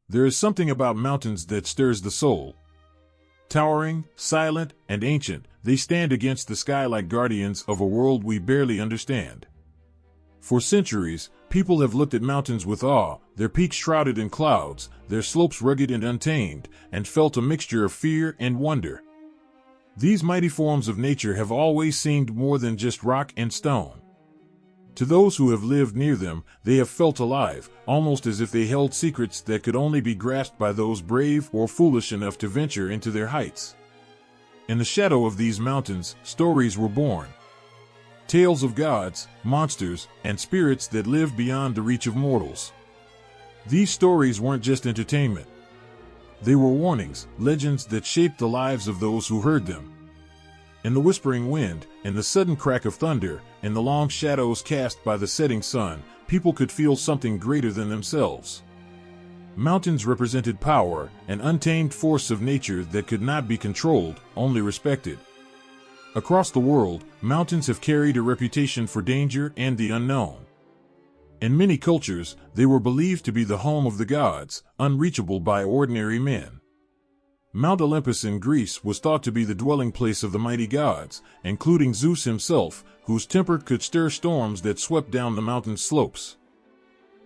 There is something about mountains that stirs the soul. Towering, silent, and ancient, they stand against the sky like guardians of a world we barely understand. For centuries, people have looked at mountains with awe, their peaks shrouded in clouds, their slopes rugged and untamed, and felt a mixture of fear and wonder. These mighty forms of nature have always seemed more than just rock and stone. To those who have lived near them, they have felt alive, almost as if they held secrets that could only be grasped by those brave or foolish enough to venture into their heights. In the shadow of these mountains, stories were born. Tales of gods, monsters, and spirits that lived beyond the reach of mortals. These stories weren't just entertainment. They were warnings, legends that shaped the lives of those who heard them. In the whispering wind, in the sudden crack of thunder, in the long shadows cast by the setting sun, people could feel something greater than themselves. Mountains represented power, an untamed force of nature that could not be controlled, only respected. Across the world, mountains have carried a reputation for danger and the unknown. In many cultures, they were believed to be the home of the gods, unreachable by ordinary men. Mount Olympus in Greece was thought to be the dwelling place of the mighty gods, including Zeus himself, whose temper could stir storms that swept down the mountain's slopes.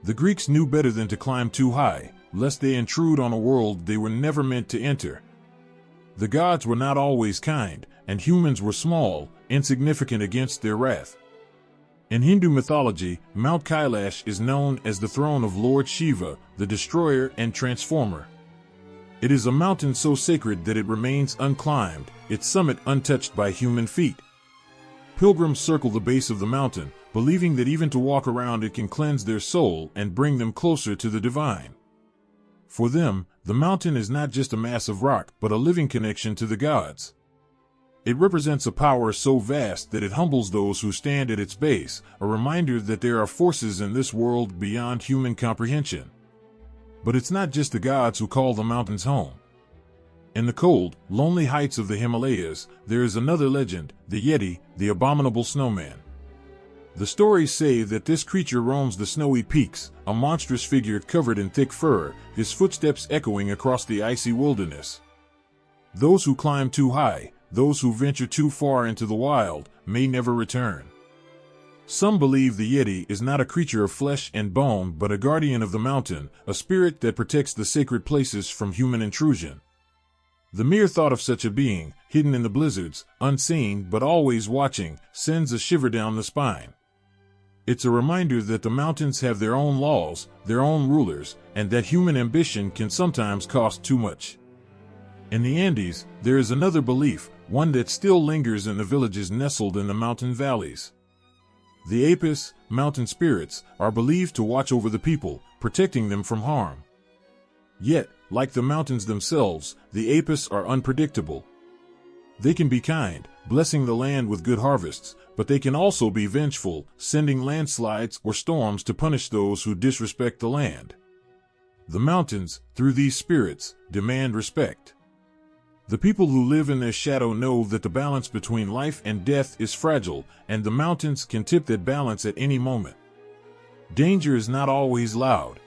The Greeks knew better than to climb too high, lest they intrude on a world they were never meant to enter. The gods were not always kind, and humans were small, insignificant against their wrath. In Hindu mythology, Mount Kailash is known as the throne of Lord Shiva, the destroyer and transformer. It is a mountain so sacred that it remains unclimbed, its summit untouched by human feet. Pilgrims circle the base of the mountain, believing that even to walk around it can cleanse their soul and bring them closer to the divine. For them, the mountain is not just a mass of rock, but a living connection to the gods. It represents a power so vast that it humbles those who stand at its base, a reminder that there are forces in this world beyond human comprehension. But it's not just the gods who call the mountains home. In the cold, lonely heights of the Himalayas, there is another legend, the Yeti, the abominable snowman. The stories say that this creature roams the snowy peaks, a monstrous figure covered in thick fur, his footsteps echoing across the icy wilderness. Those who climb too high, those who venture too far into the wild, may never return. Some believe the Yeti is not a creature of flesh and bone but a guardian of the mountain, a spirit that protects the sacred places from human intrusion. The mere thought of such a being, hidden in the blizzards, unseen but always watching, sends a shiver down the spine. It's a reminder that the mountains have their own laws, their own rulers, and that human ambition can sometimes cost too much. In the Andes, there is another belief, one that still lingers in the villages nestled in the mountain valleys. The Apis, mountain spirits, are believed to watch over the people, protecting them from harm. Yet, like the mountains themselves, the Apis are unpredictable. They can be kind, blessing the land with good harvests, but they can also be vengeful, sending landslides or storms to punish those who disrespect the land. The mountains, through these spirits, demand respect. The people who live in their shadow know that the balance between life and death is fragile, and the mountains can tip that balance at any moment. Danger is not always loud.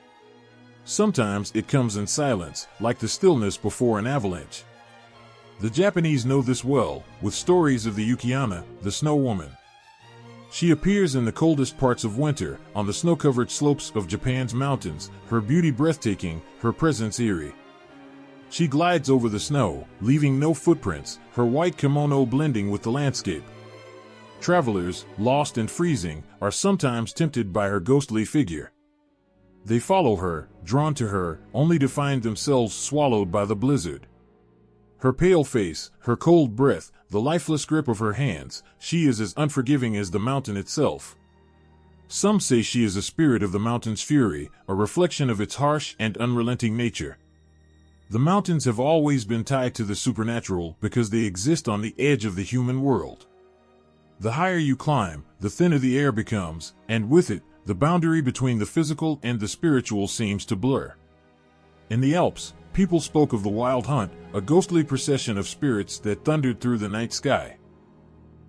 Sometimes it comes in silence, like the stillness before an avalanche. The Japanese know this well, with stories of the Yukiana, the snow woman. She appears in the coldest parts of winter, on the snow-covered slopes of Japan's mountains, her beauty breathtaking, her presence eerie. She glides over the snow, leaving no footprints, her white kimono blending with the landscape. Travelers, lost and freezing, are sometimes tempted by her ghostly figure. They follow her, drawn to her, only to find themselves swallowed by the blizzard. Her pale face, her cold breath, the lifeless grip of her hands, she is as unforgiving as the mountain itself. Some say she is a spirit of the mountain's fury, a reflection of its harsh and unrelenting nature. The mountains have always been tied to the supernatural because they exist on the edge of the human world. The higher you climb, the thinner the air becomes, and with it, the boundary between the physical and the spiritual seems to blur. In the Alps, people spoke of the Wild Hunt, a ghostly procession of spirits that thundered through the night sky.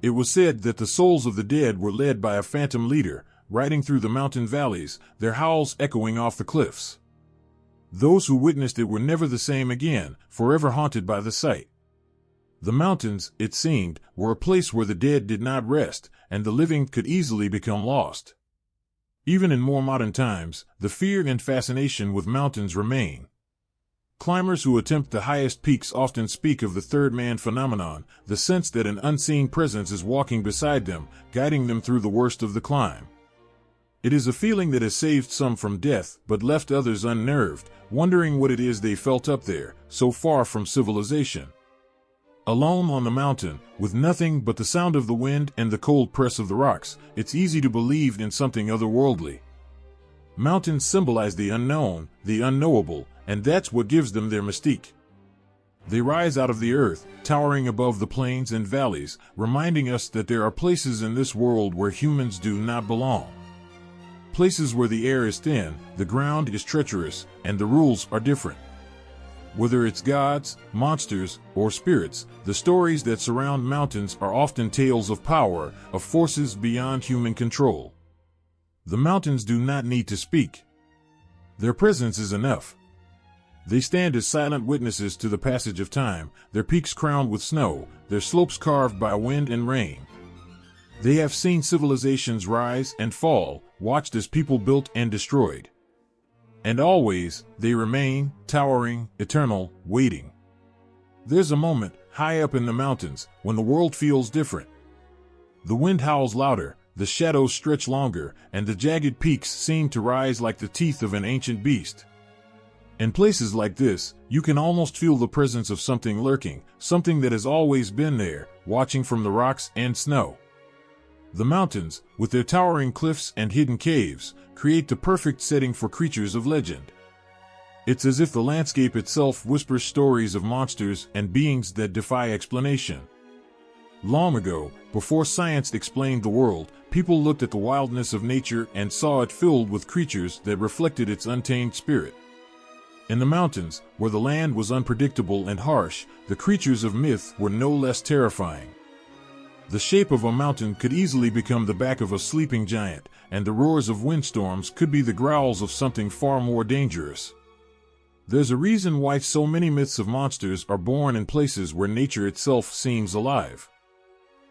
It was said that the souls of the dead were led by a phantom leader, riding through the mountain valleys, their howls echoing off the cliffs. Those who witnessed it were never the same again, forever haunted by the sight. The mountains, it seemed, were a place where the dead did not rest, and the living could easily become lost. Even in more modern times, the fear and fascination with mountains remain. Climbers who attempt the highest peaks often speak of the third man phenomenon, the sense that an unseen presence is walking beside them, guiding them through the worst of the climb. It is a feeling that has saved some from death, but left others unnerved, wondering what it is they felt up there, so far from civilization. Alone on the mountain, with nothing but the sound of the wind and the cold press of the rocks, it's easy to believe in something otherworldly. Mountains symbolize the unknown, the unknowable, and that's what gives them their mystique. They rise out of the earth, towering above the plains and valleys, reminding us that there are places in this world where humans do not belong. Places where the air is thin, the ground is treacherous, and the rules are different. Whether it's gods, monsters, or spirits, the stories that surround mountains are often tales of power, of forces beyond human control. The mountains do not need to speak. Their presence is enough. They stand as silent witnesses to the passage of time, their peaks crowned with snow, their slopes carved by wind and rain. They have seen civilizations rise and fall, watched as people built and destroyed. And always, they remain, towering, eternal, waiting. There's a moment, high up in the mountains, when the world feels different. The wind howls louder, the shadows stretch longer, and the jagged peaks seem to rise like the teeth of an ancient beast. In places like this, you can almost feel the presence of something lurking, something that has always been there, watching from the rocks and snow. The mountains, with their towering cliffs and hidden caves, create the perfect setting for creatures of legend. It's as if the landscape itself whispers stories of monsters and beings that defy explanation. Long ago, before science explained the world, people looked at the wildness of nature and saw it filled with creatures that reflected its untamed spirit. In the mountains, where the land was unpredictable and harsh, the creatures of myth were no less terrifying. The shape of a mountain could easily become the back of a sleeping giant, and the roars of windstorms could be the growls of something far more dangerous. There's a reason why so many myths of monsters are born in places where nature itself seems alive.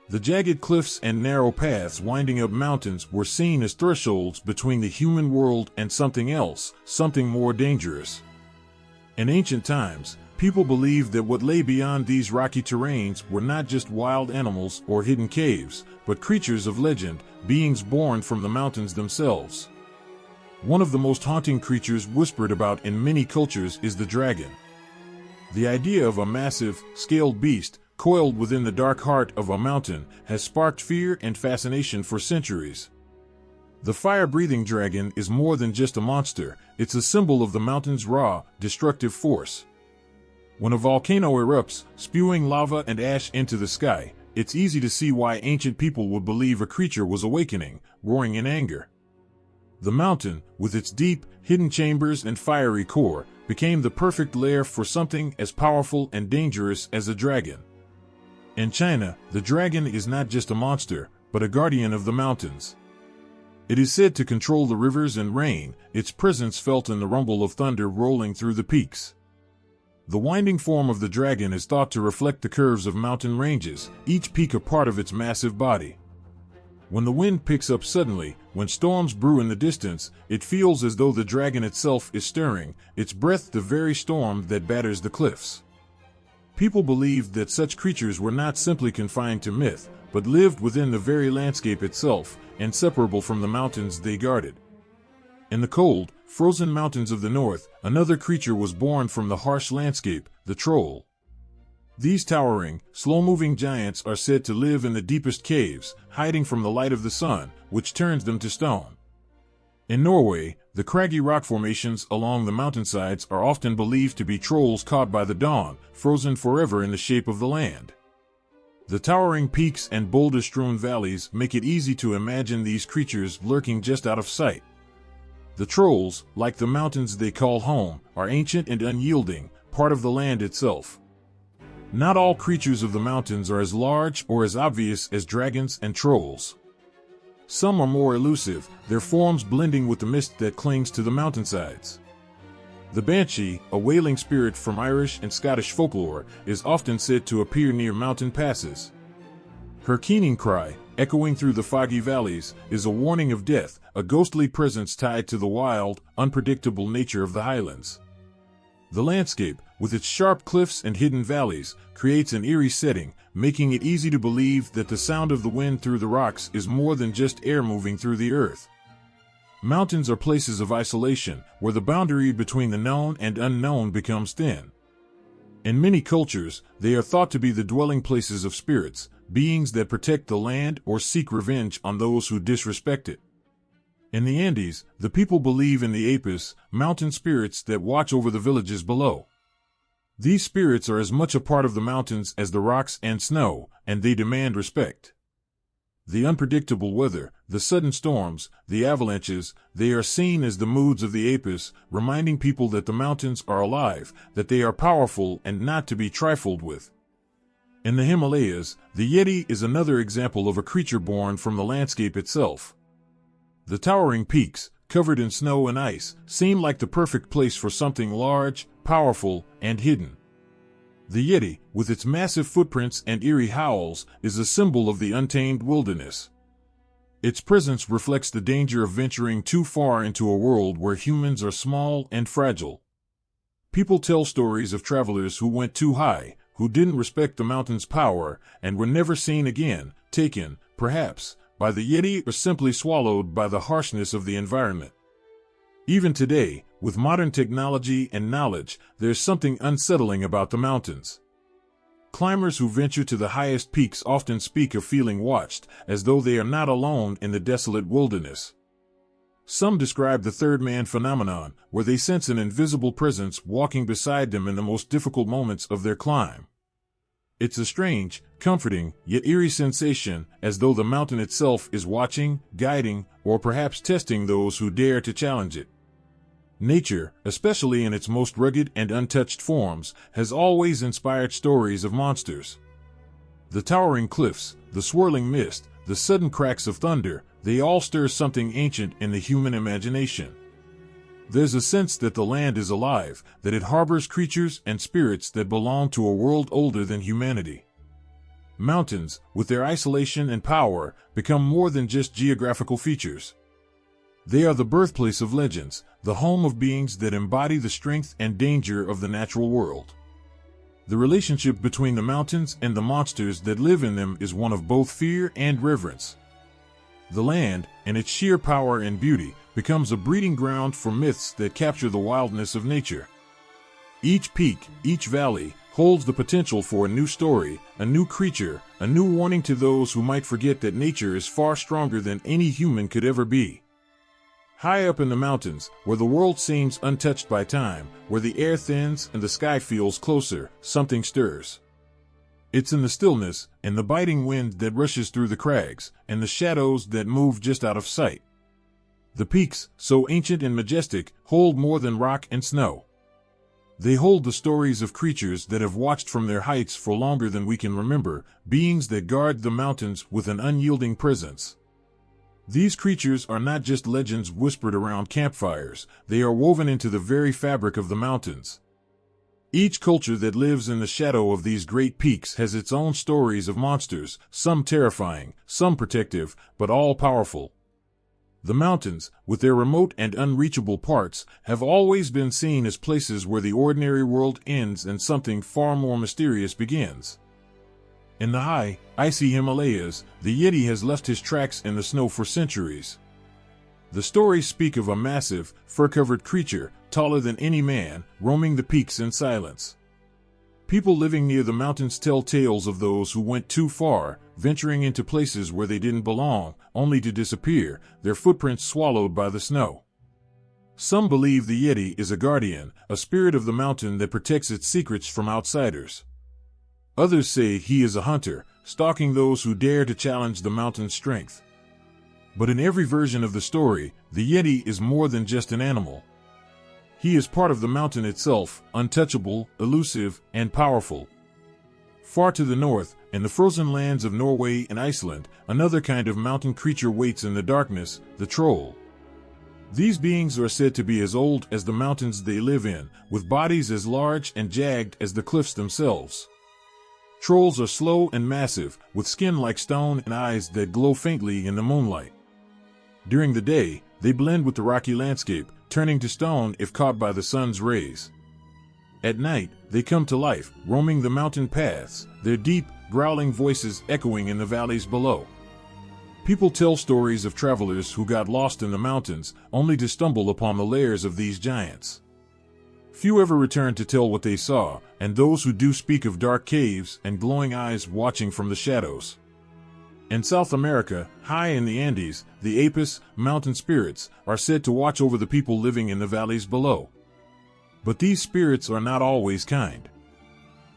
The jagged cliffs and narrow paths winding up mountains were seen as thresholds between the human world and something else, something more dangerous. In ancient times, people believed that what lay beyond these rocky terrains were not just wild animals or hidden caves, but creatures of legend, beings born from the mountains themselves. One of the most haunting creatures whispered about in many cultures is the dragon. The idea of a massive, scaled beast, coiled within the dark heart of a mountain, has sparked fear and fascination for centuries. The fire-breathing dragon is more than just a monster, it's a symbol of the mountain's raw, destructive force. When a volcano erupts, spewing lava and ash into the sky, it's easy to see why ancient people would believe a creature was awakening, roaring in anger. The mountain, with its deep, hidden chambers and fiery core, became the perfect lair for something as powerful and dangerous as a dragon. In China, the dragon is not just a monster, but a guardian of the mountains. It is said to control the rivers and rain, its presence felt in the rumble of thunder rolling through the peaks. The winding form of the dragon is thought to reflect the curves of mountain ranges, each peak a part of its massive body. When the wind picks up suddenly, when storms brew in the distance, it feels as though the dragon itself is stirring, its breath the very storm that batters the cliffs. People believed that such creatures were not simply confined to myth, but lived within the very landscape itself, inseparable from the mountains they guarded. In the cold, frozen mountains of the north, another creature was born from the harsh landscape, the troll. These towering, slow-moving giants are said to live in the deepest caves, hiding from the light of the sun, which turns them to stone. In Norway, the craggy rock formations along the mountainsides are often believed to be trolls caught by the dawn, frozen forever in the shape of the land. The towering peaks and boulder-strewn valleys make it easy to imagine these creatures lurking just out of sight. The trolls, like the mountains they call home, are ancient and unyielding, part of the land itself. Not all creatures of the mountains are as large or as obvious as dragons and trolls. Some are more elusive, their forms blending with the mist that clings to the mountainsides. The banshee, a wailing spirit from Irish and Scottish folklore, is often said to appear near mountain passes. Her keening cry, echoing through the foggy valleys, is a warning of death, a ghostly presence tied to the wild, unpredictable nature of the highlands. The landscape, with its sharp cliffs and hidden valleys, creates an eerie setting, making it easy to believe that the sound of the wind through the rocks is more than just air moving through the earth. Mountains are places of isolation, where the boundary between the known and unknown becomes thin. In many cultures, they are thought to be the dwelling places of spirits, beings that protect the land or seek revenge on those who disrespect it. In the Andes, the people believe in the apis, mountain spirits that watch over the villages below. These spirits are as much a part of the mountains as the rocks and snow, and they demand respect. The unpredictable weather, the sudden storms, the avalanches, they are seen as the moods of the apis, reminding people that the mountains are alive, that they are powerful and not to be trifled with. In the Himalayas, the Yeti is another example of a creature born from the landscape itself. The towering peaks, covered in snow and ice, seem like the perfect place for something large, powerful, and hidden. The Yeti, with its massive footprints and eerie howls, is a symbol of the untamed wilderness. Its presence reflects the danger of venturing too far into a world where humans are small and fragile. People tell stories of travelers who went too high, who didn't respect the mountain's power, and were never seen again, taken, perhaps, by the Yeti or simply swallowed by the harshness of the environment. Even today, with modern technology and knowledge, there's something unsettling about the mountains. Climbers who venture to the highest peaks often speak of feeling watched, as though they are not alone in the desolate wilderness. Some describe the third man phenomenon, where they sense an invisible presence walking beside them in the most difficult moments of their climb. It's a strange, comforting, yet eerie sensation, as though the mountain itself is watching, guiding, or perhaps testing those who dare to challenge it. Nature, especially in its most rugged and untouched forms, has always inspired stories of monsters. The towering cliffs, the swirling mist, the sudden cracks of thunder, they all stir something ancient in the human imagination. There's a sense that the land is alive, that it harbors creatures and spirits that belong to a world older than humanity. Mountains, with their isolation and power, become more than just geographical features. They are the birthplace of legends, the home of beings that embody the strength and danger of the natural world. The relationship between the mountains and the monsters that live in them is one of both fear and reverence. The land, in its sheer power and beauty, becomes a breeding ground for myths that capture the wildness of nature. Each peak, each valley, holds the potential for a new story, a new creature, a new warning to those who might forget that nature is far stronger than any human could ever be. High up in the mountains, where the world seems untouched by time, where the air thins and the sky feels closer, something stirs. It's in the stillness, in the biting wind that rushes through the crags, and the shadows that move just out of sight. The peaks, so ancient and majestic, hold more than rock and snow. They hold the stories of creatures that have watched from their heights for longer than we can remember, beings that guard the mountains with an unyielding presence. These creatures are not just legends whispered around campfires, they are woven into the very fabric of the mountains. Each culture that lives in the shadow of these great peaks has its own stories of monsters, some terrifying, some protective, but all powerful. The mountains, with their remote and unreachable parts, have always been seen as places where the ordinary world ends and something far more mysterious begins. In the high, icy Himalayas, the Yeti has left his tracks in the snow for centuries. The stories speak of a massive, fur-covered creature, taller than any man, roaming the peaks in silence. People living near the mountains tell tales of those who went too far, venturing into places where they didn't belong, only to disappear, their footprints swallowed by the snow. Some believe the Yeti is a guardian, a spirit of the mountain that protects its secrets from outsiders. Others say he is a hunter, stalking those who dare to challenge the mountain's strength. But in every version of the story, the Yeti is more than just an animal. He is part of the mountain itself, untouchable, elusive, and powerful. Far to the north, in the frozen lands of Norway and Iceland, another kind of mountain creature waits in the darkness, the troll. These beings are said to be as old as the mountains they live in, with bodies as large and jagged as the cliffs themselves. Trolls are slow and massive, with skin like stone and eyes that glow faintly in the moonlight. During the day, they blend with the rocky landscape, turning to stone if caught by the sun's rays. At night, they come to life, roaming the mountain paths, their deep, growling voices echoing in the valleys below. People tell stories of travelers who got lost in the mountains, only to stumble upon the lairs of these giants. Few ever return to tell what they saw, and those who do speak of dark caves and glowing eyes watching from the shadows. In South America, high in the Andes, the Apis, mountain spirits, are said to watch over the people living in the valleys below. But these spirits are not always kind.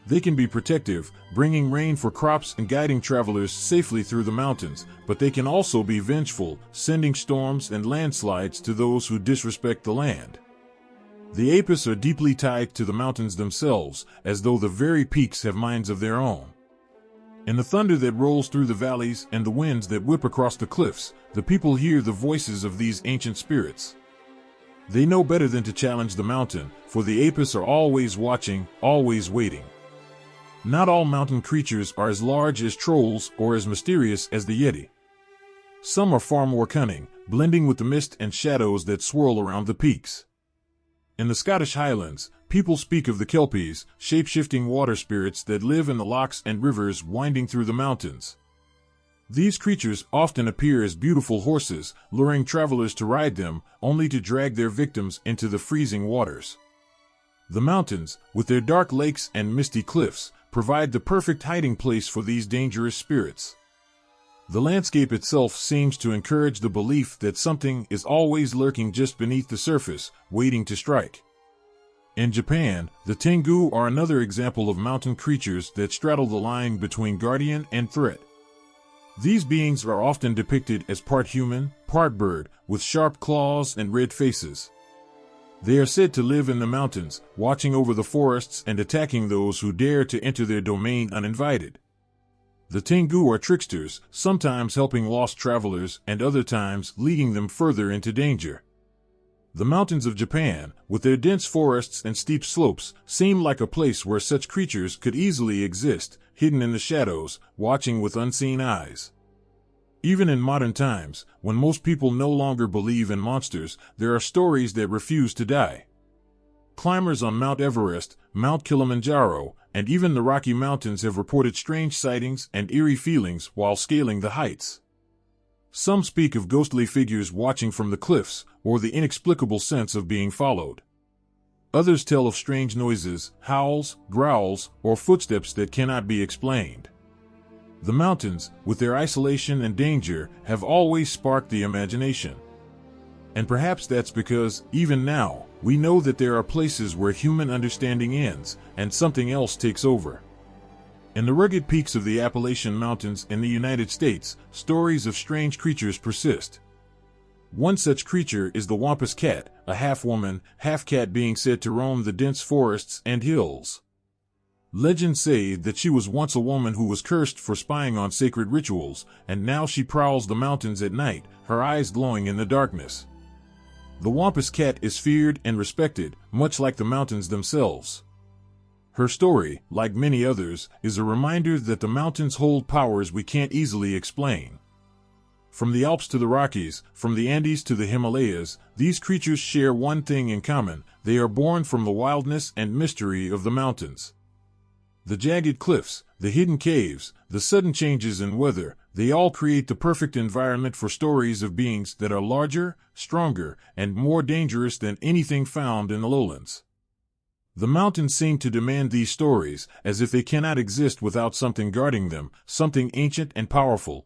They can be protective, bringing rain for crops and guiding travelers safely through the mountains, but they can also be vengeful, sending storms and landslides to those who disrespect the land. The Apis are deeply tied to the mountains themselves, as though the very peaks have minds of their own. In the thunder that rolls through the valleys and the winds that whip across the cliffs, the people hear the voices of these ancient spirits. They know better than to challenge the mountain, for the Apis are always watching, always waiting. Not all mountain creatures are as large as trolls or as mysterious as the Yeti. Some are far more cunning, blending with the mist and shadows that swirl around the peaks. In the Scottish Highlands, people speak of the Kelpies, shape-shifting water spirits that live in the lochs and rivers winding through the mountains. These creatures often appear as beautiful horses, luring travelers to ride them, only to drag their victims into the freezing waters. The mountains, with their dark lakes and misty cliffs, provide the perfect hiding place for these dangerous spirits. The landscape itself seems to encourage the belief that something is always lurking just beneath the surface, waiting to strike. In Japan, the tengu are another example of mountain creatures that straddle the line between guardian and threat. These beings are often depicted as part human, part bird, with sharp claws and red faces. They are said to live in the mountains, watching over the forests and attacking those who dare to enter their domain uninvited. The tengu are tricksters, sometimes helping lost travelers and other times leading them further into danger. The mountains of Japan, with their dense forests and steep slopes, seem like a place where such creatures could easily exist, hidden in the shadows, watching with unseen eyes. Even in modern times, when most people no longer believe in monsters, there are stories that refuse to die. Climbers on Mount Everest, Mount Kilimanjaro, and even the Rocky Mountains have reported strange sightings and eerie feelings while scaling the heights. Some speak of ghostly figures watching from the cliffs, or the inexplicable sense of being followed. Others tell of strange noises, howls, growls, or footsteps that cannot be explained. The mountains, with their isolation and danger, have always sparked the imagination. And perhaps that's because, even now, we know that there are places where human understanding ends, and something else takes over. In the rugged peaks of the Appalachian Mountains in the United States, stories of strange creatures persist. One such creature is the Wampus cat, a half-woman, half-cat being said to roam the dense forests and hills. Legends say that she was once a woman who was cursed for spying on sacred rituals, and now she prowls the mountains at night, her eyes glowing in the darkness. The Wampus cat is feared and respected, much like the mountains themselves. Her story, like many others, is a reminder that the mountains hold powers we can't easily explain. From the Alps to the Rockies, from the Andes to the Himalayas, these creatures share one thing in common: they are born from the wildness and mystery of the mountains. The jagged cliffs, the hidden caves, the sudden changes in weather, they all create the perfect environment for stories of beings that are larger, stronger, and more dangerous than anything found in the lowlands. The mountains seem to demand these stories, as if they cannot exist without something guarding them, something ancient and powerful.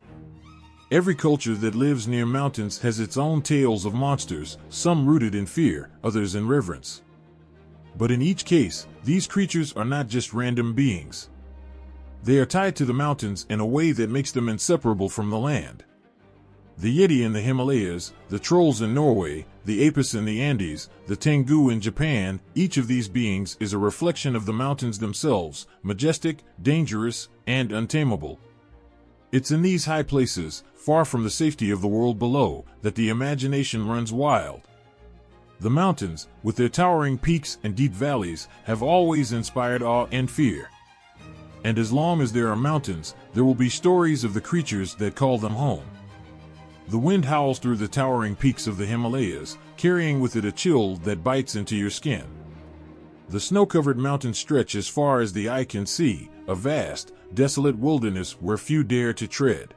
Every culture that lives near mountains has its own tales of monsters, some rooted in fear, others in reverence. But in each case, these creatures are not just random beings. They are tied to the mountains in a way that makes them inseparable from the land. The Yeti in the Himalayas, the trolls in Norway, the Apis in the Andes, the Tengu in Japan, each of these beings is a reflection of the mountains themselves, majestic, dangerous, and untamable. It's in these high places, far from the safety of the world below, that the imagination runs wild. The mountains, with their towering peaks and deep valleys, have always inspired awe and fear. And as long as there are mountains, there will be stories of the creatures that call them home. The wind howls through the towering peaks of the Himalayas, carrying with it a chill that bites into your skin. The snow-covered mountains stretch as far as the eye can see, a vast, desolate wilderness where few dare to tread.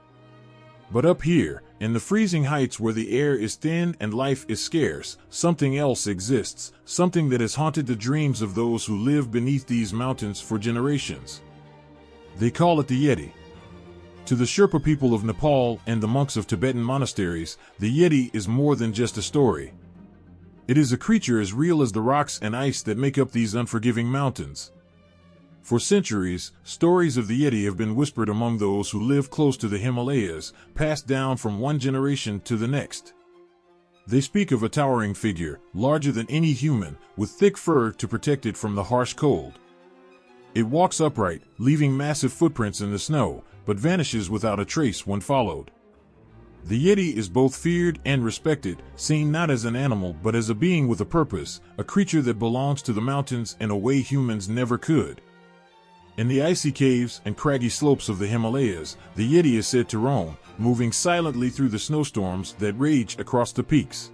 But up here, in the freezing heights where the air is thin and life is scarce, something else exists, something that has haunted the dreams of those who live beneath these mountains for generations. They call it the Yeti. To the Sherpa people of Nepal and the monks of Tibetan monasteries, the Yeti is more than just a story. It is a creature as real as the rocks and ice that make up these unforgiving mountains. For centuries, stories of the Yeti have been whispered among those who live close to the Himalayas, passed down from one generation to the next. They speak of a towering figure, larger than any human, with thick fur to protect it from the harsh cold. It walks upright, leaving massive footprints in the snow, but vanishes without a trace when followed. The Yeti is both feared and respected, seen not as an animal but as a being with a purpose, a creature that belongs to the mountains in a way humans never could. In the icy caves and craggy slopes of the Himalayas, the Yeti is said to roam, moving silently through the snowstorms that rage across the peaks.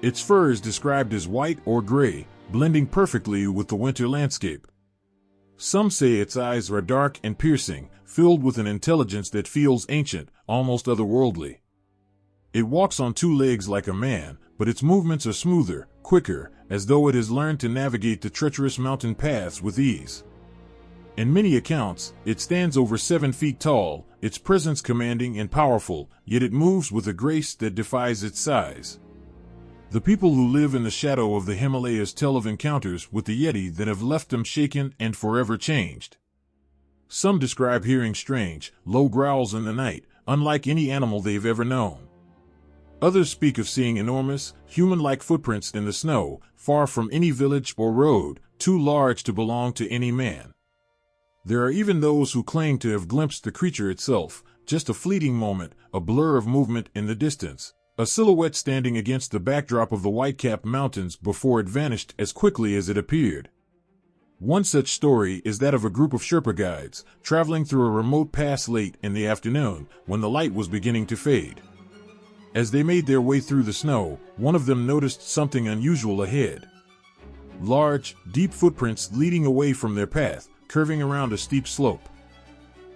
Its fur is described as white or gray, blending perfectly with the winter landscape. Some say its eyes are dark and piercing, filled with an intelligence that feels ancient, almost otherworldly. It walks on two legs like a man, but its movements are smoother, quicker, as though it has learned to navigate the treacherous mountain paths with ease. In many accounts, it stands over 7 feet tall, its presence commanding and powerful, yet it moves with a grace that defies its size. The people who live in the shadow of the Himalayas tell of encounters with the Yeti that have left them shaken and forever changed. Some describe hearing strange, low growls in the night, unlike any animal they've ever known. Others speak of seeing enormous, human-like footprints in the snow, far from any village or road, too large to belong to any man. There are even those who claim to have glimpsed the creature itself, just a fleeting moment, a blur of movement in the distance, a silhouette standing against the backdrop of the white-capped mountains before it vanished as quickly as it appeared. One such story is that of a group of Sherpa guides, traveling through a remote pass late in the afternoon, when the light was beginning to fade. As they made their way through the snow, one of them noticed something unusual ahead. Large, deep footprints leading away from their path, curving around a steep slope.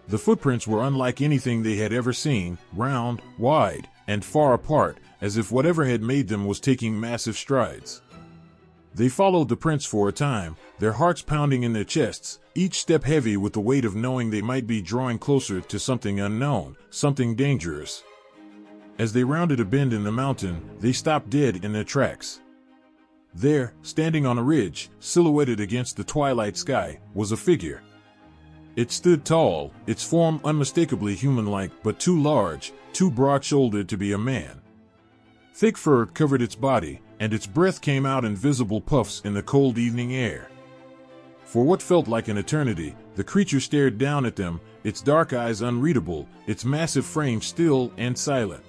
The footprints were unlike anything they had ever seen, round, wide, and far apart, as if whatever had made them was taking massive strides. They followed the prints for a time, their hearts pounding in their chests, each step heavy with the weight of knowing they might be drawing closer to something unknown, something dangerous. As they rounded a bend in the mountain, they stopped dead in their tracks. There, standing on a ridge, silhouetted against the twilight sky, was a figure. It stood tall, its form unmistakably human-like but too large, too broad-shouldered to be a man. Thick fur covered its body, and its breath came out in visible puffs in the cold evening air. For what felt like an eternity, the creature stared down at them, its dark eyes unreadable, its massive frame still and silent.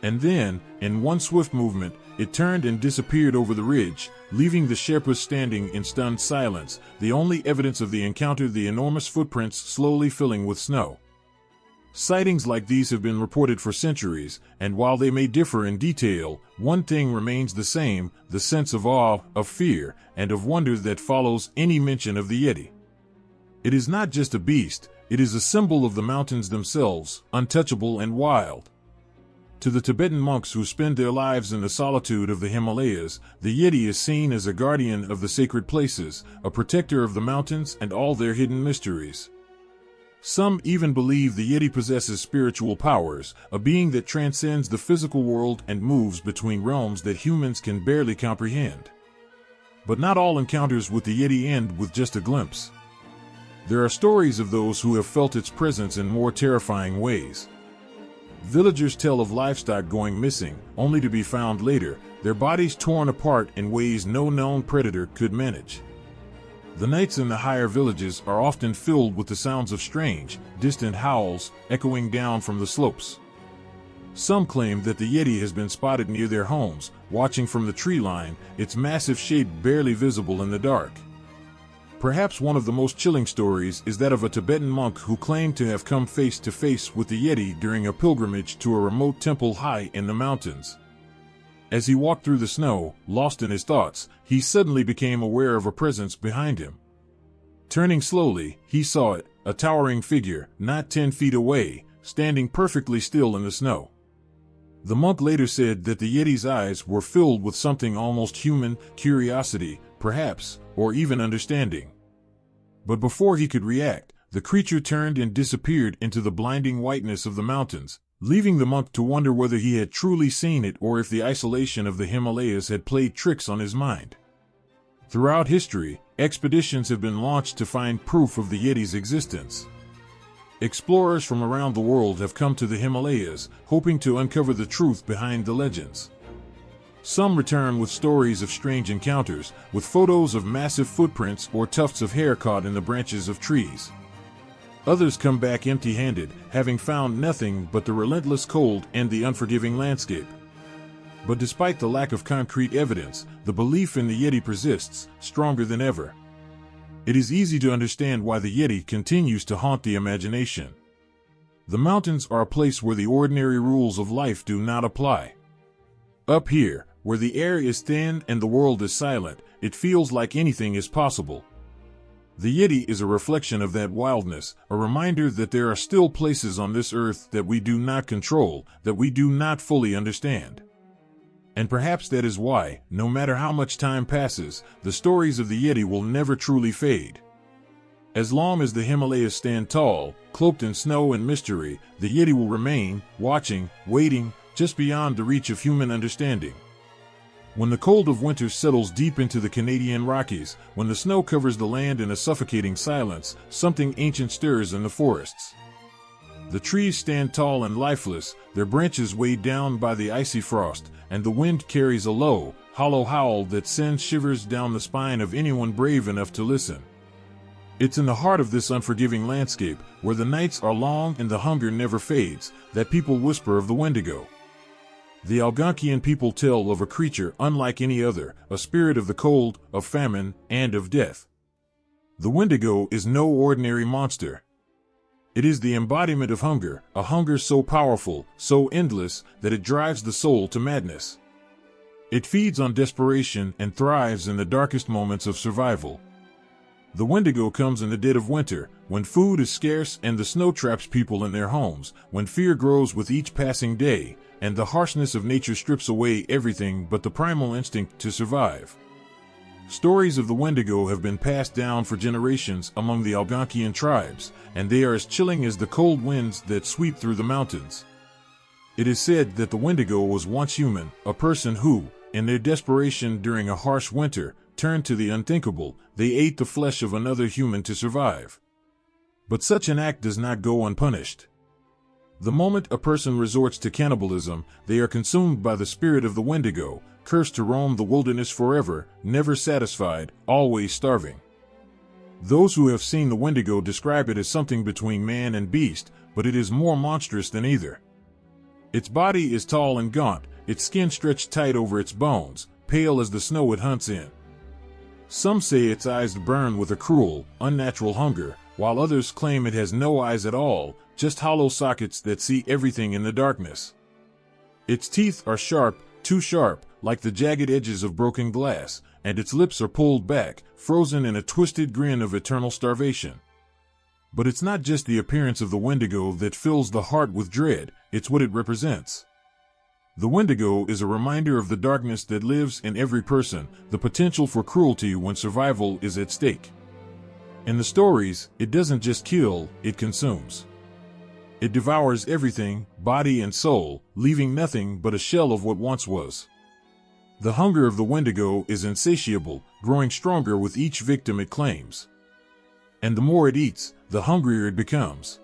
And then, in one swift movement, it turned and disappeared over the ridge, leaving the Sherpas standing in stunned silence, the only evidence of the encounter the enormous footprints slowly filling with snow. Sightings like these have been reported for centuries, and while they may differ in detail, one thing remains the same, the sense of awe, of fear, and of wonder that follows any mention of the Yeti. It is not just a beast, it is a symbol of the mountains themselves, untouchable and wild. To the Tibetan monks who spend their lives in the solitude of the Himalayas, the Yeti is seen as a guardian of the sacred places, a protector of the mountains and all their hidden mysteries. Some even believe the Yeti possesses spiritual powers, a being that transcends the physical world and moves between realms that humans can barely comprehend. But not all encounters with the Yeti end with just a glimpse. There are stories of those who have felt its presence in more terrifying ways. Villagers tell of livestock going missing, only to be found later, their bodies torn apart in ways no known predator could manage. The nights in the higher villages are often filled with the sounds of strange, distant howls echoing down from the slopes. Some claim that the Yeti has been spotted near their homes, watching from the tree line, its massive shape barely visible in the dark. Perhaps one of the most chilling stories is that of a Tibetan monk who claimed to have come face to face with the Yeti during a pilgrimage to a remote temple high in the mountains. As he walked through the snow, lost in his thoughts, he suddenly became aware of a presence behind him. Turning slowly, he saw it, a towering figure, not 10 feet away, standing perfectly still in the snow. The monk later said that the Yeti's eyes were filled with something almost human, curiosity, perhaps, or even understanding. But before he could react, the creature turned and disappeared into the blinding whiteness of the mountains, leaving the monk to wonder whether he had truly seen it or if the isolation of the Himalayas had played tricks on his mind. Throughout history, expeditions have been launched to find proof of the Yeti's existence. Explorers from around the world have come to the Himalayas, hoping to uncover the truth behind the legends. Some return with stories of strange encounters, with photos of massive footprints or tufts of hair caught in the branches of trees. Others come back empty-handed, having found nothing but the relentless cold and the unforgiving landscape. But despite the lack of concrete evidence, the belief in the Yeti persists, stronger than ever. It is easy to understand why the Yeti continues to haunt the imagination. The mountains are a place where the ordinary rules of life do not apply. Up here, where the air is thin and the world is silent, it feels like anything is possible. The Yeti is a reflection of that wildness, a reminder that there are still places on this earth that we do not control, that we do not fully understand. And perhaps that is why, no matter how much time passes, the stories of the Yeti will never truly fade. As long as the Himalayas stand tall, cloaked in snow and mystery, the Yeti will remain, watching, waiting, just beyond the reach of human understanding. When the cold of winter settles deep into the Canadian Rockies, when the snow covers the land in a suffocating silence, something ancient stirs in the forests. The trees stand tall and lifeless, their branches weighed down by the icy frost, and the wind carries a low, hollow howl that sends shivers down the spine of anyone brave enough to listen. It's in the heart of this unforgiving landscape, where the nights are long and the hunger never fades, that people whisper of the Wendigo. The Algonquian people tell of a creature unlike any other, a spirit of the cold, of famine, and of death. The Wendigo is no ordinary monster. It is the embodiment of hunger, a hunger so powerful, so endless, that it drives the soul to madness. It feeds on desperation and thrives in the darkest moments of survival. The Wendigo comes in the dead of winter, when food is scarce and the snow traps people in their homes, when fear grows with each passing day, and the harshness of nature strips away everything but the primal instinct to survive. Stories of the Wendigo have been passed down for generations among the Algonquian tribes, and they are as chilling as the cold winds that sweep through the mountains. It is said that the Wendigo was once human, a person who, in their desperation during a harsh winter, turned to the unthinkable. They ate the flesh of another human to survive. But such an act does not go unpunished. The moment a person resorts to cannibalism, they are consumed by the spirit of the Wendigo, cursed to roam the wilderness forever, never satisfied, always starving. Those who have seen the Wendigo describe it as something between man and beast, but it is more monstrous than either. Its body is tall and gaunt, its skin stretched tight over its bones, pale as the snow it hunts in. Some say its eyes burn with a cruel, unnatural hunger, while others claim it has no eyes at all, just hollow sockets that see everything in the darkness. Its teeth are sharp, too sharp, like the jagged edges of broken glass, and its lips are pulled back, frozen in a twisted grin of eternal starvation. But it's not just the appearance of the Wendigo that fills the heart with dread, it's what it represents. The Wendigo is a reminder of the darkness that lives in every person, the potential for cruelty when survival is at stake. In the stories, it doesn't just kill, it consumes. It devours everything, body and soul, leaving nothing but a shell of what once was. The hunger of the Wendigo is insatiable, growing stronger with each victim it claims. And the more it eats, the hungrier it becomes.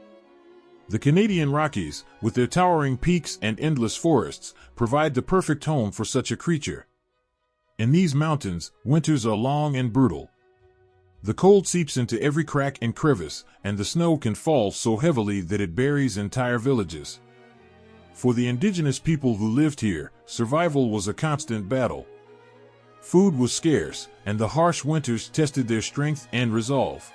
The Canadian Rockies, with their towering peaks and endless forests, provide the perfect home for such a creature. In these mountains, winters are long and brutal. The cold seeps into every crack and crevice, and the snow can fall so heavily that it buries entire villages. For the indigenous people who lived here, survival was a constant battle. Food was scarce, and the harsh winters tested their strength and resolve.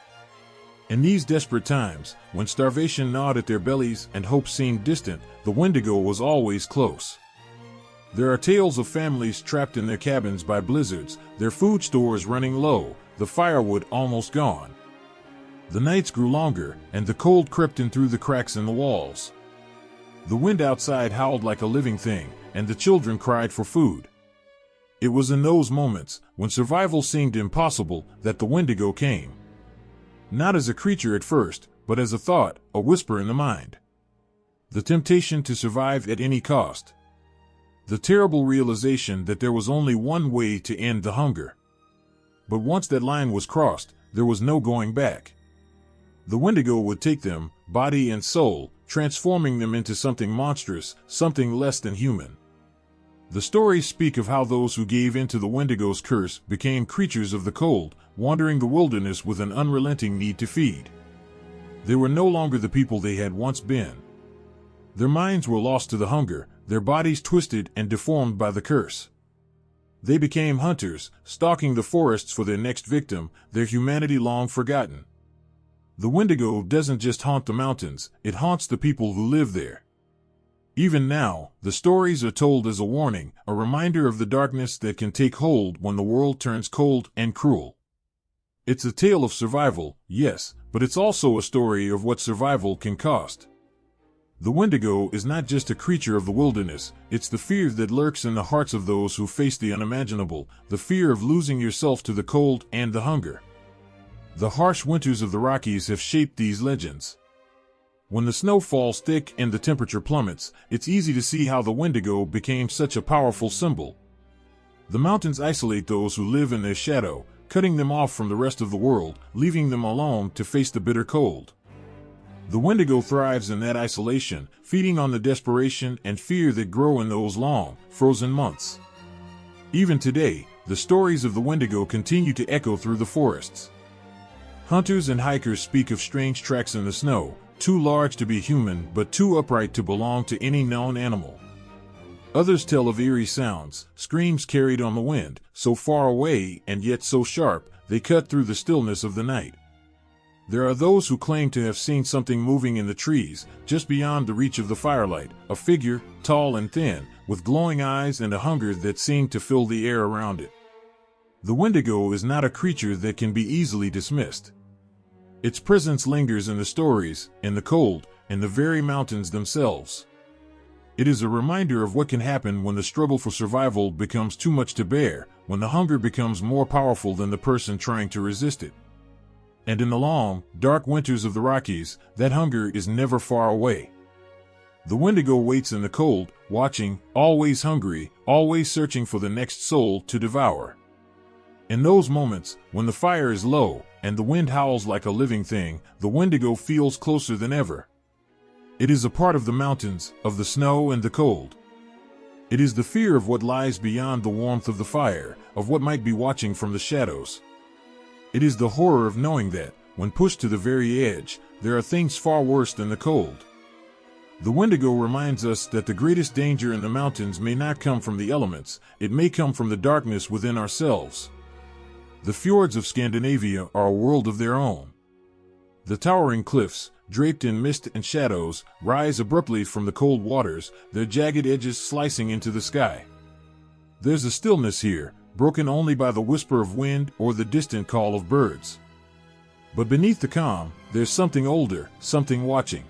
In these desperate times, when starvation gnawed at their bellies and hope seemed distant, the Wendigo was always close. There are tales of families trapped in their cabins by blizzards, their food stores running low, the firewood almost gone. The nights grew longer, and the cold crept in through the cracks in the walls. The wind outside howled like a living thing, and the children cried for food. It was in those moments, when survival seemed impossible, that the Wendigo came. Not as a creature at first, but as a thought, a whisper in the mind. The temptation to survive at any cost. The terrible realization that there was only one way to end the hunger. But once that line was crossed, there was no going back. The Wendigo would take them, body and soul, transforming them into something monstrous, something less than human. The stories speak of how those who gave in to the Wendigo's curse became creatures of the cold, wandering the wilderness with an unrelenting need to feed. They were no longer the people they had once been. Their minds were lost to the hunger, their bodies twisted and deformed by the curse. They became hunters, stalking the forests for their next victim, their humanity long forgotten. The Wendigo doesn't just haunt the mountains, it haunts the people who live there. Even now, the stories are told as a warning, a reminder of the darkness that can take hold when the world turns cold and cruel. It's a tale of survival, yes, but it's also a story of what survival can cost. The Wendigo is not just a creature of the wilderness, it's the fear that lurks in the hearts of those who face the unimaginable, the fear of losing yourself to the cold and the hunger. The harsh winters of the Rockies have shaped these legends. When the snow falls thick and the temperature plummets, it's easy to see how the Wendigo became such a powerful symbol. The mountains isolate those who live in their shadow, cutting them off from the rest of the world, leaving them alone to face the bitter cold. The Wendigo thrives in that isolation, feeding on the desperation and fear that grow in those long, frozen months. Even today, the stories of the Wendigo continue to echo through the forests. Hunters and hikers speak of strange tracks in the snow, too large to be human but too upright to belong to any known animal. Others tell of eerie sounds, screams carried on the wind, so far away and yet so sharp, they cut through the stillness of the night. There are those who claim to have seen something moving in the trees, just beyond the reach of the firelight, a figure, tall and thin, with glowing eyes and a hunger that seemed to fill the air around it. The Wendigo is not a creature that can be easily dismissed. Its presence lingers in the stories, in the cold, in the very mountains themselves. It is a reminder of what can happen when the struggle for survival becomes too much to bear, when the hunger becomes more powerful than the person trying to resist it. And in the long, dark winters of the Rockies, that hunger is never far away. The Wendigo waits in the cold, watching, always hungry, always searching for the next soul to devour. In those moments, when the fire is low, and the wind howls like a living thing, the Wendigo feels closer than ever. It is a part of the mountains, of the snow and the cold. It is the fear of what lies beyond the warmth of the fire, of what might be watching from the shadows. It is the horror of knowing that, when pushed to the very edge, there are things far worse than the cold. The Wendigo reminds us that the greatest danger in the mountains may not come from the elements, it may come from the darkness within ourselves. The fjords of Scandinavia are a world of their own. The towering cliffs, draped in mist and shadows, rise abruptly from the cold waters, their jagged edges slicing into the sky. There's a stillness here, broken only by the whisper of wind or the distant call of birds. But beneath the calm, there's something older, something watching.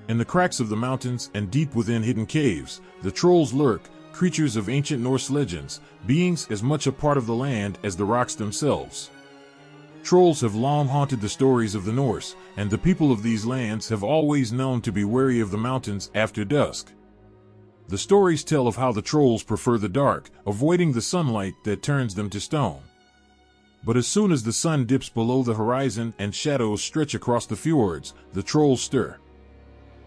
In the cracks of the mountains and deep within hidden caves, the trolls lurk, creatures of ancient Norse legends, beings as much a part of the land as the rocks themselves. Trolls have long haunted the stories of the Norse, and the people of these lands have always known to be wary of the mountains after dusk. The stories tell of how the trolls prefer the dark, avoiding the sunlight that turns them to stone. But as soon as the sun dips below the horizon and shadows stretch across the fjords, the trolls stir.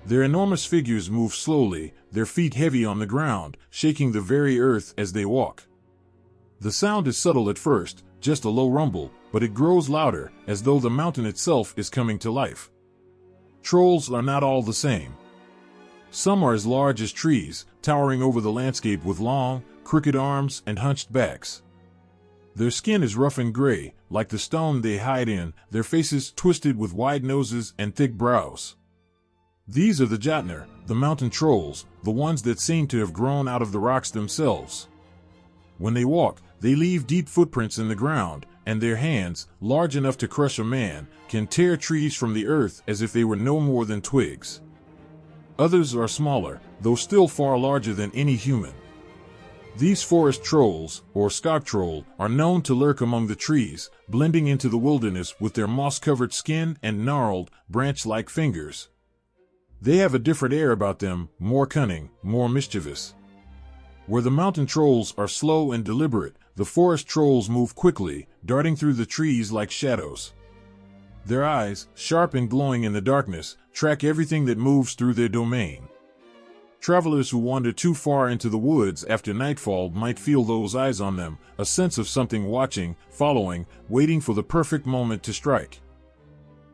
Their enormous figures move slowly, their feet heavy on the ground, shaking the very earth as they walk. The sound is subtle at first, just a low rumble, but it grows louder, as though the mountain itself is coming to life. Trolls are not all the same. Some are as large as trees, towering over the landscape with long, crooked arms and hunched backs. Their skin is rough and gray, like the stone they hide in, their faces twisted with wide noses and thick brows. These are the Jotnar, the mountain trolls, the ones that seem to have grown out of the rocks themselves. When they walk, they leave deep footprints in the ground, and their hands, large enough to crush a man, can tear trees from the earth as if they were no more than twigs. Others are smaller, though still far larger than any human. These forest trolls, or skogtroll, are known to lurk among the trees, blending into the wilderness with their moss-covered skin and gnarled, branch-like fingers. They have a different air about them, more cunning, more mischievous. Where the mountain trolls are slow and deliberate, the forest trolls move quickly, darting through the trees like shadows. Their eyes, sharp and glowing in the darkness, track everything that moves through their domain. Travelers who wander too far into the woods after nightfall might feel those eyes on them, a sense of something watching, following, waiting for the perfect moment to strike.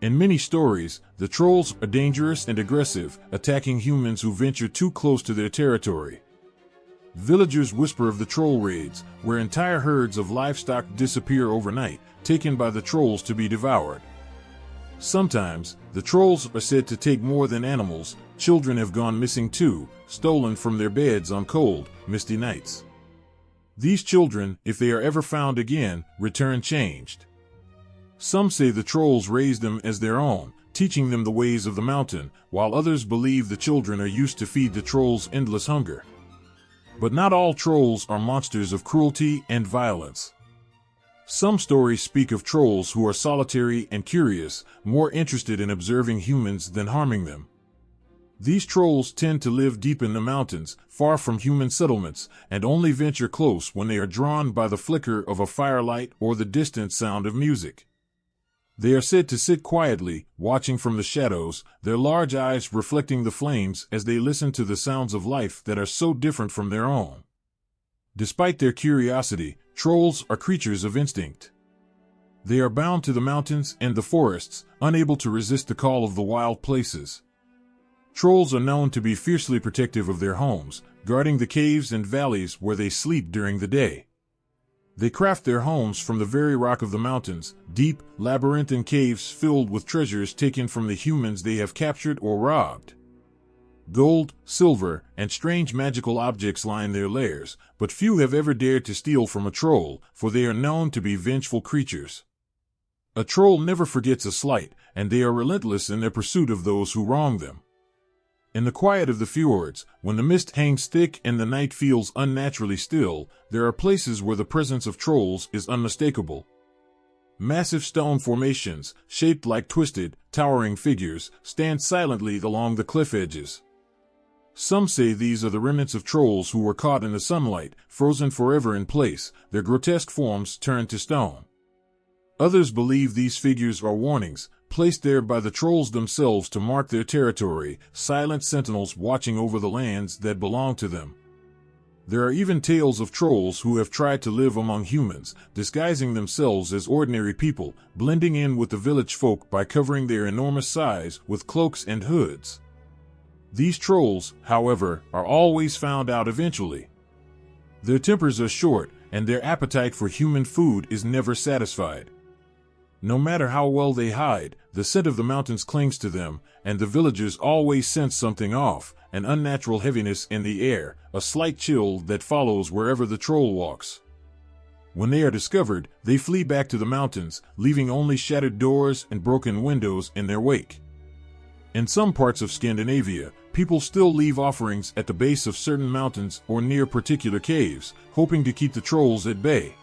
In many stories, the trolls are dangerous and aggressive, attacking humans who venture too close to their territory. Villagers whisper of the troll raids, where entire herds of livestock disappear overnight, taken by the trolls to be devoured. Sometimes, the trolls are said to take more than animals. Children have gone missing too, stolen from their beds on cold, misty nights. These children, if they are ever found again, return changed. Some say the trolls raised them as their own, teaching them the ways of the mountain, while others believe the children are used to feed the trolls' endless hunger. But not all trolls are monsters of cruelty and violence. Some stories speak of trolls who are solitary and curious, more interested in observing humans than harming them. These trolls tend to live deep in the mountains, far from human settlements, and only venture close when they are drawn by the flicker of a firelight or the distant sound of music. They are said to sit quietly, watching from the shadows, their large eyes reflecting the flames as they listen to the sounds of life that are so different from their own. Despite their curiosity, trolls are creatures of instinct. They are bound to the mountains and the forests, unable to resist the call of the wild places. Trolls are known to be fiercely protective of their homes, guarding the caves and valleys where they sleep during the day. They craft their homes from the very rock of the mountains, deep, labyrinthine caves filled with treasures taken from the humans they have captured or robbed. Gold, silver, and strange magical objects line their lairs, but few have ever dared to steal from a troll, for they are known to be vengeful creatures. A troll never forgets a slight, and they are relentless in their pursuit of those who wrong them. In the quiet of the fjords, when the mist hangs thick and the night feels unnaturally still, there are places where the presence of trolls is unmistakable. Massive stone formations, shaped like twisted, towering figures, stand silently along the cliff edges. Some say these are the remnants of trolls who were caught in the sunlight, frozen forever in place, their grotesque forms turned to stone. Others believe these figures are warnings, placed there by the trolls themselves to mark their territory, silent sentinels watching over the lands that belong to them. There are even tales of trolls who have tried to live among humans, disguising themselves as ordinary people, blending in with the village folk by covering their enormous size with cloaks and hoods. These trolls, however, are always found out eventually. Their tempers are short, and their appetite for human food is never satisfied. No matter how well they hide, the scent of the mountains clings to them, and the villagers always sense something off, an unnatural heaviness in the air, a slight chill that follows wherever the troll walks. When they are discovered, they flee back to the mountains, leaving only shattered doors and broken windows in their wake. In some parts of Scandinavia, people still leave offerings at the base of certain mountains or near particular caves, hoping to keep the trolls at bay.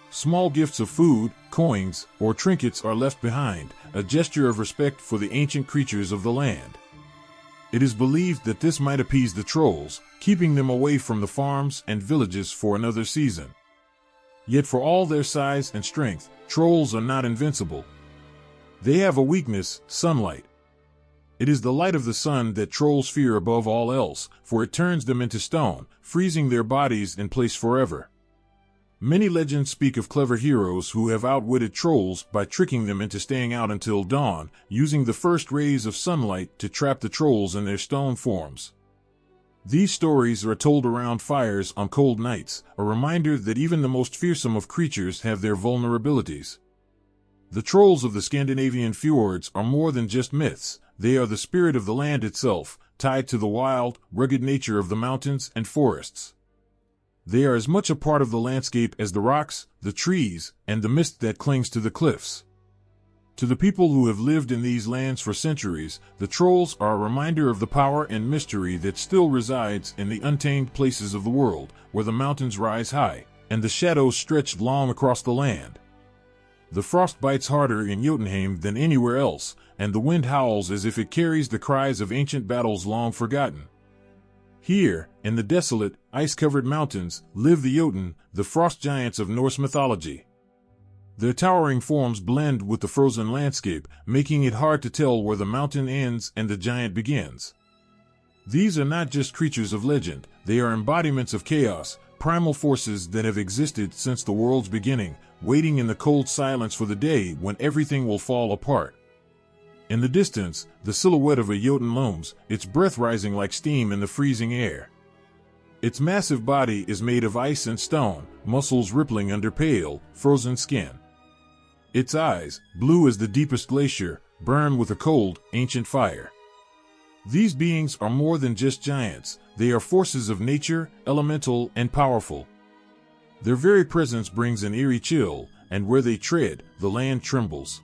Small gifts of food, coins, or trinkets are left behind, a gesture of respect for the ancient creatures of the land. It is believed that this might appease the trolls, keeping them away from the farms and villages for another season. Yet for all their size and strength, trolls are not invincible. They have a weakness, sunlight. It is the light of the sun that trolls fear above all else, for it turns them into stone, freezing their bodies in place forever. Many legends speak of clever heroes who have outwitted trolls by tricking them into staying out until dawn, using the first rays of sunlight to trap the trolls in their stone forms. These stories are told around fires on cold nights, a reminder that even the most fearsome of creatures have their vulnerabilities. The trolls of the Scandinavian fjords are more than just myths. They are the spirit of the land itself, tied to the wild, rugged nature of the mountains and forests. They are as much a part of the landscape as the rocks, the trees, and the mist that clings to the cliffs. To the people who have lived in these lands for centuries, the trolls are a reminder of the power and mystery that still resides in the untamed places of the world, where the mountains rise high, and the shadows stretch long across the land. The frost bites harder in Jotunheim than anywhere else, and the wind howls as if it carries the cries of ancient battles long forgotten. Here, in the desolate, ice-covered mountains, live the Jotun, the frost giants of Norse mythology. Their towering forms blend with the frozen landscape, making it hard to tell where the mountain ends and the giant begins. These are not just creatures of legend, they are embodiments of chaos, primal forces that have existed since the world's beginning, waiting in the cold silence for the day when everything will fall apart. In the distance, the silhouette of a Jotun looms, its breath rising like steam in the freezing air. Its massive body is made of ice and stone, muscles rippling under pale, frozen skin. Its eyes, blue as the deepest glacier, burn with a cold, ancient fire. These beings are more than just giants, they are forces of nature, elemental and powerful. Their very presence brings an eerie chill, and where they tread, the land trembles.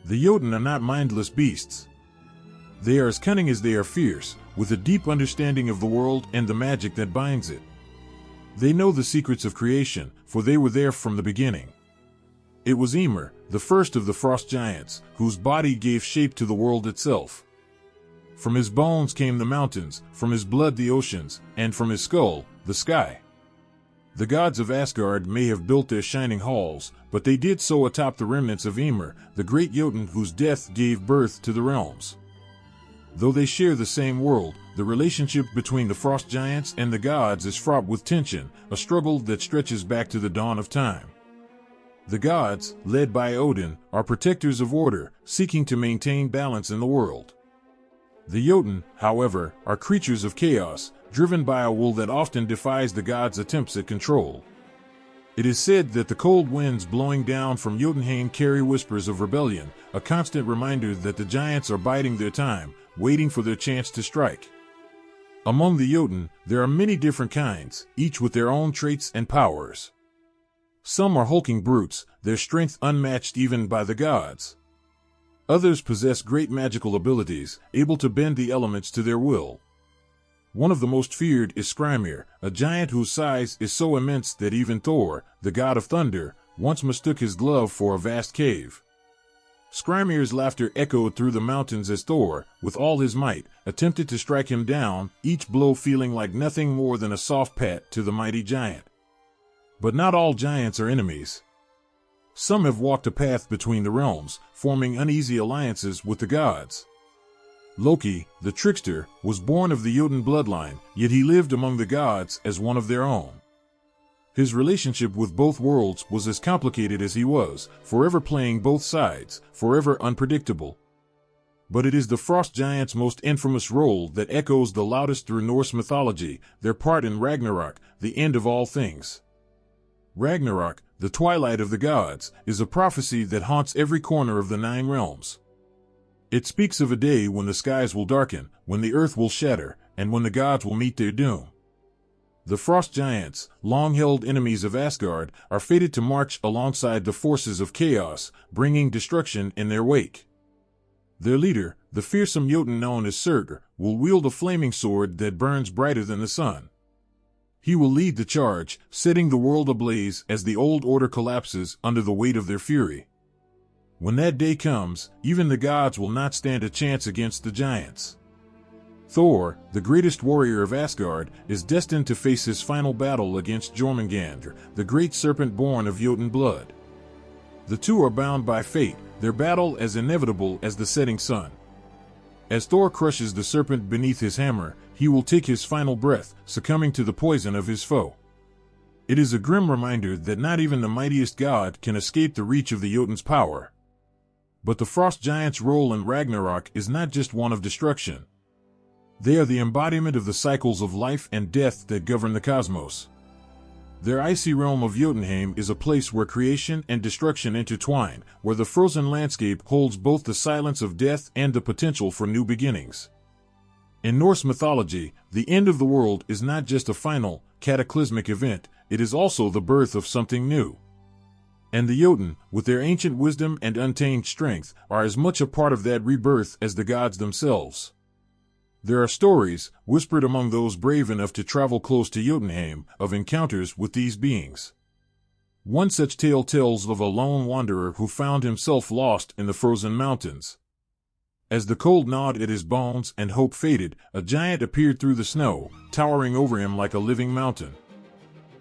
The Jotun are not mindless beasts. They are as cunning as they are fierce, with a deep understanding of the world and the magic that binds it. They know the secrets of creation, for they were there from the beginning. It was Ymir, the first of the frost giants, whose body gave shape to the world itself. From his bones came the mountains, from his blood the oceans, and from his skull, the sky. The gods of Asgard may have built their shining halls, but they did so atop the remnants of Ymir, the great Jotun whose death gave birth to the realms. Though they share the same world, the relationship between the frost giants and the gods is fraught with tension, a struggle that stretches back to the dawn of time. The gods, led by Odin, are protectors of order, seeking to maintain balance in the world. The Jotun, however, are creatures of chaos, driven by a will that often defies the gods' attempts at control. It is said that the cold winds blowing down from Jotunheim carry whispers of rebellion, a constant reminder that the giants are biding their time, waiting for their chance to strike. Among the Jotun, there are many different kinds, each with their own traits and powers. Some are hulking brutes, their strength unmatched even by the gods. Others possess great magical abilities, able to bend the elements to their will. One of the most feared is Skrymir, a giant whose size is so immense that even Thor, the god of thunder, once mistook his glove for a vast cave. Skrymir's laughter echoed through the mountains as Thor, with all his might, attempted to strike him down, each blow feeling like nothing more than a soft pat to the mighty giant. But not all giants are enemies. Some have walked a path between the realms, forming uneasy alliances with the gods. Loki, the trickster, was born of the Jotun bloodline, yet he lived among the gods as one of their own. His relationship with both worlds was as complicated as he was, forever playing both sides, forever unpredictable. But it is the frost giants' most infamous role that echoes the loudest through Norse mythology, their part in Ragnarok, the end of all things. Ragnarok, the twilight of the gods, is a prophecy that haunts every corner of the 9 realms. It speaks of a day when the skies will darken, when the earth will shatter, and when the gods will meet their doom. The frost giants, long-held enemies of Asgard, are fated to march alongside the forces of chaos, bringing destruction in their wake. Their leader, the fearsome Jotun known as Surtur, will wield a flaming sword that burns brighter than the sun. He will lead the charge, setting the world ablaze as the old order collapses under the weight of their fury. When that day comes, even the gods will not stand a chance against the giants. Thor, the greatest warrior of Asgard, is destined to face his final battle against Jormungandr, the great serpent born of Jotun blood. The two are bound by fate, their battle as inevitable as the setting sun. As Thor crushes the serpent beneath his hammer, he will take his final breath, succumbing to the poison of his foe. It is a grim reminder that not even the mightiest god can escape the reach of the Jotun's power. But the frost giants' role in Ragnarok is not just one of destruction. They are the embodiment of the cycles of life and death that govern the cosmos. Their icy realm of Jotunheim is a place where creation and destruction intertwine, where the frozen landscape holds both the silence of death and the potential for new beginnings. In Norse mythology, the end of the world is not just a final, cataclysmic event, it is also the birth of something new. And the Jotun, with their ancient wisdom and untamed strength, are as much a part of that rebirth as the gods themselves. There are stories, whispered among those brave enough to travel close to Jotunheim, of encounters with these beings. One such tale tells of a lone wanderer who found himself lost in the frozen mountains. As the cold gnawed at his bones and hope faded, a giant appeared through the snow, towering over him like a living mountain.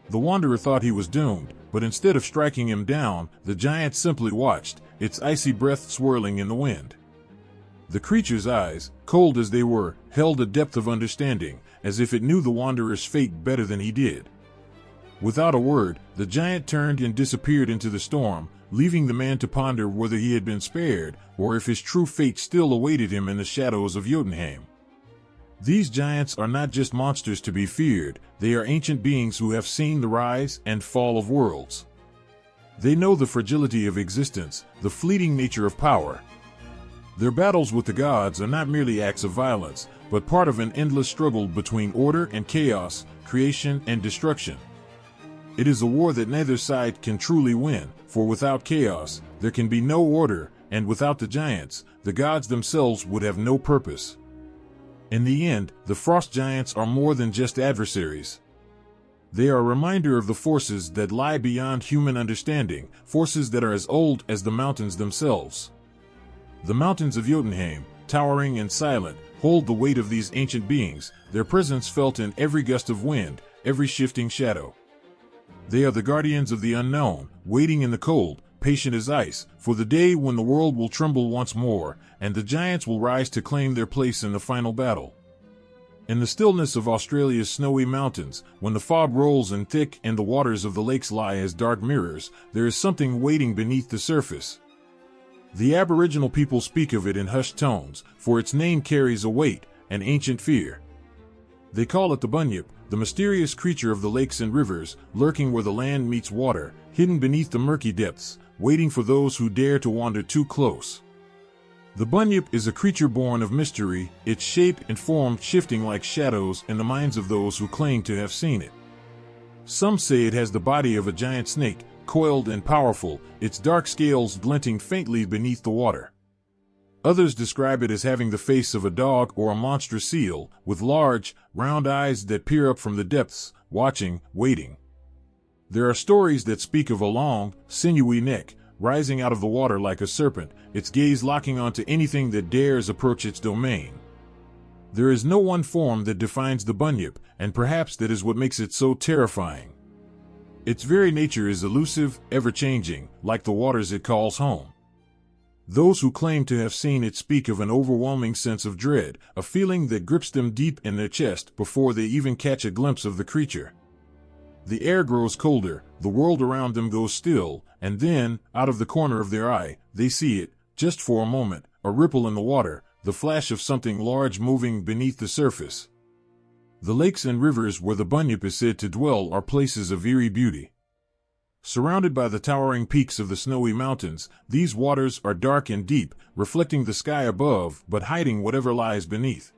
The wanderer thought he was doomed, but instead of striking him down, the giant simply watched, its icy breath swirling in the wind. The creature's eyes, cold as they were, held a depth of understanding, as if it knew the wanderer's fate better than he did. Without a word, the giant turned and disappeared into the storm, leaving the man to ponder whether he had been spared, or if his true fate still awaited him in the shadows of Jotunheim. These giants are not just monsters to be feared, they are ancient beings who have seen the rise and fall of worlds. They know the fragility of existence, the fleeting nature of power. Their battles with the gods are not merely acts of violence, but part of an endless struggle between order and chaos, creation and destruction. It is a war that neither side can truly win, for without chaos, there can be no order, and without the giants, the gods themselves would have no purpose. In the end, the frost giants are more than just adversaries. They are a reminder of the forces that lie beyond human understanding, forces that are as old as the mountains themselves. The mountains of Jotunheim, towering and silent, hold the weight of these ancient beings, their presence felt in every gust of wind, every shifting shadow. They are the guardians of the unknown, waiting in the cold, patient as ice, for the day when the world will tremble once more, and the giants will rise to claim their place in the final battle. In the stillness of Australia's snowy mountains, when the fog rolls in thick and the waters of the lakes lie as dark mirrors, there is something waiting beneath the surface. The Aboriginal people speak of it in hushed tones, for its name carries a weight, an ancient fear. They call it the Bunyip, the mysterious creature of the lakes and rivers, lurking where the land meets water, hidden beneath the murky depths, waiting for those who dare to wander too close. The Bunyip is a creature born of mystery, its shape and form shifting like shadows in the minds of those who claim to have seen it. Some say it has the body of a giant snake, coiled and powerful, its dark scales glinting faintly beneath the water. Others describe it as having the face of a dog or a monstrous seal, with large, round eyes that peer up from the depths, watching, waiting. There are stories that speak of a long, sinewy neck, rising out of the water like a serpent, its gaze locking onto anything that dares approach its domain. There is no one form that defines the Bunyip, and perhaps that is what makes it so terrifying. Its very nature is elusive, ever-changing, like the waters it calls home. Those who claim to have seen it speak of an overwhelming sense of dread, a feeling that grips them deep in their chest before they even catch a glimpse of the creature. The air grows colder, the world around them goes still, and then, out of the corner of their eye, they see it, just for a moment, a ripple in the water, the flash of something large moving beneath the surface. The lakes and rivers where the Bunyip is said to dwell are places of eerie beauty. Surrounded by the towering peaks of the snowy mountains, these waters are dark and deep, reflecting the sky above but hiding whatever lies beneath.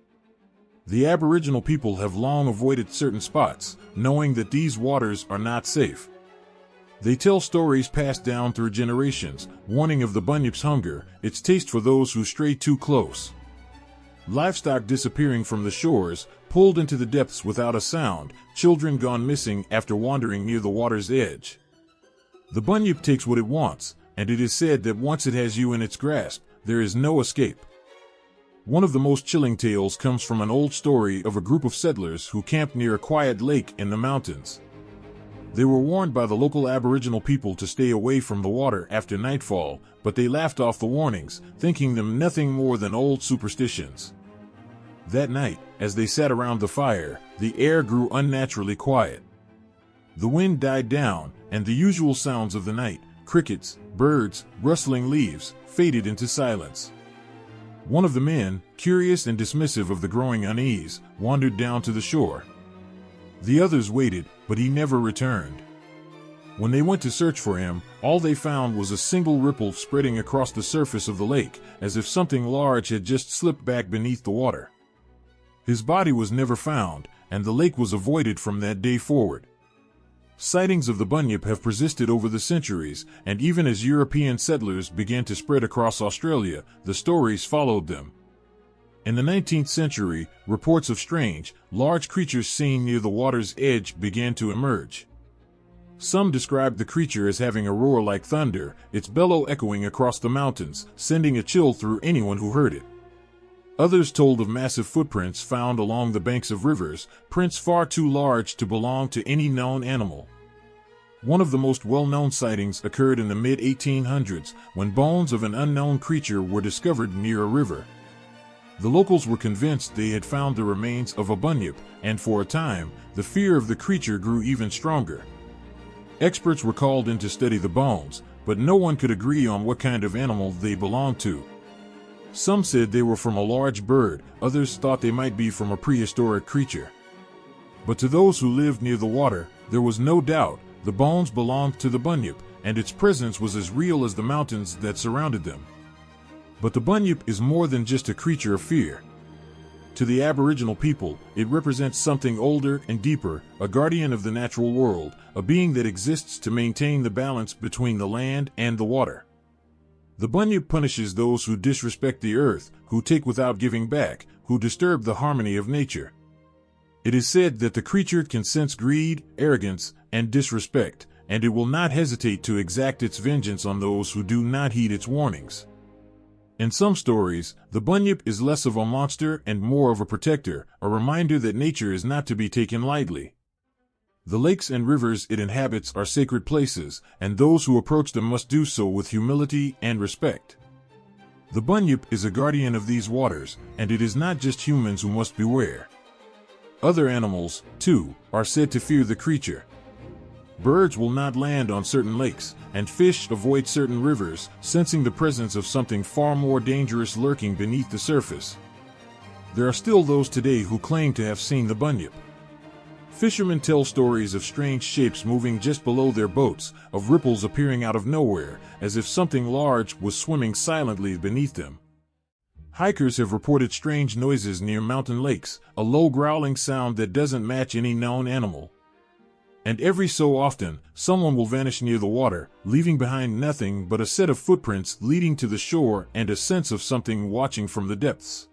The Aboriginal people have long avoided certain spots, knowing that these waters are not safe. They tell stories passed down through generations, warning of the Bunyip's hunger, its taste for those who stray too close. Livestock disappearing from the shores, pulled into the depths without a sound, children gone missing after wandering near the water's edge. The Bunyip takes what it wants, and it is said that once it has you in its grasp, there is no escape. One of the most chilling tales comes from an old story of a group of settlers who camped near a quiet lake in the mountains. They were warned by the local Aboriginal people to stay away from the water after nightfall, but they laughed off the warnings, thinking them nothing more than old superstitions. That night, as they sat around the fire, the air grew unnaturally quiet. The wind died down, and the usual sounds of the night, crickets, birds, rustling leaves, faded into silence. One of the men, curious and dismissive of the growing unease, wandered down to the shore. The others waited, but he never returned. When they went to search for him, all they found was a single ripple spreading across the surface of the lake, as if something large had just slipped back beneath the water. His body was never found, and the lake was avoided from that day forward. Sightings of the bunyip have persisted over the centuries, and even as European settlers began to spread across Australia, the stories followed them. In the 19th century, reports of strange, large creatures seen near the water's edge began to emerge. Some described the creature as having a roar like thunder, its bellow echoing across the mountains, sending a chill through anyone who heard it. Others told of massive footprints found along the banks of rivers, prints far too large to belong to any known animal. One of the most well-known sightings occurred in the mid-1800s, when bones of an unknown creature were discovered near a river. The locals were convinced they had found the remains of a bunyip, and for a time, the fear of the creature grew even stronger. Experts were called in to study the bones, but no one could agree on what kind of animal they belonged to. Some said they were from a large bird, others thought they might be from a prehistoric creature. But to those who lived near the water, there was no doubt the bones belonged to the bunyip, and its presence was as real as the mountains that surrounded them. But the bunyip is more than just a creature of fear. To the Aboriginal people, it represents something older and deeper, a guardian of the natural world, a being that exists to maintain the balance between the land and the water. The bunyip punishes those who disrespect the earth, who take without giving back, who disturb the harmony of nature. It is said that the creature can sense greed, arrogance, and disrespect, and it will not hesitate to exact its vengeance on those who do not heed its warnings. In some stories, the bunyip is less of a monster and more of a protector, a reminder that nature is not to be taken lightly. The lakes and rivers it inhabits are sacred places, and those who approach them must do so with humility and respect. The bunyip is a guardian of these waters, and it is not just humans who must beware. Other animals, too, are said to fear the creature. Birds will not land on certain lakes, and fish avoid certain rivers, sensing the presence of something far more dangerous lurking beneath the surface. There are still those today who claim to have seen the bunyip. Fishermen tell stories of strange shapes moving just below their boats, of ripples appearing out of nowhere, as if something large was swimming silently beneath them. Hikers have reported strange noises near mountain lakes, a low growling sound that doesn't match any known animal. And every so often, someone will vanish near the water, leaving behind nothing but a set of footprints leading to the shore and a sense of something watching from the depths.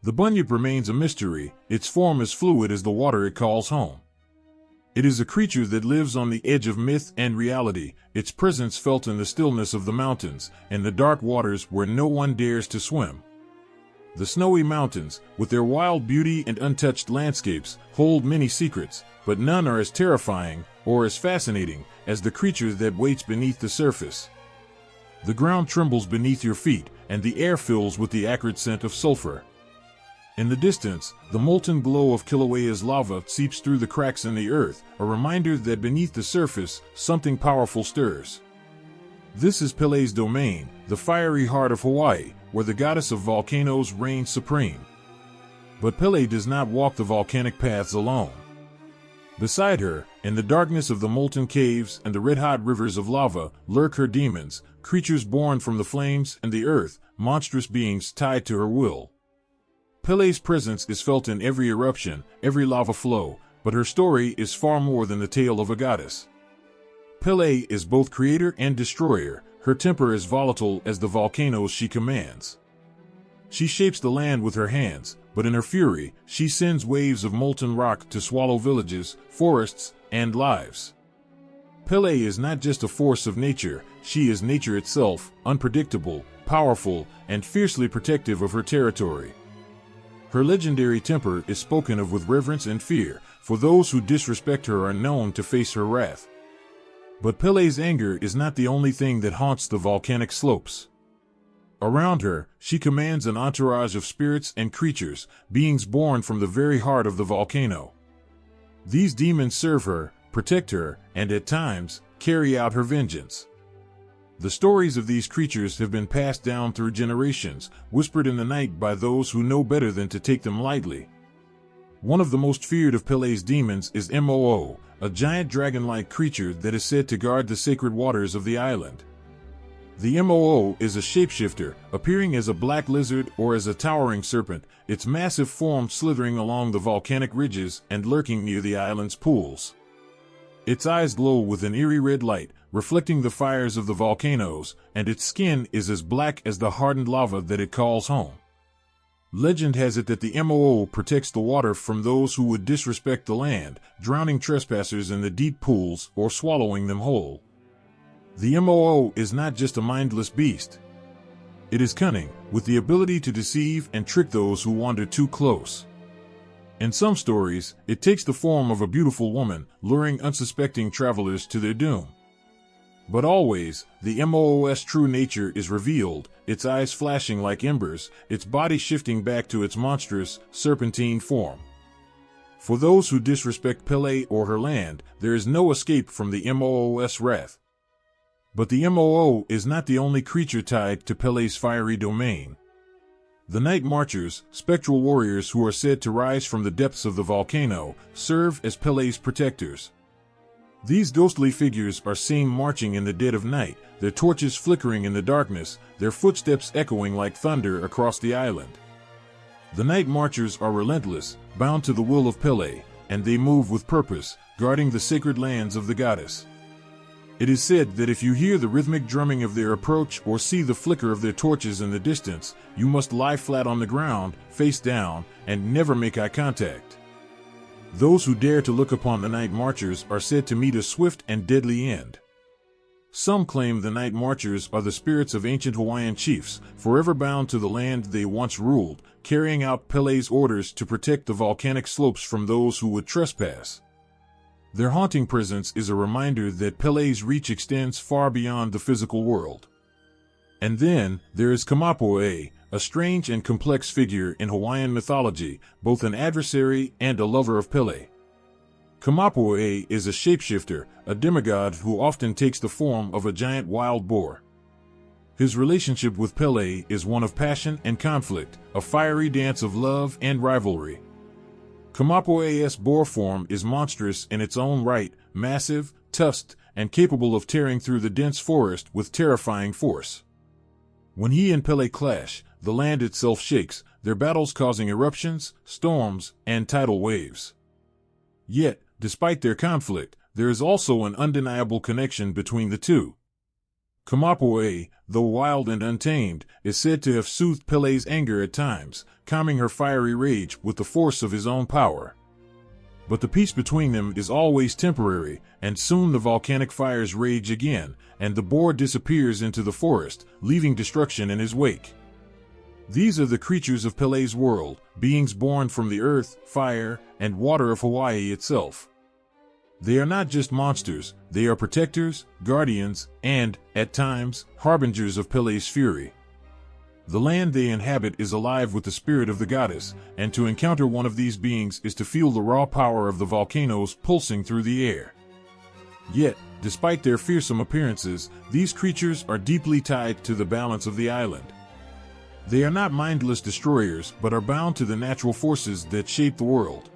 The bunyip remains a mystery, its form as fluid as the water it calls home. It is a creature that lives on the edge of myth and reality, its presence felt in the stillness of the mountains, and the dark waters where no one dares to swim. The snowy mountains, with their wild beauty and untouched landscapes, hold many secrets, but none are as terrifying or as fascinating as the creature that waits beneath the surface. The ground trembles beneath your feet, and the air fills with the acrid scent of sulfur. In the distance, the molten glow of Kilauea's lava seeps through the cracks in the earth, a reminder that beneath the surface, something powerful stirs. This is Pele's domain, the fiery heart of Hawaii, where the goddess of volcanoes reigns supreme. But Pele does not walk the volcanic paths alone. Beside her, in the darkness of the molten caves and the red-hot rivers of lava, lurk her demons, creatures born from the flames and the earth, monstrous beings tied to her will. Pele's presence is felt in every eruption, every lava flow, but her story is far more than the tale of a goddess. Pele is both creator and destroyer, her temper as volatile as the volcanoes she commands. She shapes the land with her hands, but in her fury, she sends waves of molten rock to swallow villages, forests, and lives. Pele is not just a force of nature, she is nature itself, unpredictable, powerful, and fiercely protective of her territory. Her legendary temper is spoken of with reverence and fear, for those who disrespect her are known to face her wrath. But Pele's anger is not the only thing that haunts the volcanic slopes. Around her, she commands an entourage of spirits and creatures, beings born from the very heart of the volcano. These demons serve her, protect her, and at times, carry out her vengeance. The stories of these creatures have been passed down through generations, whispered in the night by those who know better than to take them lightly. One of the most feared of Pele's demons is Moo, a giant dragon-like creature that is said to guard the sacred waters of the island. The Moo is a shapeshifter, appearing as a black lizard or as a towering serpent, its massive form slithering along the volcanic ridges and lurking near the island's pools. Its eyes glow with an eerie red light, reflecting the fires of the volcanoes, and its skin is as black as the hardened lava that it calls home. Legend has it that the Moo protects the water from those who would disrespect the land, drowning trespassers in the deep pools or swallowing them whole. The Moo is not just a mindless beast. It is cunning, with the ability to deceive and trick those who wander too close. In some stories, it takes the form of a beautiful woman, luring unsuspecting travelers to their doom. But always, the Moo's true nature is revealed, its eyes flashing like embers, its body shifting back to its monstrous, serpentine form. For those who disrespect Pele or her land, there is no escape from the Moo's wrath. But the Moo is not the only creature tied to Pele's fiery domain. The Night Marchers, spectral warriors who are said to rise from the depths of the volcano, serve as Pele's protectors. These ghostly figures are seen marching in the dead of night, their torches flickering in the darkness, their footsteps echoing like thunder across the island. The Night Marchers are relentless, bound to the will of Pele, and they move with purpose, guarding the sacred lands of the goddess. It is said that if you hear the rhythmic drumming of their approach or see the flicker of their torches in the distance, you must lie flat on the ground, face down, and never make eye contact. Those who dare to look upon the Night Marchers are said to meet a swift and deadly end. Some claim the Night Marchers are the spirits of ancient Hawaiian chiefs, forever bound to the land they once ruled, carrying out Pele's orders to protect the volcanic slopes from those who would trespass. Their haunting presence is a reminder that Pele's reach extends far beyond the physical world. And then, there is Kamapua'e, a strange and complex figure in Hawaiian mythology, both an adversary and a lover of Pele. Kamapua'e is a shapeshifter, a demigod who often takes the form of a giant wild boar. His relationship with Pele is one of passion and conflict, a fiery dance of love and rivalry. Kamapua'e's boar form is monstrous in its own right, massive, tusked, and capable of tearing through the dense forest with terrifying force. When he and Pele clash, the land itself shakes, their battles causing eruptions, storms, and tidal waves. Yet, despite their conflict, there is also an undeniable connection between the two. Kamapua'e, though wild and untamed, is said to have soothed Pele's anger at times, calming her fiery rage with the force of his own power. But the peace between them is always temporary, and soon the volcanic fires rage again, and the boar disappears into the forest, leaving destruction in his wake. These are the creatures of Pele's world, beings born from the earth, fire, and water of Hawaii itself. They are not just monsters, they are protectors, guardians, and, at times, harbingers of Pele's fury. The land they inhabit is alive with the spirit of the goddess, and to encounter one of these beings is to feel the raw power of the volcanoes pulsing through the air. Yet, despite their fearsome appearances, these creatures are deeply tied to the balance of the island. They are not mindless destroyers, but are bound to the natural forces that shape the world.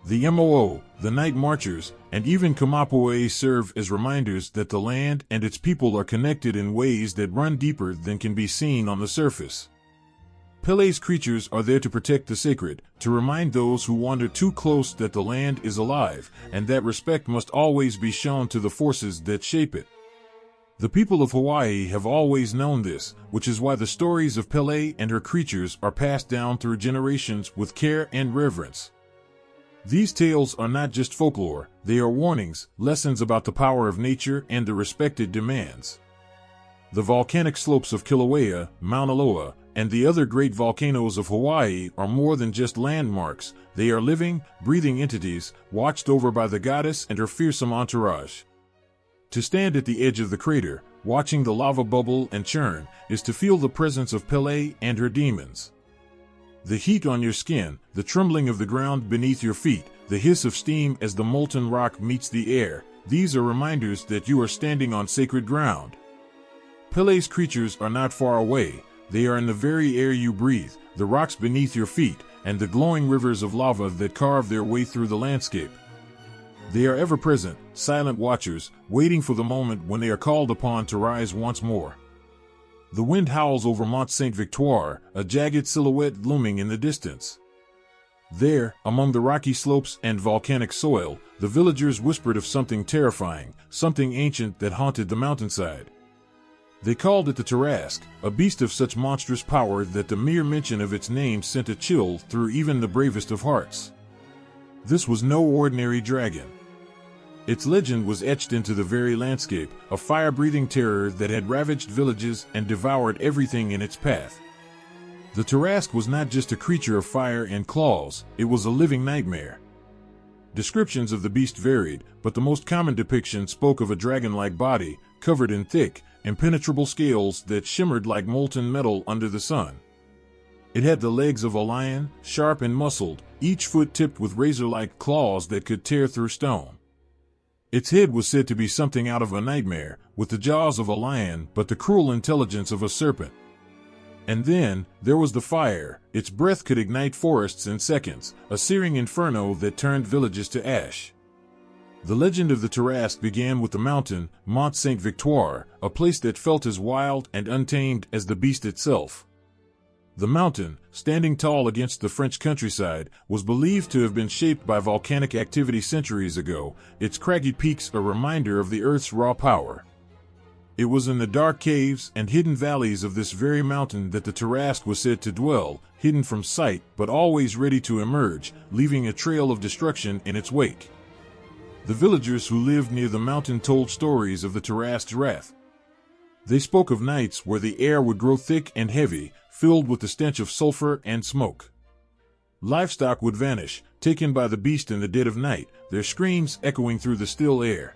The Moo, the Night Marchers, and even Kamapua'e serve as reminders that the land and its people are connected in ways that run deeper than can be seen on the surface. Pele's creatures are there to protect the sacred, to remind those who wander too close that the land is alive, and that respect must always be shown to the forces that shape it. The people of Hawaii have always known this, which is why the stories of Pele and her creatures are passed down through generations with care and reverence. These tales are not just folklore, they are warnings, lessons about the power of nature and the respect it demands. The volcanic slopes of Kilauea, Mauna Loa, and the other great volcanoes of Hawaii are more than just landmarks, they are living, breathing entities, watched over by the goddess and her fearsome entourage. To stand at the edge of the crater, watching the lava bubble and churn, is to feel the presence of Pele and her demons. The heat on your skin, the trembling of the ground beneath your feet, the hiss of steam as the molten rock meets the air. These are reminders that you are standing on sacred ground. Pele's creatures are not far away. They are in the very air you breathe, the rocks beneath your feet, and the glowing rivers of lava that carve their way through the landscape. They are ever present, silent watchers, waiting for the moment when they are called upon to rise once more. The wind howls over Mont Saint-Victoire, a jagged silhouette looming in the distance. There, among the rocky slopes and volcanic soil, the villagers whispered of something terrifying, something ancient that haunted the mountainside. They called it the Tarasque, a beast of such monstrous power that the mere mention of its name sent a chill through even the bravest of hearts. This was no ordinary dragon. Its legend was etched into the very landscape, a fire-breathing terror that had ravaged villages and devoured everything in its path. The Tarasque was not just a creature of fire and claws, it was a living nightmare. Descriptions of the beast varied, but the most common depiction spoke of a dragon-like body, covered in thick, impenetrable scales that shimmered like molten metal under the sun. It had the legs of a lion, sharp and muscled, each foot tipped with razor-like claws that could tear through stone. Its head was said to be something out of a nightmare, with the jaws of a lion but the cruel intelligence of a serpent. And then, there was the fire. Its breath could ignite forests in seconds, a searing inferno that turned villages to ash. The legend of the Tarasque began with the mountain, Mont Saint-Victoire, a place that felt as wild and untamed as the beast itself. The mountain, standing tall against the French countryside, was believed to have been shaped by volcanic activity centuries ago, its craggy peaks a reminder of the Earth's raw power. It was in the dark caves and hidden valleys of this very mountain that the Tarasque was said to dwell, hidden from sight but always ready to emerge, leaving a trail of destruction in its wake. The villagers who lived near the mountain told stories of the Tarasque's wrath. They spoke of nights where the air would grow thick and heavy, filled with the stench of sulfur and smoke. Livestock would vanish, taken by the beast in the dead of night, their screams echoing through the still air.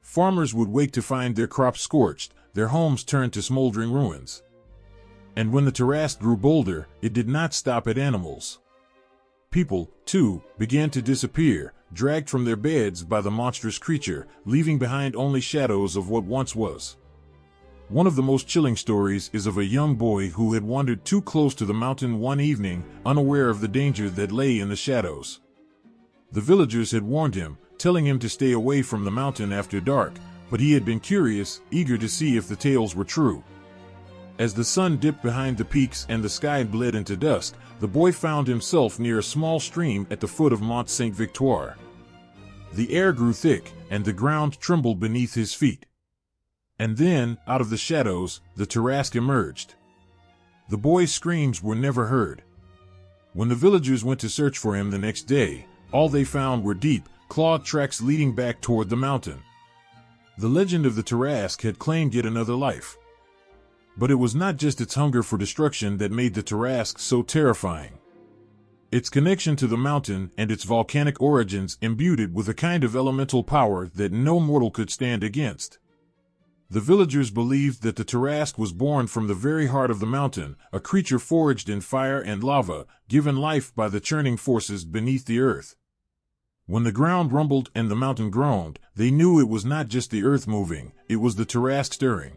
Farmers would wake to find their crops scorched, their homes turned to smoldering ruins. And when the Tarasque grew bolder, it did not stop at animals. People, too, began to disappear, dragged from their beds by the monstrous creature, leaving behind only shadows of what once was. One of the most chilling stories is of a young boy who had wandered too close to the mountain one evening, unaware of the danger that lay in the shadows. The villagers had warned him, telling him to stay away from the mountain after dark, but he had been curious, eager to see if the tales were true. As the sun dipped behind the peaks and the sky bled into dusk, the boy found himself near a small stream at the foot of Mont Saint-Victoire. The air grew thick, and the ground trembled beneath his feet. And then, out of the shadows, the Tarasque emerged. The boy's screams were never heard. When the villagers went to search for him the next day, all they found were deep, clawed tracks leading back toward the mountain. The legend of the Tarasque had claimed yet another life. But it was not just its hunger for destruction that made the Tarasque so terrifying. Its connection to the mountain and its volcanic origins imbued it with a kind of elemental power that no mortal could stand against. The villagers believed that the Tarasque was born from the very heart of the mountain, a creature forged in fire and lava, given life by the churning forces beneath the earth. When the ground rumbled and the mountain groaned, they knew it was not just the earth moving, it was the Tarasque stirring.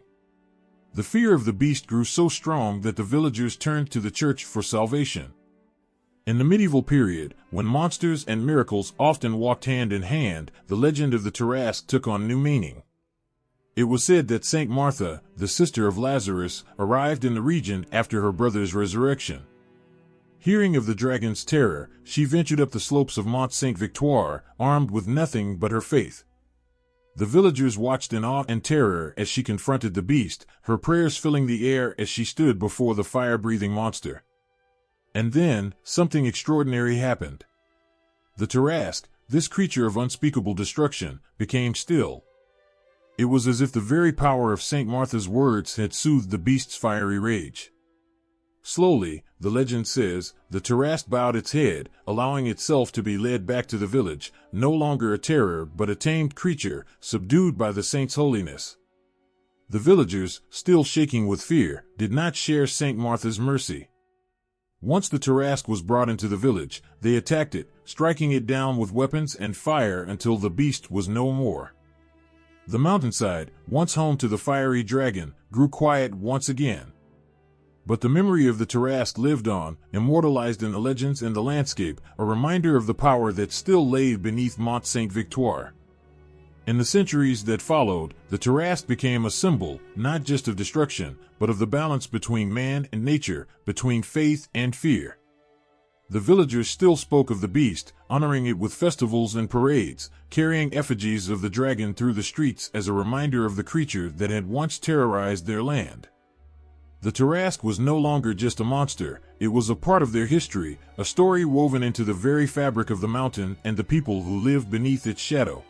The fear of the beast grew so strong that the villagers turned to the church for salvation. In the medieval period, when monsters and miracles often walked hand in hand, the legend of the Tarasque took on new meaning. It was said that Saint Martha, the sister of Lazarus, arrived in the region after her brother's resurrection. Hearing of the dragon's terror, she ventured up the slopes of Mont Saint-Victoire, armed with nothing but her faith. The villagers watched in awe and terror as she confronted the beast, her prayers filling the air as she stood before the fire-breathing monster. And then, something extraordinary happened. The Tarasque, this creature of unspeakable destruction, became still. It was as if the very power of Saint Martha's words had soothed the beast's fiery rage. Slowly, the legend says, the Tarasque bowed its head, allowing itself to be led back to the village, no longer a terror but a tamed creature, subdued by the saint's holiness. The villagers, still shaking with fear, did not share Saint Martha's mercy. Once the Tarask was brought into the village, they attacked it, striking it down with weapons and fire until the beast was no more. The mountainside, once home to the fiery dragon, grew quiet once again. But the memory of the Tarask lived on, immortalized in the legends and the landscape, a reminder of the power that still lay beneath Mont Saint-Victoire. In the centuries that followed, the Tarask became a symbol, not just of destruction, but of the balance between man and nature, between faith and fear. The villagers still spoke of the beast, honoring it with festivals and parades, carrying effigies of the dragon through the streets as a reminder of the creature that had once terrorized their land. The Tarask was no longer just a monster, it was a part of their history, a story woven into the very fabric of the mountain and the people who lived beneath its shadow.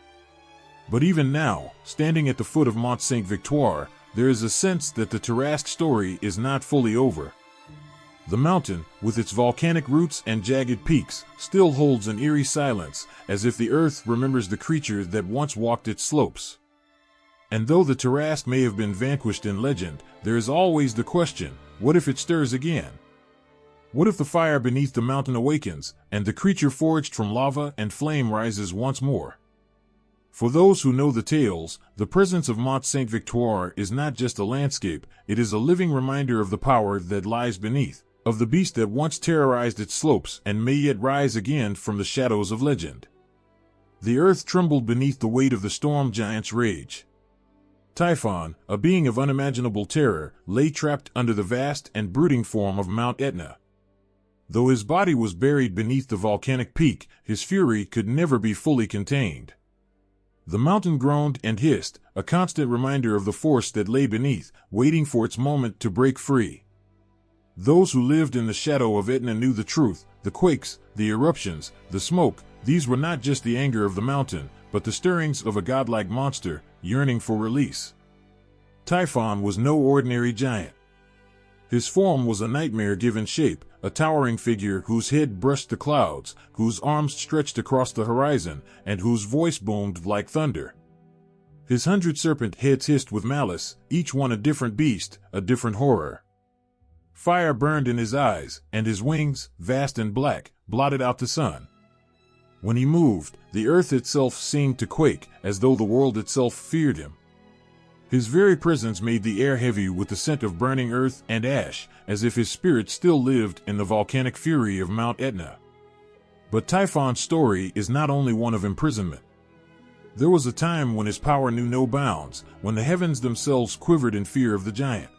But even now, standing at the foot of Mont Saint-Victoire, there is a sense that the Tarask story is not fully over. The mountain, with its volcanic roots and jagged peaks, still holds an eerie silence, as if the earth remembers the creature that once walked its slopes. And though the Tarask may have been vanquished in legend, there is always the question, what if it stirs again? What if the fire beneath the mountain awakens, and the creature forged from lava and flame rises once more? For those who know the tales, the presence of Mont Saint-Victoire is not just a landscape, it is a living reminder of the power that lies beneath, of the beast that once terrorized its slopes and may yet rise again from the shadows of legend. The earth trembled beneath the weight of the storm giant's rage. Typhon, a being of unimaginable terror, lay trapped under the vast and brooding form of Mount Etna. Though his body was buried beneath the volcanic peak, his fury could never be fully contained. The mountain groaned and hissed, a constant reminder of the force that lay beneath, waiting for its moment to break free. Those who lived in the shadow of Etna knew the truth, the quakes, the eruptions, the smoke, these were not just the anger of the mountain, but the stirrings of a godlike monster, yearning for release. Typhon was no ordinary giant. His form was a nightmare-given shape, a towering figure whose head brushed the clouds, whose arms stretched across the horizon, and whose voice boomed like thunder. His 100 serpent heads hissed with malice, each one a different beast, a different horror. Fire burned in his eyes, and his wings, vast and black, blotted out the sun. When he moved, the earth itself seemed to quake, as though the world itself feared him. His very presence made the air heavy with the scent of burning earth and ash, as if his spirit still lived in the volcanic fury of Mount Etna. But Typhon's story is not only one of imprisonment. There was a time when his power knew no bounds, when the heavens themselves quivered in fear of the giant.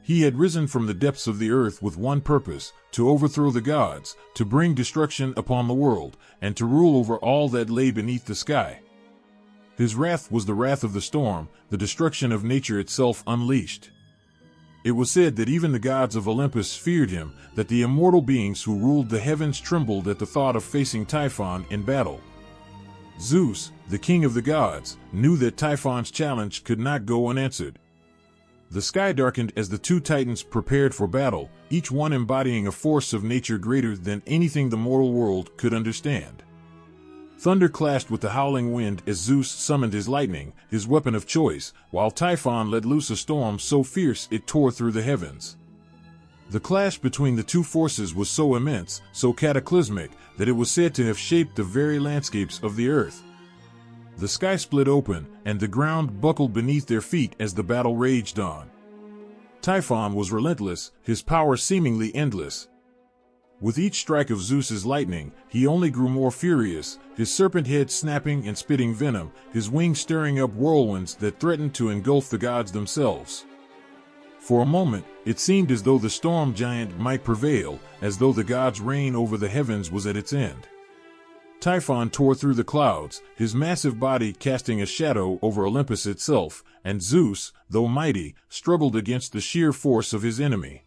He had risen from the depths of the earth with one purpose, to overthrow the gods, to bring destruction upon the world, and to rule over all that lay beneath the sky. His wrath was the wrath of the storm, the destruction of nature itself unleashed. It was said that even the gods of Olympus feared him, that the immortal beings who ruled the heavens trembled at the thought of facing Typhon in battle. Zeus, the king of the gods, knew that Typhon's challenge could not go unanswered. The sky darkened as the two titans prepared for battle, each one embodying a force of nature greater than anything the mortal world could understand. Thunder clashed with the howling wind as Zeus summoned his lightning, his weapon of choice, while Typhon let loose a storm so fierce it tore through the heavens. The clash between the two forces was so immense, so cataclysmic, that it was said to have shaped the very landscapes of the earth. The sky split open, and the ground buckled beneath their feet as the battle raged on. Typhon was relentless, his power seemingly endless. With each strike of Zeus's lightning, he only grew more furious, his serpent head snapping and spitting venom, his wings stirring up whirlwinds that threatened to engulf the gods themselves. For a moment, it seemed as though the storm giant might prevail, as though the gods' reign over the heavens was at its end. Typhon tore through the clouds, his massive body casting a shadow over Olympus itself, and Zeus, though mighty, struggled against the sheer force of his enemy.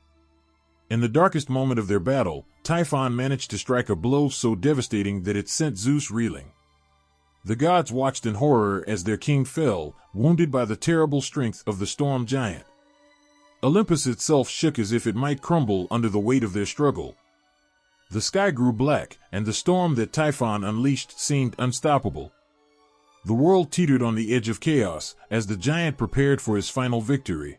In the darkest moment of their battle, Typhon managed to strike a blow so devastating that it sent Zeus reeling. The gods watched in horror as their king fell, wounded by the terrible strength of the storm giant. Olympus itself shook as if it might crumble under the weight of their struggle. The sky grew black, and the storm that Typhon unleashed seemed unstoppable. The world teetered on the edge of chaos as the giant prepared for his final victory.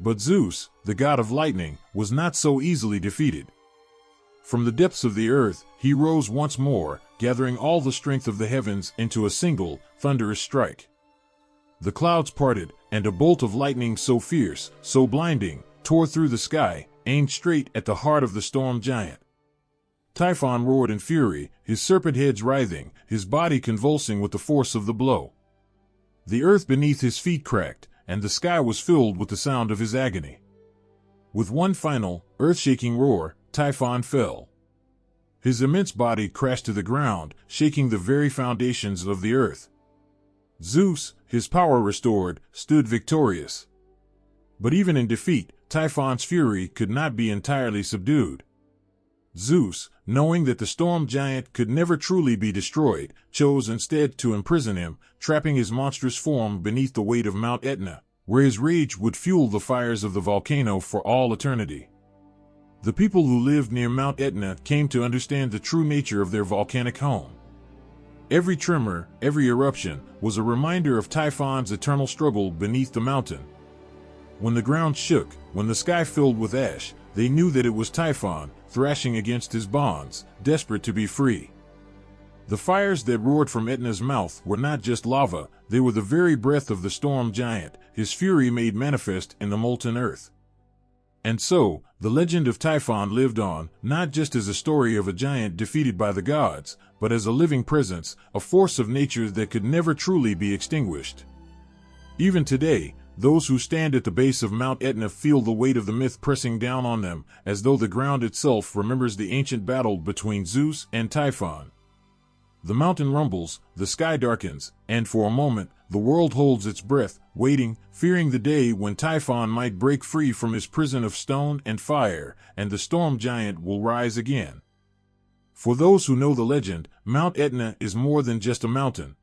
But Zeus, the god of lightning, was not so easily defeated. From the depths of the earth, he rose once more, gathering all the strength of the heavens into a single, thunderous strike. The clouds parted, and a bolt of lightning so fierce, so blinding, tore through the sky, aimed straight at the heart of the storm giant. Typhon roared in fury, his serpent heads writhing, his body convulsing with the force of the blow. The earth beneath his feet cracked, and the sky was filled with the sound of his agony. With one final, earth-shaking roar, Typhon fell. His immense body crashed to the ground, shaking the very foundations of the earth. Zeus, his power restored, stood victorious. But even in defeat, Typhon's fury could not be entirely subdued. Zeus, knowing that the storm giant could never truly be destroyed, chose instead to imprison him, trapping his monstrous form beneath the weight of Mount Etna, where his rage would fuel the fires of the volcano for all eternity. The people who lived near Mount Etna came to understand the true nature of their volcanic home. Every tremor, every eruption, was a reminder of Typhon's eternal struggle beneath the mountain. When the ground shook, when the sky filled with ash, they knew that it was Typhon, thrashing against his bonds, desperate to be free. The fires that roared from Etna's mouth were not just lava, they were the very breath of the storm giant, his fury made manifest in the molten earth. And so, the legend of Typhon lived on, not just as a story of a giant defeated by the gods, but as a living presence, a force of nature that could never truly be extinguished. Even today, those who stand at the base of Mount Etna feel the weight of the myth pressing down on them, as though the ground itself remembers the ancient battle between Zeus and Typhon. The mountain rumbles, the sky darkens, and for a moment, the world holds its breath, waiting, fearing the day when Typhon might break free from his prison of stone and fire, and the storm giant will rise again. For those who know the legend, Mount Etna is more than just a mountain.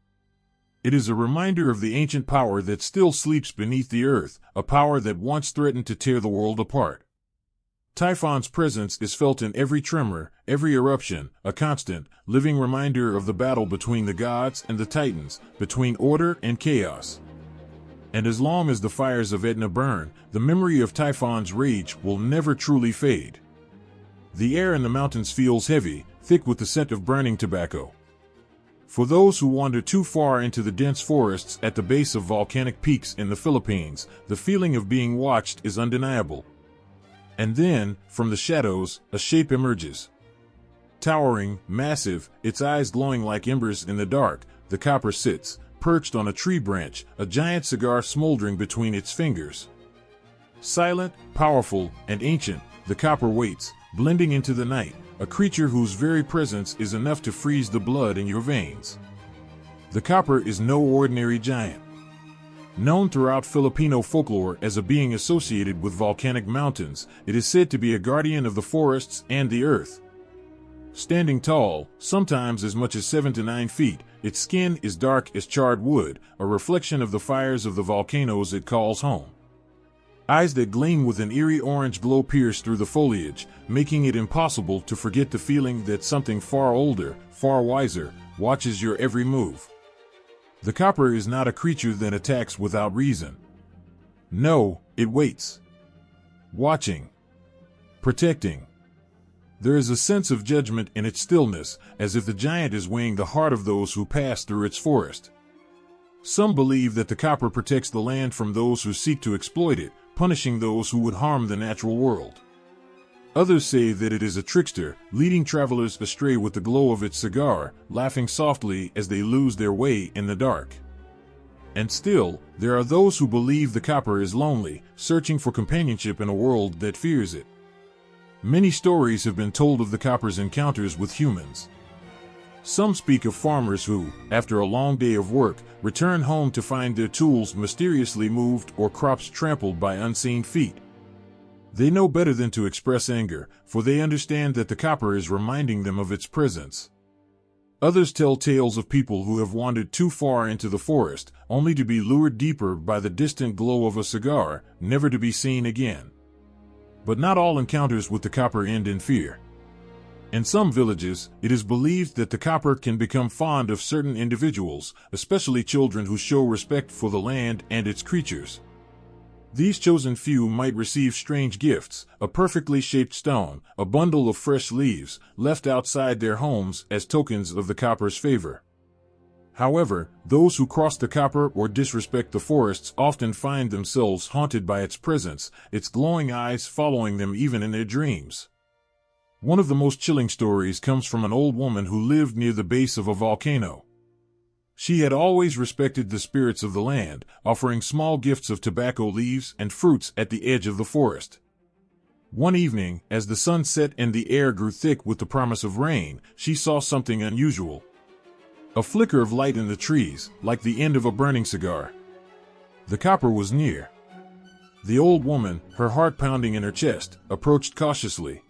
It is a reminder of the ancient power that still sleeps beneath the earth, a power that once threatened to tear the world apart. Typhon's presence is felt in every tremor, every eruption, a constant, living reminder of the battle between the gods and the titans, between order and chaos. And as long as the fires of Etna burn, the memory of Typhon's rage will never truly fade. The air in the mountains feels heavy, thick with the scent of burning tobacco. For those who wander too far into the dense forests at the base of volcanic peaks in the Philippines, the feeling of being watched is undeniable. And then, from the shadows, a shape emerges. Towering, massive, its eyes glowing like embers in the dark, the copper sits, perched on a tree branch, a giant cigar smoldering between its fingers. Silent, powerful, and ancient, the copper waits, blending into the night, a creature whose very presence is enough to freeze the blood in your veins. The copper is no ordinary giant. Known throughout Filipino folklore as a being associated with volcanic mountains, it is said to be a guardian of the forests and the earth. Standing tall, sometimes as much as 7 to 9 feet, its skin is dark as charred wood, a reflection of the fires of the volcanoes it calls home. Eyes that gleam with an eerie orange glow pierce through the foliage, making it impossible to forget the feeling that something far older, far wiser, watches your every move. The copper is not a creature that attacks without reason. No, it waits. Watching. Protecting. There is a sense of judgment in its stillness, as if the giant is weighing the heart of those who pass through its forest. Some believe that the copper protects the land from those who seek to exploit it, punishing those who would harm the natural world. Others say that it is a trickster, leading travelers astray with the glow of its cigar, laughing softly as they lose their way in the dark. And still, there are those who believe the copper is lonely, searching for companionship in a world that fears it. Many stories have been told of the copper's encounters with humans. Some speak of farmers who, after a long day of work, return home to find their tools mysteriously moved or crops trampled by unseen feet. They know better than to express anger, for they understand that the copper is reminding them of its presence. Others tell tales of people who have wandered too far into the forest, only to be lured deeper by the distant glow of a cigar, never to be seen again. But not all encounters with the copper end in fear. In some villages, it is believed that the copper can become fond of certain individuals, especially children who show respect for the land and its creatures. These chosen few might receive strange gifts, a perfectly shaped stone, a bundle of fresh leaves, left outside their homes as tokens of the copper's favor. However, those who cross the copper or disrespect the forests often find themselves haunted by its presence, its glowing eyes following them even in their dreams. One of the most chilling stories comes from an old woman who lived near the base of a volcano. She had always respected the spirits of the land, offering small gifts of tobacco leaves and fruits at the edge of the forest. One evening, as the sun set and the air grew thick with the promise of rain, she saw something unusual. A flicker of light in the trees, like the end of a burning cigar. The copper was near. The old woman, her heart pounding in her chest, approached cautiously.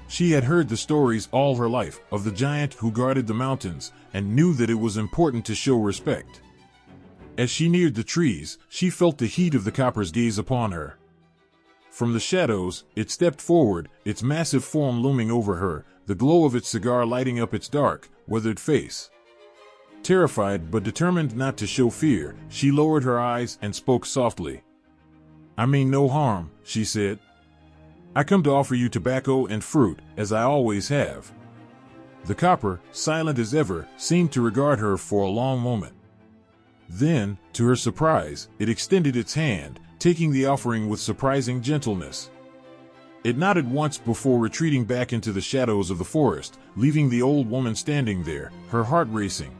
She had heard the stories all her life of the giant who guarded the mountains and knew that it was important to show respect. As she neared the trees, she felt the heat of the copper's gaze upon her. From the shadows, it stepped forward, its massive form looming over her, the glow of its cigar lighting up its dark, weathered face. Terrified but determined not to show fear, she lowered her eyes and spoke softly. "I mean no harm," she said. "I come to offer you tobacco and fruit, as I always have." The copper, silent as ever, seemed to regard her for a long moment. Then, to her surprise, it extended its hand, taking the offering with surprising gentleness. It nodded once before retreating back into the shadows of the forest, leaving the old woman standing there, her heart racing.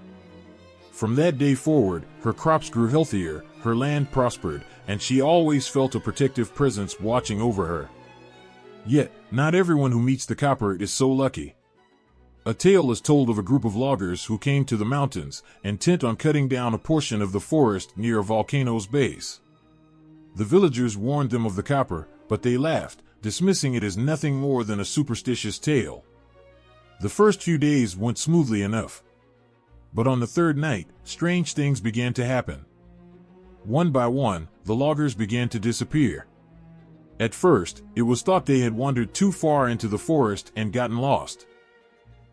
From that day forward, her crops grew healthier, her land prospered, and she always felt a protective presence watching over her. Yet, not everyone who meets the copper is so lucky. A tale is told of a group of loggers who came to the mountains, intent on cutting down a portion of the forest near a volcano's base. The villagers warned them of the copper, but they laughed, dismissing it as nothing more than a superstitious tale. The first few days went smoothly enough. But on the third night, strange things began to happen. One by one, the loggers began to disappear. At first, it was thought they had wandered too far into the forest and gotten lost.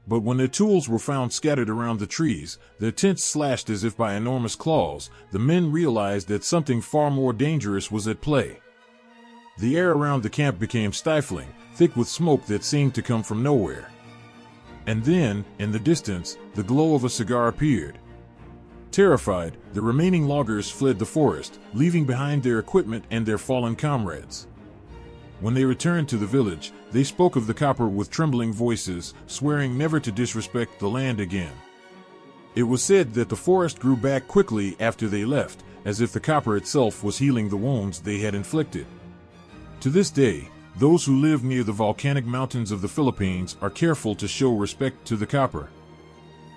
But when their tools were found scattered around the trees, their tents slashed as if by enormous claws, the men realized that something far more dangerous was at play. The air around the camp became stifling, thick with smoke that seemed to come from nowhere. And then, in the distance, the glow of a cigar appeared. Terrified, the remaining loggers fled the forest, leaving behind their equipment and their fallen comrades. When they returned to the village, they spoke of the copper with trembling voices, swearing never to disrespect the land again. It was said that the forest grew back quickly after they left, as if the copper itself was healing the wounds they had inflicted. To this day, those who live near the volcanic mountains of the Philippines are careful to show respect to the copper.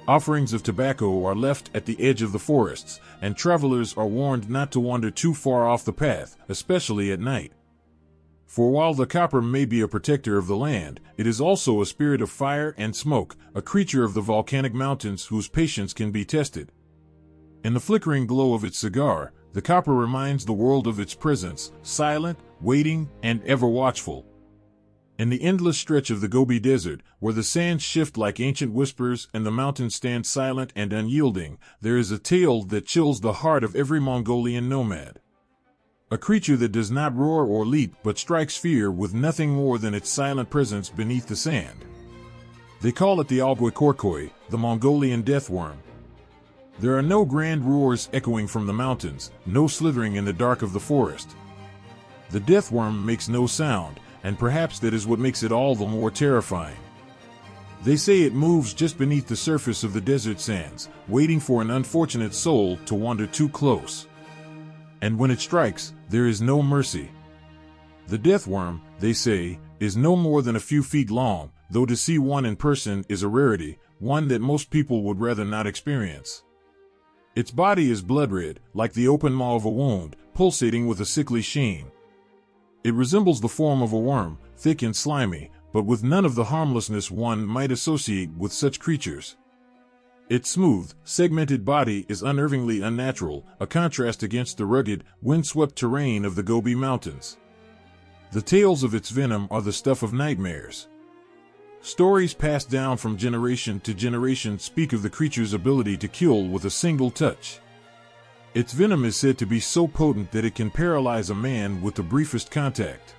Offerings of tobacco are left at the edge of the forests, and travelers are warned not to wander too far off the path, especially at night. For while the copper may be a protector of the land, it is also a spirit of fire and smoke, a creature of the volcanic mountains whose patience can be tested. In the flickering glow of its cigar, the copper reminds the world of its presence, silent, waiting, and ever watchful. In the endless stretch of the Gobi Desert, where the sands shift like ancient whispers and the mountains stand silent and unyielding, there is a tale that chills the heart of every Mongolian nomad. A creature that does not roar or leap but strikes fear with nothing more than its silent presence beneath the sand. They call it the Algoikorkoi, the Mongolian deathworm. There are no grand roars echoing from the mountains, no slithering in the dark of the forest. The deathworm makes no sound, and perhaps that is what makes it all the more terrifying. They say it moves just beneath the surface of the desert sands, waiting for an unfortunate soul to wander too close. And when it strikes, there is no mercy. The deathworm, they say, is no more than a few feet long, though to see one in person is a rarity, one that most people would rather not experience. Its body is blood red, like the open maw of a wound, pulsating with a sickly sheen. It resembles the form of a worm, thick and slimy, but with none of the harmlessness one might associate with such creatures. Its smooth, segmented body is unnervingly unnatural, a contrast against the rugged, windswept terrain of the Gobi Mountains. The tales of its venom are the stuff of nightmares. Stories passed down from generation to generation speak of the creature's ability to kill with a single touch. Its venom is said to be so potent that it can paralyze a man with the briefest contact.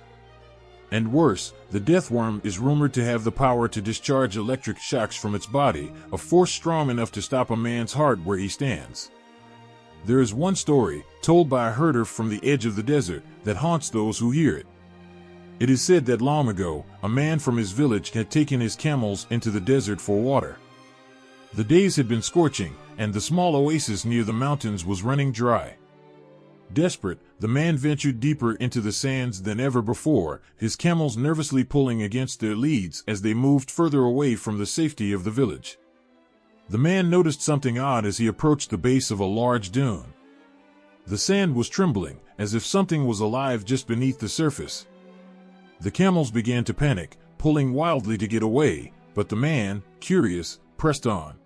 And worse, the death worm is rumored to have the power to discharge electric shocks from its body, a force strong enough to stop a man's heart where he stands. There is one story, told by a herder from the edge of the desert, that haunts those who hear it. It is said that long ago, a man from his village had taken his camels into the desert for water. The days had been scorching, and the small oasis near the mountains was running dry. Desperate, the man ventured deeper into the sands than ever before, his camels nervously pulling against their leads as they moved further away from the safety of the village. The man noticed something odd as he approached the base of a large dune. The sand was trembling, as if something was alive just beneath the surface. The camels began to panic, pulling wildly to get away, but the man, curious, pressed on.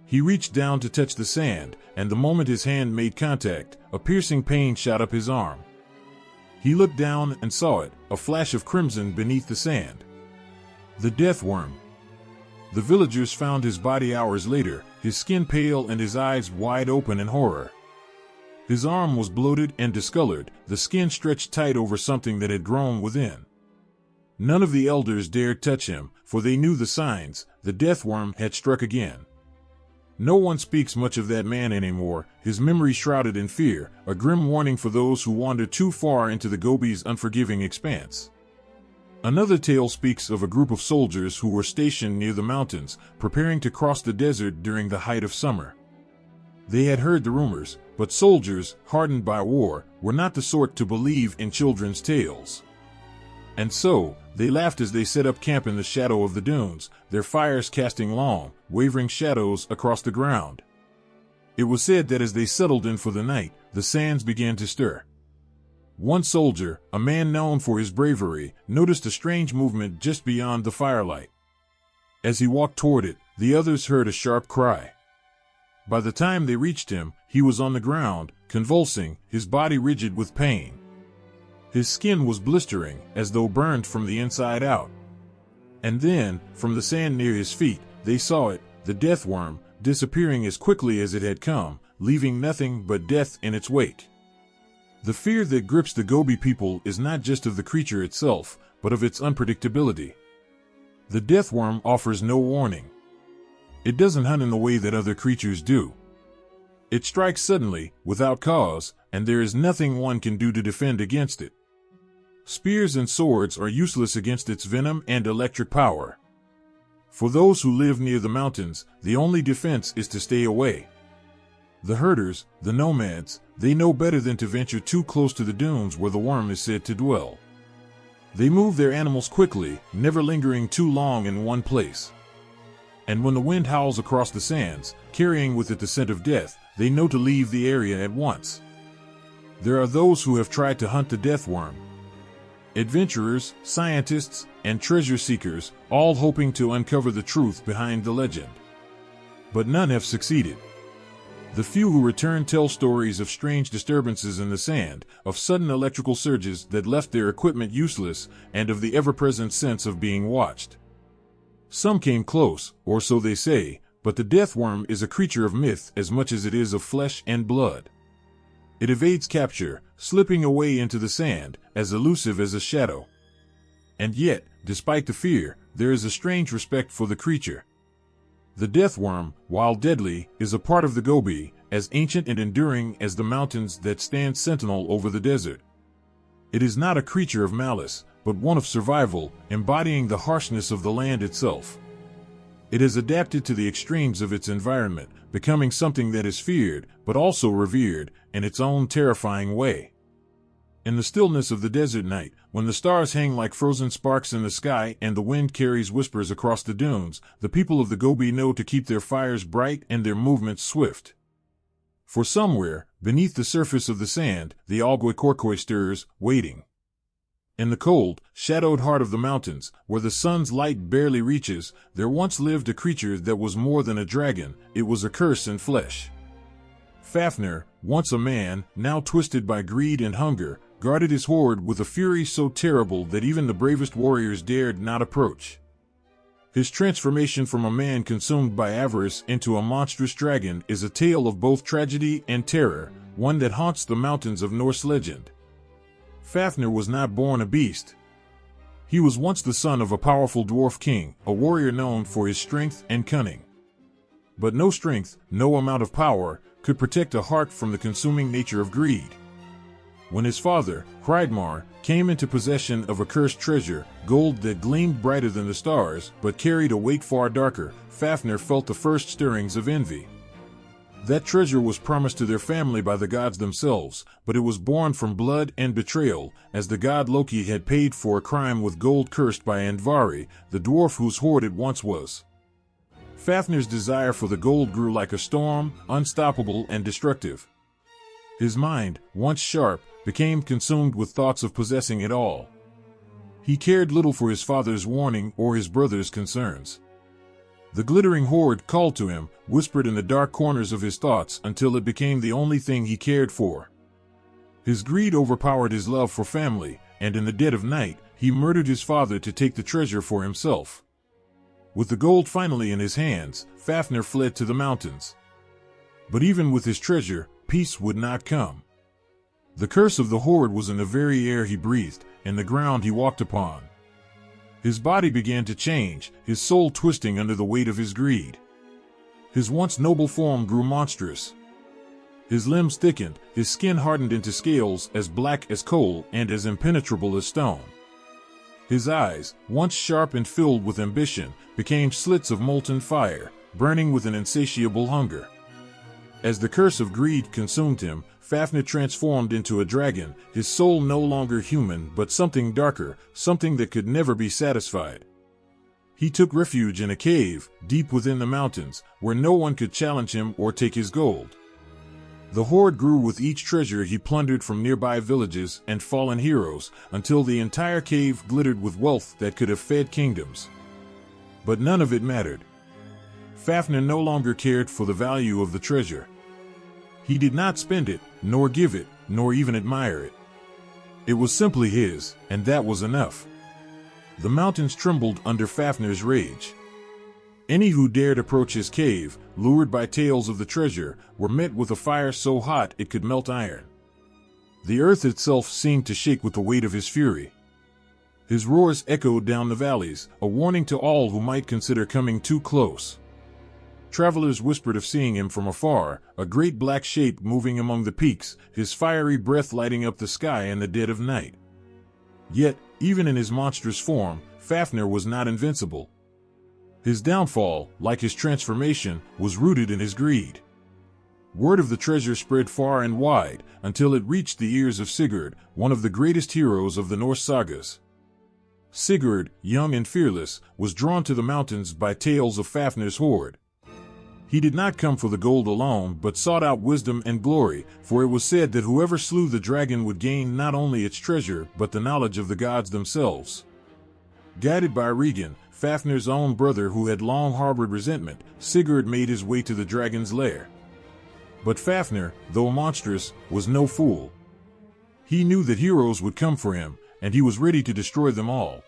He reached down to touch the sand, and the moment his hand made contact, a piercing pain shot up his arm. He looked down and saw it, a flash of crimson beneath the sand. The death worm. The villagers found his body hours later, his skin pale and his eyes wide open in horror. His arm was bloated and discolored, the skin stretched tight over something that had grown within. None of the elders dared touch him, for they knew the signs, the death worm had struck again. No one speaks much of that man anymore, his memory shrouded in fear, a grim warning for those who wander too far into the Gobi's unforgiving expanse. Another tale speaks of a group of soldiers who were stationed near the mountains, preparing to cross the desert during the height of summer. They had heard the rumors, but soldiers, hardened by war, were not the sort to believe in children's tales. And so, they laughed as they set up camp in the shadow of the dunes, their fires casting long, wavering shadows across the ground. It was said that as they settled in for the night, the sands began to stir. One soldier, a man known for his bravery, noticed a strange movement just beyond the firelight. As he walked toward it, the others heard a sharp cry. By the time they reached him, he was on the ground, convulsing, his body rigid with pain. His skin was blistering, as though burned from the inside out. And then, from the sand near his feet, they saw it, the death worm, disappearing as quickly as it had come, leaving nothing but death in its wake. The fear that grips the Gobi people is not just of the creature itself, but of its unpredictability. The death worm offers no warning. It doesn't hunt in the way that other creatures do. It strikes suddenly, without cause, and there is nothing one can do to defend against it. Spears and swords are useless against its venom and electric power. For those who live near the mountains, the only defense is to stay away. The herders, the nomads, they know better than to venture too close to the dunes where the worm is said to dwell. They move their animals quickly, never lingering too long in one place. And when the wind howls across the sands, carrying with it the scent of death, they know to leave the area at once. There are those who have tried to hunt the death worm. Adventurers, scientists, and treasure seekers, all hoping to uncover the truth behind the legend. But none have succeeded. The few who return tell stories of strange disturbances in the sand, of sudden electrical surges that left their equipment useless, and of the ever-present sense of being watched. Some came close, or so they say, but the death worm is a creature of myth as much as it is of flesh and blood. It evades capture, slipping away into the sand, as elusive as a shadow. And yet, despite the fear, there is a strange respect for the creature. The death worm, while deadly, is a part of the Gobi, as ancient and enduring as the mountains that stand sentinel over the desert. It is not a creature of malice, but one of survival, embodying the harshness of the land itself. It has adapted to the extremes of its environment, becoming something that is feared, but also revered, in its own terrifying way. In the stillness of the desert night, when the stars hang like frozen sparks in the sky and the wind carries whispers across the dunes, the people of the Gobi know to keep their fires bright and their movements swift. For somewhere, beneath the surface of the sand, the Algoy stirs, waiting. In the cold, shadowed heart of the mountains, where the sun's light barely reaches, there once lived a creature that was more than a dragon, it was a curse in flesh. Fafnir, once a man, now twisted by greed and hunger, guarded his hoard with a fury so terrible that even the bravest warriors dared not approach. His transformation from a man consumed by avarice into a monstrous dragon is a tale of both tragedy and terror, one that haunts the mountains of Norse legend. Fafnir was not born a beast. He was once the son of a powerful dwarf king, a warrior known for his strength and cunning. But no strength, no amount of power, could protect a heart from the consuming nature of greed. When his father, Hreidmar, came into possession of a cursed treasure, gold that gleamed brighter than the stars, but carried a weight far darker, Fafnir felt the first stirrings of envy. That treasure was promised to their family by the gods themselves, but it was born from blood and betrayal, as the god Loki had paid for a crime with gold cursed by Andvari, the dwarf whose hoard it once was. Fafnir's desire for the gold grew like a storm, unstoppable and destructive. His mind, once sharp, became consumed with thoughts of possessing it all. He cared little for his father's warning or his brother's concerns. The glittering hoard called to him, whispered in the dark corners of his thoughts until it became the only thing he cared for. His greed overpowered his love for family, and in the dead of night, he murdered his father to take the treasure for himself. With the gold finally in his hands, Fafnir fled to the mountains. But even with his treasure, peace would not come. The curse of the hoard was in the very air he breathed, and the ground he walked upon. His body began to change, his soul twisting under the weight of his greed. His once noble form grew monstrous. His limbs thickened, his skin hardened into scales as black as coal and as impenetrable as stone. His eyes, once sharp and filled with ambition, became slits of molten fire, burning with an insatiable hunger. As the curse of greed consumed him, Fafnir transformed into a dragon, his soul no longer human but something darker, something that could never be satisfied. He took refuge in a cave, deep within the mountains, where no one could challenge him or take his gold. The hoard grew with each treasure he plundered from nearby villages and fallen heroes, until the entire cave glittered with wealth that could have fed kingdoms. But none of it mattered. Fafnir no longer cared for the value of the treasure. He did not spend it, nor give it, nor even admire it. It was simply his, and that was enough. The mountains trembled under Fafnir's rage. Any who dared approach his cave, lured by tales of the treasure, were met with a fire so hot it could melt iron. The earth itself seemed to shake with the weight of his fury. His roars echoed down the valleys, a warning to all who might consider coming too close. Travelers whispered of seeing him from afar, a great black shape moving among the peaks, his fiery breath lighting up the sky in the dead of night. Yet, even in his monstrous form, Fafnir was not invincible. His downfall, like his transformation, was rooted in his greed. Word of the treasure spread far and wide, until it reached the ears of Sigurd, one of the greatest heroes of the Norse sagas. Sigurd, young and fearless, was drawn to the mountains by tales of Fafnir's hoard. He did not come for the gold alone, but sought out wisdom and glory, for it was said that whoever slew the dragon would gain not only its treasure, but the knowledge of the gods themselves. Guided by Regan, Fafnir's own brother who had long harbored resentment, Sigurd made his way to the dragon's lair. But Fafnir, though monstrous, was no fool. He knew that heroes would come for him, and he was ready to destroy them all.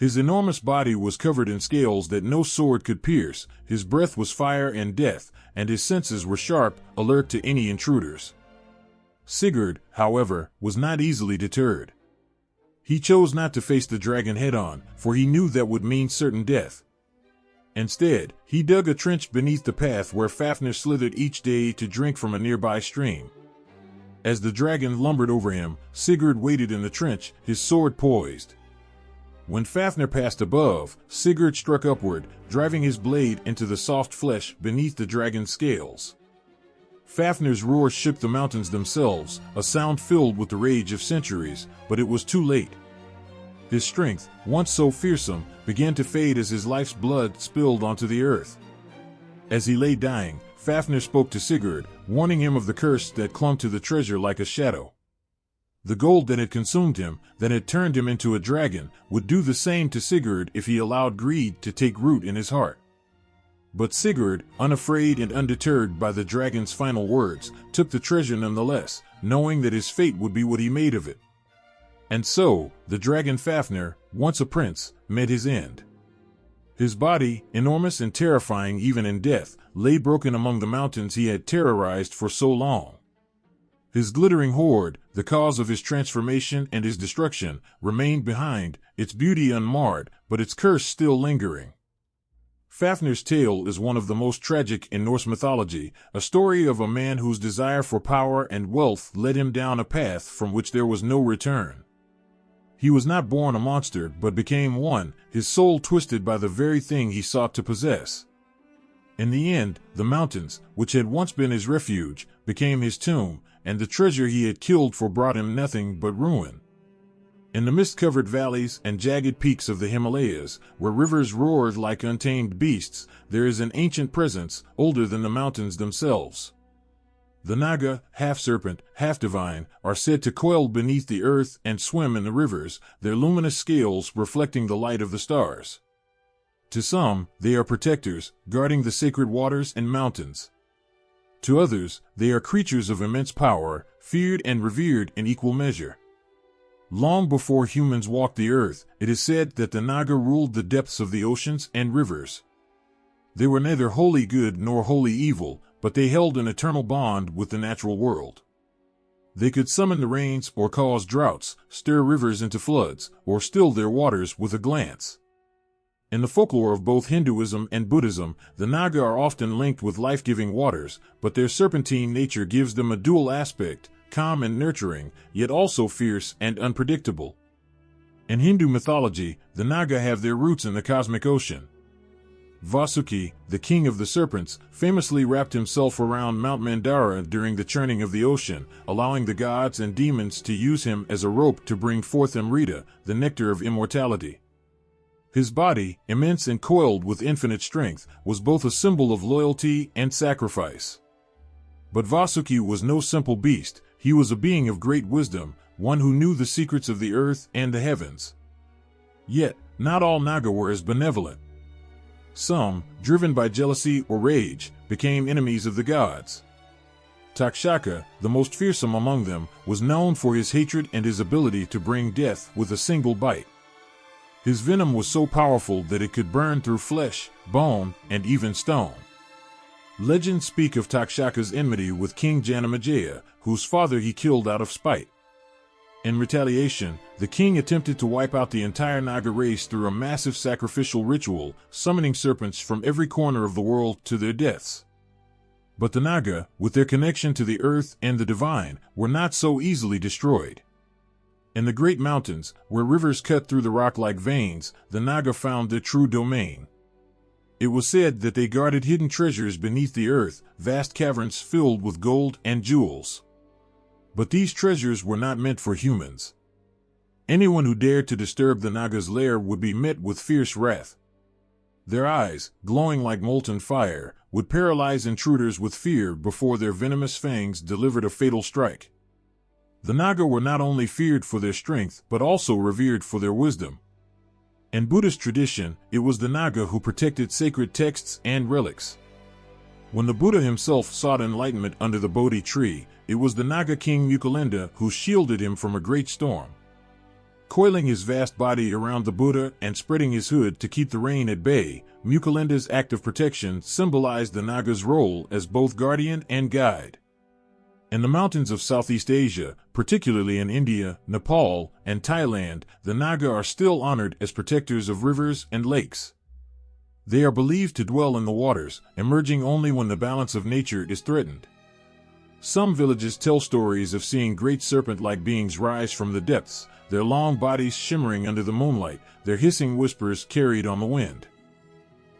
His enormous body was covered in scales that no sword could pierce, his breath was fire and death, and his senses were sharp, alert to any intruders. Sigurd, however, was not easily deterred. He chose not to face the dragon head-on, for he knew that would mean certain death. Instead, he dug a trench beneath the path where Fafnir slithered each day to drink from a nearby stream. As the dragon lumbered over him, Sigurd waited in the trench, his sword poised. When Fafnir passed above, Sigurd struck upward, driving his blade into the soft flesh beneath the dragon's scales. Fafnir's roar shook the mountains themselves, a sound filled with the rage of centuries, but it was too late. His strength, once so fearsome, began to fade as his life's blood spilled onto the earth. As he lay dying, Fafnir spoke to Sigurd, warning him of the curse that clung to the treasure like a shadow. The gold that had consumed him, that had turned him into a dragon, would do the same to Sigurd if he allowed greed to take root in his heart. But Sigurd, unafraid and undeterred by the dragon's final words, took the treasure nonetheless, knowing that his fate would be what he made of it. And so, the dragon Fafnir, once a prince, met his end. His body, enormous and terrifying even in death, lay broken among the mountains he had terrorized for so long. His glittering hoard, the cause of his transformation and his destruction, remained behind, its beauty unmarred, but its curse still lingering. Fafnir's tale is one of the most tragic in Norse mythology, a story of a man whose desire for power and wealth led him down a path from which there was no return. He was not born a monster but became one, his soul twisted by the very thing he sought to possess. In the end, the mountains, which had once been his refuge, became his tomb, and the treasure he had killed for brought him nothing but ruin. In the mist-covered valleys and jagged peaks of the Himalayas, where rivers roar like untamed beasts, there is an ancient presence, older than the mountains themselves. The Naga, half-serpent, half-divine, are said to coil beneath the earth and swim in the rivers, their luminous scales reflecting the light of the stars. To some, they are protectors, guarding the sacred waters and mountains. To others, they are creatures of immense power, feared and revered in equal measure. Long before humans walked the earth, it is said that the Naga ruled the depths of the oceans and rivers. They were neither wholly good nor wholly evil, but they held an eternal bond with the natural world. They could summon the rains or cause droughts, stir rivers into floods, or still their waters with a glance. In the folklore of both Hinduism and Buddhism, the Naga are often linked with life-giving waters, but their serpentine nature gives them a dual aspect, calm and nurturing, yet also fierce and unpredictable. In Hindu mythology, the Naga have their roots in the cosmic ocean. Vasuki, the king of the serpents, famously wrapped himself around Mount Mandara during the churning of the ocean, allowing the gods and demons to use him as a rope to bring forth Amrita, the nectar of immortality. His body, immense and coiled with infinite strength, was both a symbol of loyalty and sacrifice. But Vasuki was no simple beast, he was a being of great wisdom, one who knew the secrets of the earth and the heavens. Yet, not all Naga were as benevolent. Some, driven by jealousy or rage, became enemies of the gods. Takshaka, the most fearsome among them, was known for his hatred and his ability to bring death with a single bite. His venom was so powerful that it could burn through flesh, bone, and even stone. Legends speak of Takshaka's enmity with King Janamejaya, whose father he killed out of spite. In retaliation, the king attempted to wipe out the entire Naga race through a massive sacrificial ritual, summoning serpents from every corner of the world to their deaths. But the Naga, with their connection to the earth and the divine, were not so easily destroyed. In the great mountains, where rivers cut through the rock like veins, the Naga found their true domain. It was said that they guarded hidden treasures beneath the earth, vast caverns filled with gold and jewels. But these treasures were not meant for humans. Anyone who dared to disturb the Naga's lair would be met with fierce wrath. Their eyes, glowing like molten fire, would paralyze intruders with fear before their venomous fangs delivered a fatal strike. The Naga were not only feared for their strength but also revered for their wisdom. In Buddhist tradition, it was the Naga who protected sacred texts and relics. When the Buddha himself sought enlightenment under the Bodhi tree, it was the Naga king Mukulinda who shielded him from a great storm. Coiling his vast body around the Buddha and spreading his hood to keep the rain at bay, Mukulinda's act of protection symbolized the Naga's role as both guardian and guide. In the mountains of Southeast Asia, particularly in India, Nepal, and Thailand, the Naga are still honored as protectors of rivers and lakes. They are believed to dwell in the waters, emerging only when the balance of nature is threatened. Some villages tell stories of seeing great serpent-like beings rise from the depths, their long bodies shimmering under the moonlight, their hissing whispers carried on the wind.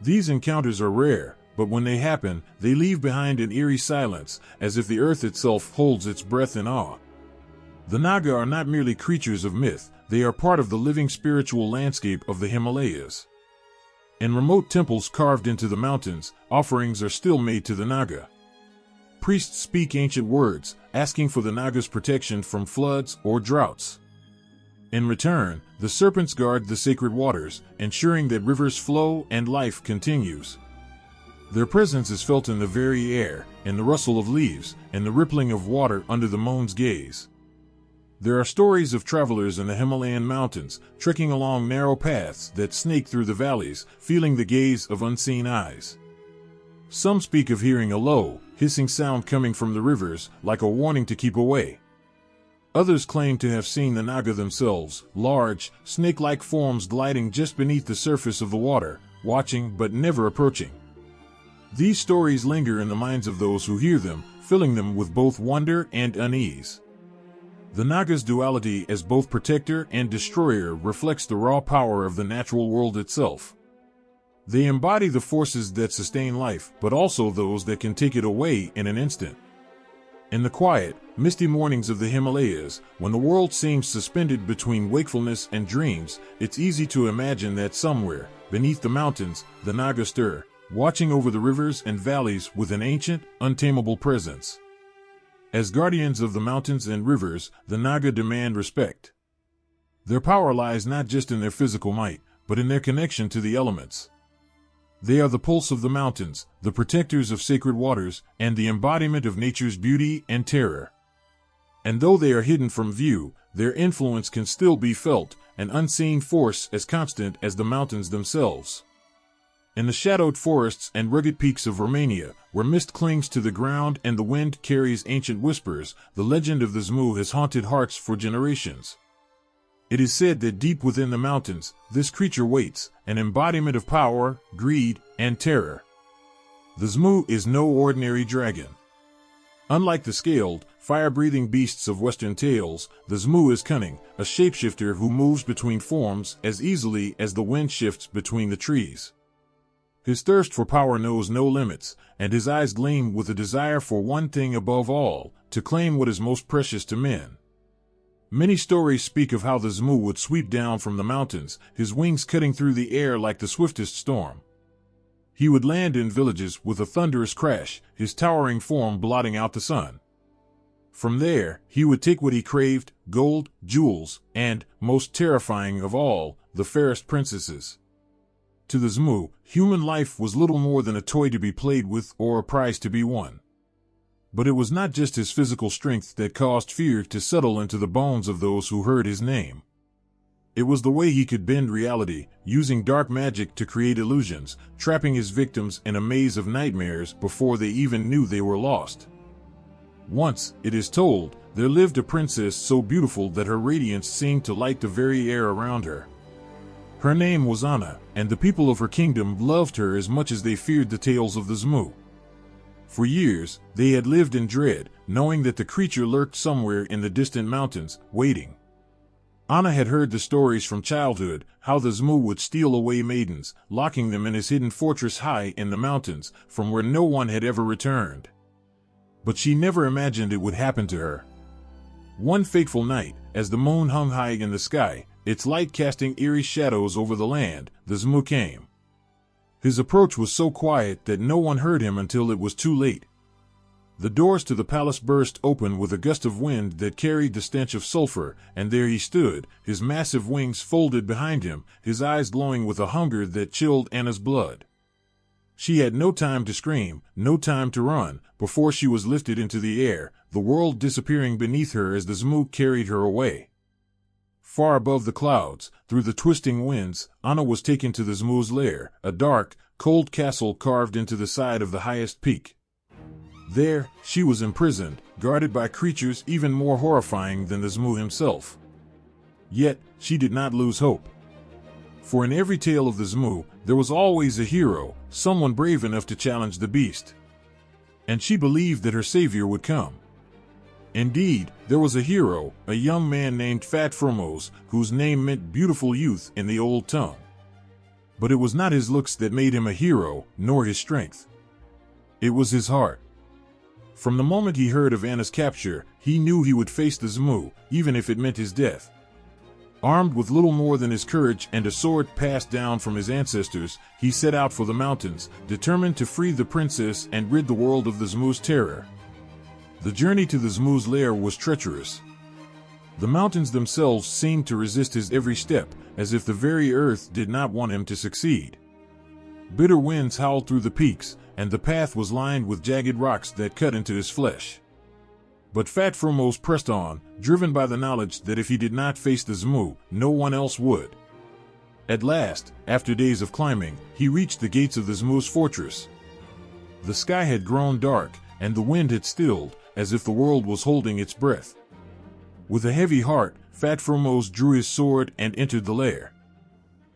These encounters are rare, but when they happen, they leave behind an eerie silence, as if the earth itself holds its breath in awe. The Naga are not merely creatures of myth, they are part of the living spiritual landscape of the Himalayas. In remote temples carved into the mountains, offerings are still made to the Naga. Priests speak ancient words, asking for the Naga's protection from floods or droughts. In return, the serpents guard the sacred waters, ensuring that rivers flow and life continues. Their presence is felt in the very air, in the rustle of leaves, and the rippling of water under the moon's gaze. There are stories of travelers in the Himalayan mountains, trekking along narrow paths that snake through the valleys, feeling the gaze of unseen eyes. Some speak of hearing a low, hissing sound coming from the rivers, like a warning to keep away. Others claim to have seen the Naga themselves, large, snake-like forms gliding just beneath the surface of the water, watching but never approaching. These stories linger in the minds of those who hear them, filling them with both wonder and unease. The Naga's duality as both protector and destroyer reflects the raw power of the natural world itself. They embody the forces that sustain life, but also those that can take it away in an instant. In the quiet, misty mornings of the Himalayas, when the world seems suspended between wakefulness and dreams, it's easy to imagine that somewhere, beneath the mountains, the Naga stir, watching over the rivers and valleys with an ancient, untamable presence. As guardians of the mountains and rivers, the Naga demand respect. Their power lies not just in their physical might, but in their connection to the elements. They are the pulse of the mountains, the protectors of sacred waters, and the embodiment of nature's beauty and terror. And though they are hidden from view, their influence can still be felt, an unseen force as constant as the mountains themselves. In the shadowed forests and rugged peaks of Romania, where mist clings to the ground and the wind carries ancient whispers, the legend of the Zmu has haunted hearts for generations. It is said that deep within the mountains, this creature waits, an embodiment of power, greed, and terror. The Zmu is no ordinary dragon. Unlike the scaled, fire-breathing beasts of Western tales, the Zmu is cunning, a shapeshifter who moves between forms as easily as the wind shifts between the trees. His thirst for power knows no limits, and his eyes gleam with a desire for one thing above all, to claim what is most precious to men. Many stories speak of how the Zmu would sweep down from the mountains, his wings cutting through the air like the swiftest storm. He would land in villages with a thunderous crash, his towering form blotting out the sun. From there, he would take what he craved, gold, jewels, and, most terrifying of all, the fairest princesses. To the Zmu, human life was little more than a toy to be played with or a prize to be won. But it was not just his physical strength that caused fear to settle into the bones of those who heard his name. It was the way he could bend reality, using dark magic to create illusions, trapping his victims in a maze of nightmares before they even knew they were lost. Once, it is told, there lived a princess so beautiful that her radiance seemed to light the very air around her. Her name was Anna, and the people of her kingdom loved her as much as they feared the tales of the Zmu. For years, they had lived in dread, knowing that the creature lurked somewhere in the distant mountains, waiting. Anna had heard the stories from childhood, how the Zmu would steal away maidens, locking them in his hidden fortress high in the mountains, from where no one had ever returned. But she never imagined it would happen to her. One fateful night, as the moon hung high in the sky, its light casting eerie shadows over the land, the Zmu came. His approach was so quiet that no one heard him until it was too late. The doors to the palace burst open with a gust of wind that carried the stench of sulfur, and there he stood, his massive wings folded behind him, his eyes glowing with a hunger that chilled Anna's blood. She had no time to scream, no time to run, before she was lifted into the air, the world disappearing beneath her as the Zmu carried her away. Far above the clouds, through the twisting winds, Anna was taken to the Zmu's lair, a dark, cold castle carved into the side of the highest peak. There, she was imprisoned, guarded by creatures even more horrifying than the Zmu himself. Yet, she did not lose hope. For in every tale of the Zmu, there was always a hero, someone brave enough to challenge the beast. And she believed that her savior would come. Indeed, there was a hero, a young man named fearsome, whose name meant beautiful youth in the old tongue. But it was not his looks that made him a hero, nor his strength. It was his heart. From the moment he heard of Anna's capture, he knew he would face the Zmu, even if it meant his death. Armed with little more than his courage and a sword passed down from his ancestors, he set out for the mountains, determined to free the princess and rid the world of the Zmu's terror. The journey to the Zmu's lair was treacherous. The mountains themselves seemed to resist his every step, as if the very earth did not want him to succeed. Bitter winds howled through the peaks, and the path was lined with jagged rocks that cut into his flesh. But Fat Frumos pressed on, driven by the knowledge that if he did not face the Zmu, no one else would. At last, after days of climbing, he reached the gates of the Zmu's fortress. The sky had grown dark, and the wind had stilled, as if the world was holding its breath. With a heavy heart, Fat Frumos drew his sword and entered the lair.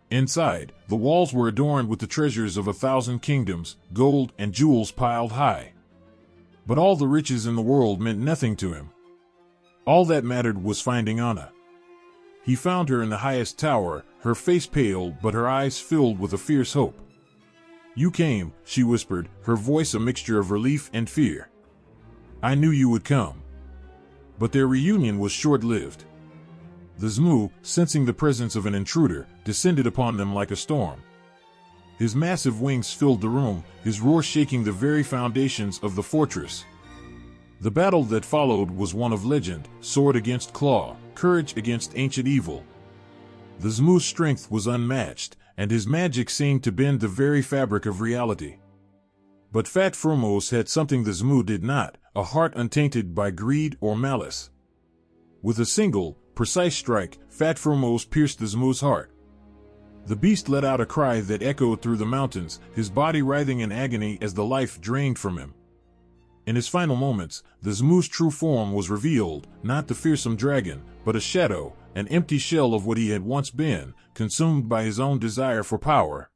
Inside, the walls were adorned with the treasures of 1,000 kingdoms, gold and jewels piled high. But all the riches in the world meant nothing to him. All that mattered was finding Anna. He found her in the highest tower, her face pale but her eyes filled with a fierce hope. "You came," she whispered, her voice a mixture of relief and fear. "I knew you would come." But their reunion was short-lived. The Zmu, sensing the presence of an intruder, descended upon them like a storm. His massive wings filled the room, his roar shaking the very foundations of the fortress. The battle that followed was one of legend, sword against claw, courage against ancient evil. The Zmu's strength was unmatched, and his magic seemed to bend the very fabric of reality. But Fat Frumos had something the Zmu did not, a heart untainted by greed or malice. With a single, precise strike, Fat Frumos pierced the Zmu's heart. The beast let out a cry that echoed through the mountains, his body writhing in agony as the life drained from him. In his final moments, the Zmu's true form was revealed, not the fearsome dragon, but a shadow, an empty shell of what he had once been, consumed by his own desire for power.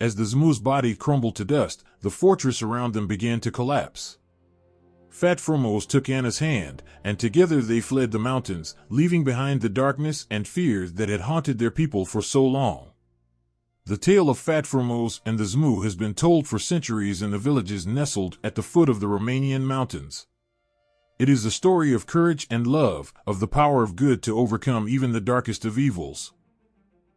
As the Zmu's body crumbled to dust, the fortress around them began to collapse. Fat Frumos took Anna's hand, and together they fled the mountains, leaving behind the darkness and fear that had haunted their people for so long. The tale of Fat Frumos and the Zmu has been told for centuries in the villages nestled at the foot of the Romanian mountains. It is a story of courage and love, of the power of good to overcome even the darkest of evils.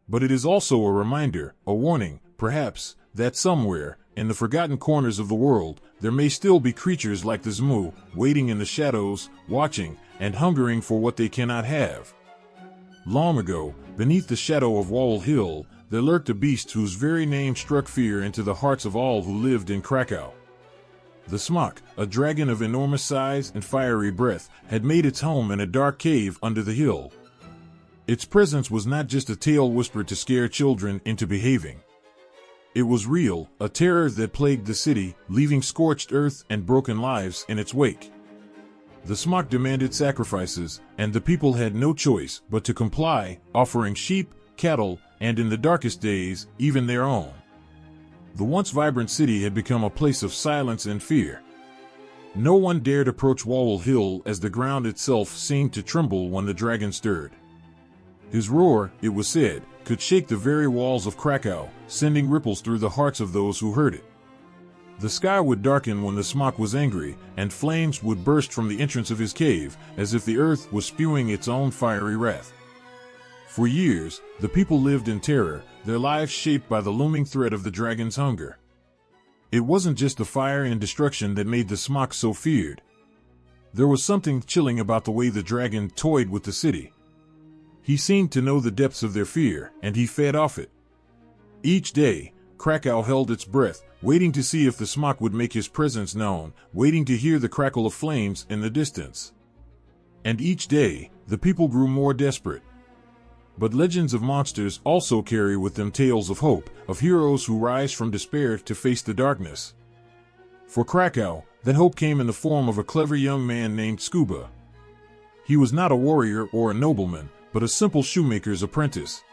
But it is also a reminder, a warning, perhaps, that somewhere, in the forgotten corners of the world, there may still be creatures like the Zmu, waiting in the shadows, watching, and hungering for what they cannot have. Long ago, beneath the shadow of Wall Hill, there lurked a beast whose very name struck fear into the hearts of all who lived in Krakow. The Smok, a dragon of enormous size and fiery breath, had made its home in a dark cave under the hill. Its presence was not just a tale whispered to scare children into behaving. It was real, a terror that plagued the city, leaving scorched earth and broken lives in its wake. The Smok demanded sacrifices, and the people had no choice but to comply, offering sheep, cattle, and in the darkest days, even their own. The once vibrant city had become a place of silence and fear. No one dared approach Wall Hill as the ground itself seemed to tremble when the dragon stirred. His roar, it was said, could shake the very walls of Krakow, sending ripples through the hearts of those who heard it. The sky would darken when the Smok was angry, and flames would burst from the entrance of his cave, as if the earth was spewing its own fiery wrath. For years, the people lived in terror, their lives shaped by the looming threat of the dragon's hunger. It wasn't just the fire and destruction that made the Smok so feared. There was something chilling about the way the dragon toyed with the city. He seemed to know the depths of their fear, and he fed off it. Each day, Krakow held its breath, waiting to see if the Smok would make his presence known, waiting to hear the crackle of flames in the distance. And each day, the people grew more desperate. But legends of monsters also carry with them tales of hope, of heroes who rise from despair to face the darkness. For Krakow, that hope came in the form of a clever young man named Scuba. He was not a warrior or a nobleman, but a simple shoemaker's apprentice.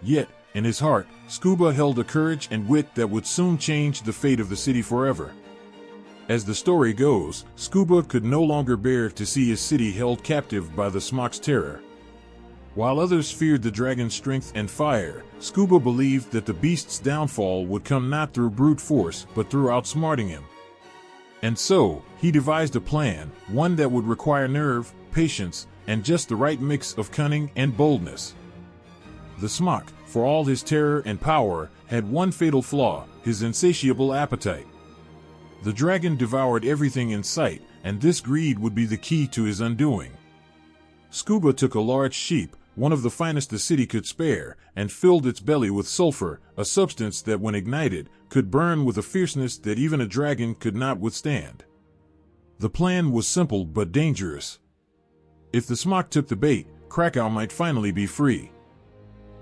Yet, in his heart, Scuba held a courage and wit that would soon change the fate of the city forever. As the story goes, Scuba could no longer bear to see his city held captive by the Smok's terror. While others feared the dragon's strength and fire, Scuba believed that the beast's downfall would come not through brute force, but through outsmarting him. And so, he devised a plan, one that would require nerve, patience, and just the right mix of cunning and boldness. The Smok, for all his terror and power, had one fatal flaw, his insatiable appetite. The dragon devoured everything in sight, and this greed would be the key to his undoing. Scuba took a large sheep, one of the finest the city could spare, and filled its belly with sulfur, a substance that when ignited, could burn with a fierceness that even a dragon could not withstand. The plan was simple but dangerous. If the smock took the bait, Krakow might finally be free.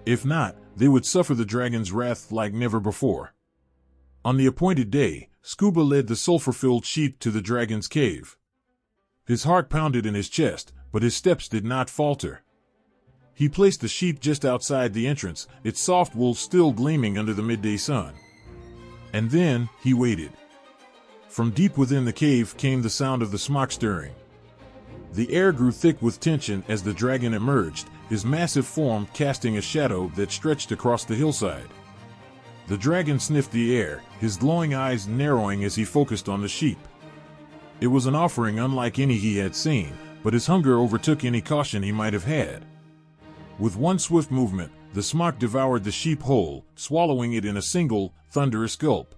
If not, they would suffer the dragon's wrath like never before. On the appointed day, Scuba led the sulfur-filled sheep to the dragon's cave. His heart pounded in his chest, but his steps did not falter. He placed the sheep just outside the entrance, its soft wool still gleaming under the midday sun. And then, he waited. From deep within the cave came the sound of the smock stirring. The air grew thick with tension as the dragon emerged, his massive form casting a shadow that stretched across the hillside. The dragon sniffed the air, his glowing eyes narrowing as he focused on the sheep. It was an offering unlike any he had seen, but his hunger overtook any caution he might have had. With one swift movement, the smock devoured the sheep whole, swallowing it in a single, thunderous gulp.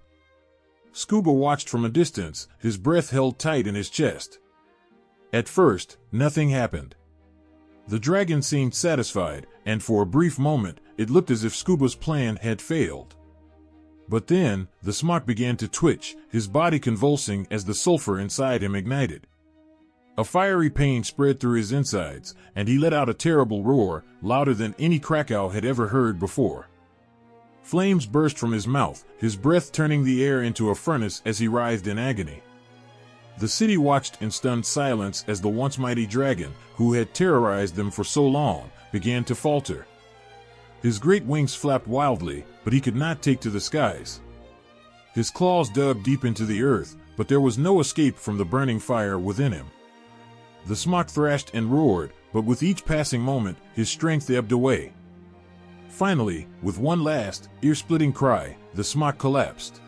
Scuba watched from a distance, his breath held tight in his chest. At first, nothing happened. The dragon seemed satisfied, and for a brief moment, it looked as if Scuba's plan had failed. But then, the smock began to twitch, his body convulsing as the sulfur inside him ignited. A fiery pain spread through his insides, and he let out a terrible roar, louder than any Krakow had ever heard before. Flames burst from his mouth, his breath turning the air into a furnace as he writhed in agony. The city watched in stunned silence as the once mighty dragon, who had terrorized them for so long, began to falter. His great wings flapped wildly, but he could not take to the skies. His claws dug deep into the earth, but there was no escape from the burning fire within him. The smock thrashed and roared, but with each passing moment, his strength ebbed away. Finally, with one last, ear-splitting cry, the smock collapsed.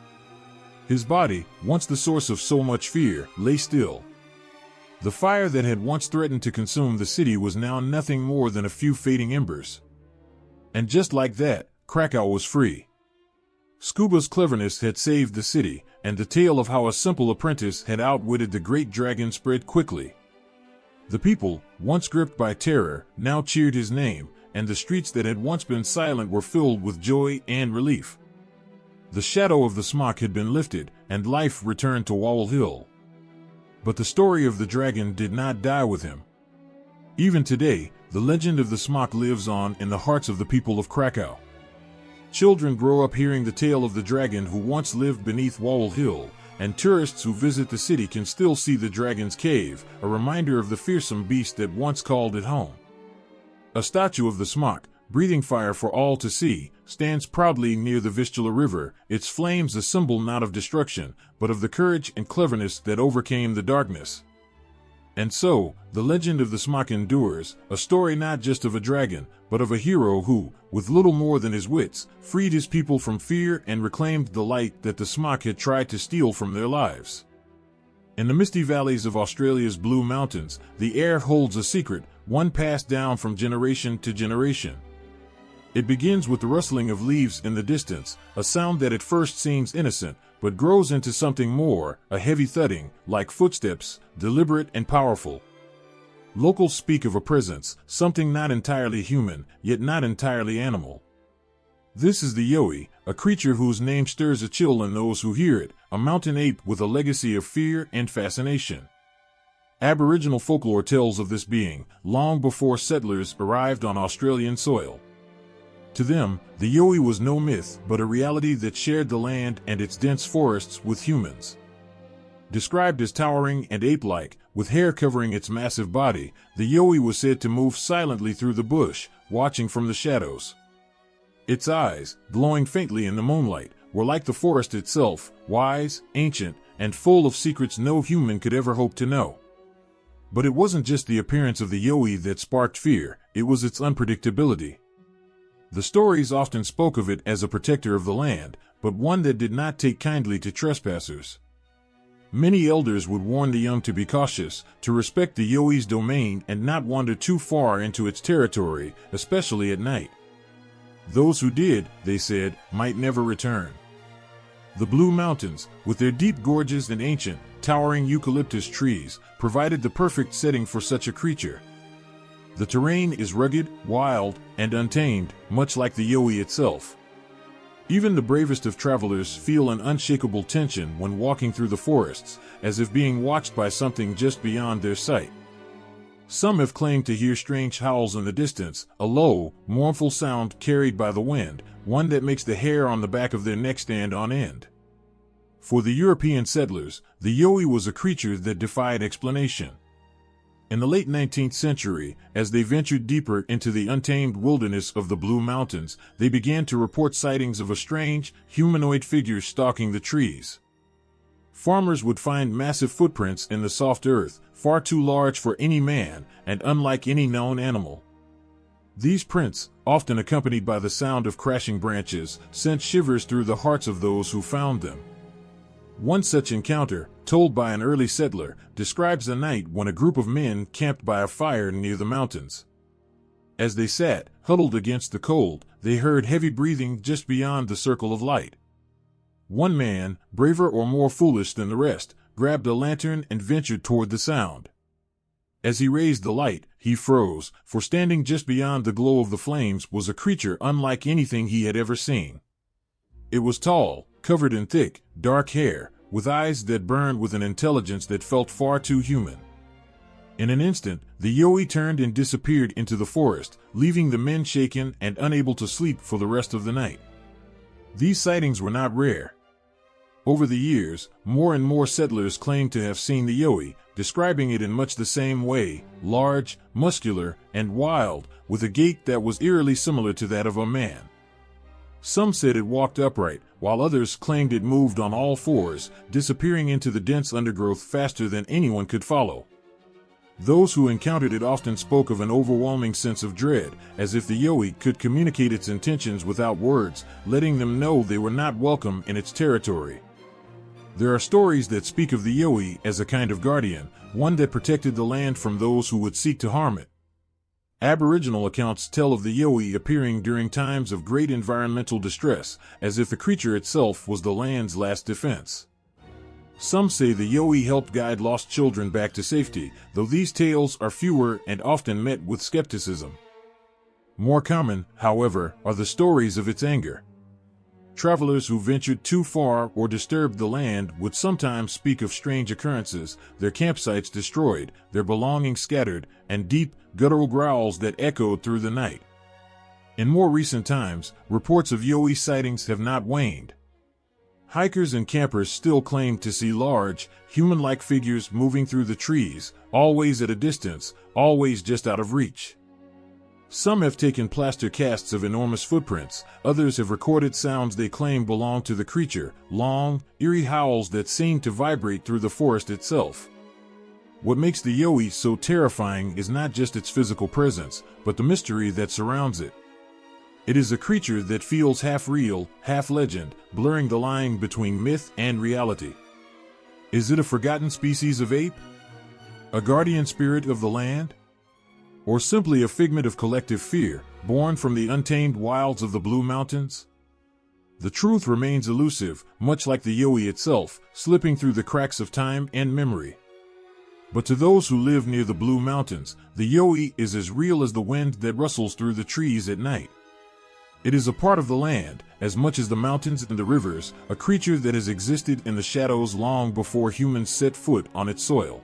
His body, once the source of so much fear, lay still. The fire that had once threatened to consume the city was now nothing more than a few fading embers. And just like that, Krakow was free. Scuba's cleverness had saved the city, and the tale of how a simple apprentice had outwitted the great dragon spread quickly. The people, once gripped by terror, now cheered his name, and the streets that had once been silent were filled with joy and relief. The shadow of the smock had been lifted, and life returned to Wall Hill. But the story of the dragon did not die with him. Even today, the legend of the smock lives on in the hearts of the people of Krakow. Children grow up hearing the tale of the dragon who once lived beneath Wall Hill, and tourists who visit the city can still see the dragon's cave, a reminder of the fearsome beast that once called it home. A statue of the smock, breathing fire for all to see, stands proudly near the Vistula River, its flames a symbol not of destruction, but of the courage and cleverness that overcame the darkness. And so, the legend of the smock endures, a story not just of a dragon, but of a hero who, with little more than his wits, freed his people from fear and reclaimed the light that the smock had tried to steal from their lives. In the misty valleys of Australia's Blue Mountains, the air holds a secret, one passed down from generation to generation. It begins with the rustling of leaves in the distance, a sound that at first seems innocent, but grows into something more, a heavy thudding, like footsteps, deliberate and powerful. Locals speak of a presence, something not entirely human, yet not entirely animal. This is the Yeti, a creature whose name stirs a chill in those who hear it, a mountain ape with a legacy of fear and fascination. Aboriginal folklore tells of this being, long before settlers arrived on Australian soil. To them, the Yeti was no myth, but a reality that shared the land and its dense forests with humans. Described as towering and ape-like, with hair covering its massive body, the Yeti was said to move silently through the bush, watching from the shadows. Its eyes, glowing faintly in the moonlight, were like the forest itself, wise, ancient, and full of secrets no human could ever hope to know. But it wasn't just the appearance of the Yeti that sparked fear, it was its unpredictability. The stories often spoke of it as a protector of the land, but one that did not take kindly to trespassers. Many elders would warn the young to be cautious, to respect the Yeti's domain and not wander too far into its territory, especially at night. Those who did, they said, might never return. The Blue Mountains, with their deep gorges and ancient, towering eucalyptus trees, provided the perfect setting for such a creature. The terrain is rugged, wild, and untamed, much like the Yeti itself. Even the bravest of travelers feel an unshakable tension when walking through the forests, as if being watched by something just beyond their sight. Some have claimed to hear strange howls in the distance, a low, mournful sound carried by the wind, one that makes the hair on the back of their neck stand on end. For the European settlers, the Yeti was a creature that defied explanation. In the late 19th century, as they ventured deeper into the untamed wilderness of the Blue Mountains, they began to report sightings of a strange, humanoid figure stalking the trees. Farmers would find massive footprints in the soft earth, far too large for any man and unlike any known animal. These prints, often accompanied by the sound of crashing branches, sent shivers through the hearts of those who found them. One such encounter, told by an early settler, describes a night when a group of men camped by a fire near the mountains. As they sat, huddled against the cold, they heard heavy breathing just beyond the circle of light. One man, braver or more foolish than the rest, grabbed a lantern and ventured toward the sound. As he raised the light, he froze, for standing just beyond the glow of the flames was a creature unlike anything he had ever seen. It was tall, covered in thick, dark hair, with eyes that burned with an intelligence that felt far too human. In an instant, the Yeti turned and disappeared into the forest, leaving the men shaken and unable to sleep for the rest of the night. These sightings were not rare. Over the years, more and more settlers claimed to have seen the Yeti, describing it in much the same way, large, muscular, and wild, with a gait that was eerily similar to that of a man. Some said it walked upright, while others claimed it moved on all fours, disappearing into the dense undergrowth faster than anyone could follow. Those who encountered it often spoke of an overwhelming sense of dread, as if the Yeti could communicate its intentions without words, letting them know they were not welcome in its territory. There are stories that speak of the Yeti as a kind of guardian, one that protected the land from those who would seek to harm it. Aboriginal accounts tell of the Yeti appearing during times of great environmental distress, as if the creature itself was the land's last defense. Some say the Yeti helped guide lost children back to safety, though these tales are fewer and often met with skepticism. More common, however, are the stories of its anger. Travelers who ventured too far or disturbed the land would sometimes speak of strange occurrences, their campsites destroyed, their belongings scattered, and deep, guttural growls that echoed through the night. In more recent times, reports of Yeti sightings have not waned. Hikers and campers still claim to see large, human-like figures moving through the trees, always at a distance, always just out of reach. Some have taken plaster casts of enormous footprints, others have recorded sounds they claim belong to the creature, long, eerie howls that seem to vibrate through the forest itself. What makes the Yeti so terrifying is not just its physical presence, but the mystery that surrounds it. It is a creature that feels half real, half legend, blurring the line between myth and reality. Is it a forgotten species of ape? A guardian spirit of the land? Or simply a figment of collective fear, born from the untamed wilds of the Blue Mountains? The truth remains elusive, much like the Yeti itself, slipping through the cracks of time and memory. But to those who live near the Blue Mountains, the Yeti is as real as the wind that rustles through the trees at night. It is a part of the land, as much as the mountains and the rivers, a creature that has existed in the shadows long before humans set foot on its soil.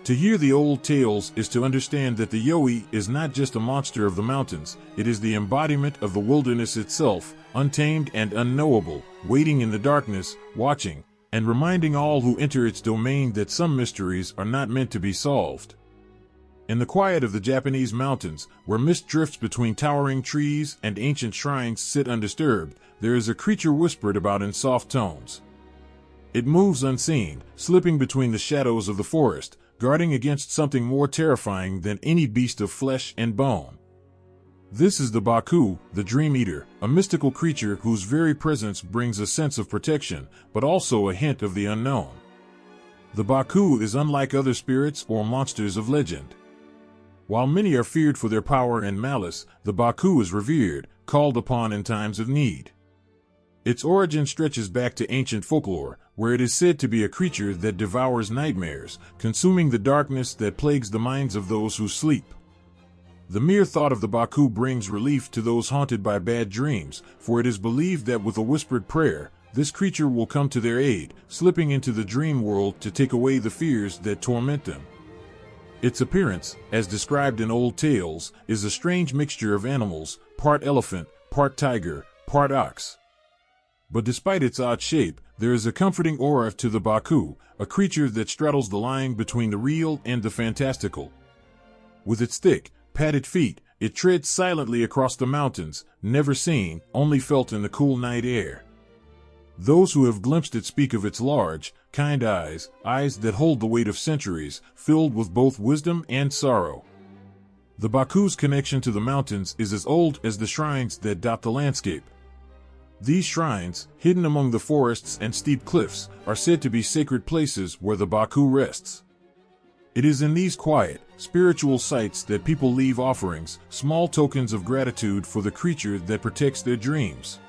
To hear the old tales is to understand that the Yeti is not just a monster of the mountains, it is the embodiment of the wilderness itself, untamed and unknowable, waiting in the darkness, watching, and reminding all who enter its domain that some mysteries are not meant to be solved. In the quiet of the Japanese mountains, where mist drifts between towering trees and ancient shrines sit undisturbed, there is a creature whispered about in soft tones. It moves unseen, slipping between the shadows of the forest, guarding against something more terrifying than any beast of flesh and bone. This is the Baku, the Dream Eater, a mystical creature whose very presence brings a sense of protection, but also a hint of the unknown. The Baku is unlike other spirits or monsters of legend. While many are feared for their power and malice, the Baku is revered, called upon in times of need. Its origin stretches back to ancient folklore, where it is said to be a creature that devours nightmares, consuming the darkness that plagues the minds of those who sleep. The mere thought of the Baku brings relief to those haunted by bad dreams, for it is believed that with a whispered prayer, this creature will come to their aid, slipping into the dream world to take away the fears that torment them. Its appearance, as described in old tales, is a strange mixture of animals, part elephant, part tiger, part ox. But despite its odd shape, there is a comforting aura to the Baku, a creature that straddles the line between the real and the fantastical. With its thick, padded feet, it treads silently across the mountains, never seen, only felt in the cool night air. Those who have glimpsed it speak of its large, kind eyes, eyes that hold the weight of centuries, filled with both wisdom and sorrow. The Baku's connection to the mountains is as old as the shrines that dot the landscape. These shrines, hidden among the forests and steep cliffs, are said to be sacred places where the Baku rests. It is in these quiet, spiritual sites that people leave offerings, small tokens of gratitude for the creature that protects their dreams.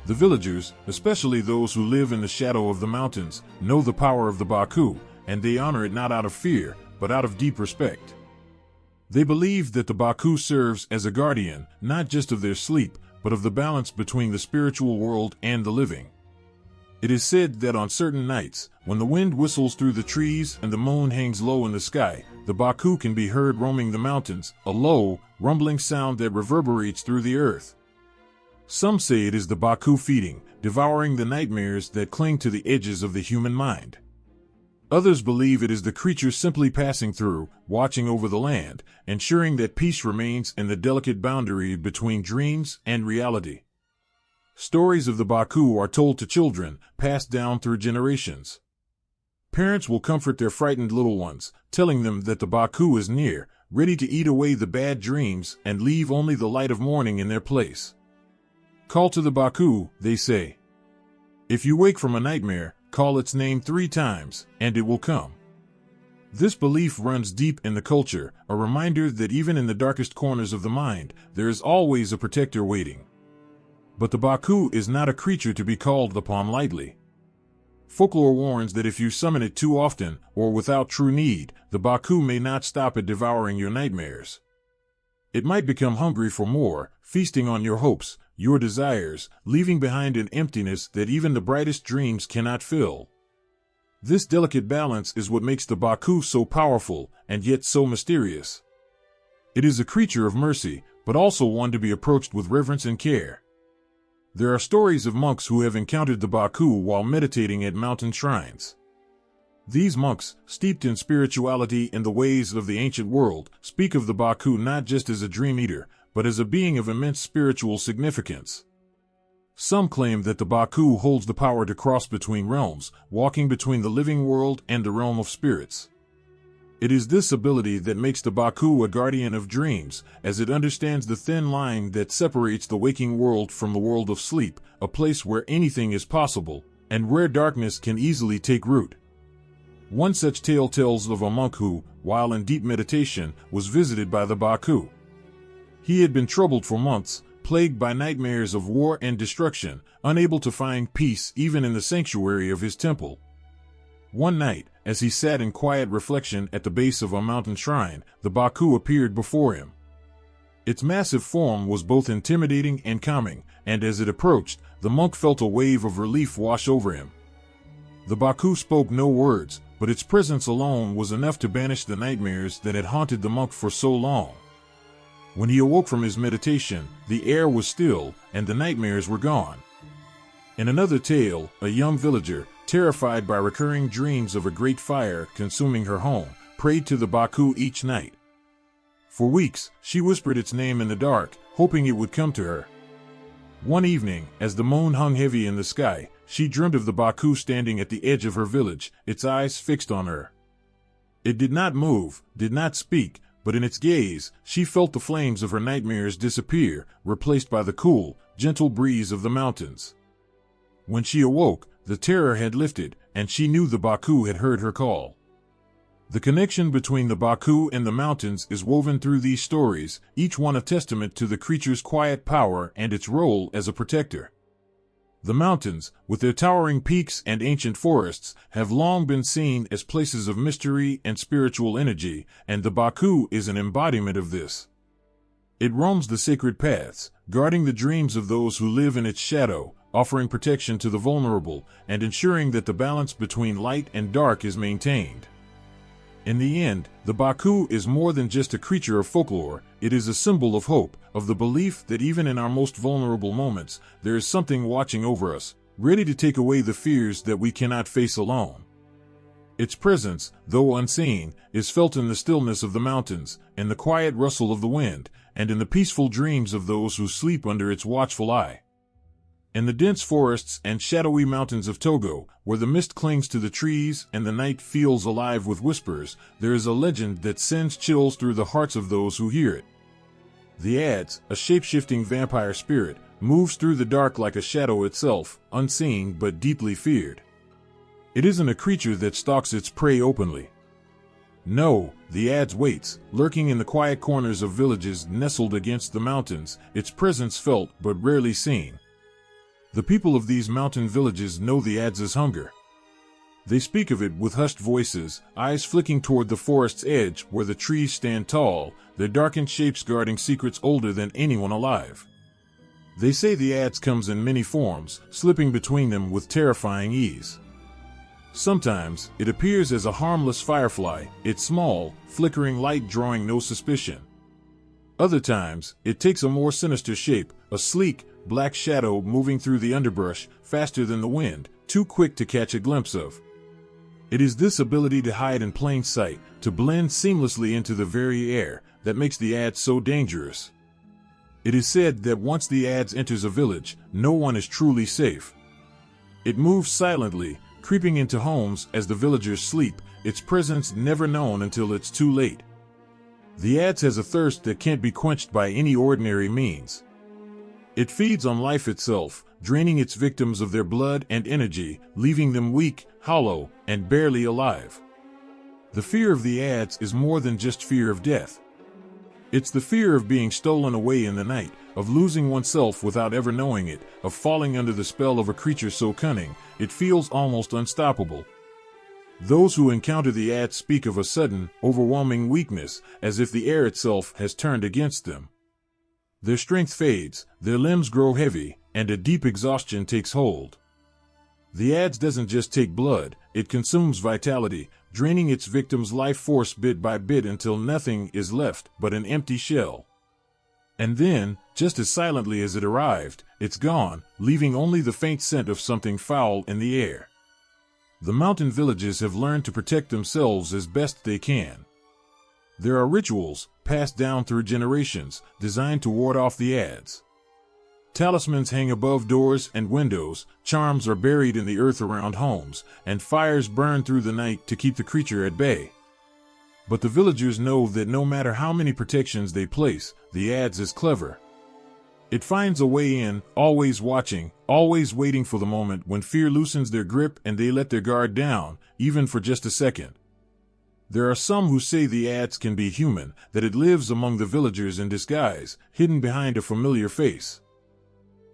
The villagers, especially those who live in the shadow of the mountains, know the power of the Baku, and they honor it not out of fear, but out of deep respect. They believe that the Baku serves as a guardian, not just of their sleep, but of the balance between the spiritual world and the living. It is said that on certain nights, when the wind whistles through the trees and the moon hangs low in the sky, the Baku can be heard roaming the mountains, a low, rumbling sound that reverberates through the earth. Some say it is the Baku feeding, devouring the nightmares that cling to the edges of the human mind. Others believe it is the creature simply passing through, watching over the land, ensuring that peace remains in the delicate boundary between dreams and reality. Stories of the Baku are told to children, passed down through generations. Parents will comfort their frightened little ones, telling them that the Baku is near, ready to eat away the bad dreams and leave only the light of morning in their place. Call to the Baku, they say. If you wake from a nightmare, call its name 3 times, and it will come. This belief runs deep in the culture, a reminder that even in the darkest corners of the mind, there is always a protector waiting. But the Baku is not a creature to be called upon lightly. Folklore warns that if you summon it too often, or without true need, the Baku may not stop at devouring your nightmares. It might become hungry for more, feasting on your hopes, your desires, leaving behind an emptiness that even the brightest dreams cannot fill. This delicate balance is what makes the Baku so powerful, and yet so mysterious. It is a creature of mercy, but also one to be approached with reverence and care. There are stories of monks who have encountered the Baku while meditating at mountain shrines. These monks, steeped in spirituality and the ways of the ancient world, speak of the Baku not just as a dream eater, but as a being of immense spiritual significance. Some claim that the Baku holds the power to cross between realms, walking between the living world and the realm of spirits. It is this ability that makes the Baku a guardian of dreams, as it understands the thin line that separates the waking world from the world of sleep, a place where anything is possible, and where darkness can easily take root. One such tale tells of a monk who, while in deep meditation, was visited by the Baku. He had been troubled for months, plagued by nightmares of war and destruction, unable to find peace even in the sanctuary of his temple. One night, as he sat in quiet reflection at the base of a mountain shrine, the Baku appeared before him. Its massive form was both intimidating and calming, and as it approached, the monk felt a wave of relief wash over him. The Baku spoke no words, but its presence alone was enough to banish the nightmares that had haunted the monk for so long. When he awoke from his meditation, the air was still, and the nightmares were gone. In another tale, a young villager, terrified by recurring dreams of a great fire consuming her home, prayed to the Baku each night. For weeks, she whispered its name in the dark, hoping it would come to her. One evening, as the moon hung heavy in the sky, she dreamt of the Baku standing at the edge of her village, its eyes fixed on her. It did not move, did not speak, but in its gaze, she felt the flames of her nightmares disappear, replaced by the cool, gentle breeze of the mountains. When she awoke, the terror had lifted, and she knew the Baku had heard her call. The connection between the Baku and the mountains is woven through these stories, each one a testament to the creature's quiet power and its role as a protector. The mountains, with their towering peaks and ancient forests, have long been seen as places of mystery and spiritual energy, and the Baku is an embodiment of this. It roams the sacred paths, guarding the dreams of those who live in its shadow, offering protection to the vulnerable, and ensuring that the balance between light and dark is maintained. In the end, the Baku is more than just a creature of folklore. It is a symbol of hope, of the belief that even in our most vulnerable moments, there is something watching over us, ready to take away the fears that we cannot face alone. Its presence, though unseen, is felt in the stillness of the mountains, in the quiet rustle of the wind, and in the peaceful dreams of those who sleep under its watchful eye. In the dense forests and shadowy mountains of Togo, where the mist clings to the trees and the night feels alive with whispers, there is a legend that sends chills through the hearts of those who hear it. The Adze, a shape-shifting vampire spirit, moves through the dark like a shadow itself, unseen but deeply feared. It isn't a creature that stalks its prey openly. No, the Adze waits, lurking in the quiet corners of villages nestled against the mountains, its presence felt but rarely seen. The people of these mountain villages know the Adze's hunger. They speak of it with hushed voices, eyes flicking toward the forest's edge where the trees stand tall, their darkened shapes guarding secrets older than anyone alive. They say the Adze comes in many forms, slipping between them with terrifying ease. Sometimes, it appears as a harmless firefly, its small, flickering light drawing no suspicion. Other times, it takes a more sinister shape, a sleek, black shadow moving through the underbrush, faster than the wind, too quick to catch a glimpse of. It is this ability to hide in plain sight, to blend seamlessly into the very air, that makes the Adze so dangerous. It is said that once the Adze enters a village, no one is truly safe. It moves silently, creeping into homes as the villagers sleep, its presence never known until it's too late. The Adze has a thirst that can't be quenched by any ordinary means. It feeds on life itself, draining its victims of their blood and energy, leaving them weak, hollow, and barely alive. The fear of the Adze is more than just fear of death. It's the fear of being stolen away in the night, of losing oneself without ever knowing it, of falling under the spell of a creature so cunning, it feels almost unstoppable. Those who encounter the Adze speak of a sudden, overwhelming weakness, as if the air itself has turned against them. Their strength fades, their limbs grow heavy, and a deep exhaustion takes hold. The Adze doesn't just take blood, it consumes vitality, draining its victim's life force bit by bit until nothing is left but an empty shell. And then, just as silently as it arrived, it's gone, leaving only the faint scent of something foul in the air. The mountain villages have learned to protect themselves as best they can. There are rituals, passed down through generations, designed to ward off the Adze. Talismans hang above doors and windows, charms are buried in the earth around homes, and fires burn through the night to keep the creature at bay. But the villagers know that no matter how many protections they place, the Adze is clever. It finds a way in, always watching, always waiting for the moment when fear loosens their grip and they let their guard down, even for just a second. There are some who say the Adze can be human, that it lives among the villagers in disguise, hidden behind a familiar face.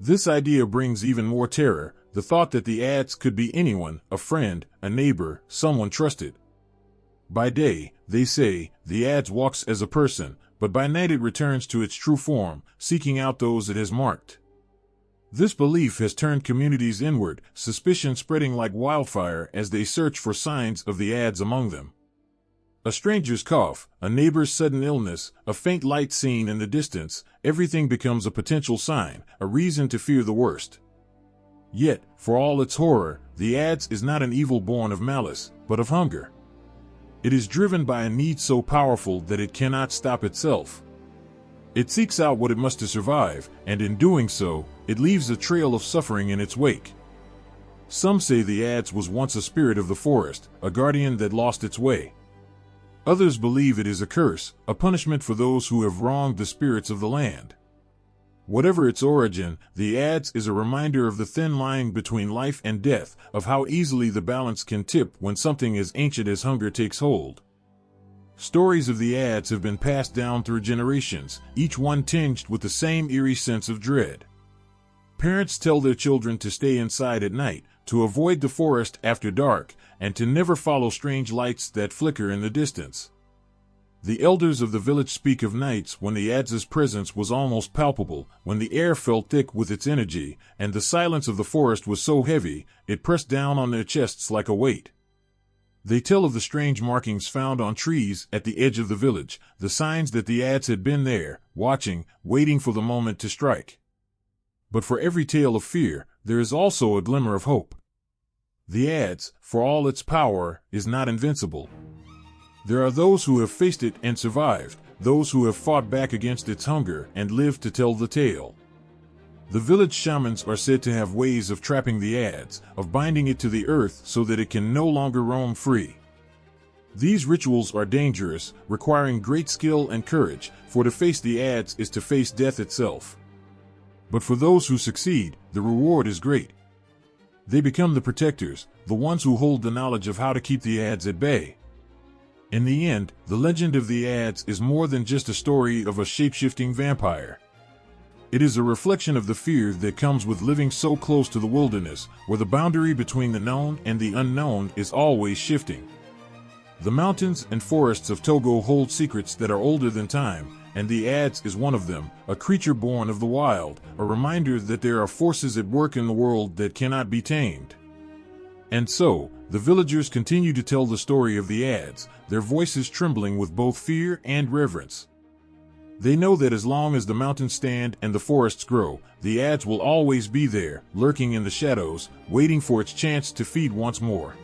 This idea brings even more terror, the thought that the Adze could be anyone, a friend, a neighbor, someone trusted. By day, they say, the Adze walks as a person, but by night it returns to its true form, seeking out those it has marked. This belief has turned communities inward, suspicion spreading like wildfire as they search for signs of the Adze among them. A stranger's cough, a neighbor's sudden illness, a faint light seen in the distance, everything becomes a potential sign, a reason to fear the worst. Yet, for all its horror, the Adze is not an evil born of malice, but of hunger. It is driven by a need so powerful that it cannot stop itself. It seeks out what it must to survive, and in doing so, it leaves a trail of suffering in its wake. Some say the Adze was once a spirit of the forest, a guardian that lost its way. Others believe it is a curse, a punishment for those who have wronged the spirits of the land. Whatever its origin, the Adze is a reminder of the thin line between life and death, of how easily the balance can tip when something as ancient as hunger takes hold. Stories of the Adze have been passed down through generations, each one tinged with the same eerie sense of dread. Parents tell their children to stay inside at night, to avoid the forest after dark, and to never follow strange lights that flicker in the distance. The elders of the village speak of nights when the Ad's presence was almost palpable, when the air felt thick with its energy, and the silence of the forest was so heavy, it pressed down on their chests like a weight. They tell of the strange markings found on trees at the edge of the village, the signs that the Ads had been there, watching, waiting for the moment to strike. But for every tale of fear, there is also a glimmer of hope. The Ads, for all its power, is not invincible. There are those who have faced it and survived, those who have fought back against its hunger and lived to tell the tale. The village shamans are said to have ways of trapping the Ads, of binding it to the earth so that it can no longer roam free. These rituals are dangerous, requiring great skill and courage, for to face the Ads is to face death itself. But for those who succeed, the reward is great. They become the protectors, the ones who hold the knowledge of how to keep the Ads at bay. In the end, the legend of the Ads is more than just a story of a shape-shifting vampire. It is a reflection of the fear that comes with living so close to the wilderness, where the boundary between the known and the unknown is always shifting. The mountains and forests of Togo hold secrets that are older than time, and the Ads is one of them, a creature born of the wild, a reminder that there are forces at work in the world that cannot be tamed. And so, the villagers continue to tell the story of the Ads, their voices trembling with both fear and reverence. They know that as long as the mountains stand and the forests grow, the Ads will always be there, lurking in the shadows, waiting for its chance to feed once more.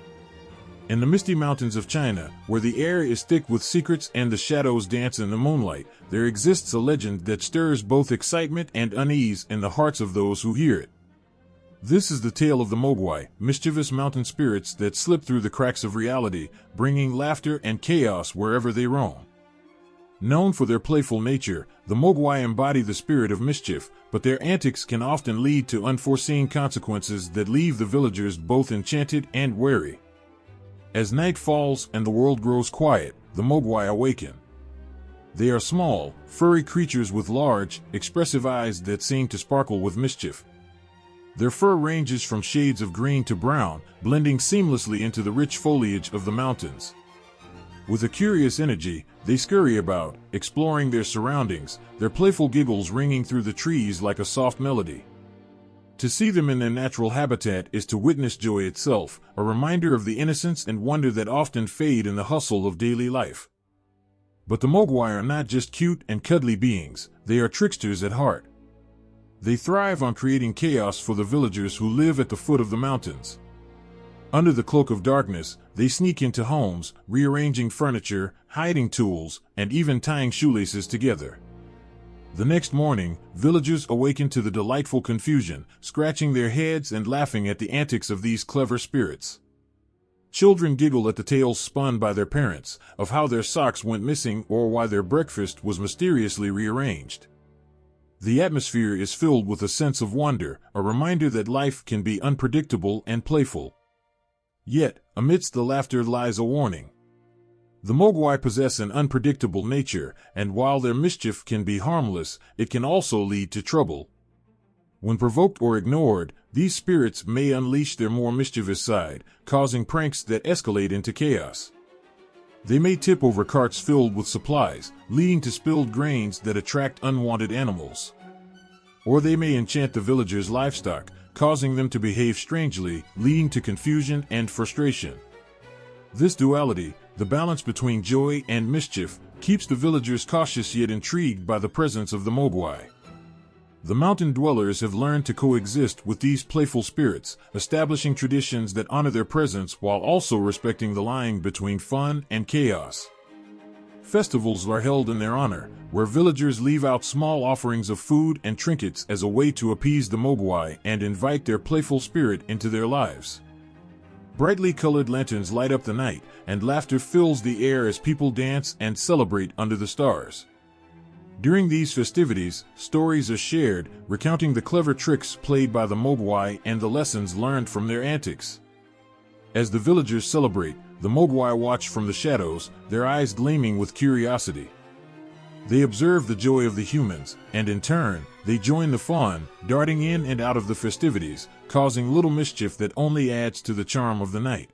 In the misty mountains of China, where the air is thick with secrets and the shadows dance in the moonlight, there exists a legend that stirs both excitement and unease in the hearts of those who hear it. This is the tale of the Mogwai, mischievous mountain spirits that slip through the cracks of reality, bringing laughter and chaos wherever they roam. Known for their playful nature, the Mogwai embody the spirit of mischief, but their antics can often lead to unforeseen consequences that leave the villagers both enchanted and wary. As night falls and the world grows quiet, the Mogwai awaken. They are small, furry creatures with large, expressive eyes that seem to sparkle with mischief. Their fur ranges from shades of green to brown, blending seamlessly into the rich foliage of the mountains. With a curious energy, they scurry about, exploring their surroundings, their playful giggles ringing through the trees like a soft melody. To see them in their natural habitat is to witness joy itself, a reminder of the innocence and wonder that often fade in the hustle of daily life. But the Mogwai are not just cute and cuddly beings, they are tricksters at heart. They thrive on creating chaos for the villagers who live at the foot of the mountains. Under the cloak of darkness, they sneak into homes, rearranging furniture, hiding tools, and even tying shoelaces together. The next morning, villagers awaken to the delightful confusion, scratching their heads and laughing at the antics of these clever spirits. Children giggle at the tales spun by their parents, of how their socks went missing or why their breakfast was mysteriously rearranged. The atmosphere is filled with a sense of wonder, a reminder that life can be unpredictable and playful. Yet, amidst the laughter lies a warning. The Mogwai possess an unpredictable nature, and while their mischief can be harmless, it can also lead to trouble. When provoked or ignored, these spirits may unleash their more mischievous side, causing pranks that escalate into chaos. They may tip over carts filled with supplies, leading to spilled grains that attract unwanted animals. Or they may enchant the villagers' livestock, causing them to behave strangely, leading to confusion and frustration. This duality, the balance between joy and mischief, keeps the villagers cautious yet intrigued by the presence of the Mogwai. The mountain dwellers have learned to coexist with these playful spirits, establishing traditions that honor their presence while also respecting the line between fun and chaos. Festivals are held in their honor, where villagers leave out small offerings of food and trinkets as a way to appease the Mogwai and invite their playful spirit into their lives. Brightly colored lanterns light up the night, and laughter fills the air as people dance and celebrate under the stars. During these festivities, stories are shared, recounting the clever tricks played by the Mogwai and the lessons learned from their antics. As the villagers celebrate, the Mogwai watch from the shadows, their eyes gleaming with curiosity. They observe the joy of the humans, and in turn, they join the fun, darting in and out of the festivities, causing little mischief that only adds to the charm of the night.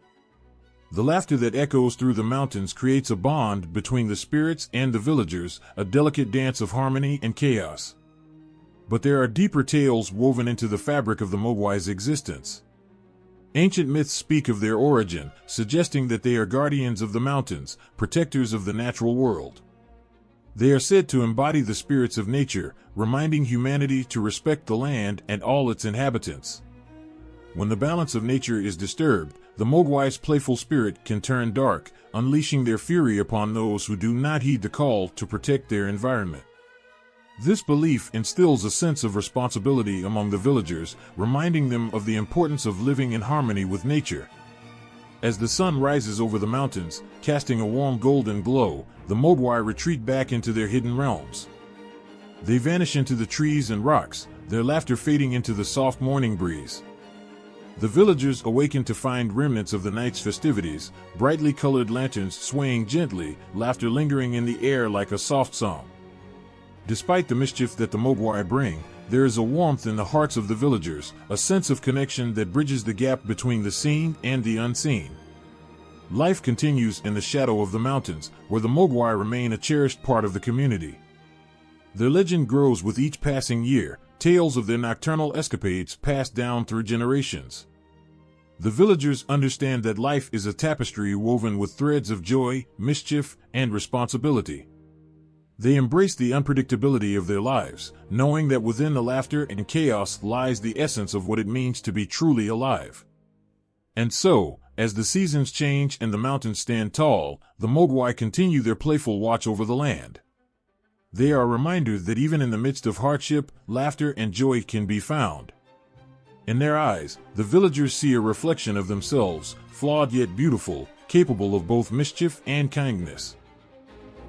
The laughter that echoes through the mountains creates a bond between the spirits and the villagers, a delicate dance of harmony and chaos. But there are deeper tales woven into the fabric of the Mogwai's existence. Ancient myths speak of their origin, suggesting that they are guardians of the mountains, protectors of the natural world. They are said to embody the spirits of nature, reminding humanity to respect the land and all its inhabitants. When the balance of nature is disturbed, the Mogwai's playful spirit can turn dark, unleashing their fury upon those who do not heed the call to protect their environment. This belief instills a sense of responsibility among the villagers, reminding them of the importance of living in harmony with nature. As the sun rises over the mountains, casting a warm golden glow, the Mogwai retreat back into their hidden realms. They vanish into the trees and rocks, their laughter fading into the soft morning breeze. The villagers awaken to find remnants of the night's festivities, brightly colored lanterns swaying gently, laughter lingering in the air like a soft song. Despite the mischief that the Mogwai bring, there is a warmth in the hearts of the villagers, a sense of connection that bridges the gap between the seen and the unseen. Life continues in the shadow of the mountains, where the Mogwai remain a cherished part of the community. Their legend grows with each passing year, tales of their nocturnal escapades passed down through generations. The villagers understand that life is a tapestry woven with threads of joy, mischief, and responsibility. They embrace the unpredictability of their lives, knowing that within the laughter and chaos lies the essence of what it means to be truly alive. And so, as the seasons change and the mountains stand tall, the Mogwai continue their playful watch over the land. They are reminders that even in the midst of hardship, laughter and joy can be found. In their eyes, the villagers see a reflection of themselves, flawed yet beautiful, capable of both mischief and kindness.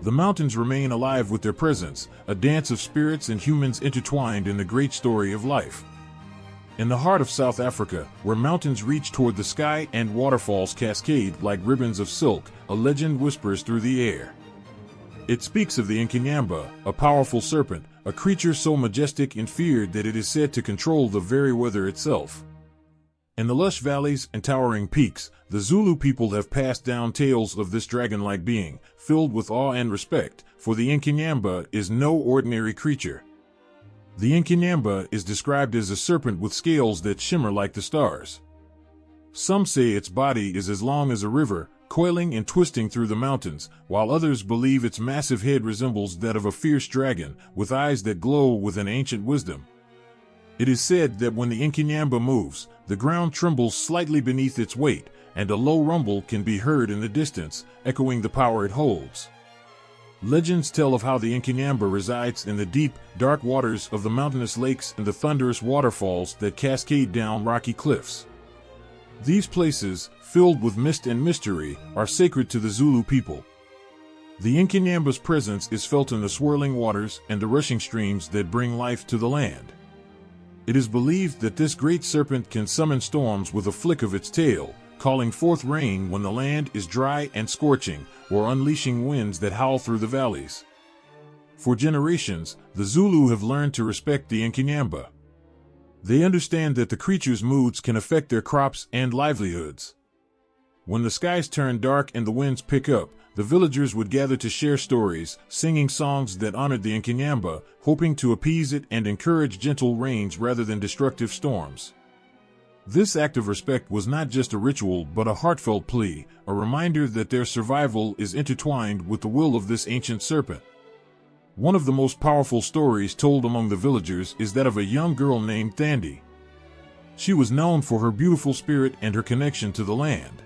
The mountains remain alive with their presence, a dance of spirits and humans intertwined in the great story of life. In the heart of South Africa, where mountains reach toward the sky and waterfalls cascade like ribbons of silk, a legend whispers through the air. It speaks of the Nkinyamba, a powerful serpent, a creature so majestic and feared that it is said to control the very weather itself. In the lush valleys and towering peaks, the Zulu people have passed down tales of this dragon-like being, filled with awe and respect, for the Nkinyamba is no ordinary creature. The Nkinyamba is described as a serpent with scales that shimmer like the stars. Some say its body is as long as a river, coiling and twisting through the mountains, while others believe its massive head resembles that of a fierce dragon, with eyes that glow with an ancient wisdom. It is said that when the Nkinyamba moves, the ground trembles slightly beneath its weight, and a low rumble can be heard in the distance, echoing the power it holds. Legends tell of how the Nkinyamba resides in the deep, dark waters of the mountainous lakes and the thunderous waterfalls that cascade down rocky cliffs. These places, filled with mist and mystery, are sacred to the Zulu people. The Nkinyamba's presence is felt in the swirling waters and the rushing streams that bring life to the land. It is believed that this great serpent can summon storms with a flick of its tail, calling forth rain when the land is dry and scorching, or unleashing winds that howl through the valleys. For generations, the Zulu have learned to respect the Nkinyamba. They understand that the creature's moods can affect their crops and livelihoods. When the skies turn dark and the winds pick up, the villagers would gather to share stories, singing songs that honored the Nkinyamba, hoping to appease it and encourage gentle rains rather than destructive storms. This act of respect was not just a ritual but a heartfelt plea, a reminder that their survival is intertwined with the will of this ancient serpent. One of the most powerful stories told among the villagers is that of a young girl named Thandi. She was known for her beautiful spirit and her connection to the land.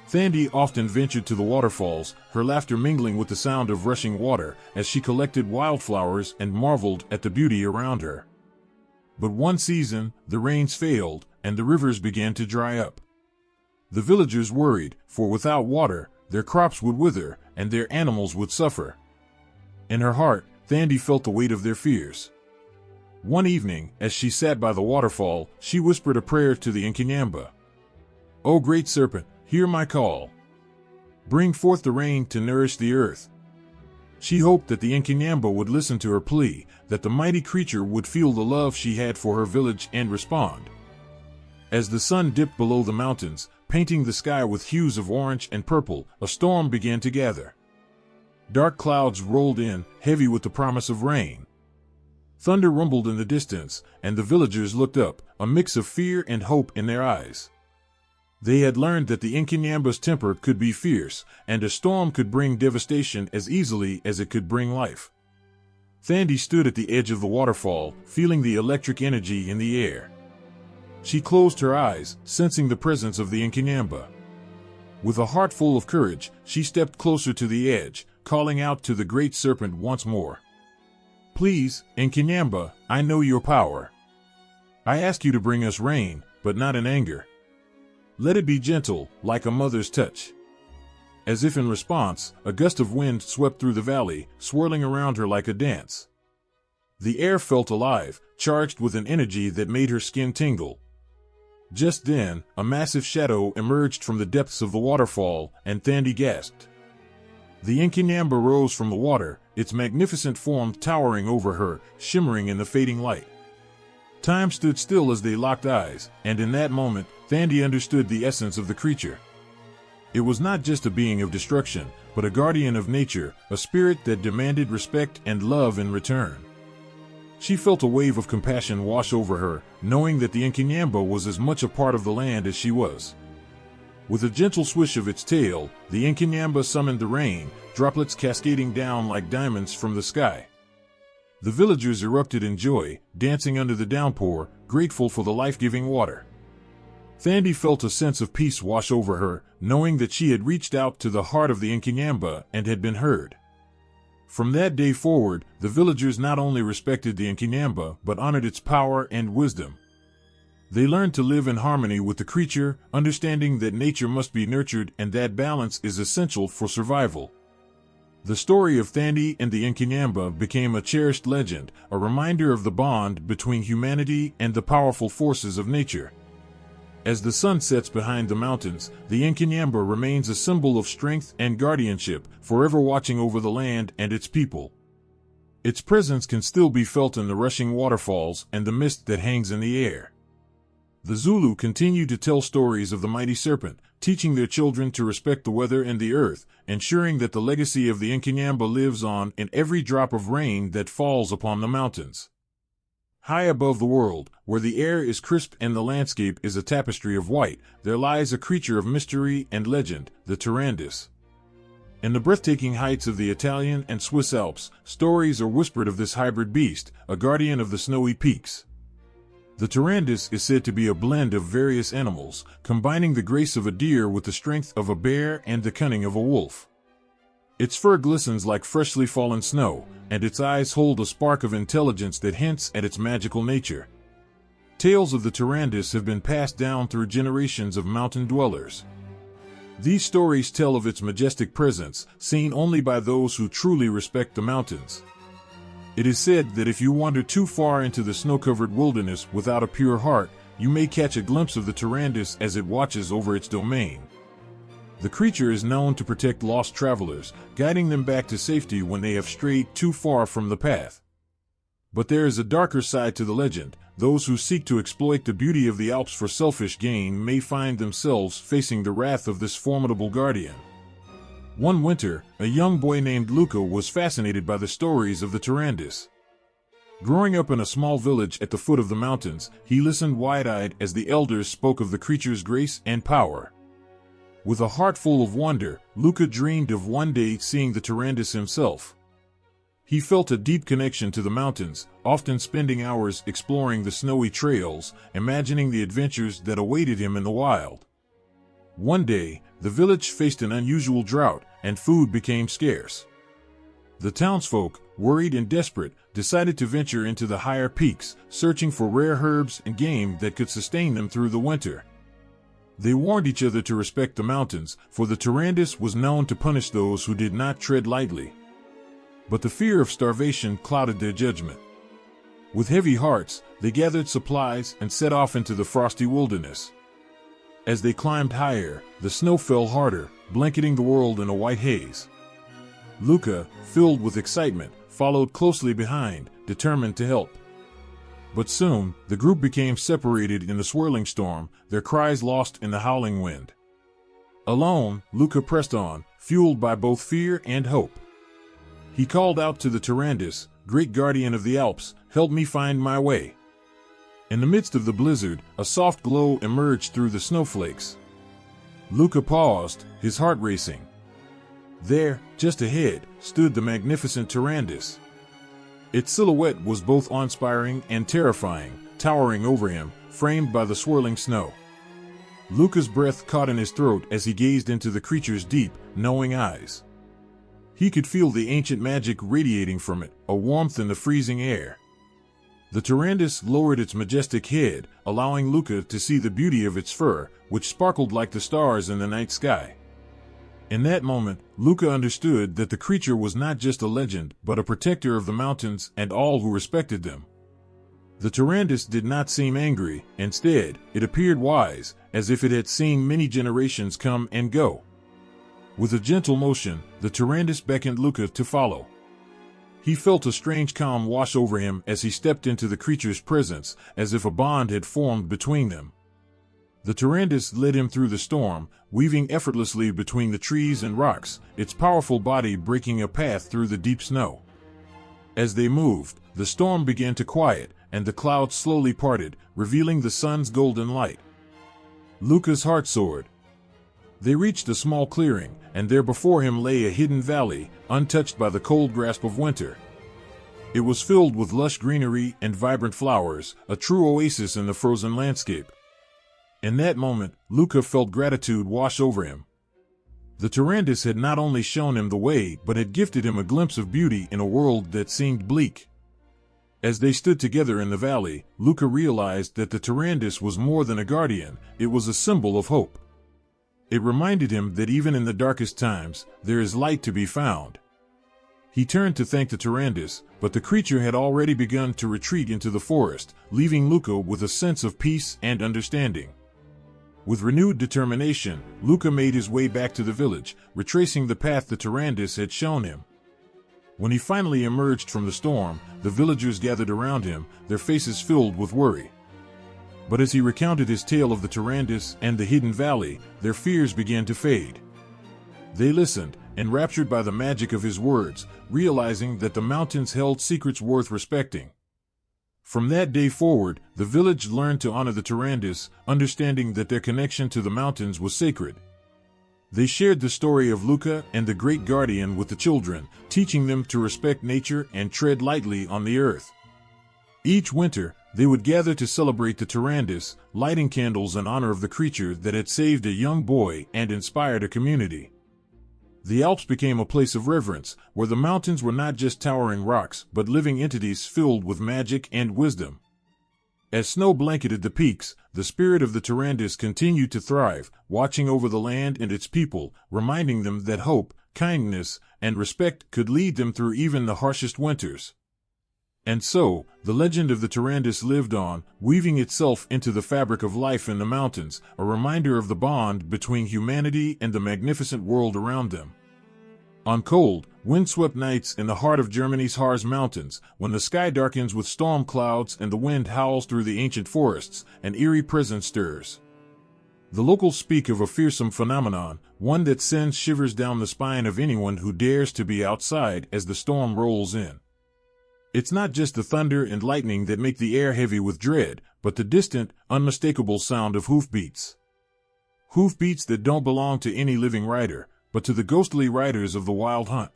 Thandi often ventured to the waterfalls, her laughter mingling with the sound of rushing water as she collected wildflowers and marveled at the beauty around her. But one season, the rains failed, and the rivers began to dry up. The villagers worried, for without water, their crops would wither, and their animals would suffer. In her heart, Thandi felt the weight of their fears. One evening, as she sat by the waterfall, she whispered a prayer to the Nkinyamba. "O great serpent, hear my call. Bring forth the rain to nourish the earth." She hoped that the Nkinyamba would listen to her plea, that the mighty creature would feel the love she had for her village and respond. As the sun dipped below the mountains, painting the sky with hues of orange and purple, a storm began to gather. Dark clouds rolled in, heavy with the promise of rain. Thunder rumbled in the distance, and the villagers looked up, a mix of fear and hope in their eyes. They had learned that the Inkinyamba's temper could be fierce, and a storm could bring devastation as easily as it could bring life. Thandi stood at the edge of the waterfall, feeling the electric energy in the air. She closed her eyes, sensing the presence of the Inkinyamba. With a heart full of courage, she stepped closer to the edge, calling out to the great serpent once more. "Please, Inkinyamba, I know your power. I ask you to bring us rain, but not in anger. Let it be gentle, like a mother's touch." As if in response, a gust of wind swept through the valley, swirling around her like a dance. The air felt alive, charged with an energy that made her skin tingle. Just then, a massive shadow emerged from the depths of the waterfall, and Thandi gasped. The Inkinyamba rose from the water, its magnificent form towering over her, shimmering in the fading light. Time stood still as they locked eyes, and in that moment, Thandi understood the essence of the creature. It was not just a being of destruction, but a guardian of nature, a spirit that demanded respect and love in return. She felt a wave of compassion wash over her, knowing that the Inkinyamba was as much a part of the land as she was. With a gentle swish of its tail, the Inkinyamba summoned the rain, droplets cascading down like diamonds from the sky. The villagers erupted in joy, dancing under the downpour, grateful for the life-giving water. Thandi felt a sense of peace wash over her, knowing that she had reached out to the heart of the Inkinyamba and had been heard. From that day forward, the villagers not only respected the Inkinyamba but honored its power and wisdom. They learned to live in harmony with the creature, understanding that nature must be nurtured and that balance is essential for survival. The story of Thandi and the Inkinyamba became a cherished legend, a reminder of the bond between humanity and the powerful forces of nature. As the sun sets behind the mountains, the Inkinyamba remains a symbol of strength and guardianship, forever watching over the land and its people. Its presence can still be felt in the rushing waterfalls and the mist that hangs in the air. The Zulu continue to tell stories of the mighty serpent, teaching their children to respect the weather and the earth, ensuring that the legacy of the Inkinyamba lives on in every drop of rain that falls upon the mountains. High above the world, where the air is crisp and the landscape is a tapestry of white, there lies a creature of mystery and legend, the Tarandus. In the breathtaking heights of the Italian and Swiss Alps, stories are whispered of this hybrid beast, a guardian of the snowy peaks. The Tarandus is said to be a blend of various animals, combining the grace of a deer with the strength of a bear and the cunning of a wolf. Its fur glistens like freshly fallen snow, and its eyes hold a spark of intelligence that hints at its magical nature. Tales of the Tarandus have been passed down through generations of mountain dwellers. These stories tell of its majestic presence, seen only by those who truly respect the mountains. It is said that if you wander too far into the snow-covered wilderness without a pure heart, you may catch a glimpse of the Tarandus as it watches over its domain. The creature is known to protect lost travelers, guiding them back to safety when they have strayed too far from the path. But there is a darker side to the legend. Those who seek to exploit the beauty of the Alps for selfish gain may find themselves facing the wrath of this formidable guardian. One winter, a young boy named Luca was fascinated by the stories of the Tarandus. Growing up in a small village at the foot of the mountains, he listened wide-eyed as the elders spoke of the creature's grace and power. With a heart full of wonder, Luca dreamed of one day seeing the Tarandus himself. He felt a deep connection to the mountains, often spending hours exploring the snowy trails, imagining the adventures that awaited him in the wild. One day, the village faced an unusual drought, and food became scarce. The townsfolk, worried and desperate, decided to venture into the higher peaks, searching for rare herbs and game that could sustain them through the winter. They warned each other to respect the mountains, for the Tarandus was known to punish those who did not tread lightly. But the fear of starvation clouded their judgment. With heavy hearts, they gathered supplies and set off into the frosty wilderness. As they climbed higher, the snow fell harder, blanketing the world in a white haze. Luca, filled with excitement, followed closely behind, determined to help. But soon, the group became separated in the swirling storm, their cries lost in the howling wind. Alone, Luca pressed on, fueled by both fear and hope. He called out to the Tarandus, "Great guardian of the Alps, help me find my way." In the midst of the blizzard, a soft glow emerged through the snowflakes. Luca paused, his heart racing. There, just ahead, stood the magnificent Tarandus. Its silhouette was both awe-inspiring and terrifying, towering over him, framed by the swirling snow. Luca's breath caught in his throat as he gazed into the creature's deep, knowing eyes. He could feel the ancient magic radiating from it, a warmth in the freezing air. The Tarandus lowered its majestic head, allowing Luca to see the beauty of its fur, which sparkled like the stars in the night sky. In that moment, Luca understood that the creature was not just a legend, but a protector of the mountains and all who respected them. The Tarandus did not seem angry. Instead, it appeared wise, as if it had seen many generations come and go. With a gentle motion, the Tarandus beckoned Luca to follow. He felt a strange calm wash over him as he stepped into the creature's presence, as if a bond had formed between them. The Tarandus led him through the storm, weaving effortlessly between the trees and rocks, its powerful body breaking a path through the deep snow. As they moved, the storm began to quiet, and the clouds slowly parted, revealing the sun's golden light. Luca's heart soared. They reached a small clearing, and there before him lay a hidden valley, untouched by the cold grasp of winter. It was filled with lush greenery and vibrant flowers, a true oasis in the frozen landscape. In that moment, Luca felt gratitude wash over him. The Tarandus had not only shown him the way, but had gifted him a glimpse of beauty in a world that seemed bleak. As they stood together in the valley, Luca realized that the Tarandus was more than a guardian, it was a symbol of hope. It reminded him that even in the darkest times, there is light to be found. He turned to thank the Tarandus, but the creature had already begun to retreat into the forest, leaving Luca with a sense of peace and understanding. With renewed determination, Luca made his way back to the village, retracing the path the Tarandus had shown him. When he finally emerged from the storm, the villagers gathered around him, their faces filled with worry. But as he recounted his tale of the Tarandus and the hidden valley, their fears began to fade. They listened, enraptured by the magic of his words, realizing that the mountains held secrets worth respecting. From that day forward, the village learned to honor the Tarandus, understanding that their connection to the mountains was sacred. They shared the story of Luca and the great guardian with the children, teaching them to respect nature and tread lightly on the earth. Each winter, they would gather to celebrate the Tarandus, lighting candles in honor of the creature that had saved a young boy and inspired a community. The Alps became a place of reverence, where the mountains were not just towering rocks, but living entities filled with magic and wisdom. As snow blanketed the peaks, the spirit of the Tarandus continued to thrive, watching over the land and its people, reminding them that hope, kindness, and respect could lead them through even the harshest winters. And so, the legend of the Tarandus lived on, weaving itself into the fabric of life in the mountains, a reminder of the bond between humanity and the magnificent world around them. On cold, windswept nights in the heart of Germany's Harz Mountains, when the sky darkens with storm clouds and the wind howls through the ancient forests, an eerie presence stirs. The locals speak of a fearsome phenomenon, one that sends shivers down the spine of anyone who dares to be outside as the storm rolls in. It's not just the thunder and lightning that make the air heavy with dread, but the distant, unmistakable sound of hoofbeats. Hoofbeats that don't belong to any living rider, but to the ghostly riders of the wild hunt.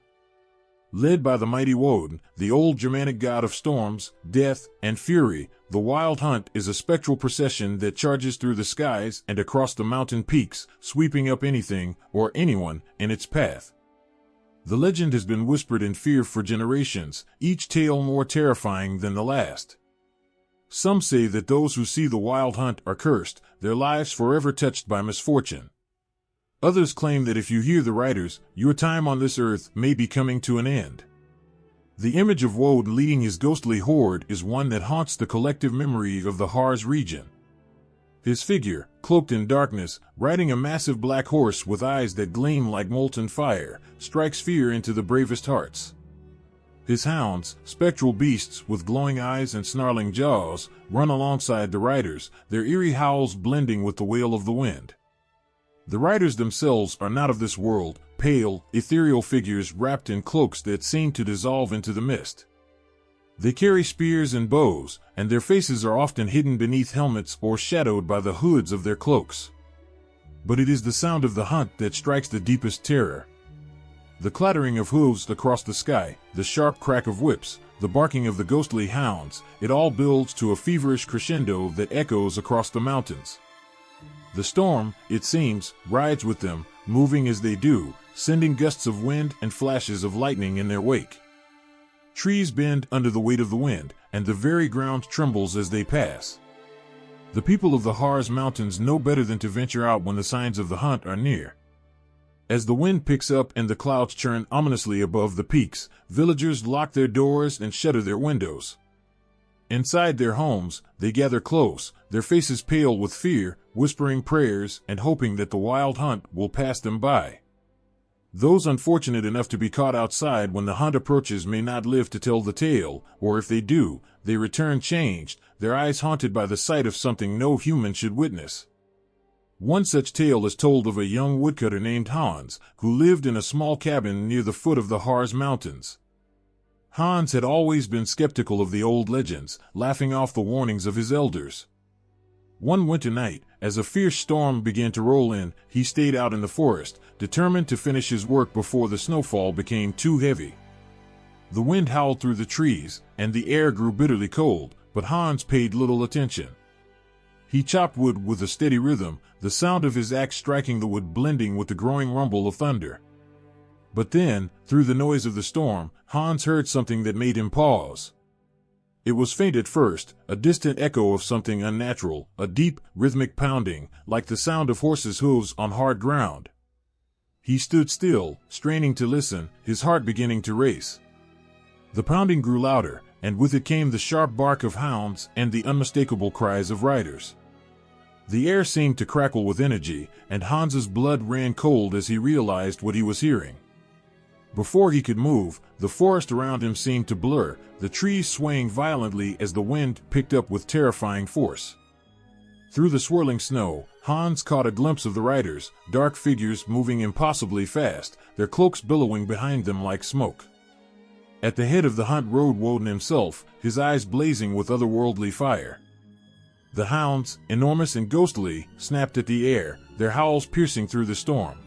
Led by the mighty Woden, the old Germanic god of storms, death, and fury, the wild hunt is a spectral procession that charges through the skies and across the mountain peaks, sweeping up anything, or anyone, in its path. The legend has been whispered in fear for generations, each tale more terrifying than the last. Some say that those who see the wild hunt are cursed, their lives forever touched by misfortune. Others claim that if you hear the riders, your time on this earth may be coming to an end. The image of Woden leading his ghostly horde is one that haunts the collective memory of the Harz region. His figure, cloaked in darkness, riding a massive black horse with eyes that gleam like molten fire, strikes fear into the bravest hearts. His hounds, spectral beasts with glowing eyes and snarling jaws, run alongside the riders, their eerie howls blending with the wail of the wind. The riders themselves are not of this world, pale, ethereal figures wrapped in cloaks that seem to dissolve into the mist. They carry spears and bows, and their faces are often hidden beneath helmets or shadowed by the hoods of their cloaks. But it is the sound of the hunt that strikes the deepest terror. The clattering of hooves across the sky, the sharp crack of whips, the barking of the ghostly hounds, it all builds to a feverish crescendo that echoes across the mountains. The storm, it seems, rides with them, moving as they do, sending gusts of wind and flashes of lightning in their wake. Trees bend under the weight of the wind, and the very ground trembles as they pass. The people of the Harz Mountains know better than to venture out when the signs of the hunt are near. As the wind picks up and the clouds churn ominously above the peaks, villagers lock their doors and shutter their windows. Inside their homes, they gather close, their faces pale with fear, whispering prayers and hoping that the wild hunt will pass them by. Those unfortunate enough to be caught outside when the hunt approaches may not live to tell the tale, or if they do, they return changed, their eyes haunted by the sight of something no human should witness. One such tale is told of a young woodcutter named Hans, who lived in a small cabin near the foot of the Harz Mountains. Hans had always been skeptical of the old legends, laughing off the warnings of his elders. One winter night, as a fierce storm began to roll in, he stayed out in the forest, determined to finish his work before the snowfall became too heavy. The wind howled through the trees, and the air grew bitterly cold, but Hans paid little attention. He chopped wood with a steady rhythm, the sound of his axe striking the wood blending with the growing rumble of thunder. But then, through the noise of the storm, Hans heard something that made him pause. It was faint at first, a distant echo of something unnatural, a deep, rhythmic pounding, like the sound of horses' hooves on hard ground. He stood still, straining to listen, his heart beginning to race. The pounding grew louder, and with it came the sharp bark of hounds and the unmistakable cries of riders. The air seemed to crackle with energy, and Hans's blood ran cold as he realized what he was hearing. Before he could move, the forest around him seemed to blur, the trees swaying violently as the wind picked up with terrifying force. Through the swirling snow, Hans caught a glimpse of the riders, dark figures moving impossibly fast, their cloaks billowing behind them like smoke. At the head of the hunt rode Woden himself, his eyes blazing with otherworldly fire. The hounds, enormous and ghostly, snapped at the air, their howls piercing through the storm.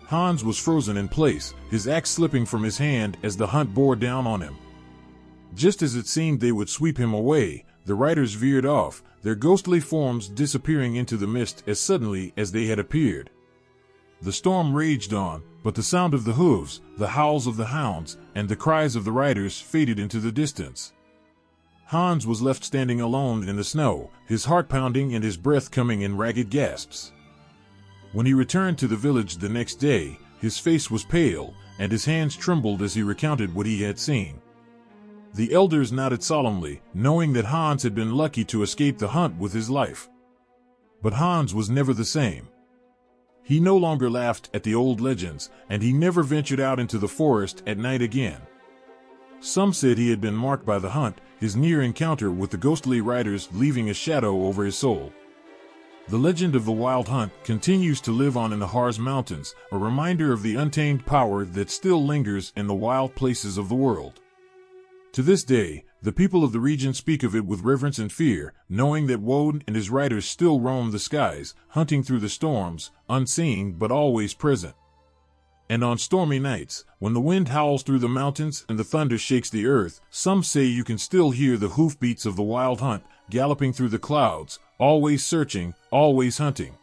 Hans was frozen in place, his axe slipping from his hand as the hunt bore down on him. Just as it seemed they would sweep him away, the riders veered off, their ghostly forms disappearing into the mist as suddenly as they had appeared. The storm raged on, but the sound of the hooves, the howls of the hounds, and the cries of the riders faded into the distance. Hans was left standing alone in the snow, his heart pounding and his breath coming in ragged gasps. When he returned to the village the next day, his face was pale, and his hands trembled as he recounted what he had seen. The elders nodded solemnly, knowing that Hans had been lucky to escape the hunt with his life. But Hans was never the same. He no longer laughed at the old legends, and he never ventured out into the forest at night again. Some said he had been marked by the hunt, his near encounter with the ghostly riders leaving a shadow over his soul. The legend of the wild hunt continues to live on in the Harz Mountains, a reminder of the untamed power that still lingers in the wild places of the world. To this day, the people of the region speak of it with reverence and fear, knowing that Woden and his riders still roam the skies, hunting through the storms, unseen but always present. And on stormy nights, when the wind howls through the mountains and the thunder shakes the earth, some say you can still hear the hoofbeats of the wild hunt, galloping through the clouds, always searching, always hunting.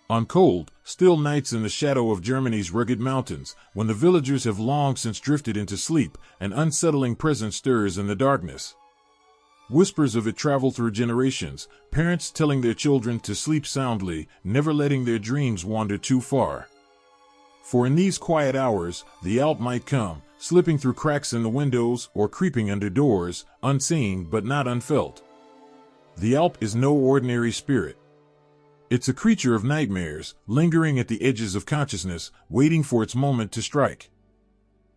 On cold, still nights in the shadow of Germany's rugged mountains, when the villagers have long since drifted into sleep, an unsettling presence stirs in the darkness. Whispers of it travel through generations, parents telling their children to sleep soundly, never letting their dreams wander too far. For in these quiet hours, the Alp might come, slipping through cracks in the windows or creeping under doors, unseen but not unfelt. The Alp is no ordinary spirit. It's a creature of nightmares, lingering at the edges of consciousness, waiting for its moment to strike.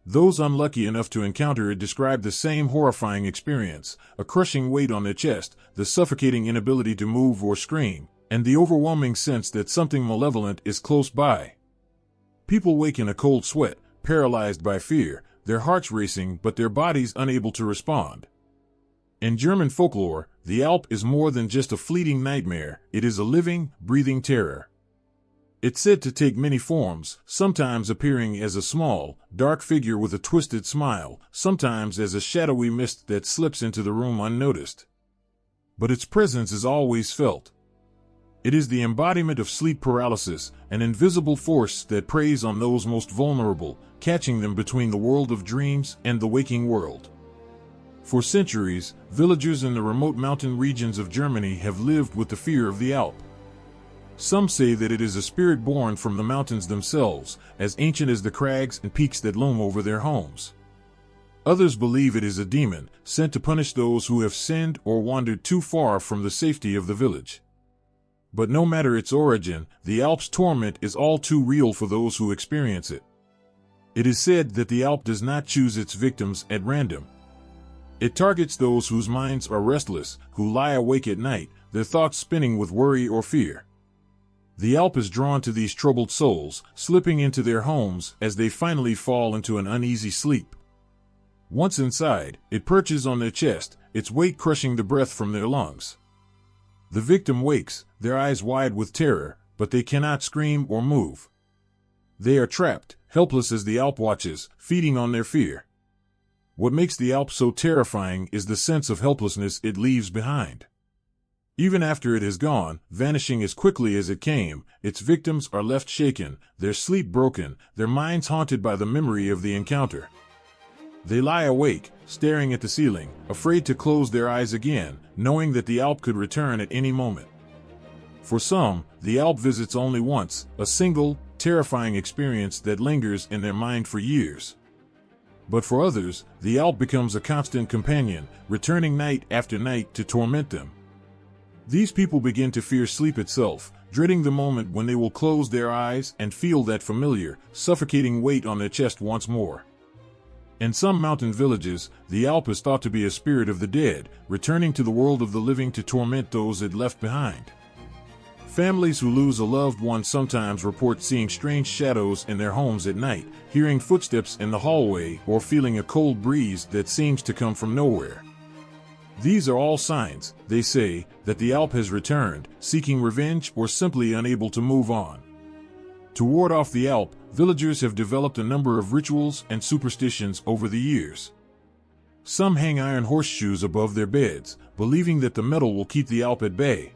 Those unlucky enough to encounter it describe the same horrifying experience, a crushing weight on their chest, the suffocating inability to move or scream, and the overwhelming sense that something malevolent is close by. People wake in a cold sweat, paralyzed by fear, their hearts racing but their bodies unable to respond. In German folklore, the Alp is more than just a fleeting nightmare, it is a living, breathing terror. It's said to take many forms, sometimes appearing as a small, dark figure with a twisted smile, sometimes as a shadowy mist that slips into the room unnoticed. But its presence is always felt. It is the embodiment of sleep paralysis, an invisible force that preys on those most vulnerable, catching them between the world of dreams and the waking world. For centuries, villagers in the remote mountain regions of Germany have lived with the fear of the Alp. Some say that it is a spirit born from the mountains themselves, as ancient as the crags and peaks that loom over their homes. Others believe it is a demon, sent to punish those who have sinned or wandered too far from the safety of the village. But no matter its origin, the Alp's torment is all too real for those who experience it. It is said that the Alp does not choose its victims at random. It targets those whose minds are restless, who lie awake at night, their thoughts spinning with worry or fear. The Alp is drawn to these troubled souls, slipping into their homes as they finally fall into an uneasy sleep. Once inside, it perches on their chest, its weight crushing the breath from their lungs. The victim wakes, their eyes wide with terror, but they cannot scream or move. They are trapped, helpless as the Alp watches, feeding on their fear. What makes the Alp so terrifying is the sense of helplessness it leaves behind. Even after it is gone, vanishing as quickly as it came, its victims are left shaken, their sleep broken, their minds haunted by the memory of the encounter. They lie awake, staring at the ceiling, afraid to close their eyes again, knowing that the Alp could return at any moment. For some, the Alp visits only once, a single, terrifying experience that lingers in their mind for years. But for others, the Alp becomes a constant companion, returning night after night to torment them. These people begin to fear sleep itself, dreading the moment when they will close their eyes and feel that familiar, suffocating weight on their chest once more. In some mountain villages, the Alp is thought to be a spirit of the dead, returning to the world of the living to torment those it left behind. Families who lose a loved one sometimes report seeing strange shadows in their homes at night, hearing footsteps in the hallway, or feeling a cold breeze that seems to come from nowhere. These are all signs, they say, that the Alp has returned, seeking revenge or simply unable to move on. To ward off the Alp, villagers have developed a number of rituals and superstitions over the years. Some hang iron horseshoes above their beds, believing that the metal will keep the Alp at bay.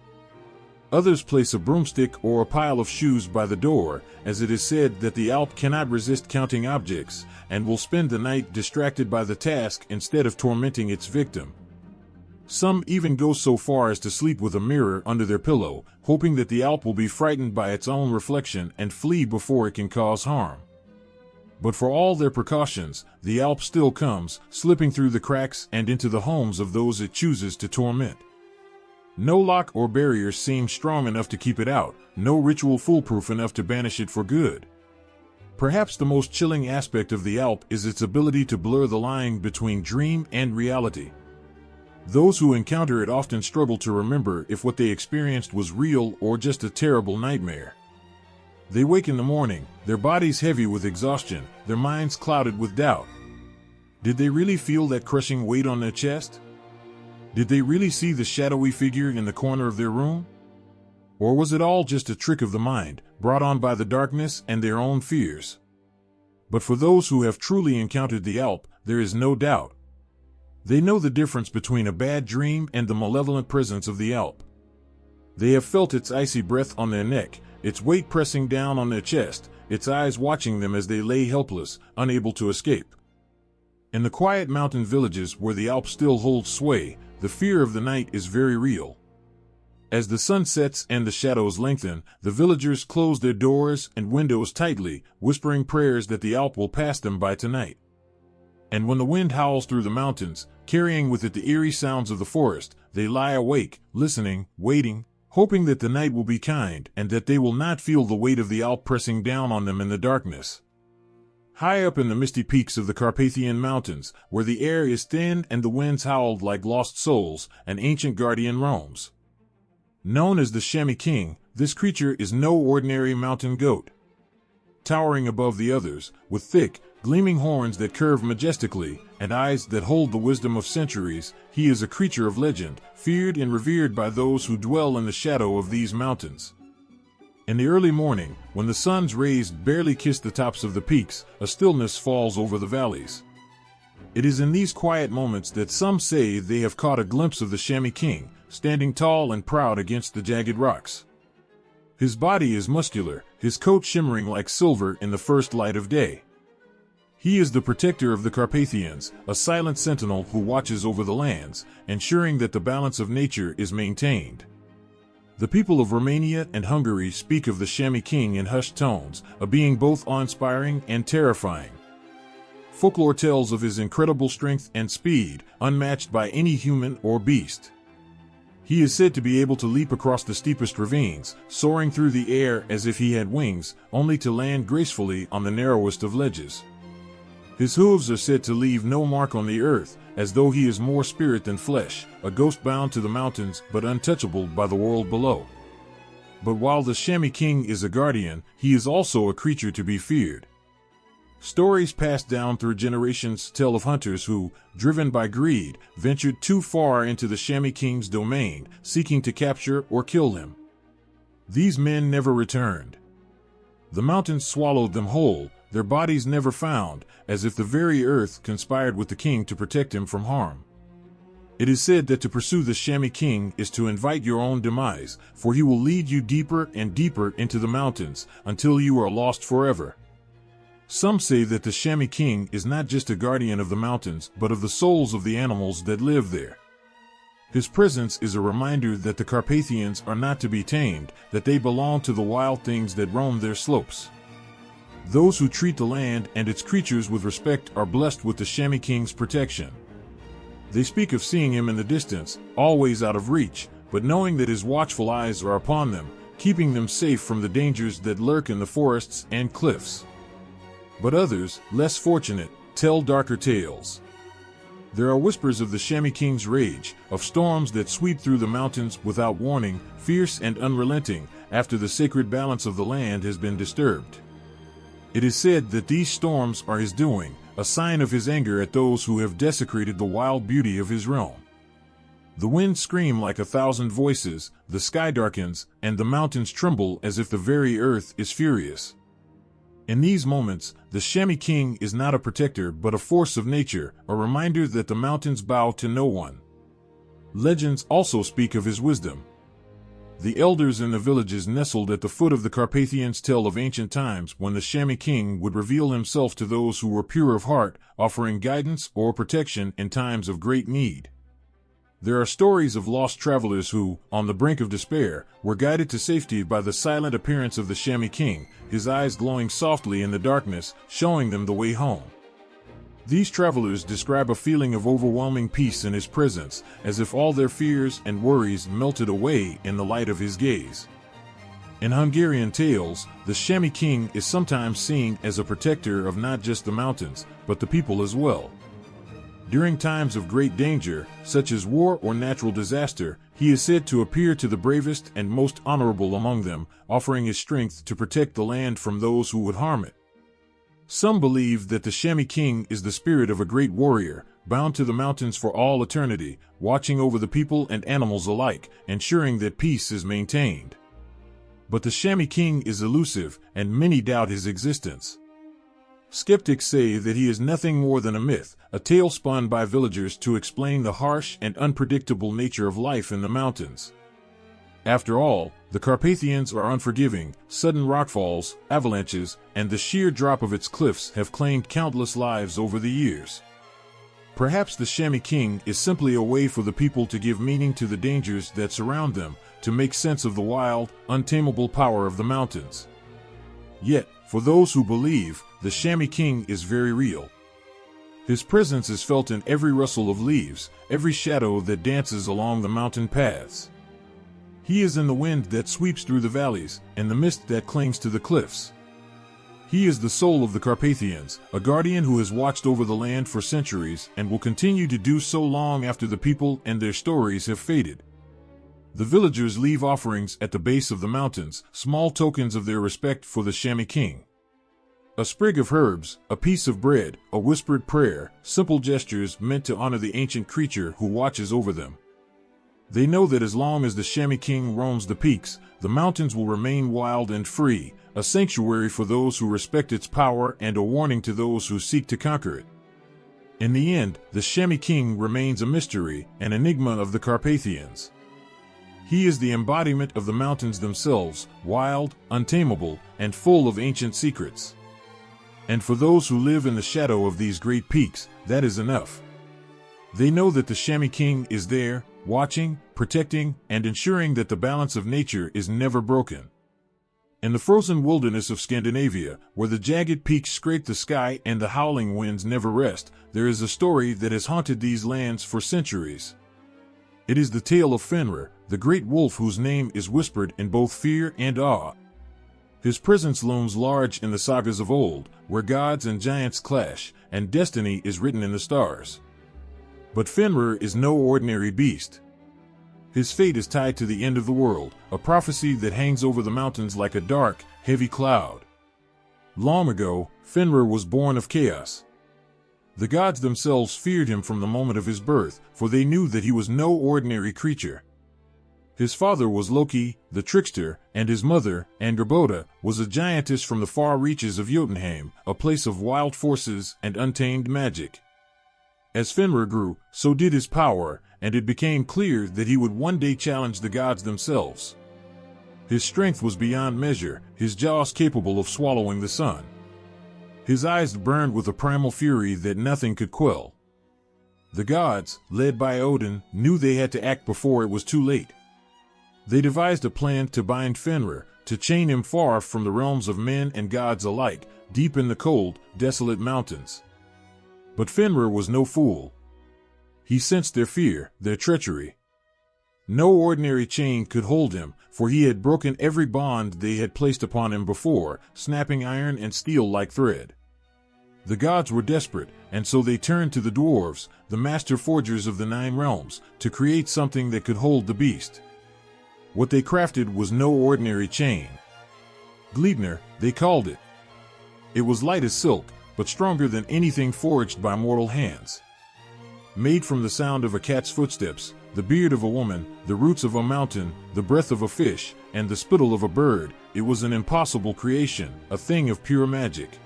Others place a broomstick or a pile of shoes by the door, as it is said that the Alp cannot resist counting objects, and will spend the night distracted by the task instead of tormenting its victim. Some even go so far as to sleep with a mirror under their pillow, hoping that the Alp will be frightened by its own reflection and flee before it can cause harm. But for all their precautions, the Alp still comes, slipping through the cracks and into the homes of those it chooses to torment. No lock or barrier seems strong enough to keep it out, no ritual foolproof enough to banish it for good. Perhaps the most chilling aspect of the Alp is its ability to blur the line between dream and reality. Those who encounter it often struggle to remember if what they experienced was real or just a terrible nightmare. They wake in the morning, their bodies heavy with exhaustion, their minds clouded with doubt. Did they really feel that crushing weight on their chest? Did they really see the shadowy figure in the corner of their room? Or was it all just a trick of the mind, brought on by the darkness and their own fears? But for those who have truly encountered the Alp, there is no doubt. They know the difference between a bad dream and the malevolent presence of the Alp. They have felt its icy breath on their neck, its weight pressing down on their chest, its eyes watching them as they lay helpless, unable to escape. In the quiet mountain villages where the Alp still holds sway, the fear of the night is very real. As the sun sets and the shadows lengthen, the villagers close their doors and windows tightly, whispering prayers that the Alp will pass them by tonight. And when the wind howls through the mountains, carrying with it the eerie sounds of the forest, they lie awake, listening, waiting, hoping that the night will be kind and that they will not feel the weight of the Alp pressing down on them in the darkness. High up in the misty peaks of the Carpathian Mountains, where the air is thin and the winds howled like lost souls, an ancient guardian roams. Known as the Chamois King, this creature is no ordinary mountain goat. Towering above the others, with thick, gleaming horns that curve majestically, and eyes that hold the wisdom of centuries, he is a creature of legend, feared and revered by those who dwell in the shadow of these mountains. In the early morning, when the sun's rays barely kiss the tops of the peaks, a stillness falls over the valleys. It is in these quiet moments that some say they have caught a glimpse of the Chamois King, standing tall and proud against the jagged rocks. His body is muscular, his coat shimmering like silver in the first light of day. He is the protector of the Carpathians, a silent sentinel who watches over the lands, ensuring that the balance of nature is maintained. The people of Romania and Hungary speak of the Chamois King in hushed tones, a being both awe-inspiring and terrifying. Folklore tells of his incredible strength and speed, unmatched by any human or beast. He is said to be able to leap across the steepest ravines, soaring through the air as if he had wings, only to land gracefully on the narrowest of ledges. His hooves are said to leave no mark on the earth, as though he is more spirit than flesh, a ghost bound to the mountains but untouchable by the world below. But while the Chamois King is a guardian, he is also a creature to be feared. Stories passed down through generations tell of hunters who, driven by greed, ventured too far into the Chamois King's domain, seeking to capture or kill him. These men never returned. The mountains swallowed them whole, their bodies never found, as if the very earth conspired with the king to protect him from harm. It is said that to pursue the Chamois King is to invite your own demise, for he will lead you deeper and deeper into the mountains, until you are lost forever. Some say that the Chamois King is not just a guardian of the mountains, but of the souls of the animals that live there. His presence is a reminder that the Carpathians are not to be tamed, that they belong to the wild things that roam their slopes. Those who treat the land and its creatures with respect are blessed with the Chamois King's protection. They speak of seeing him in the distance, always out of reach, but knowing that his watchful eyes are upon them, keeping them safe from the dangers that lurk in the forests and cliffs. But others, less fortunate, tell darker tales. There are whispers of the Chamois King's rage, of storms that sweep through the mountains without warning, fierce and unrelenting, after the sacred balance of the land has been disturbed. It is said that these storms are his doing, a sign of his anger at those who have desecrated the wild beauty of his realm. The winds scream like 1,000 voices, the sky darkens, and the mountains tremble as if the very earth is furious. In these moments, the Chamois King is not a protector but a force of nature, a reminder that the mountains bow to no one. Legends also speak of his wisdom. The elders in the villages nestled at the foot of the Carpathians tell of ancient times when the Chamois King would reveal himself to those who were pure of heart, offering guidance or protection in times of great need. There are stories of lost travelers who, on the brink of despair, were guided to safety by the silent appearance of the Chamois King, his eyes glowing softly in the darkness, showing them the way home. These travelers describe a feeling of overwhelming peace in his presence, as if all their fears and worries melted away in the light of his gaze. In Hungarian tales, the Chamois King is sometimes seen as a protector of not just the mountains, but the people as well. During times of great danger, such as war or natural disaster, he is said to appear to the bravest and most honorable among them, offering his strength to protect the land from those who would harm it. Some believe that the Chamois King is the spirit of a great warrior, bound to the mountains for all eternity, watching over the people and animals alike, ensuring that peace is maintained. But the Chamois King is elusive, and many doubt his existence. Skeptics say that he is nothing more than a myth, a tale spun by villagers to explain the harsh and unpredictable nature of life in the mountains. After all, the Carpathians are unforgiving, sudden rockfalls, avalanches, and the sheer drop of its cliffs have claimed countless lives over the years. Perhaps the Chamois King is simply a way for the people to give meaning to the dangers that surround them, to make sense of the wild, untamable power of the mountains. Yet, for those who believe, the Chamois King is very real. His presence is felt in every rustle of leaves, every shadow that dances along the mountain paths. He is in the wind that sweeps through the valleys, and the mist that clings to the cliffs. He is the soul of the Carpathians, a guardian who has watched over the land for centuries and will continue to do so long after the people and their stories have faded. The villagers leave offerings at the base of the mountains, small tokens of their respect for the Shami king. A sprig of herbs, a piece of bread, a whispered prayer, simple gestures meant to honor the ancient creature who watches over them. They know that as long as the Shami king roams the peaks, the mountains will remain wild and free, a sanctuary for those who respect its power and a warning to those who seek to conquer it. In the end, the Shami king remains a mystery, an enigma of the Carpathians. He is the embodiment of the mountains themselves, wild, untamable, and full of ancient secrets. And for those who live in the shadow of these great peaks, that is enough. They know that the Shami king is there, watching, protecting, and ensuring that the balance of nature is never broken. In the frozen wilderness of Scandinavia, where the jagged peaks scrape the sky and the howling winds never rest, there is a story that has haunted these lands for centuries. It is the tale of Fenrir, the great wolf whose name is whispered in both fear and awe. His presence looms large in the sagas of old, where gods and giants clash, and destiny is written in the stars. But Fenrir is no ordinary beast. His fate is tied to the end of the world, a prophecy that hangs over the mountains like a dark, heavy cloud. Long ago, Fenrir was born of chaos. The gods themselves feared him from the moment of his birth, for they knew that he was no ordinary creature. His father was Loki, the trickster, and his mother, Angerboda, was a giantess from the far reaches of Jotunheim, a place of wild forces and untamed magic. As Fenrir grew, so did his power, and it became clear that he would one day challenge the gods themselves. His strength was beyond measure, his jaws capable of swallowing the sun. His eyes burned with a primal fury that nothing could quell. The gods, led by Odin, knew they had to act before it was too late. They devised a plan to bind Fenrir, to chain him far from the realms of men and gods alike, deep in the cold, desolate mountains. But Fenrir was no fool. He sensed their fear, their treachery. No ordinary chain could hold him, for he had broken every bond they had placed upon him before, snapping iron and steel like thread. The gods were desperate, and so they turned to the dwarves, the master forgers of the 9 realms, to create something that could hold the beast. What they crafted was no ordinary chain. Gleipnir, they called it. It was light as silk, but stronger than anything forged by mortal hands. Made from the sound of a cat's footsteps, the beard of a woman, the roots of a mountain, the breath of a fish, and the spittle of a bird, it was an impossible creation, a thing of pure magic.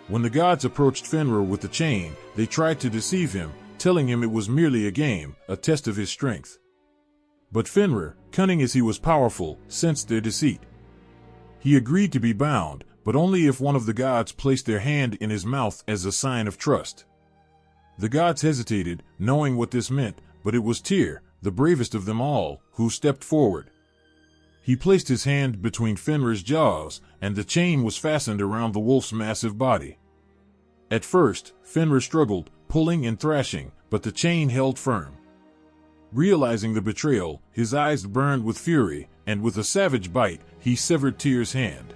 When the gods approached Fenrir with the chain, they tried to deceive him, telling him it was merely a game, a test of his strength. But Fenrir, cunning as he was powerful, sensed their deceit. He agreed to be bound, but only if one of the gods placed their hand in his mouth as a sign of trust. The gods hesitated, knowing what this meant, but it was Tyr, the bravest of them all, who stepped forward. He placed his hand between Fenrir's jaws, and the chain was fastened around the wolf's massive body. At first, Fenrir struggled, pulling and thrashing, but the chain held firm. Realizing the betrayal, his eyes burned with fury, and with a savage bite, he severed Tyr's hand.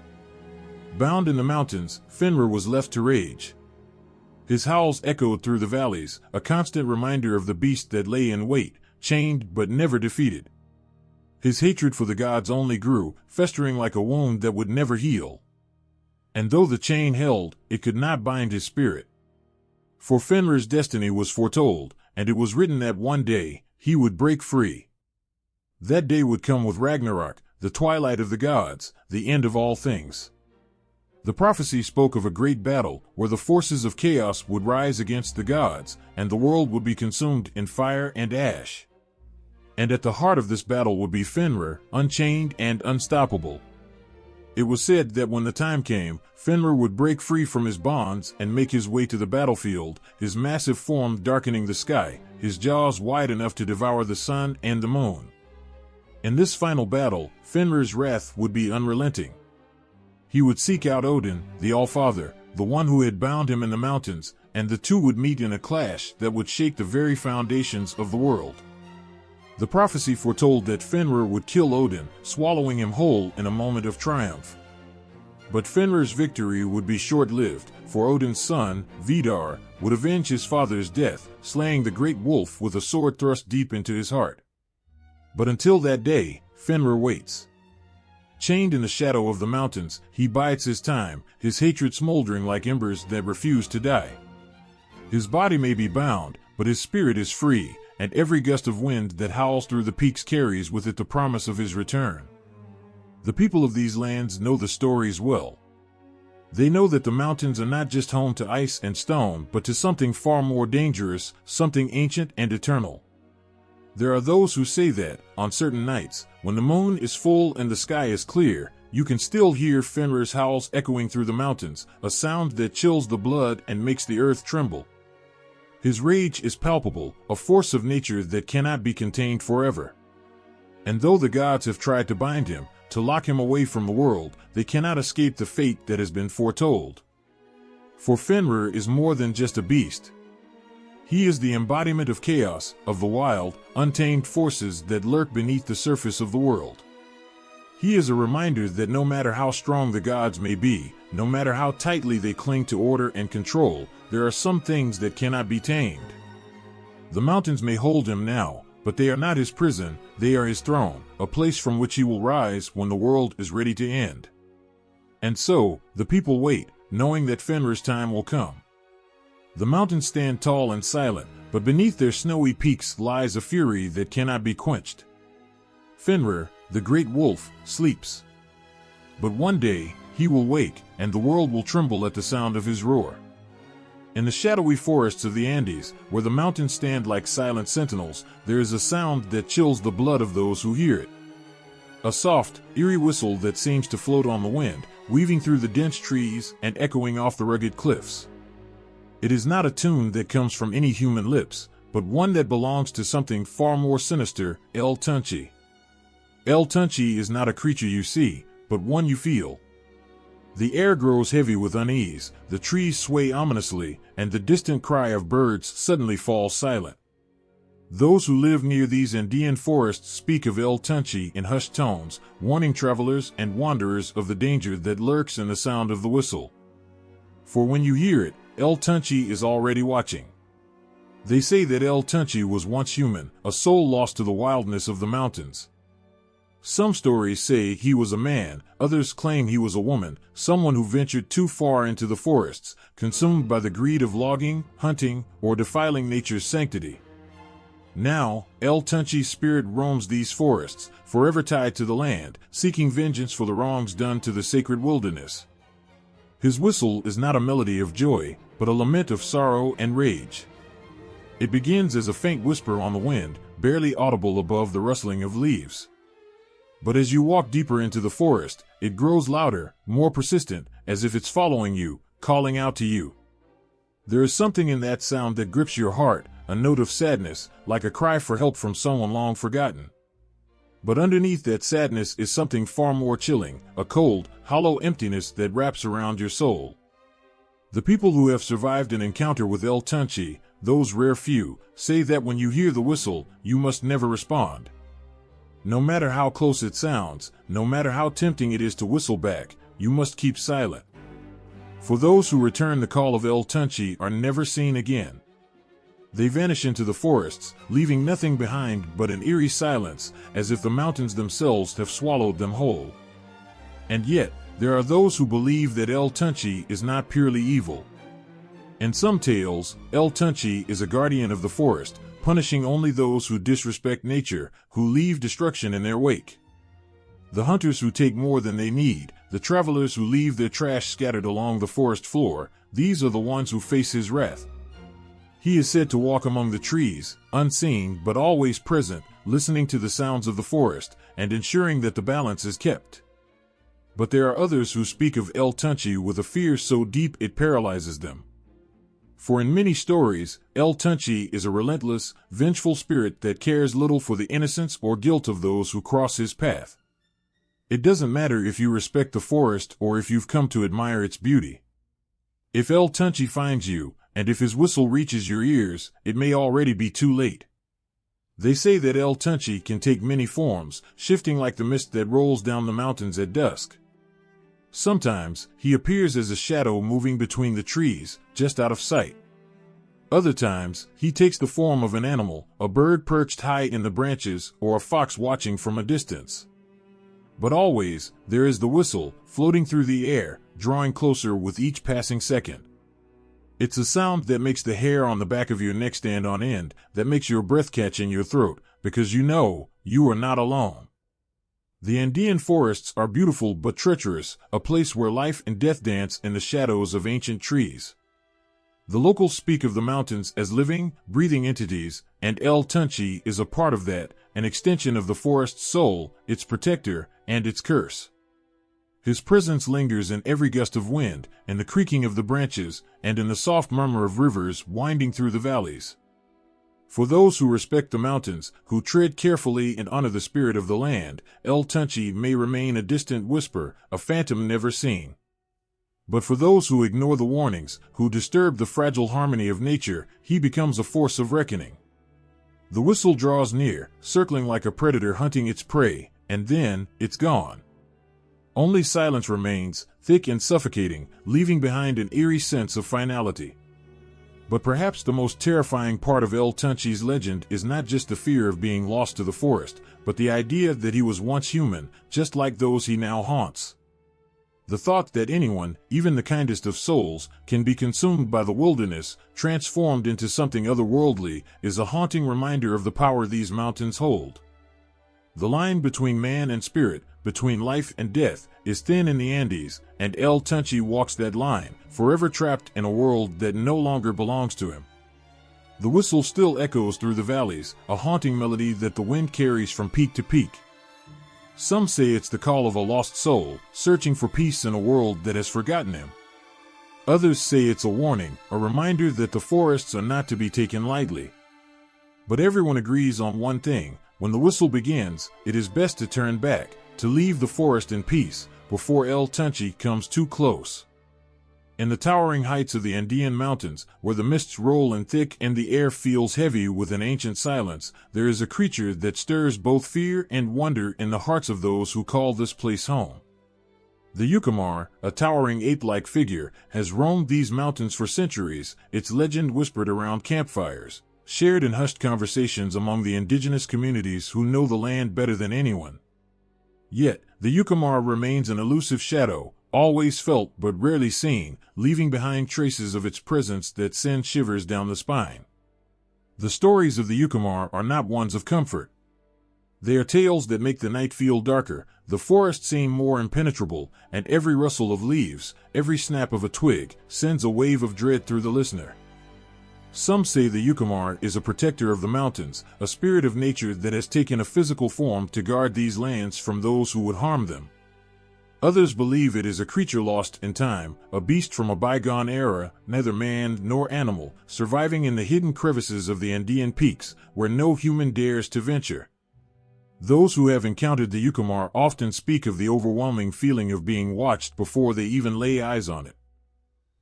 Bound in the mountains, Fenrir was left to rage. His howls echoed through the valleys, a constant reminder of the beast that lay in wait, chained but never defeated. His hatred for the gods only grew, festering like a wound that would never heal. And though the chain held, it could not bind his spirit. For Fenrir's destiny was foretold, and it was written that one day, he would break free. That day would come with Ragnarok, the twilight of the gods, the end of all things. The prophecy spoke of a great battle, where the forces of chaos would rise against the gods, and the world would be consumed in fire and ash. And at the heart of this battle would be Fenrir, unchained and unstoppable. It was said that when the time came, Fenrir would break free from his bonds and make his way to the battlefield, his massive form darkening the sky, his jaws wide enough to devour the sun and the moon. In this final battle, Fenrir's wrath would be unrelenting. He would seek out Odin, the All-Father, the one who had bound him in the mountains, and the two would meet in a clash that would shake the very foundations of the world. The prophecy foretold that Fenrir would kill Odin, swallowing him whole in a moment of triumph. But Fenrir's victory would be short-lived, for Odin's son, Vidar, would avenge his father's death, slaying the great wolf with a sword thrust deep into his heart. But until that day, Fenrir waits. Chained in the shadow of the mountains, he bides his time, his hatred smoldering like embers that refuse to die. His body may be bound, but his spirit is free, and every gust of wind that howls through the peaks carries with it the promise of his return. The people of these lands know the stories well. They know that the mountains are not just home to ice and stone, but to something far more dangerous, something ancient and eternal. There are those who say that, on certain nights, when the moon is full and the sky is clear, you can still hear Fenrir's howls echoing through the mountains, a sound that chills the blood and makes the earth tremble. His rage is palpable, a force of nature that cannot be contained forever. And though the gods have tried to bind him, to lock him away from the world, they cannot escape the fate that has been foretold. For Fenrir is more than just a beast. He is the embodiment of chaos, of the wild, untamed forces that lurk beneath the surface of the world. He is a reminder that no matter how strong the gods may be, no matter how tightly they cling to order and control, there are some things that cannot be tamed. The mountains may hold him now, but they are not his prison, they are his throne, a place from which he will rise when the world is ready to end. And so, the people wait, knowing that Fenrir's time will come. The mountains stand tall and silent, but beneath their snowy peaks lies a fury that cannot be quenched. Fenrir, the great wolf, sleeps. But one day, he will wake, and the world will tremble at the sound of his roar. In the shadowy forests of the Andes, where the mountains stand like silent sentinels, there is a sound that chills the blood of those who hear it. A soft, eerie whistle that seems to float on the wind, weaving through the dense trees and echoing off the rugged cliffs. It is not a tune that comes from any human lips, but one that belongs to something far more sinister, El Tunchi. El Tunchi is not a creature you see, but one you feel. The air grows heavy with unease, the trees sway ominously, and the distant cry of birds suddenly falls silent. Those who live near these Andean forests speak of El Tunchi in hushed tones, warning travelers and wanderers of the danger that lurks in the sound of the whistle. For when you hear it, El Tunchi is already watching. They say that El Tunchi was once human, a soul lost to the wildness of the mountains. Some stories say he was a man, others claim he was a woman, someone who ventured too far into the forests, consumed by the greed of logging, hunting, or defiling nature's sanctity. Now, El Tunchi's spirit roams these forests, forever tied to the land, seeking vengeance for the wrongs done to the sacred wilderness. His whistle is not a melody of joy, but a lament of sorrow and rage. It begins as a faint whisper on the wind, barely audible above the rustling of leaves. But as you walk deeper into the forest, it grows louder, more persistent, as if it's following you, calling out to you. There is something in that sound that grips your heart, a note of sadness, like a cry for help from someone long forgotten. But underneath that sadness is something far more chilling, a cold, hollow emptiness that wraps around your soul. The people who have survived an encounter with El Tunchi, those rare few, say that when you hear the whistle, you must never respond. No matter how close it sounds, no matter how tempting it is to whistle back, you must keep silent. For those who return the call of El Tunchi are never seen again. They vanish into the forests, leaving nothing behind but an eerie silence, as if the mountains themselves have swallowed them whole. And yet, there are those who believe that El Tunchi is not purely evil. In some tales, El Tunchi is a guardian of the forest, punishing only those who disrespect nature, who leave destruction in their wake. The hunters who take more than they need, the travelers who leave their trash scattered along the forest floor, these are the ones who face his wrath. He is said to walk among the trees, unseen but always present, listening to the sounds of the forest, and ensuring that the balance is kept. But there are others who speak of El Tunchi with a fear so deep it paralyzes them. For in many stories, El Tunchi is a relentless, vengeful spirit that cares little for the innocence or guilt of those who cross his path. It doesn't matter if you respect the forest or if you've come to admire its beauty. If El Tunchi finds you, and if his whistle reaches your ears, it may already be too late. They say that El Tunchi can take many forms, shifting like the mist that rolls down the mountains at dusk. Sometimes, he appears as a shadow moving between the trees, just out of sight. Other times, he takes the form of an animal, a bird perched high in the branches, or a fox watching from a distance. But always, there is the whistle, floating through the air, drawing closer with each passing second. It's a sound that makes the hair on the back of your neck stand on end, that makes your breath catch in your throat, because you know you are not alone. The Andean forests are beautiful but treacherous, a place where life and death dance in the shadows of ancient trees. The locals speak of the mountains as living, breathing entities, and El Tunchi is a part of that, an extension of the forest's soul, its protector, and its curse. His presence lingers in every gust of wind, in the creaking of the branches, and in the soft murmur of rivers winding through the valleys. For those who respect the mountains, who tread carefully and honor the spirit of the land, El Tunchi may remain a distant whisper, a phantom never seen. But for those who ignore the warnings, who disturb the fragile harmony of nature, he becomes a force of reckoning. The whistle draws near, circling like a predator hunting its prey, and then, it's gone. Only silence remains, thick and suffocating, leaving behind an eerie sense of finality. But perhaps the most terrifying part of El Tunchi's legend is not just the fear of being lost to the forest, but the idea that he was once human, just like those he now haunts. The thought that anyone, even the kindest of souls, can be consumed by the wilderness, transformed into something otherworldly, is a haunting reminder of the power these mountains hold. The line between man and spirit, between life and death, is thin in the Andes, and El Tunchi walks that line, forever trapped in a world that no longer belongs to him. The whistle still echoes through the valleys, a haunting melody that the wind carries from peak to peak. Some say it's the call of a lost soul, searching for peace in a world that has forgotten him. Others say it's a warning, a reminder that the forests are not to be taken lightly. But everyone agrees on one thing: when the whistle begins, it is best to turn back, to leave the forest in peace, before El Tunchi comes too close. In the towering heights of the Andean mountains, where the mists roll in thick and the air feels heavy with an ancient silence, there is a creature that stirs both fear and wonder in the hearts of those who call this place home. The Yucamar, a towering ape-like figure, has roamed these mountains for centuries, its legend whispered around campfires, shared in hushed conversations among the indigenous communities who know the land better than anyone. Yet, the Yucamar remains an elusive shadow, always felt but rarely seen, leaving behind traces of its presence that send shivers down the spine. The stories of the Yucamar are not ones of comfort. They are tales that make the night feel darker, the forest seem more impenetrable, and every rustle of leaves, every snap of a twig, sends a wave of dread through the listener. Some say the Yucamar is a protector of the mountains, a spirit of nature that has taken a physical form to guard these lands from those who would harm them. Others believe it is a creature lost in time, a beast from a bygone era, neither man nor animal, surviving in the hidden crevices of the Andean peaks, where no human dares to venture. Those who have encountered the Yucamar often speak of the overwhelming feeling of being watched before they even lay eyes on it.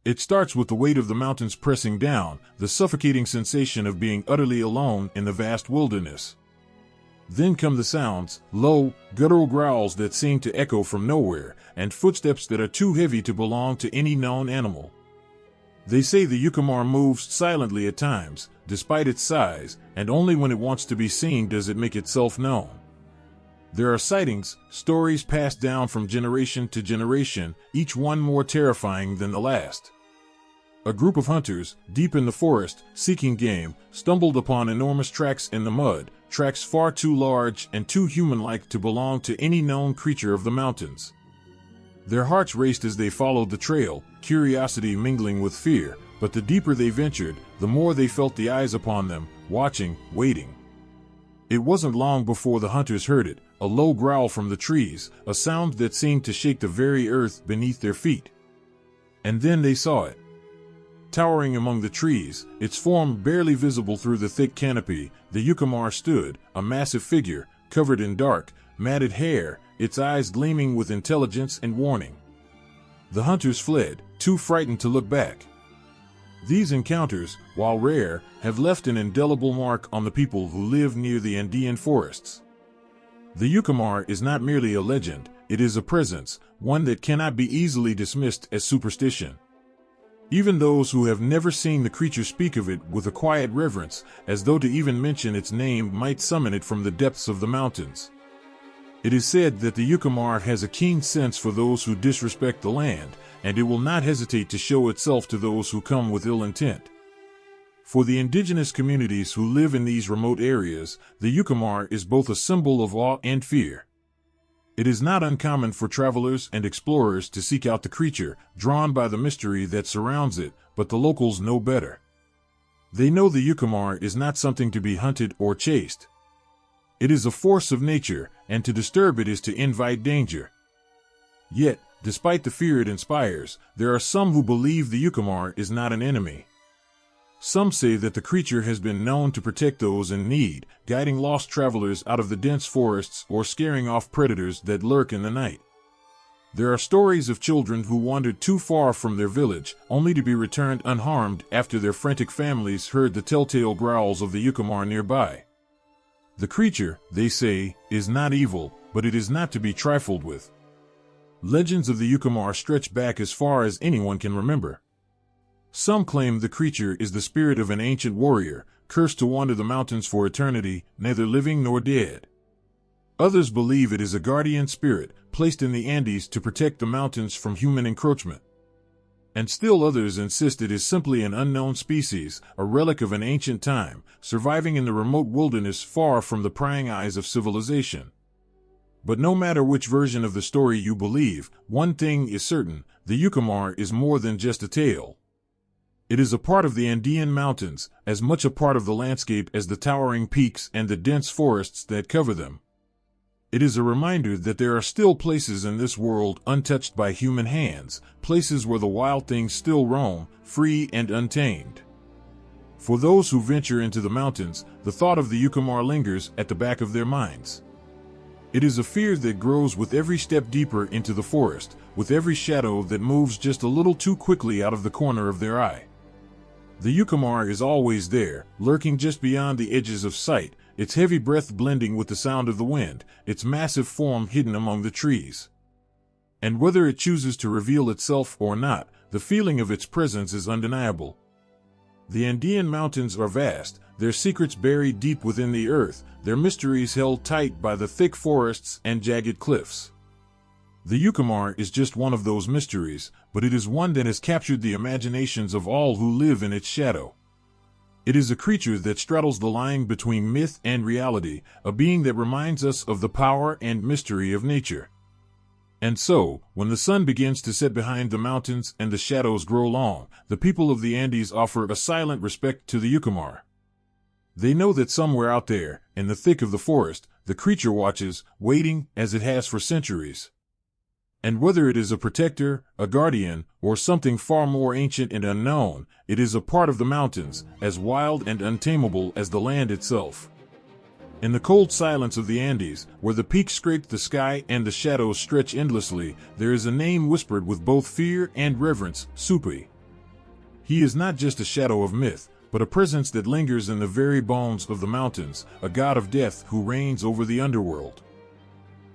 It starts with the weight of the mountains pressing down, the suffocating sensation of being utterly alone in the vast wilderness. Then come the sounds, low, guttural growls that seem to echo from nowhere, and footsteps that are too heavy to belong to any known animal. They say the Yucamar moves silently at times, despite its size, and only when it wants to be seen does it make itself known. There are sightings, stories passed down from generation to generation, each one more terrifying than the last. A group of hunters, deep in the forest, seeking game, stumbled upon enormous tracks in the mud, tracks far too large and too human-like to belong to any known creature of the mountains. Their hearts raced as they followed the trail, curiosity mingling with fear, but the deeper they ventured, the more they felt the eyes upon them, watching, waiting. It wasn't long before the hunters heard it, a low growl from the trees, a sound that seemed to shake the very earth beneath their feet. And then they saw it. Towering among the trees, its form barely visible through the thick canopy, the Yucamar stood, a massive figure, covered in dark, matted hair, its eyes gleaming with intelligence and warning. The hunters fled, too frightened to look back. These encounters, while rare, have left an indelible mark on the people who live near the Andean forests. The Yucamar is not merely a legend, it is a presence, one that cannot be easily dismissed as superstition. Even those who have never seen the creature speak of it with a quiet reverence, as though to even mention its name might summon it from the depths of the mountains. It is said that the Yukimar has a keen sense for those who disrespect the land, and it will not hesitate to show itself to those who come with ill intent. For the indigenous communities who live in these remote areas, the Yukimar is both a symbol of awe and fear. It is not uncommon for travelers and explorers to seek out the creature, drawn by the mystery that surrounds it, but the locals know better. They know the Yukimar is not something to be hunted or chased. It is a force of nature, and to disturb it is to invite danger. Yet, despite the fear it inspires, there are some who believe the Yukimar is not an enemy. Some say that the creature has been known to protect those in need, guiding lost travelers out of the dense forests or scaring off predators that lurk in the night. There are stories of children who wandered too far from their village, only to be returned unharmed after their frantic families heard the telltale growls of the Yukimar nearby. The creature, they say, is not evil, but it is not to be trifled with. Legends of the Yukimar stretch back as far as anyone can remember. Some claim the creature is the spirit of an ancient warrior, cursed to wander the mountains for eternity, neither living nor dead. Others believe it is a guardian spirit, placed in the Andes to protect the mountains from human encroachment. And still others insist it is simply an unknown species, a relic of an ancient time, surviving in the remote wilderness far from the prying eyes of civilization. But no matter which version of the story you believe, one thing is certain: the Yukimar is more than just a tale. It is a part of the Andean mountains, as much a part of the landscape as the towering peaks and the dense forests that cover them. It is a reminder that there are still places in this world untouched by human hands, places where the wild things still roam, free and untamed. For those who venture into the mountains, the thought of the Yukimar lingers at the back of their minds. It is a fear that grows with every step deeper into the forest, with every shadow that moves just a little too quickly out of the corner of their eye. The Yukimar is always there, lurking just beyond the edges of sight, its heavy breath blending with the sound of the wind, its massive form hidden among the trees. And whether it chooses to reveal itself or not, the feeling of its presence is undeniable. The Andean mountains are vast, their secrets buried deep within the earth, their mysteries held tight by the thick forests and jagged cliffs. The Yukimar is just one of those mysteries, but it is one that has captured the imaginations of all who live in its shadow. It is a creature that straddles the line between myth and reality, a being that reminds us of the power and mystery of nature. And so, when the sun begins to set behind the mountains and the shadows grow long, the people of the Andes offer a silent respect to the Yukimar. They know that somewhere out there, in the thick of the forest, the creature watches, waiting, as it has for centuries. And whether it is a protector, a guardian, or something far more ancient and unknown, it is a part of the mountains, as wild and untamable as the land itself. In the cold silence of the Andes, where the peaks scrape the sky and the shadows stretch endlessly, there is a name whispered with both fear and reverence: Supui. He is not just a shadow of myth, but a presence that lingers in the very bones of the mountains, a god of death who reigns over the underworld.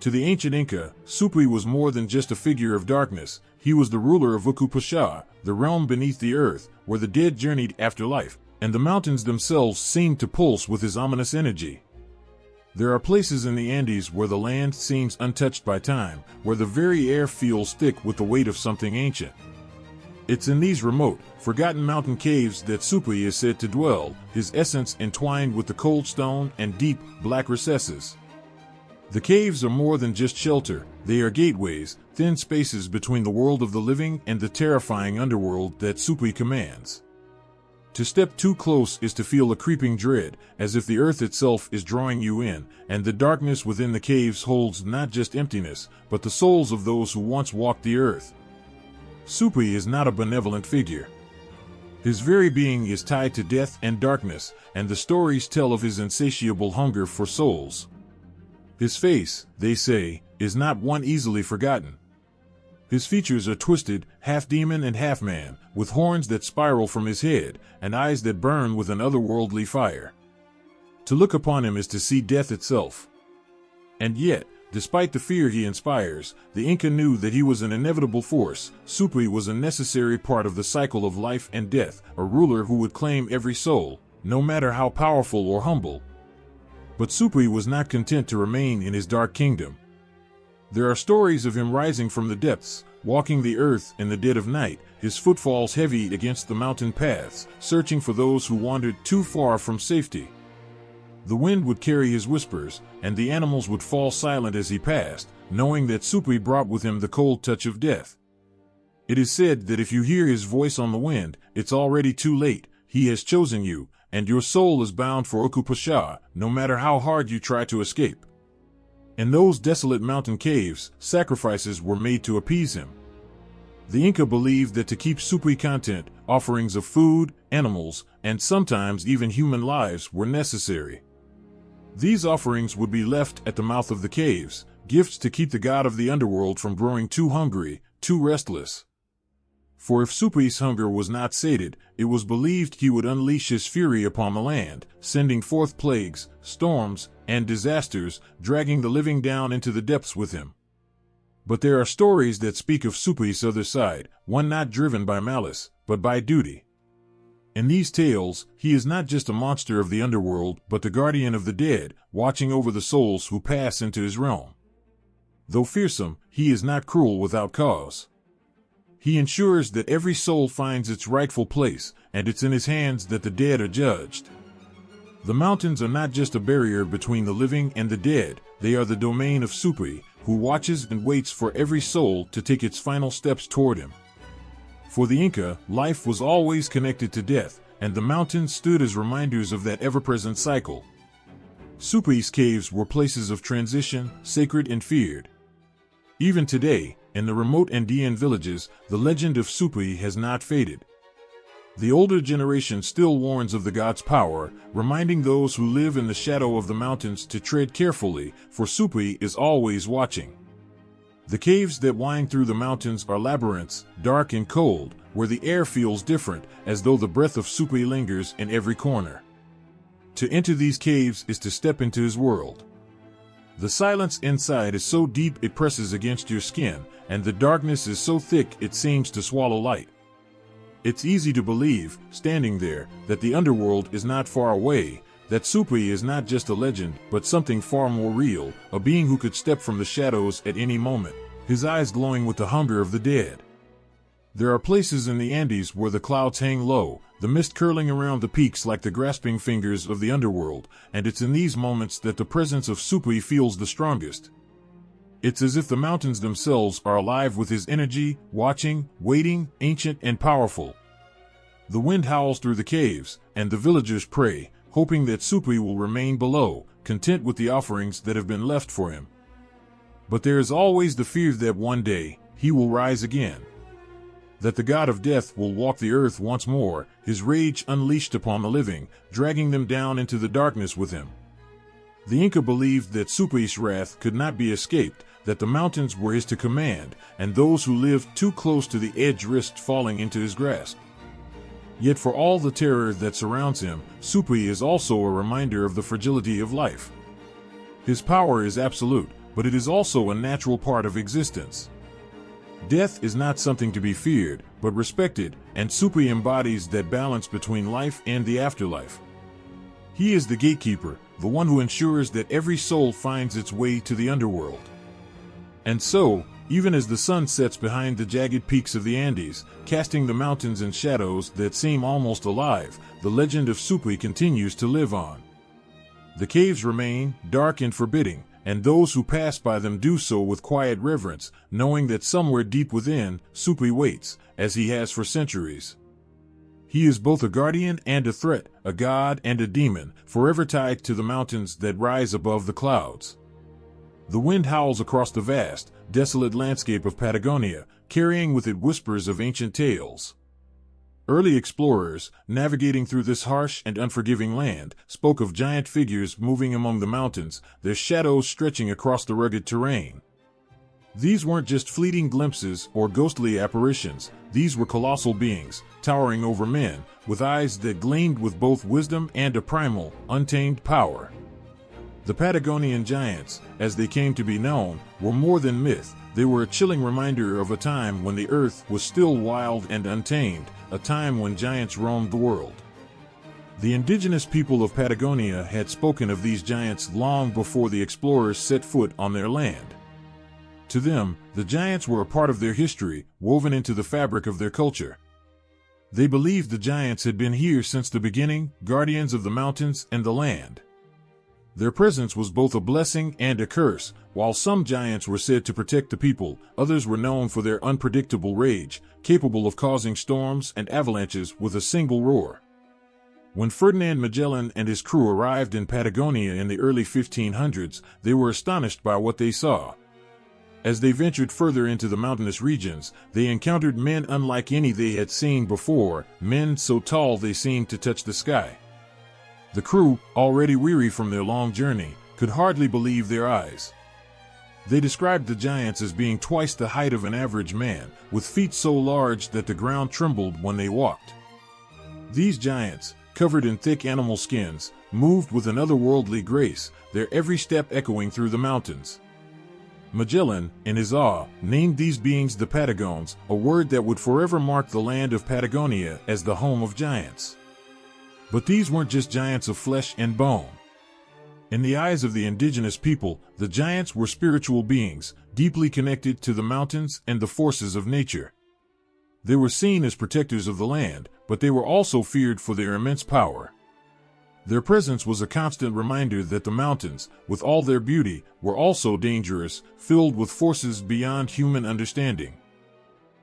To the ancient Inca, Supui was more than just a figure of darkness. He was the ruler of Ukupasha, the realm beneath the earth, where the dead journeyed after life, and the mountains themselves seemed to pulse with his ominous energy. There are places in the Andes where the land seems untouched by time, where the very air feels thick with the weight of something ancient. It's in these remote, forgotten mountain caves that Supui is said to dwell, his essence entwined with the cold stone and deep, black recesses. The caves are more than just shelter, they are gateways, thin spaces between the world of the living and the terrifying underworld that Supui commands. To step too close is to feel a creeping dread, as if the earth itself is drawing you in, and the darkness within the caves holds not just emptiness, but the souls of those who once walked the earth. Supui is not a benevolent figure. His very being is tied to death and darkness, and the stories tell of his insatiable hunger for souls. His face, they say, is not one easily forgotten. His features are twisted, half demon and half man, with horns that spiral from his head, and eyes that burn with an otherworldly fire. To look upon him is to see death itself. And yet, Despite the fear he inspires, the Inca knew that he was an inevitable force. Supri was a necessary part of the cycle of life and death, a ruler who would claim every soul, no matter how powerful or humble. But Supri was not content to remain in his dark kingdom. There are stories of him rising from the depths, walking the earth in the dead of night, his footfalls heavy against the mountain paths, searching for those who wandered too far from safety. The wind would carry his whispers, and the animals would fall silent as he passed, knowing that Supri brought with him the cold touch of death. It is said that if you hear his voice on the wind, it's already too late. He has chosen you, and your soul is bound for Ukupasha, no matter how hard you try to escape. In those desolate mountain caves, sacrifices were made to appease him. The Inca believed that to keep Supri content, offerings of food, animals, and sometimes even human lives were necessary. These offerings would be left at the mouth of the caves, gifts to keep the god of the underworld from growing too hungry, too restless. For if Supri's hunger was not sated, it was believed he would unleash his fury upon the land, sending forth plagues, storms, and disasters, dragging the living down into the depths with him. But there are stories that speak of Supri's other side, one not driven by malice, but by duty. In these tales, he is not just a monster of the underworld, but the guardian of the dead, watching over the souls who pass into his realm. Though fearsome, he is not cruel without cause. He ensures that every soul finds its rightful place, and it's in his hands that the dead are judged. The mountains are not just a barrier between the living and the dead, they are the domain of Supri, who watches and waits for every soul to take its final steps toward him. For the Inca, life was always connected to death, and the mountains stood as reminders of that ever-present cycle. Supri's caves were places of transition, sacred and feared. Even today, in the remote Andean villages, the legend of Supri has not faded. The older generation still warns of the god's power, reminding those who live in the shadow of the mountains to tread carefully, for Supri is always watching. The caves that wind through the mountains are labyrinths, dark and cold, where the air feels different, as though the breath of Supri lingers in every corner. To enter these caves is to step into his world. The silence inside is so deep it presses against your skin, and the darkness is so thick it seems to swallow light. It's easy to believe, standing there, that the underworld is not far away, that Supri is not just a legend, but something far more real, a being who could step from the shadows at any moment, his eyes glowing with the hunger of the dead. There are places in the Andes where the clouds hang low, the mist curling around the peaks like the grasping fingers of the underworld, and it's in these moments that the presence of Supri feels the strongest. It's as if the mountains themselves are alive with his energy, watching, waiting, ancient and powerful. The wind howls through the caves, and the villagers pray, hoping that Supri will remain below, content with the offerings that have been left for him. But there is always the fear that one day, he will rise again. That the god of death will walk the earth once more, his rage unleashed upon the living, dragging them down into the darkness with him. The Inca believed that Supri's wrath could not be escaped, that the mountains were his to command, and those who lived too close to the edge risked falling into his grasp. Yet for all the terror that surrounds him, Supri is also a reminder of the fragility of life. His power is absolute, but it is also a natural part of existence. Death is not something to be feared, but respected, and Supri embodies that balance between life and the afterlife. He is the gatekeeper, the one who ensures that every soul finds its way to the underworld. And so, even as the sun sets behind the jagged peaks of the Andes, casting the mountains in shadows that seem almost alive, the legend of Supri continues to live on. The caves remain, dark and forbidding, and those who pass by them do so with quiet reverence, knowing that somewhere deep within, Supri waits, as he has for centuries. He is both a guardian and a threat, a god and a demon, forever tied to the mountains that rise above the clouds. The wind howls across the vast, desolate landscape of Patagonia, carrying with it whispers of ancient tales. Early explorers, navigating through this harsh and unforgiving land, spoke of giant figures moving among the mountains, their shadows stretching across the rugged terrain. These weren't just fleeting glimpses or ghostly apparitions, these were colossal beings, towering over men, with eyes that gleamed with both wisdom and a primal, untamed power. The Patagonian giants, as they came to be known, were more than myth. They were a chilling reminder of a time when the earth was still wild and untamed, a time when giants roamed the world. The indigenous people of Patagonia had spoken of these giants long before the explorers set foot on their land. To them, the giants were a part of their history, woven into the fabric of their culture. They believed the giants had been here since the beginning, guardians of the mountains and the land. Their presence was both a blessing and a curse. While some giants were said to protect the people, others were known for their unpredictable rage, capable of causing storms and avalanches with a single roar. When Ferdinand Magellan and his crew arrived in Patagonia in the early 1500s, they were astonished by what they saw. As they ventured further into the mountainous regions, they encountered men unlike any they had seen before, men so tall they seemed to touch the sky. The crew, already weary from their long journey, could hardly believe their eyes. They described the giants as being twice the height of an average man, with feet so large that the ground trembled when they walked. These giants, covered in thick animal skins, moved with an otherworldly grace, their every step echoing through the mountains. Magellan, in his awe, named these beings the Patagons, a word that would forever mark the land of Patagonia as the home of giants. But these weren't just giants of flesh and bone. In the eyes of the indigenous people, the giants were spiritual beings, deeply connected to the mountains and the forces of nature. They were seen as protectors of the land, but they were also feared for their immense power. Their presence was a constant reminder that the mountains, with all their beauty, were also dangerous, filled with forces beyond human understanding.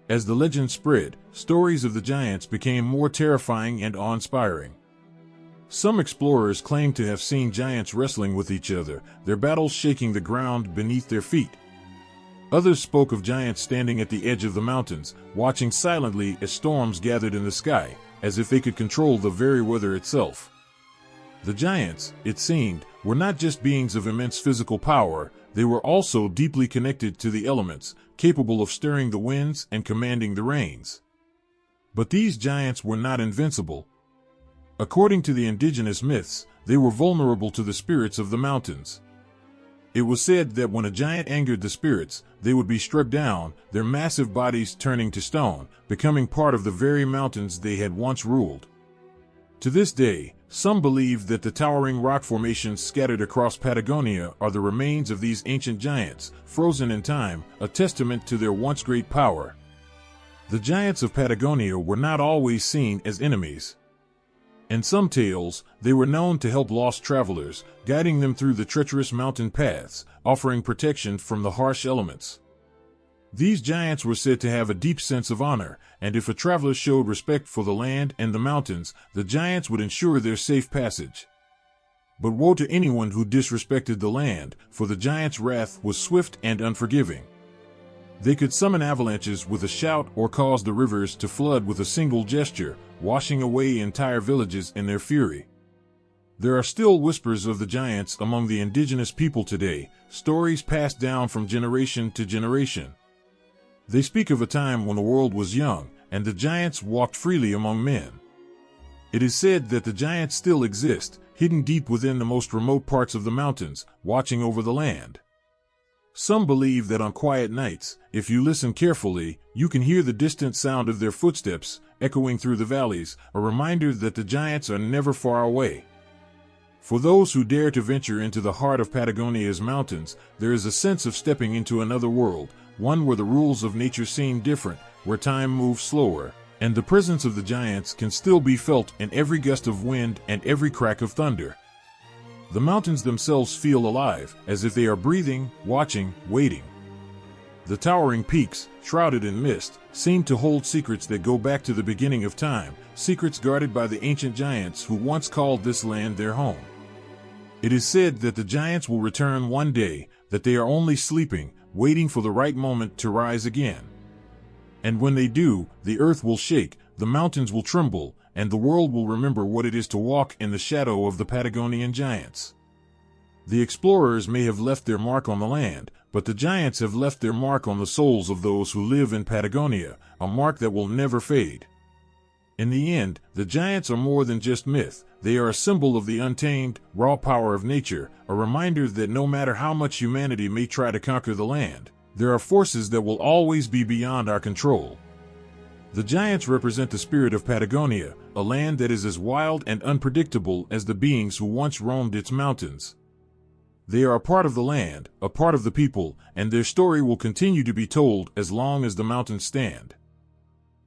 As the legend spread, stories of the giants became more terrifying and awe-inspiring. Some explorers claimed to have seen giants wrestling with each other, their battles shaking the ground beneath their feet. Others spoke of giants standing at the edge of the mountains, watching silently as storms gathered in the sky, as if they could control the very weather itself. The giants, it seemed, were not just beings of immense physical power, they were also deeply connected to the elements, capable of stirring the winds and commanding the rains. But these giants were not invincible. According to the indigenous myths, they were vulnerable to the spirits of the mountains. It was said that when a giant angered the spirits, they would be struck down, their massive bodies turning to stone, becoming part of the very mountains they had once ruled. To this day, some believe that the towering rock formations scattered across Patagonia are the remains of these ancient giants, frozen in time, a testament to their once great power. The giants of Patagonia were not always seen as enemies. In some tales, they were known to help lost travelers, guiding them through the treacherous mountain paths, offering protection from the harsh elements. These giants were said to have a deep sense of honor, and if a traveler showed respect for the land and the mountains, the giants would ensure their safe passage. But woe to anyone who disrespected the land, for the giants' wrath was swift and unforgiving. They could summon avalanches with a shout or cause the rivers to flood with a single gesture, washing away entire villages in their fury. There are still whispers of the giants among the indigenous people today, stories passed down from generation to generation. They speak of a time when the world was young, and the giants walked freely among men. It is said that the giants still exist, hidden deep within the most remote parts of the mountains, watching over the land. Some believe that on quiet nights, if you listen carefully, you can hear the distant sound of their footsteps, echoing through the valleys, a reminder that the giants are never far away. For those who dare to venture into the heart of Patagonia's mountains, there is a sense of stepping into another world, one where the rules of nature seem different, where time moves slower, and the presence of the giants can still be felt in every gust of wind and every crack of thunder. The mountains themselves feel alive, as if they are breathing, watching, waiting. The towering peaks, shrouded in mist, seem to hold secrets that go back to the beginning of time, secrets guarded by the ancient giants who once called this land their home. It is said that the giants will return one day, that they are only sleeping, waiting for the right moment to rise again. And when they do, the earth will shake, the mountains will tremble, and the world will remember what it is to walk in the shadow of the Patagonian giants. The explorers may have left their mark on the land, but the giants have left their mark on the souls of those who live in Patagonia, a mark that will never fade. In the end, the giants are more than just myth. They are a symbol of the untamed, raw power of nature, a reminder that no matter how much humanity may try to conquer the land, there are forces that will always be beyond our control. The giants represent the spirit of Patagonia, a land that is as wild and unpredictable as the beings who once roamed its mountains. They are a part of the land, a part of the people, and their story will continue to be told as long as the mountains stand.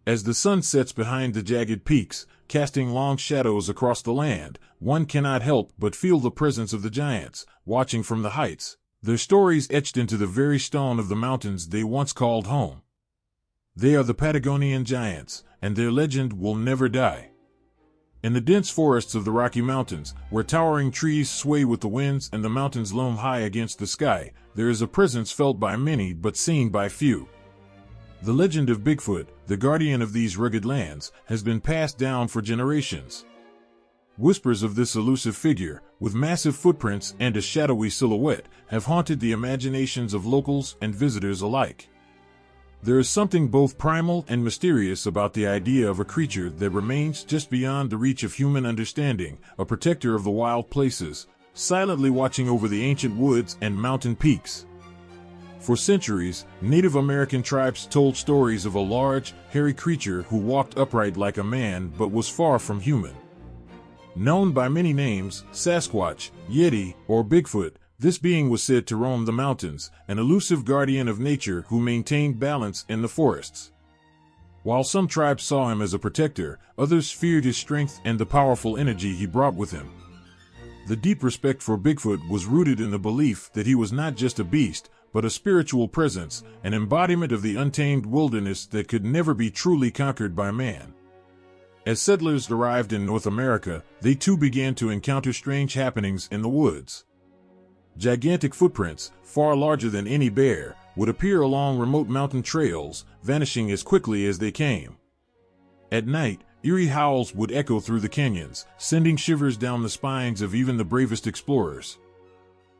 As the sun sets behind the jagged peaks, casting long shadows across the land, one cannot help but feel the presence of the giants, watching from the heights, their stories etched into the very stone of the mountains they once called home. They are the Patagonian giants, and their legend will never die. In the dense forests of the Rocky Mountains, where towering trees sway with the winds and the mountains loom high against the sky, there is a presence felt by many but seen by few. The legend of Bigfoot, the guardian of these rugged lands, has been passed down for generations. Whispers of this elusive figure, with massive footprints and a shadowy silhouette, have haunted the imaginations of locals and visitors alike. There is something both primal and mysterious about the idea of a creature that remains just beyond the reach of human understanding, a protector of the wild places, silently watching over the ancient woods and mountain peaks. For centuries, Native American tribes told stories of a large, hairy creature who walked upright like a man but was far from human. Known by many names, Sasquatch, Yeti, or Bigfoot, this being was said to roam the mountains, an elusive guardian of nature who maintained balance in the forests. While some tribes saw him as a protector, others feared his strength and the powerful energy he brought with him. The deep respect for Bigfoot was rooted in the belief that he was not just a beast, but a spiritual presence, an embodiment of the untamed wilderness that could never be truly conquered by man. As settlers arrived in North America, they too began to encounter strange happenings in the woods. Gigantic footprints, far larger than any bear, would appear along remote mountain trails, vanishing as quickly as they came. At night, eerie howls would echo through the canyons, sending shivers down the spines of even the bravest explorers.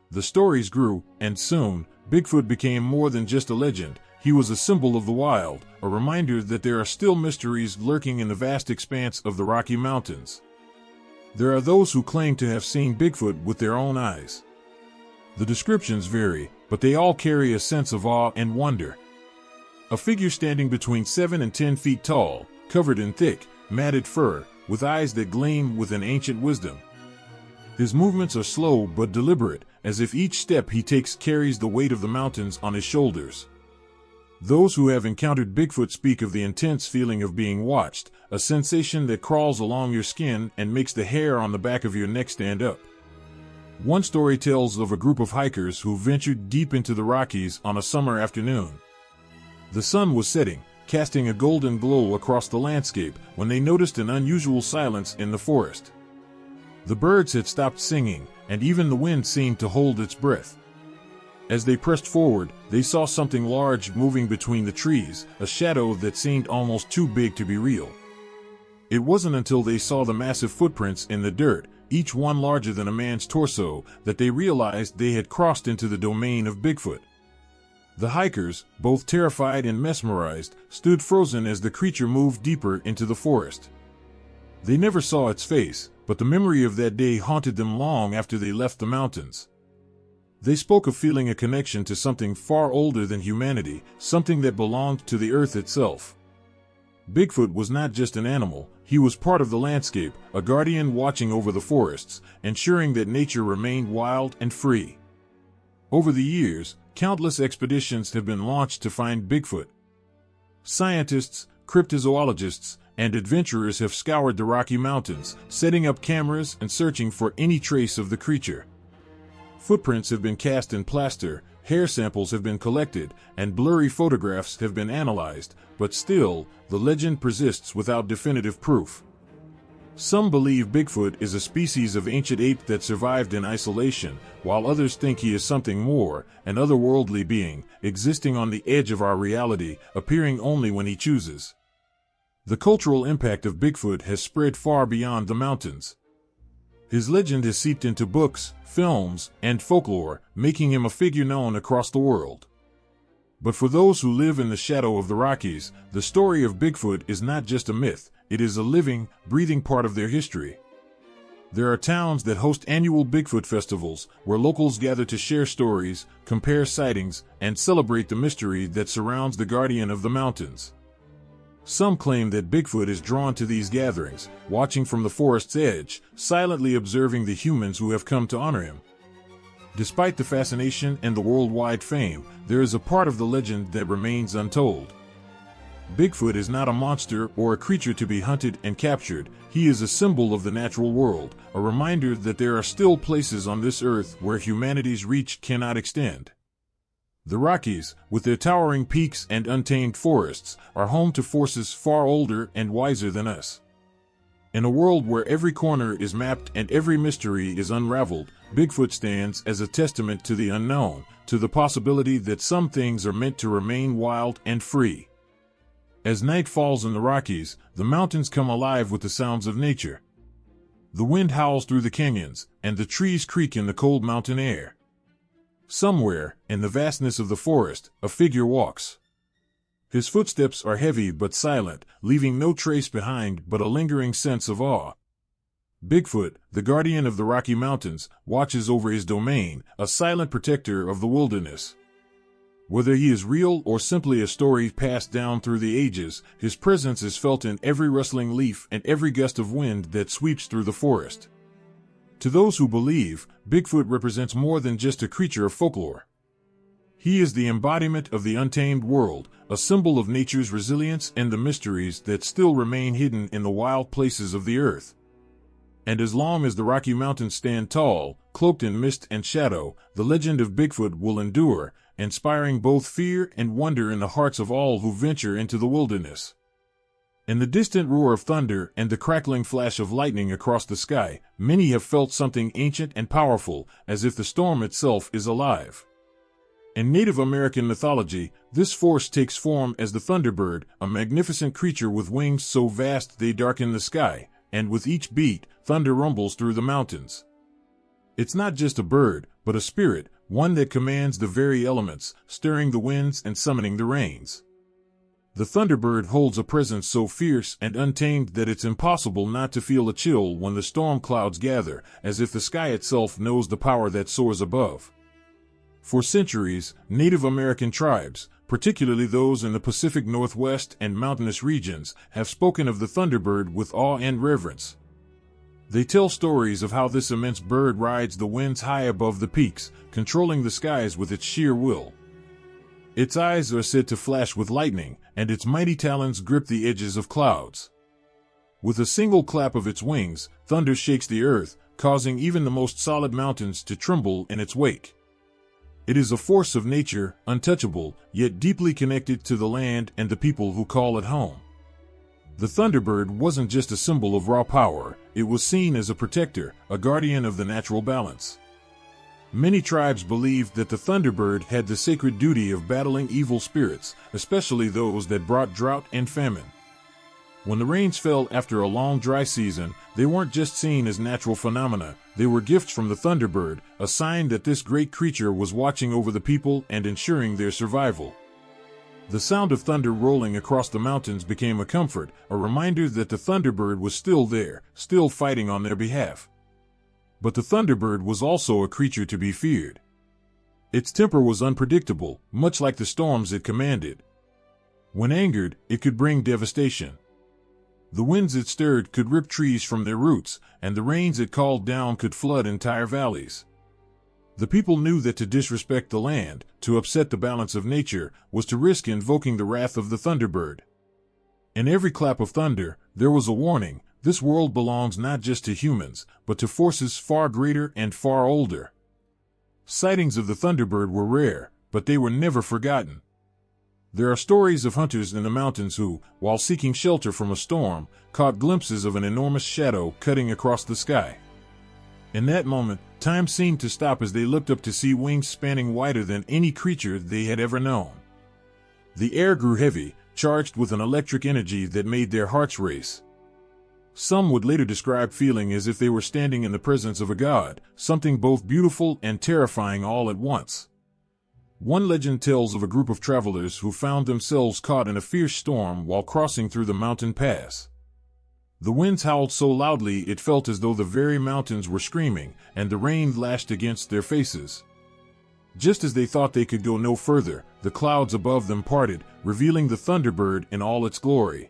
The stories grew, and soon, Bigfoot became more than just a legend. He was a symbol of the wild, a reminder that there are still mysteries lurking in the vast expanse of the Rocky Mountains. There are those who claim to have seen Bigfoot with their own eyes. The descriptions vary, but they all carry a sense of awe and wonder. A figure standing between 7 and 10 feet tall, covered in thick, matted fur, with eyes that gleam with an ancient wisdom. His movements are slow but deliberate, as if each step he takes carries the weight of the mountains on his shoulders. Those who have encountered Bigfoot speak of the intense feeling of being watched, a sensation that crawls along your skin and makes the hair on the back of your neck stand up. One story tells of a group of hikers who ventured deep into the Rockies on a summer afternoon. The sun was setting, casting a golden glow across the landscape, when they noticed an unusual silence in the forest. The birds had stopped singing, and even the wind seemed to hold its breath. As they pressed forward, they saw something large moving between the trees, a shadow that seemed almost too big to be real. It wasn't until they saw the massive footprints in the dirt, each one larger than a man's torso, that they realized they had crossed into the domain of Bigfoot. The hikers, both terrified and mesmerized, stood frozen as the creature moved deeper into the forest. They never saw its face, but the memory of that day haunted them long after they left the mountains. They spoke of feeling a connection to something far older than humanity, something that belonged to the earth itself. Bigfoot was not just an animal, he was part of the landscape, a guardian watching over the forests, ensuring that nature remained wild and free. Over the years, countless expeditions have been launched to find Bigfoot. Scientists, cryptozoologists, and adventurers have scoured the Rocky Mountains, setting up cameras and searching for any trace of the creature. Footprints have been cast in plaster, hair samples have been collected, and blurry photographs have been analyzed, but still, the legend persists without definitive proof. Some believe Bigfoot is a species of ancient ape that survived in isolation, while others think he is something more, an otherworldly being, existing on the edge of our reality, appearing only when he chooses. The cultural impact of Bigfoot has spread far beyond the mountains. His legend has seeped into books, films, and folklore, making him a figure known across the world. But for those who live in the shadow of the Rockies, the story of Bigfoot is not just a myth, it is a living, breathing part of their history. There are towns that host annual Bigfoot festivals, where locals gather to share stories, compare sightings, and celebrate the mystery that surrounds the guardian of the mountains. Some claim that Bigfoot is drawn to these gatherings, watching from the forest's edge, silently observing the humans who have come to honor him. Despite the fascination and the worldwide fame, there is a part of the legend that remains untold. Bigfoot is not a monster or a creature to be hunted and captured. He is a symbol of the natural world, a reminder that there are still places on this earth where humanity's reach cannot extend. The Rockies, with their towering peaks and untamed forests, are home to forces far older and wiser than us. In a world where every corner is mapped and every mystery is unraveled, Bigfoot stands as a testament to the unknown, to the possibility that some things are meant to remain wild and free. As night falls in the Rockies, the mountains come alive with the sounds of nature. The wind howls through the canyons, and the trees creak in the cold mountain air. Somewhere, in the vastness of the forest, a figure walks. His footsteps are heavy but silent, leaving no trace behind but a lingering sense of awe. Bigfoot, the guardian of the Rocky Mountains, watches over his domain, a silent protector of the wilderness. Whether he is real or simply a story passed down through the ages, his presence is felt in every rustling leaf and every gust of wind that sweeps through the forest. To those who believe, Bigfoot represents more than just a creature of folklore. He is the embodiment of the untamed world, a symbol of nature's resilience and the mysteries that still remain hidden in the wild places of the earth. And as long as the Rocky Mountains stand tall, cloaked in mist and shadow, the legend of Bigfoot will endure, inspiring both fear and wonder in the hearts of all who venture into the wilderness. In the distant roar of thunder and the crackling flash of lightning across the sky, many have felt something ancient and powerful, as if the storm itself is alive. In Native American mythology, this force takes form as the thunderbird, a magnificent creature with wings so vast they darken the sky, and with each beat, thunder rumbles through the mountains. It's not just a bird, but a spirit, one that commands the very elements, stirring the winds and summoning the rains. The thunderbird holds a presence so fierce and untamed that it's impossible not to feel a chill when the storm clouds gather, as if the sky itself knows the power that soars above. For centuries, Native American tribes, particularly those in the Pacific Northwest and mountainous regions, have spoken of the thunderbird with awe and reverence. They tell stories of how this immense bird rides the winds high above the peaks, controlling the skies with its sheer will. Its eyes are said to flash with lightning, and its mighty talons grip the edges of clouds. With a single clap of its wings, thunder shakes the earth, causing even the most solid mountains to tremble in its wake. It is a force of nature, untouchable, yet deeply connected to the land and the people who call it home. The thunderbird wasn't just a symbol of raw power, it was seen as a protector, a guardian of the natural balance. Many tribes believed that the thunderbird had the sacred duty of battling evil spirits, especially those that brought drought and famine. When the rains fell after a long dry season, they weren't just seen as natural phenomena, they were gifts from the thunderbird, a sign that this great creature was watching over the people and ensuring their survival. The sound of thunder rolling across the mountains became a comfort, a reminder that the thunderbird was still there, still fighting on their behalf. But the thunderbird was also a creature to be feared. Its temper was unpredictable, much like the storms it commanded. When angered, it could bring devastation. The winds it stirred could rip trees from their roots, and the rains it called down could flood entire valleys. The people knew that to disrespect the land, to upset the balance of nature, was to risk invoking the wrath of the thunderbird. In every clap of thunder, there was a warning: this world belongs not just to humans, but to forces far greater and far older. Sightings of the thunderbird were rare, but they were never forgotten. There are stories of hunters in the mountains who, while seeking shelter from a storm, caught glimpses of an enormous shadow cutting across the sky. In that moment, time seemed to stop as they looked up to see wings spanning wider than any creature they had ever known. The air grew heavy, charged with an electric energy that made their hearts race. Some would later describe feeling as if they were standing in the presence of a god, something both beautiful and terrifying all at once. One legend tells of a group of travelers who found themselves caught in a fierce storm while crossing through the mountain pass. The winds howled so loudly it felt as though the very mountains were screaming, and the rain lashed against their faces. Just as they thought they could go no further, the clouds above them parted, revealing the thunderbird in all its glory.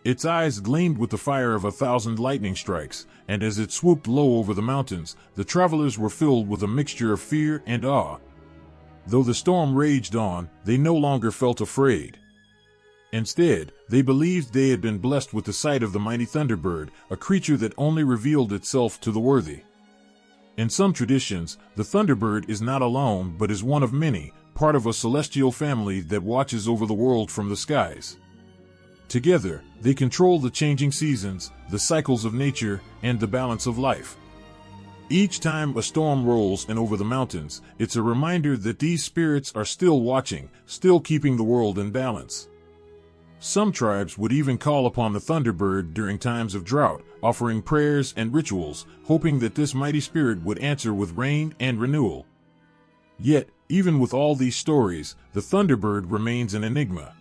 Its eyes gleamed with the fire of 1,000 lightning strikes, and as it swooped low over the mountains, the travelers were filled with a mixture of fear and awe. Though the storm raged on, they no longer felt afraid. Instead, they believed they had been blessed with the sight of the mighty thunderbird, a creature that only revealed itself to the worthy. In some traditions, the thunderbird is not alone but is one of many, part of a celestial family that watches over the world from the skies. Together, they control the changing seasons, the cycles of nature, and the balance of life. Each time a storm rolls in over the mountains, it's a reminder that these spirits are still watching, still keeping the world in balance. Some tribes would even call upon the thunderbird during times of drought, offering prayers and rituals, hoping that this mighty spirit would answer with rain and renewal. Yet, even with all these stories, the thunderbird remains an enigma.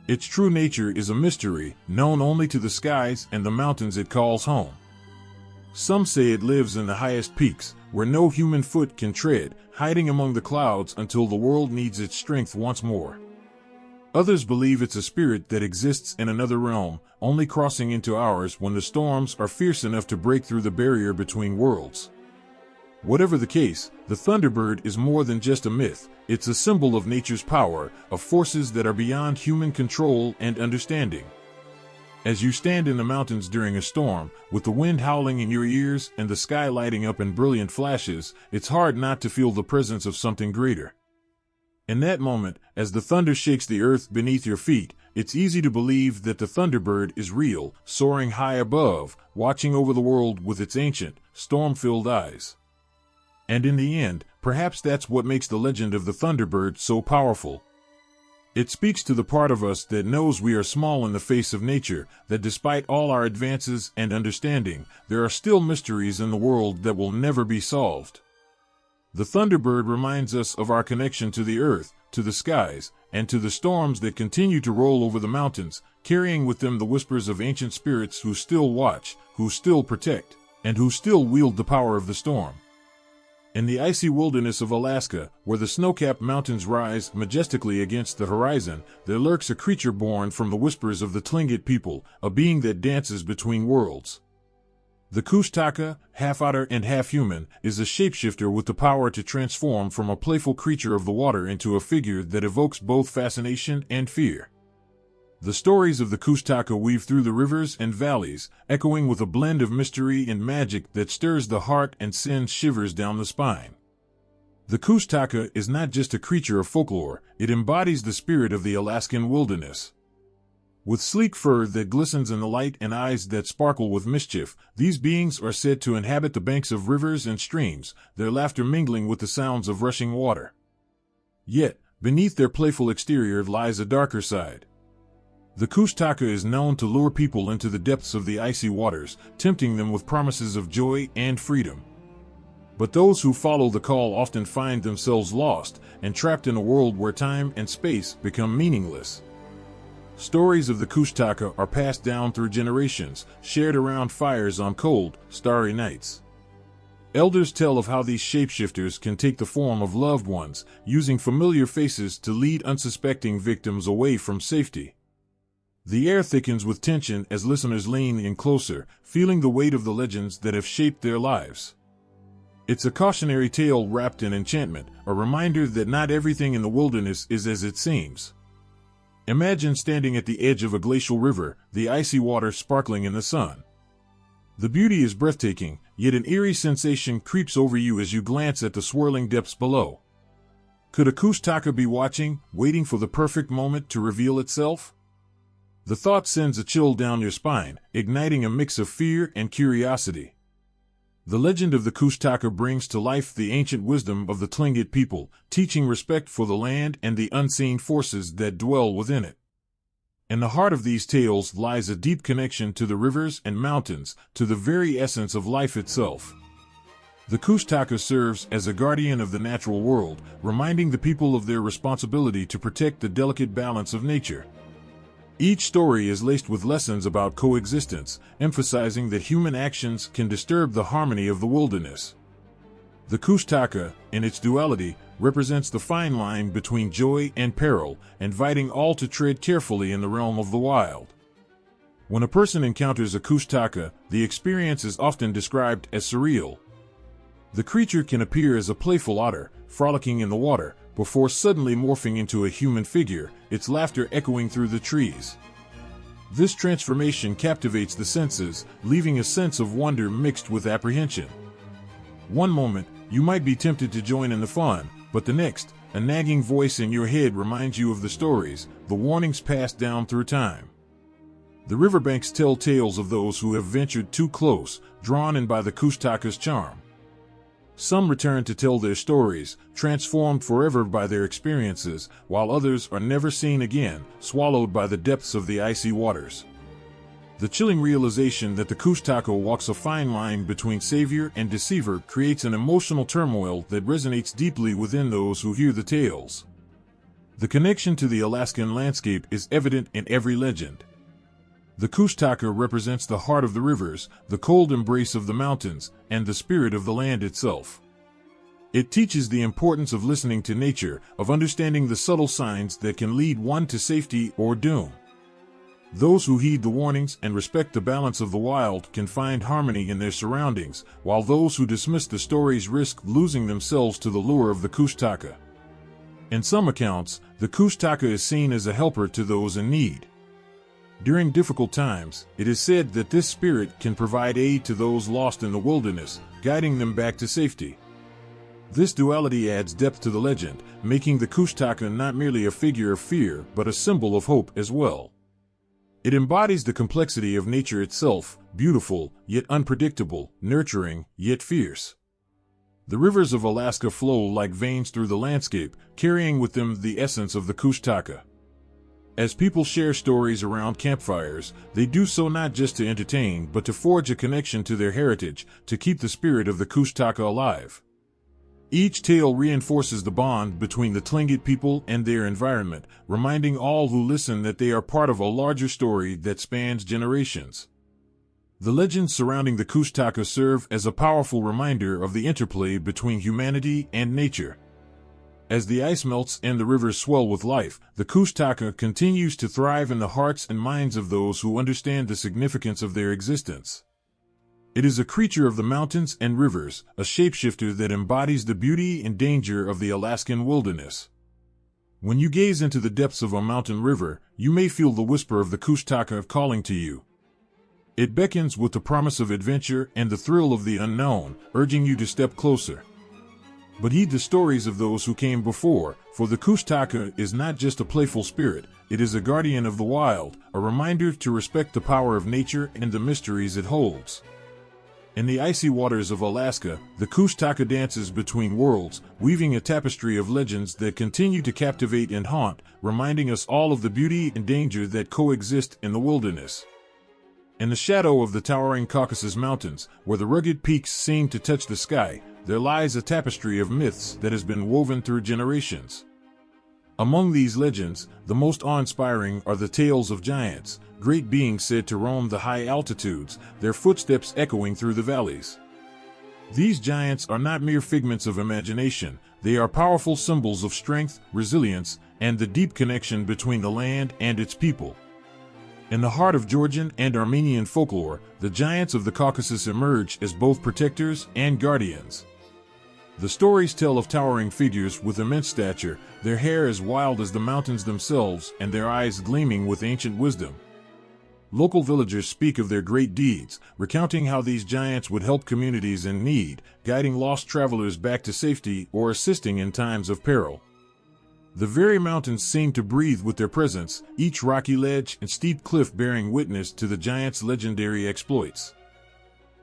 Its true nature is a mystery, known only to the skies and the mountains it calls home. Some say it lives in the highest peaks, where no human foot can tread, hiding among the clouds until the world needs its strength once more. Others believe it's a spirit that exists in another realm, only crossing into ours when the storms are fierce enough to break through the barrier between worlds. Whatever the case, the thunderbird is more than just a myth. It's a symbol of nature's power, of forces that are beyond human control and understanding. As you stand in the mountains during a storm, with the wind howling in your ears and the sky lighting up in brilliant flashes, it's hard not to feel the presence of something greater. In that moment, as the thunder shakes the earth beneath your feet, it's easy to believe that the thunderbird is real, soaring high above, watching over the world with its ancient, storm-filled eyes. And in the end, perhaps that's what makes the legend of the thunderbird so powerful. It speaks to the part of us that knows we are small in the face of nature, that despite all our advances and understanding, there are still mysteries in the world that will never be solved. The thunderbird reminds us of our connection to the earth, to the skies, and to the storms that continue to roll over the mountains, carrying with them the whispers of ancient spirits who still watch, who still protect, and who still wield the power of the storm. In the icy wilderness of Alaska, where the snow-capped mountains rise majestically against the horizon, there lurks a creature born from the whispers of the Tlingit people, a being that dances between worlds. The Kushtaka, half otter and half human, is a shapeshifter with the power to transform from a playful creature of the water into a figure that evokes both fascination and fear. The stories of the Kushtaka weave through the rivers and valleys, echoing with a blend of mystery and magic that stirs the heart and sends shivers down the spine. The Kushtaka is not just a creature of folklore, it embodies the spirit of the Alaskan wilderness. With sleek fur that glistens in the light and eyes that sparkle with mischief, these beings are said to inhabit the banks of rivers and streams, their laughter mingling with the sounds of rushing water. Yet, beneath their playful exterior lies a darker side. The Kushtaka is known to lure people into the depths of the icy waters, tempting them with promises of joy and freedom. But those who follow the call often find themselves lost and trapped in a world where time and space become meaningless. Stories of the Kushtaka are passed down through generations, shared around fires on cold, starry nights. Elders tell of how these shapeshifters can take the form of loved ones, using familiar faces to lead unsuspecting victims away from safety. The air thickens with tension as listeners lean in closer, feeling the weight of the legends that have shaped their lives. It's a cautionary tale wrapped in enchantment, a reminder that not everything in the wilderness is as it seems. Imagine standing at the edge of a glacial river, the icy water sparkling in the sun. The beauty is breathtaking, yet an eerie sensation creeps over you as you glance at the swirling depths below. Could a Kushtaka be watching, waiting for the perfect moment to reveal itself? The thought sends a chill down your spine, igniting a mix of fear and curiosity. The legend of the Kushtaka brings to life the ancient wisdom of the Tlingit people, teaching respect for the land and the unseen forces that dwell within it. In the heart of these tales lies a deep connection to the rivers and mountains, to the very essence of life itself. The Kushtaka serves as a guardian of the natural world, reminding the people of their responsibility to protect the delicate balance of nature. Each story is laced with lessons about coexistence, emphasizing that human actions can disturb the harmony of the wilderness. The Kushtaka, in its duality, represents the fine line between joy and peril, inviting all to tread carefully in the realm of the wild. When a person encounters a Kushtaka, the experience is often described as surreal. The creature can appear as a playful otter, frolicking in the water, before suddenly morphing into a human figure, its laughter echoing through the trees. This transformation captivates the senses, leaving a sense of wonder mixed with apprehension. One moment, you might be tempted to join in the fun, but the next, a nagging voice in your head reminds you of the stories, the warnings passed down through time. The riverbanks tell tales of those who have ventured too close, drawn in by the Kushtaka's charm. Some return to tell their stories, transformed forever by their experiences, while others are never seen again, swallowed by the depths of the icy waters. The chilling realization that the Kushtaka walks a fine line between savior and deceiver creates an emotional turmoil that resonates deeply within those who hear the tales. The connection to the Alaskan landscape is evident in every legend. The Kushtaka represents the heart of the rivers, the cold embrace of the mountains, and the spirit of the land itself. It teaches the importance of listening to nature, of understanding the subtle signs that can lead one to safety or doom. Those who heed the warnings and respect the balance of the wild can find harmony in their surroundings, while those who dismiss the stories risk losing themselves to the lure of the Kushtaka. In some accounts, the Kushtaka is seen as a helper to those in need. During difficult times, it is said that this spirit can provide aid to those lost in the wilderness, guiding them back to safety. This duality adds depth to the legend, making the Kushtaka not merely a figure of fear but a symbol of hope as well. It embodies the complexity of nature itself, beautiful, yet unpredictable, nurturing, yet fierce. The rivers of Alaska flow like veins through the landscape, carrying with them the essence of the Kushtaka. As people share stories around campfires, they do so not just to entertain but to forge a connection to their heritage, to keep the spirit of the Kushtaka alive. Each tale reinforces the bond between the Tlingit people and their environment, reminding all who listen that they are part of a larger story that spans generations. The legends surrounding the Kushtaka serve as a powerful reminder of the interplay between humanity and nature. As the ice melts and the rivers swell with life, the Kushtaka continues to thrive in the hearts and minds of those who understand the significance of their existence. It is a creature of the mountains and rivers, a shapeshifter that embodies the beauty and danger of the Alaskan wilderness. When you gaze into the depths of a mountain river, you may feel the whisper of the Kushtaka calling to you. It beckons with the promise of adventure and the thrill of the unknown, urging you to step closer. But heed the stories of those who came before, for the Kushtaka is not just a playful spirit, it is a guardian of the wild, a reminder to respect the power of nature and the mysteries it holds. In the icy waters of Alaska, the Kushtaka dances between worlds, weaving a tapestry of legends that continue to captivate and haunt, reminding us all of the beauty and danger that coexist in the wilderness. In the shadow of the towering Caucasus Mountains, where the rugged peaks seem to touch the sky, there lies a tapestry of myths that has been woven through generations. Among these legends, the most awe-inspiring are the tales of giants, great beings said to roam the high altitudes, their footsteps echoing through the valleys. These giants are not mere figments of imagination, they are powerful symbols of strength, resilience, and the deep connection between the land and its people. In the heart of Georgian and Armenian folklore, the giants of the Caucasus emerge as both protectors and guardians. The stories tell of towering figures with immense stature, their hair as wild as the mountains themselves and their eyes gleaming with ancient wisdom. Local villagers speak of their great deeds, recounting how these giants would help communities in need, guiding lost travelers back to safety or assisting in times of peril. The very mountains seem to breathe with their presence, each rocky ledge and steep cliff bearing witness to the giants' legendary exploits.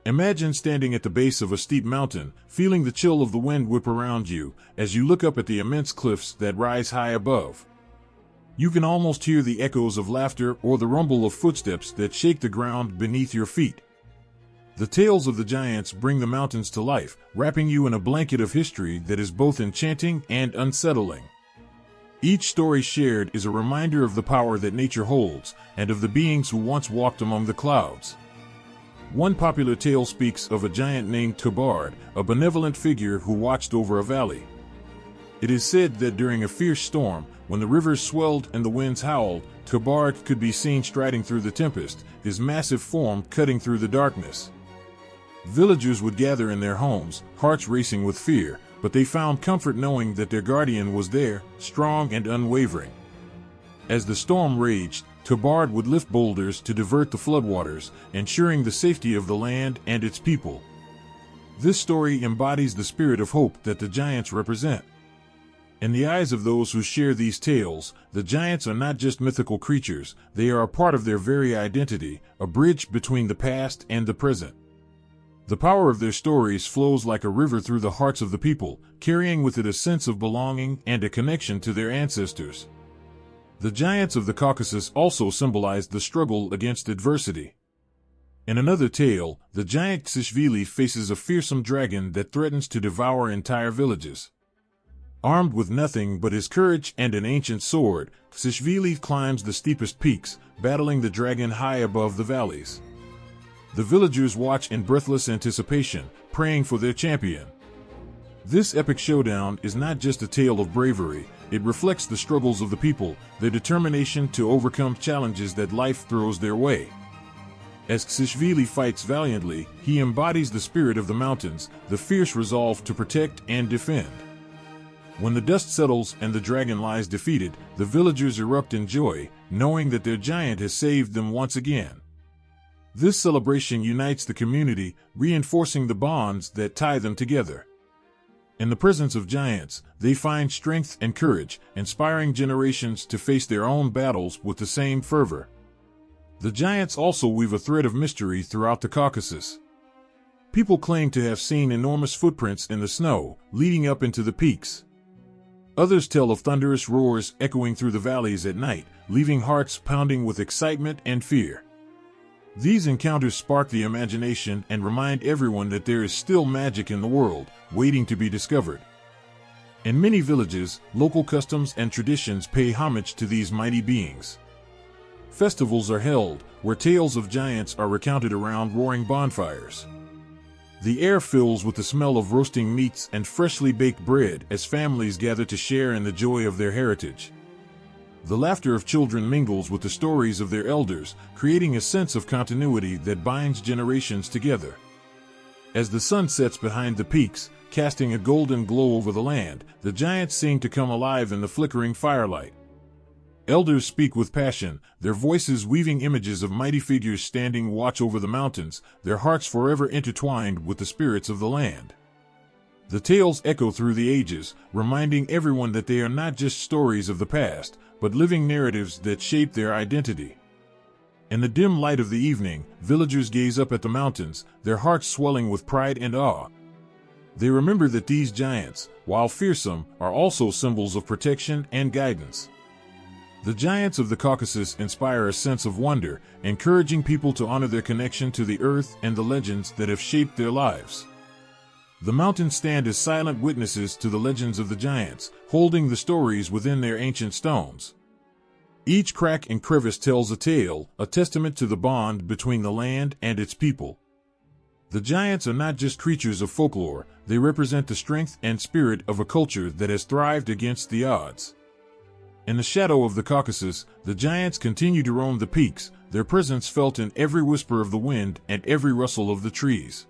Imagine standing at the base of a steep mountain, feeling the chill of the wind whip around you, as you look up at the immense cliffs that rise high above. You can almost hear the echoes of laughter or the rumble of footsteps that shake the ground beneath your feet. The tales of the giants bring the mountains to life, wrapping you in a blanket of history that is both enchanting and unsettling. Each story shared is a reminder of the power that nature holds, and of the beings who once walked among the clouds. One popular tale speaks of a giant named Tobard, a benevolent figure who watched over a valley. It is said that during a fierce storm, when the rivers swelled and the winds howled, Tobard could be seen striding through the tempest, his massive form cutting through the darkness. Villagers would gather in their homes, hearts racing with fear, but they found comfort knowing that their guardian was there, strong and unwavering. As the storm raged, Tobard would lift boulders to divert the floodwaters, ensuring the safety of the land and its people. This story embodies the spirit of hope that the giants represent. In the eyes of those who share these tales, the giants are not just mythical creatures, they are a part of their very identity, a bridge between the past and the present. The power of their stories flows like a river through the hearts of the people, carrying with it a sense of belonging and a connection to their ancestors. The giants of the Caucasus also symbolized the struggle against adversity. In another tale, the giant Ksishvili faces a fearsome dragon that threatens to devour entire villages. Armed with nothing but his courage and an ancient sword, Ksishvili climbs the steepest peaks, battling the dragon high above the valleys. The villagers watch in breathless anticipation, praying for their champion. This epic showdown is not just a tale of bravery, it reflects the struggles of the people, their determination to overcome challenges that life throws their way. As Ksishvili fights valiantly, he embodies the spirit of the mountains, the fierce resolve to protect and defend. When the dust settles and the dragon lies defeated, the villagers erupt in joy, knowing that their giant has saved them once again. This celebration unites the community, reinforcing the bonds that tie them together. In the presence of giants, they find strength and courage, inspiring generations to face their own battles with the same fervor. The giants also weave a thread of mystery throughout the Caucasus. People claim to have seen enormous footprints in the snow, leading up into the peaks. Others tell of thunderous roars echoing through the valleys at night, leaving hearts pounding with excitement and fear. These encounters spark the imagination and remind everyone that there is still magic in the world, waiting to be discovered. In many villages, local customs and traditions pay homage to these mighty beings. Festivals are held, where tales of giants are recounted around roaring bonfires. The air fills with the smell of roasting meats and freshly baked bread as families gather to share in the joy of their heritage. The laughter of children mingles with the stories of their elders, creating a sense of continuity that binds generations together. As the sun sets behind the peaks, casting a golden glow over the land, the giants seem to come alive in the flickering firelight. Elders speak with passion, their voices weaving images of mighty figures standing watch over the mountains, their hearts forever intertwined with the spirits of the land. The tales echo through the ages, reminding everyone that they are not just stories of the past, but living narratives that shape their identity. In the dim light of the evening, villagers gaze up at the mountains, their hearts swelling with pride and awe. They remember that these giants, while fearsome, are also symbols of protection and guidance. The giants of the Caucasus inspire a sense of wonder, encouraging people to honor their connection to the earth and the legends that have shaped their lives. The mountains stand as silent witnesses to the legends of the giants, holding the stories within their ancient stones. Each crack and crevice tells a tale, a testament to the bond between the land and its people. The giants are not just creatures of folklore, they represent the strength and spirit of a culture that has thrived against the odds. In the shadow of the Caucasus, the giants continue to roam the peaks, their presence felt in every whisper of the wind and every rustle of the trees.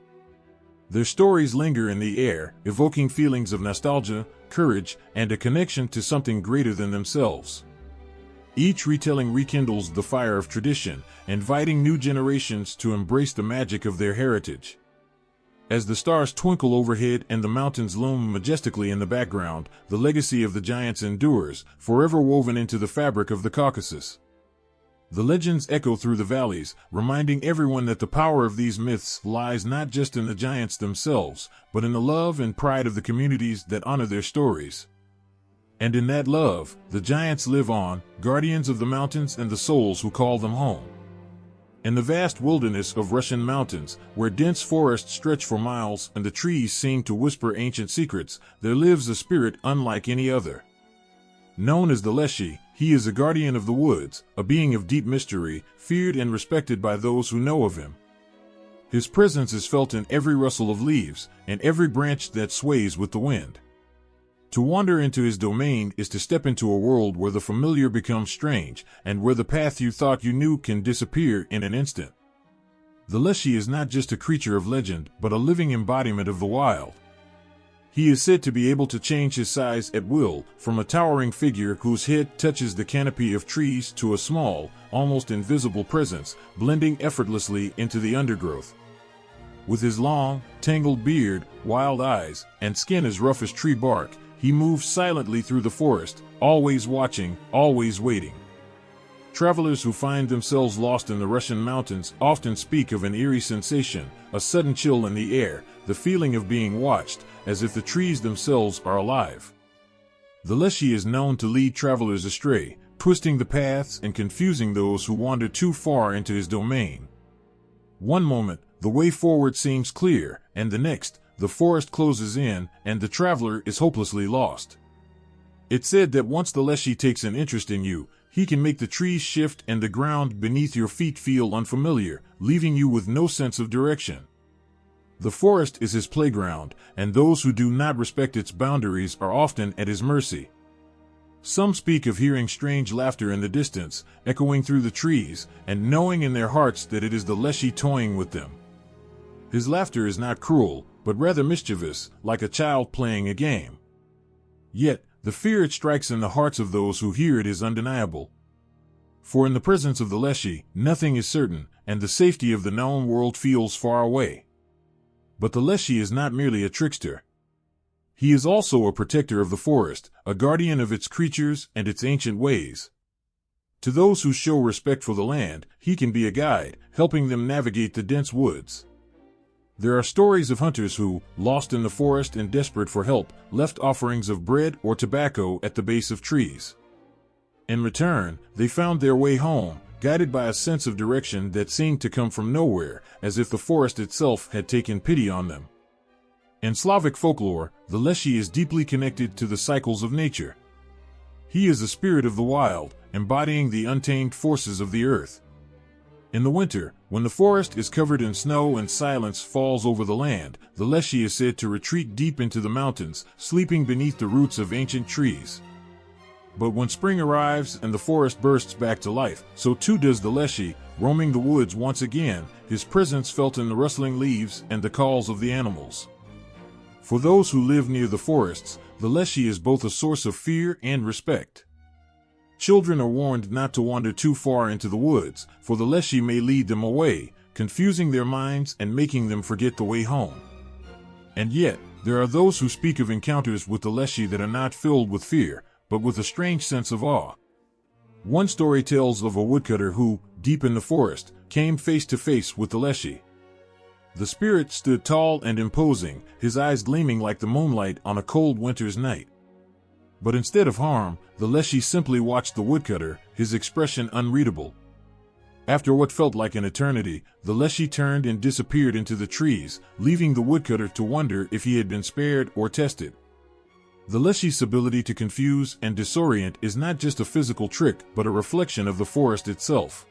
Their stories linger in the air, evoking feelings of nostalgia, courage, and a connection to something greater than themselves. Each retelling rekindles the fire of tradition, inviting new generations to embrace the magic of their heritage. As the stars twinkle overhead and the mountains loom majestically in the background, the legacy of the giants endures, forever woven into the fabric of the Caucasus. The legends echo through the valleys, reminding everyone that the power of these myths lies not just in the giants themselves, but in the love and pride of the communities that honor their stories. And in that love, the giants live on, guardians of the mountains and the souls who call them home. In the vast wilderness of Russian mountains, where dense forests stretch for miles and the trees seem to whisper ancient secrets, there lives a spirit unlike any other. Known as the Leshy, he is a guardian of the woods, a being of deep mystery, feared and respected by those who know of him. His presence is felt in every rustle of leaves and every branch that sways with the wind. To wander into his domain is to step into a world where the familiar becomes strange, and where the path you thought you knew can disappear in an instant. The Leshy is not just a creature of legend, but a living embodiment of the wild. He is said to be able to change his size at will, from a towering figure whose head touches the canopy of trees to a small, almost invisible presence, blending effortlessly into the undergrowth. With his long, tangled beard, wild eyes, and skin as rough as tree bark, he moves silently through the forest, always watching, always waiting. Travelers who find themselves lost in the Russian mountains often speak of an eerie sensation, a sudden chill in the air, the feeling of being watched, as if the trees themselves are alive. The Leshy is known to lead travelers astray, twisting the paths and confusing those who wander too far into his domain. One moment, the way forward seems clear, and the next, the forest closes in, and the traveler is hopelessly lost. It's said that once the Leshy takes an interest in you, he can make the trees shift and the ground beneath your feet feel unfamiliar, leaving you with no sense of direction. The forest is his playground, and those who do not respect its boundaries are often at his mercy. Some speak of hearing strange laughter in the distance, echoing through the trees, and knowing in their hearts that it is the Leshy toying with them. His laughter is not cruel, but rather mischievous, like a child playing a game. Yet, the fear it strikes in the hearts of those who hear it is undeniable. For in the presence of the Leshy, nothing is certain, and the safety of the known world feels far away. But the Leshy is not merely a trickster. He is also a protector of the forest, a guardian of its creatures and its ancient ways. To those who show respect for the land, he can be a guide, helping them navigate the dense woods. There are stories of hunters who, lost in the forest and desperate for help, left offerings of bread or tobacco at the base of trees. In return, they found their way home, guided by a sense of direction that seemed to come from nowhere, as if the forest itself had taken pity on them. In Slavic folklore, the Leshy is deeply connected to the cycles of nature. He is a spirit of the wild, embodying the untamed forces of the earth. In the winter, when the forest is covered in snow and silence falls over the land, the Leshy is said to retreat deep into the mountains, sleeping beneath the roots of ancient trees. But when spring arrives and the forest bursts back to life, so too does the Leshy, roaming the woods once again, his presence felt in the rustling leaves and the calls of the animals. For those who live near the forests, the Leshy is both a source of fear and respect. Children are warned not to wander too far into the woods, for the Leshy may lead them away, confusing their minds and making them forget the way home. And yet, there are those who speak of encounters with the Leshy that are not filled with fear, but with a strange sense of awe. One story tells of a woodcutter who, deep in the forest, came face to face with the Leshy. The spirit stood tall and imposing, his eyes gleaming like the moonlight on a cold winter's night. But instead of harm, the Leshy simply watched the woodcutter, his expression unreadable. After what felt like an eternity, the Leshy turned and disappeared into the trees, leaving the woodcutter to wonder if he had been spared or tested. The Leshy's ability to confuse and disorient is not just a physical trick, but a reflection of the forest itself.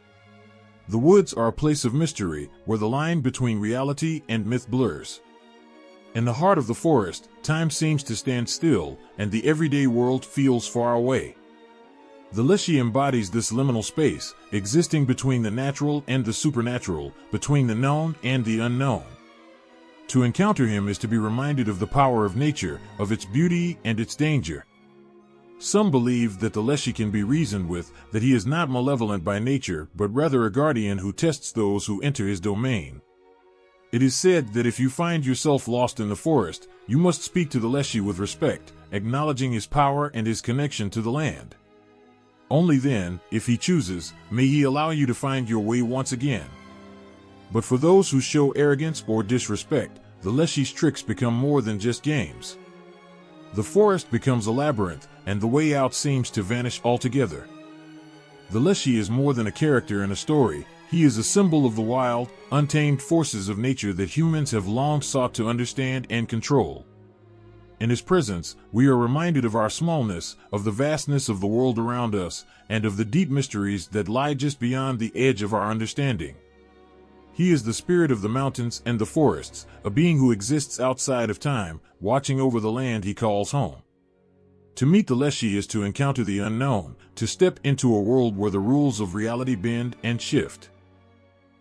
The woods are a place of mystery, where the line between reality and myth blurs. In the heart of the forest, time seems to stand still, and the everyday world feels far away. The Leshy embodies this liminal space, existing between the natural and the supernatural, between the known and the unknown. To encounter him is to be reminded of the power of nature, of its beauty and its danger. Some believe that the Leshy can be reasoned with, that he is not malevolent by nature, but rather a guardian who tests those who enter his domain. It is said that if you find yourself lost in the forest, you must speak to the Leshy with respect, acknowledging his power and his connection to the land. Only then, if he chooses, may he allow you to find your way once again. But for those who show arrogance or disrespect, the Leshy's tricks become more than just games. The forest becomes a labyrinth, and the way out seems to vanish altogether. The Leshy is more than a character in a story, He is a symbol of the wild, untamed forces of nature that humans have long sought to understand and control. In his presence, we are reminded of our smallness, of the vastness of the world around us, and of the deep mysteries that lie just beyond the edge of our understanding. He is the spirit of the mountains and the forests, a being who exists outside of time, watching over the land he calls home. To meet the Leshy is to encounter the unknown, to step into a world where the rules of reality bend and shift.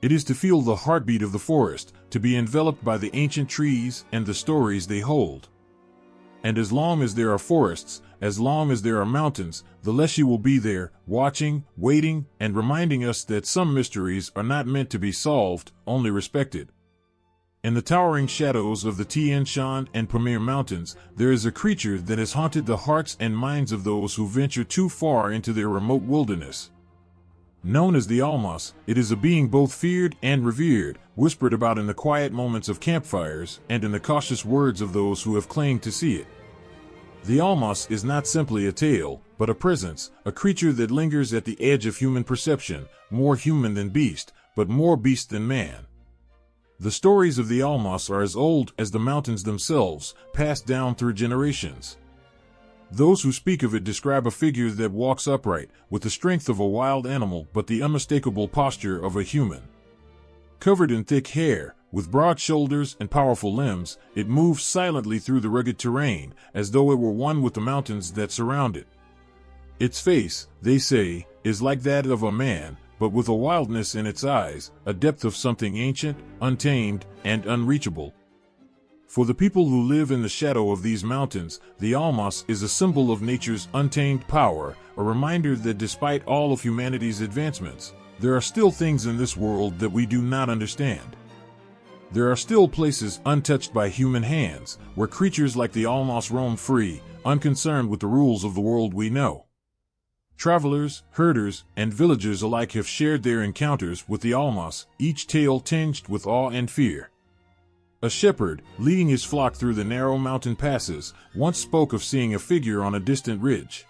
It is to feel the heartbeat of the forest, to be enveloped by the ancient trees and the stories they hold. And as long as there are forests, as long as there are mountains, the Leshy will be there, watching, waiting, and reminding us that some mysteries are not meant to be solved, only respected. In the towering shadows of the Tian Shan and Pamir Mountains, there is a creature that has haunted the hearts and minds of those who venture too far into their remote wilderness. Known as the Almas, it is a being both feared and revered, whispered about in the quiet moments of campfires and in the cautious words of those who have claimed to see it. The Almas is not simply a tale, but a presence, a creature that lingers at the edge of human perception, more human than beast, but more beast than man. The stories of the Almas are as old as the mountains themselves, passed down through generations. Those who speak of it describe a figure that walks upright, with the strength of a wild animal but the unmistakable posture of a human. Covered in thick hair, with broad shoulders and powerful limbs, it moves silently through the rugged terrain, as though it were one with the mountains that surround it. Its face, they say, is like that of a man, but with a wildness in its eyes, a depth of something ancient, untamed, and unreachable. For the people who live in the shadow of these mountains, the Almas is a symbol of nature's untamed power, a reminder that despite all of humanity's advancements, there are still things in this world that we do not understand. There are still places untouched by human hands, where creatures like the Almas roam free, unconcerned with the rules of the world we know. Travelers, herders, and villagers alike have shared their encounters with the Almas, each tale tinged with awe and fear. A shepherd, leading his flock through the narrow mountain passes, once spoke of seeing a figure on a distant ridge.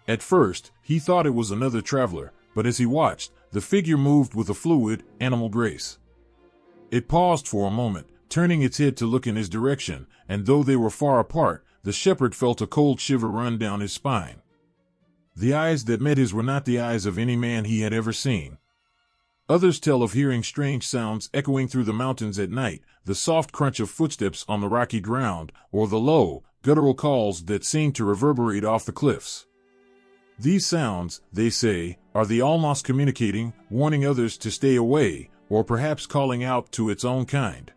At first, he thought it was another traveler, but as he watched, the figure moved with a fluid, animal grace. It paused for a moment, turning its head to look in his direction, and though they were far apart, the shepherd felt a cold shiver run down his spine. The eyes that met his were not the eyes of any man he had ever seen. Others tell of hearing strange sounds echoing through the mountains at night, the soft crunch of footsteps on the rocky ground, or the low, guttural calls that seem to reverberate off the cliffs. These sounds, they say, are the Almas communicating, warning others to stay away, or perhaps calling out to its own kind.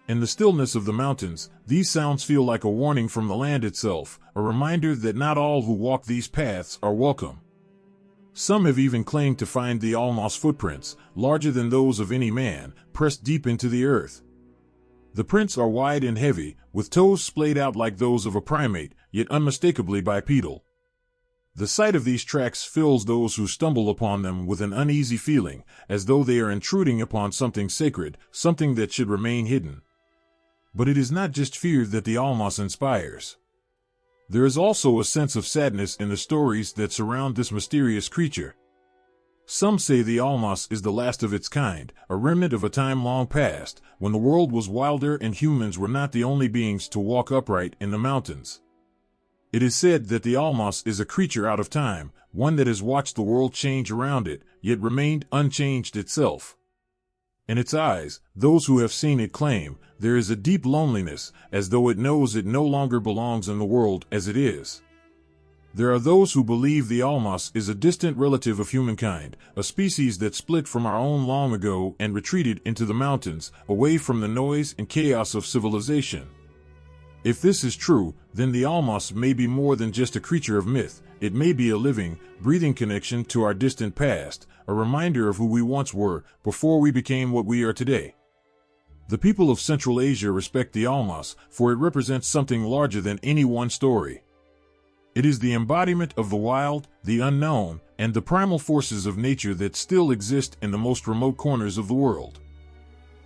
In the stillness of the mountains, these sounds feel like a warning from the land itself, a reminder that not all who walk these paths are welcome. Some have even claimed to find the Almas footprints, larger than those of any man, pressed deep into the earth. The prints are wide and heavy, with toes splayed out like those of a primate, yet unmistakably bipedal. The sight of these tracks fills those who stumble upon them with an uneasy feeling, as though they are intruding upon something sacred, something that should remain hidden. But it is not just fear that the Almas inspires. There is also a sense of sadness in the stories that surround this mysterious creature. Some say the Almas is the last of its kind, a remnant of a time long past, when the world was wilder and humans were not the only beings to walk upright in the mountains. It is said that the Almas is a creature out of time, one that has watched the world change around it, yet remained unchanged itself. In its eyes, those who have seen it claim, there is a deep loneliness, as though it knows it no longer belongs in the world as it is. There are those who believe the Almas is a distant relative of humankind, a species that split from our own long ago and retreated into the mountains, away from the noise and chaos of civilization. If this is true, then the Almas may be more than just a creature of myth. It may be a living, breathing connection to our distant past, a reminder of who we once were, before we became what we are today. The people of Central Asia respect the Almas, for it represents something larger than any one story. It is the embodiment of the wild, the unknown, and the primal forces of nature that still exist in the most remote corners of the world.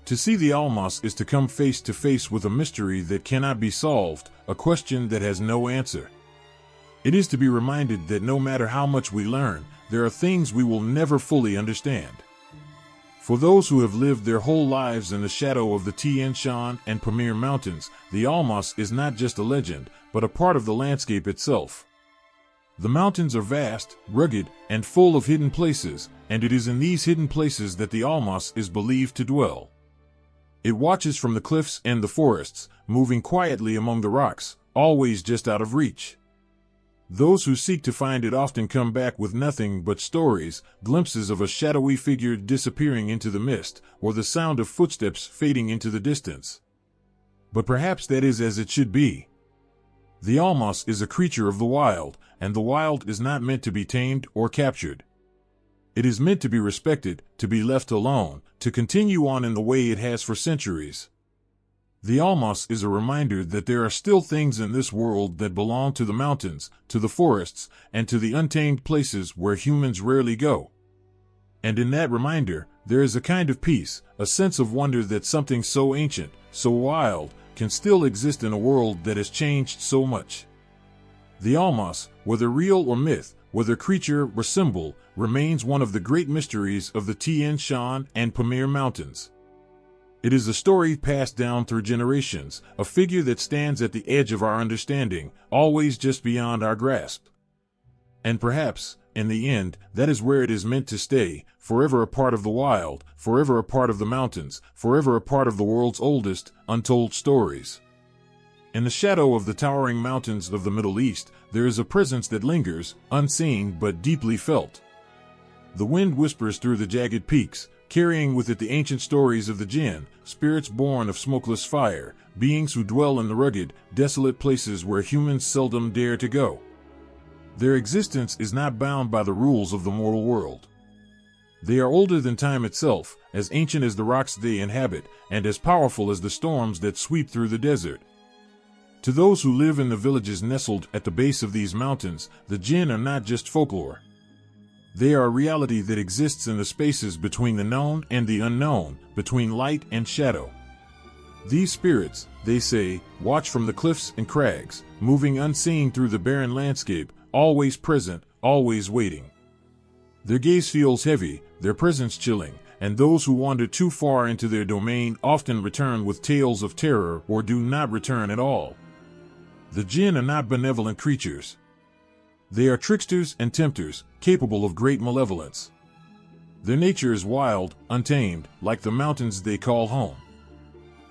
To see the Almas is to come face to face with a mystery that cannot be solved, a question that has no answer. It is to be reminded that no matter how much we learn, there are things we will never fully understand. For those who have lived their whole lives in the shadow of the Tian Shan and Pamir Mountains, the Almas is not just a legend, but a part of the landscape itself. The mountains are vast, rugged, and full of hidden places, and it is in these hidden places that the Almas is believed to dwell. It watches from the cliffs and the forests, moving quietly among the rocks, always just out of reach. Those who seek to find it often come back with nothing but stories, glimpses of a shadowy figure disappearing into the mist, or the sound of footsteps fading into the distance. But perhaps that is as it should be. The Almas is a creature of the wild, and the wild is not meant to be tamed or captured. It is meant to be respected, to be left alone, to continue on in the way it has for centuries. The Almas is a reminder that there are still things in this world that belong to the mountains, to the forests, and to the untamed places where humans rarely go. And in that reminder, there is a kind of peace, a sense of wonder that something so ancient, so wild, can still exist in a world that has changed so much. The Almas, whether real or myth, whether creature or symbol, remains one of the great mysteries of the Tian Shan and Pamir Mountains. It is a story passed down through generations, a figure that stands at the edge of our understanding, always just beyond our grasp. And perhaps, in the end, that is where it is meant to stay, forever a part of the wild, forever a part of the mountains, forever a part of the world's oldest, untold stories. In the shadow of the towering mountains of the Middle East, there is a presence that lingers, unseen but deeply felt. The wind whispers through the jagged peaks, carrying with it the ancient stories of the jinn, spirits born of smokeless fire, beings who dwell in the rugged, desolate places where humans seldom dare to go. Their existence is not bound by the rules of the mortal world. They are older than time itself, as ancient as the rocks they inhabit, and as powerful as the storms that sweep through the desert. To those who live in the villages nestled at the base of these mountains, the jinn are not just folklore. They are a reality that exists in the spaces between the known and the unknown, between light and shadow. These spirits, they say, watch from the cliffs and crags, moving unseen through the barren landscape, always present, always waiting. Their gaze feels heavy, their presence chilling, and those who wander too far into their domain often return with tales of terror or do not return at all. The jinn are not benevolent creatures. They are tricksters and tempters, capable of great malevolence. Their nature is wild, untamed, like the mountains they call home.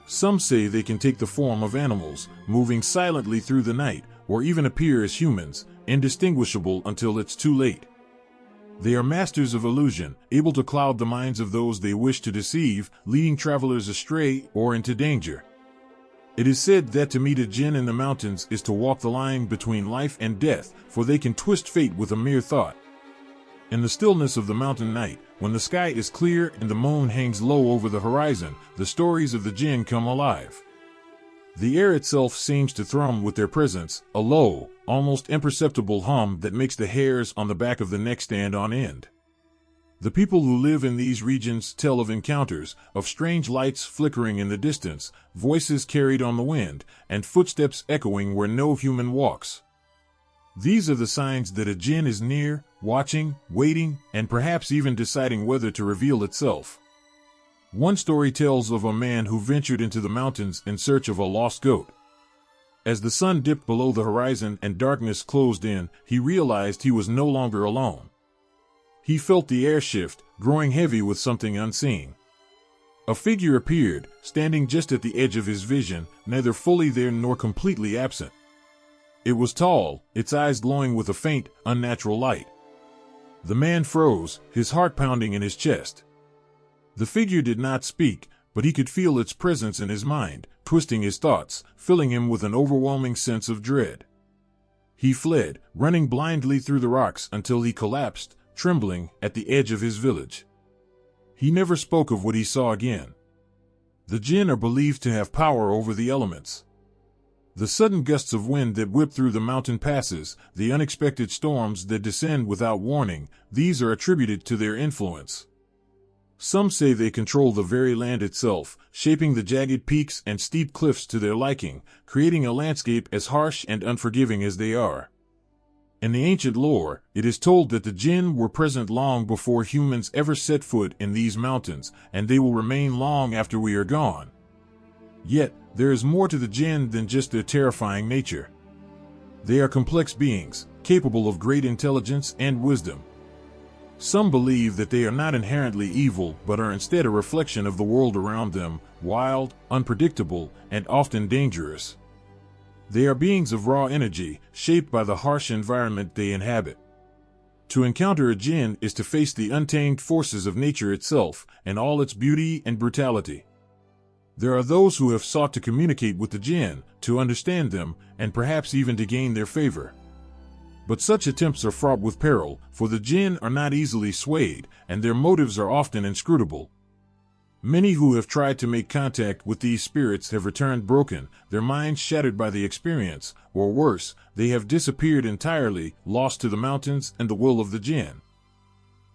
Some say they can take the form of animals, moving silently through the night, or even appear as humans, indistinguishable until it's too late. They are masters of illusion, able to cloud the minds of those they wish to deceive, leading travelers astray or into danger. It is said that to meet a jinn in the mountains is to walk the line between life and death, for they can twist fate with a mere thought. In the stillness of the mountain night, when the sky is clear and the moon hangs low over the horizon, the stories of the jinn come alive. The air itself seems to thrum with their presence, a low, almost imperceptible hum that makes the hairs on the back of the neck stand on end. The people who live in these regions tell of encounters, of strange lights flickering in the distance, voices carried on the wind, and footsteps echoing where no human walks. These are the signs that a jinn is near, watching, waiting, and perhaps even deciding whether to reveal itself. One story tells of a man who ventured into the mountains in search of a lost goat. As the sun dipped below the horizon and darkness closed in, he realized he was no longer alone. He felt the air shift, growing heavy with something unseen. A figure appeared, standing just at the edge of his vision, neither fully there nor completely absent. It was tall, its eyes glowing with a faint, unnatural light. The man froze, his heart pounding in his chest. The figure did not speak, but he could feel its presence in his mind, twisting his thoughts, filling him with an overwhelming sense of dread. He fled, running blindly through the rocks until he collapsed, trembling, at the edge of his village. He never spoke of what he saw again. The jinn are believed to have power over the elements. The sudden gusts of wind that whip through the mountain passes, the unexpected storms that descend without warning, these are attributed to their influence. Some say they control the very land itself, shaping the jagged peaks and steep cliffs to their liking, creating a landscape as harsh and unforgiving as they are. In the ancient lore, it is told that the jinn were present long before humans ever set foot in these mountains, and they will remain long after we are gone. Yet, there is more to the jinn than just their terrifying nature. They are complex beings, capable of great intelligence and wisdom. Some believe that they are not inherently evil but are instead a reflection of the world around them, wild, unpredictable, and often dangerous. They are beings of raw energy, shaped by the harsh environment they inhabit. To encounter a jinn is to face the untamed forces of nature itself, and all its beauty and brutality. There are those who have sought to communicate with the jinn, to understand them, and perhaps even to gain their favor. But such attempts are fraught with peril, for the jinn are not easily swayed, and their motives are often inscrutable. Many who have tried to make contact with these spirits have returned broken, their minds shattered by the experience, or worse, they have disappeared entirely, lost to the mountains and the will of the jinn.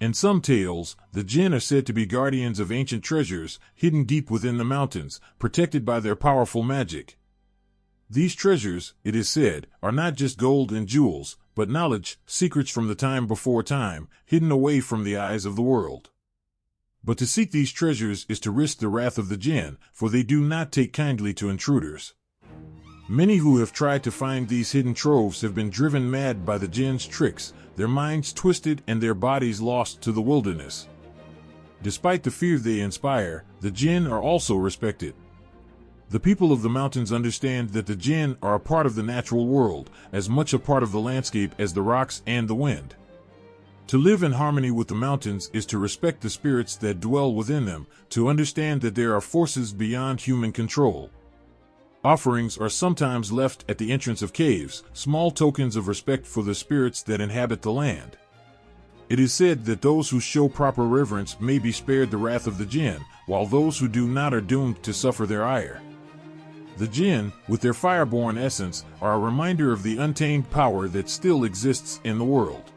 In some tales, the jinn are said to be guardians of ancient treasures, hidden deep within the mountains, protected by their powerful magic. These treasures, it is said, are not just gold and jewels, but knowledge, secrets from the time before time, hidden away from the eyes of the world. But to seek these treasures is to risk the wrath of the jinn, for they do not take kindly to intruders. Many who have tried to find these hidden troves have been driven mad by the jinn's tricks, their minds twisted and their bodies lost to the wilderness. Despite the fear they inspire, the jinn are also respected. The people of the mountains understand that the jinn are a part of the natural world, as much a part of the landscape as the rocks and the wind. To live in harmony with the mountains is to respect the spirits that dwell within them, to understand that there are forces beyond human control. Offerings are sometimes left at the entrance of caves, small tokens of respect for the spirits that inhabit the land. It is said that those who show proper reverence may be spared the wrath of the jinn, while those who do not are doomed to suffer their ire. The jinn, with their fire-born essence, are a reminder of the untamed power that still exists in the world.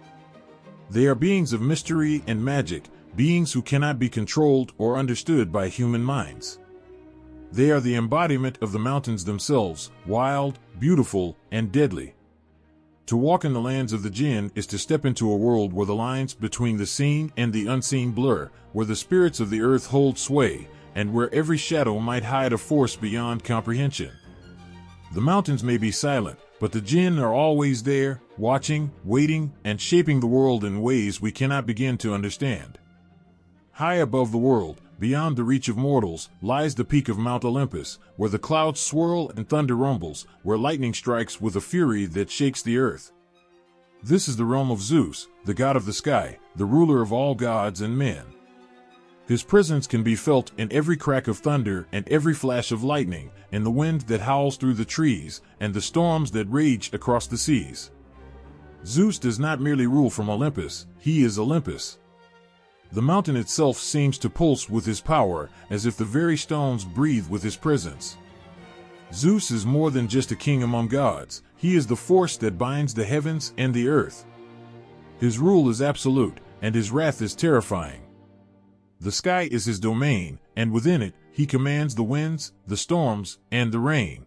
They are beings of mystery and magic, beings who cannot be controlled or understood by human minds. They are the embodiment of the mountains themselves, wild, beautiful, and deadly. To walk in the lands of the jinn is to step into a world where the lines between the seen and the unseen blur, where the spirits of the earth hold sway, and where every shadow might hide a force beyond comprehension. The mountains may be silent, but the jinn are always there, watching, waiting, and shaping the world in ways we cannot begin to understand. High above the world, beyond the reach of mortals, lies the peak of Mount Olympus, where the clouds swirl and thunder rumbles, where lightning strikes with a fury that shakes the earth. This is the realm of Zeus, the god of the sky, the ruler of all gods and men. His presence can be felt in every crack of thunder and every flash of lightning, in the wind that howls through the trees, and the storms that rage across the seas. Zeus does not merely rule from Olympus, he is Olympus. The mountain itself seems to pulse with his power, as if the very stones breathe with his presence. Zeus is more than just a king among gods, he is the force that binds the heavens and the earth. His rule is absolute, and his wrath is terrifying. The sky is his domain, and within it, he commands the winds, the storms, and the rain.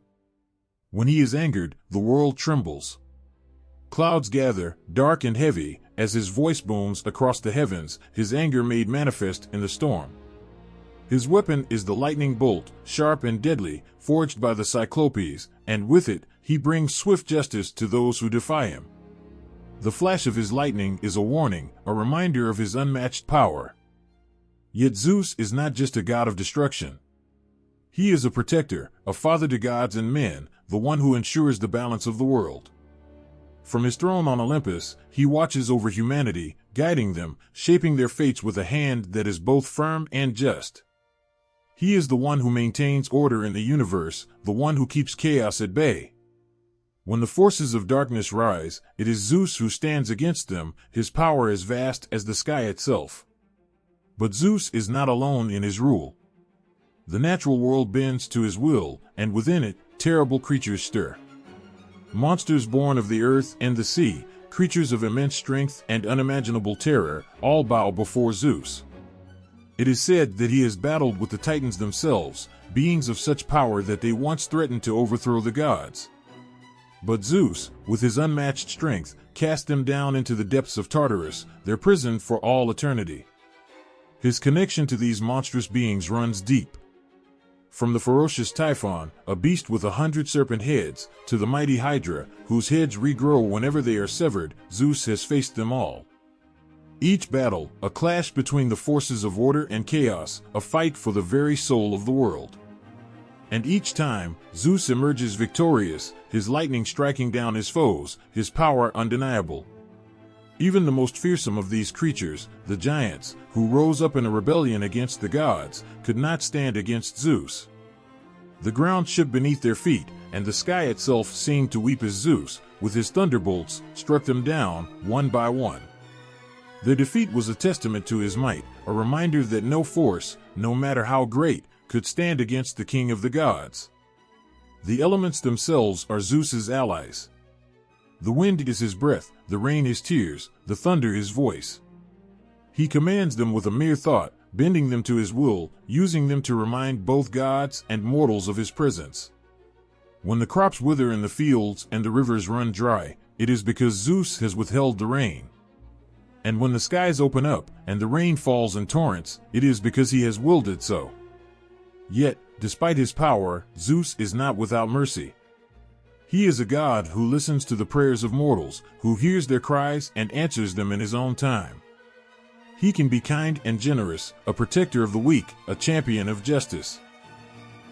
When he is angered, the world trembles. Clouds gather, dark and heavy, as his voice booms across the heavens, his anger made manifest in the storm. His weapon is the lightning bolt, sharp and deadly, forged by the Cyclopes, and with it, he brings swift justice to those who defy him. The flash of his lightning is a warning, a reminder of his unmatched power. Yet Zeus is not just a god of destruction. He is a protector, a father to gods and men, the one who ensures the balance of the world. From his throne on Olympus, he watches over humanity, guiding them, shaping their fates with a hand that is both firm and just. He is the one who maintains order in the universe, the one who keeps chaos at bay. When the forces of darkness rise, it is Zeus who stands against them, his power as vast as the sky itself. But Zeus is not alone in his rule. The natural world bends to his will, and within it, terrible creatures stir. Monsters born of the earth and the sea, creatures of immense strength and unimaginable terror, all bow before Zeus. It is said that he has battled with the Titans themselves, beings of such power that they once threatened to overthrow the gods. But Zeus, with his unmatched strength, cast them down into the depths of Tartarus, their prison for all eternity. His connection to these monstrous beings runs deep. From the ferocious Typhon, a beast with 100 serpent heads, to the mighty Hydra, whose heads regrow whenever they are severed, Zeus has faced them all. Each battle, a clash between the forces of order and chaos, a fight for the very soul of the world. And each time, Zeus emerges victorious, his lightning striking down his foes, his power undeniable. Even the most fearsome of these creatures, the giants, who rose up in a rebellion against the gods, could not stand against Zeus. The ground shook beneath their feet, and the sky itself seemed to weep as Zeus, with his thunderbolts, struck them down, one by one. Their defeat was a testament to his might, a reminder that no force, no matter how great, could stand against the king of the gods. The elements themselves are Zeus's allies. The wind is his breath, the rain his tears, the thunder his voice. He commands them with a mere thought, bending them to his will, using them to remind both gods and mortals of his presence. When the crops wither in the fields and the rivers run dry, it is because Zeus has withheld the rain. And when the skies open up and the rain falls in torrents, it is because he has willed it so. Yet, despite his power, Zeus is not without mercy. He is a god who listens to the prayers of mortals, who hears their cries and answers them in his own time. He can be kind and generous, a protector of the weak, a champion of justice.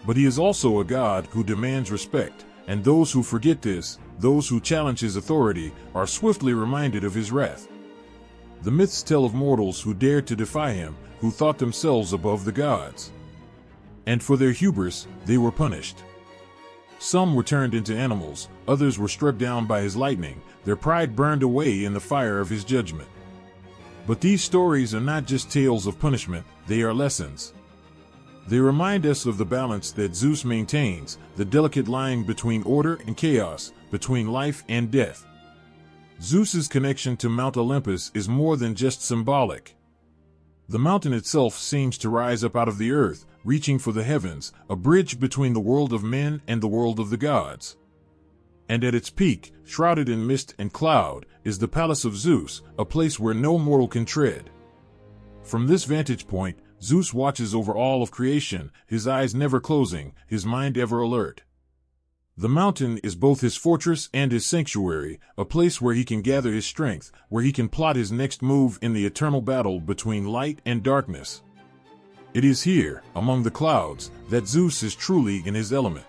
But he is also a god who demands respect, and those who forget this, those who challenge his authority, are swiftly reminded of his wrath. The myths tell of mortals who dared to defy him, who thought themselves above the gods. And for their hubris, they were punished. Some were turned into animals, others were struck down by his lightning, their pride burned away in the fire of his judgment. But these stories are not just tales of punishment, they are lessons. They remind us of the balance that Zeus maintains, the delicate line between order and chaos, between life and death. Zeus's connection to Mount Olympus is more than just symbolic. The mountain itself seems to rise up out of the earth, reaching for the heavens, a bridge between the world of men and the world of the gods. And at its peak, shrouded in mist and cloud, is the palace of Zeus, a place where no mortal can tread. From this vantage point, Zeus watches over all of creation, his eyes never closing, his mind ever alert. The mountain is both his fortress and his sanctuary, a place where he can gather his strength, where he can plot his next move in the eternal battle between light and darkness. It is here, among the clouds, that Zeus is truly in his element.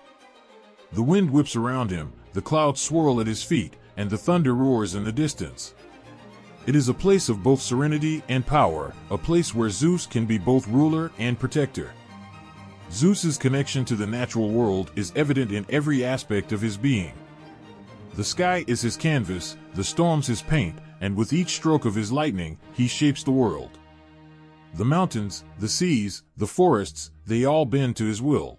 The wind whips around him, the clouds swirl at his feet, and the thunder roars in the distance. It is a place of both serenity and power, a place where Zeus can be both ruler and protector. Zeus's connection to the natural world is evident in every aspect of his being. The sky is his canvas, the storms his paint, and with each stroke of his lightning, he shapes the world. The mountains, the seas, the forests, they all bend to his will.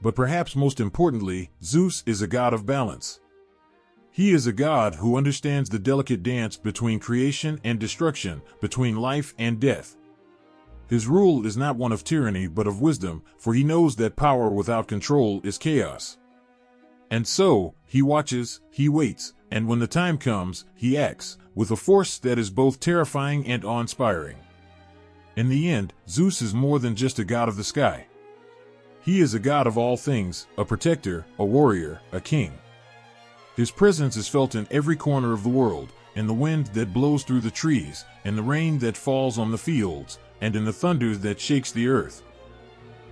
But perhaps most importantly, Zeus is a god of balance. He is a god who understands the delicate dance between creation and destruction, between life and death. His rule is not one of tyranny but of wisdom, for he knows that power without control is chaos. And so, he watches, he waits, and when the time comes, he acts, with a force that is both terrifying and awe-inspiring. In the end, Zeus is more than just a god of the sky. He is a god of all things, a protector, a warrior, a king. His presence is felt in every corner of the world, in the wind that blows through the trees, in the rain that falls on the fields, and in the thunder that shakes the earth.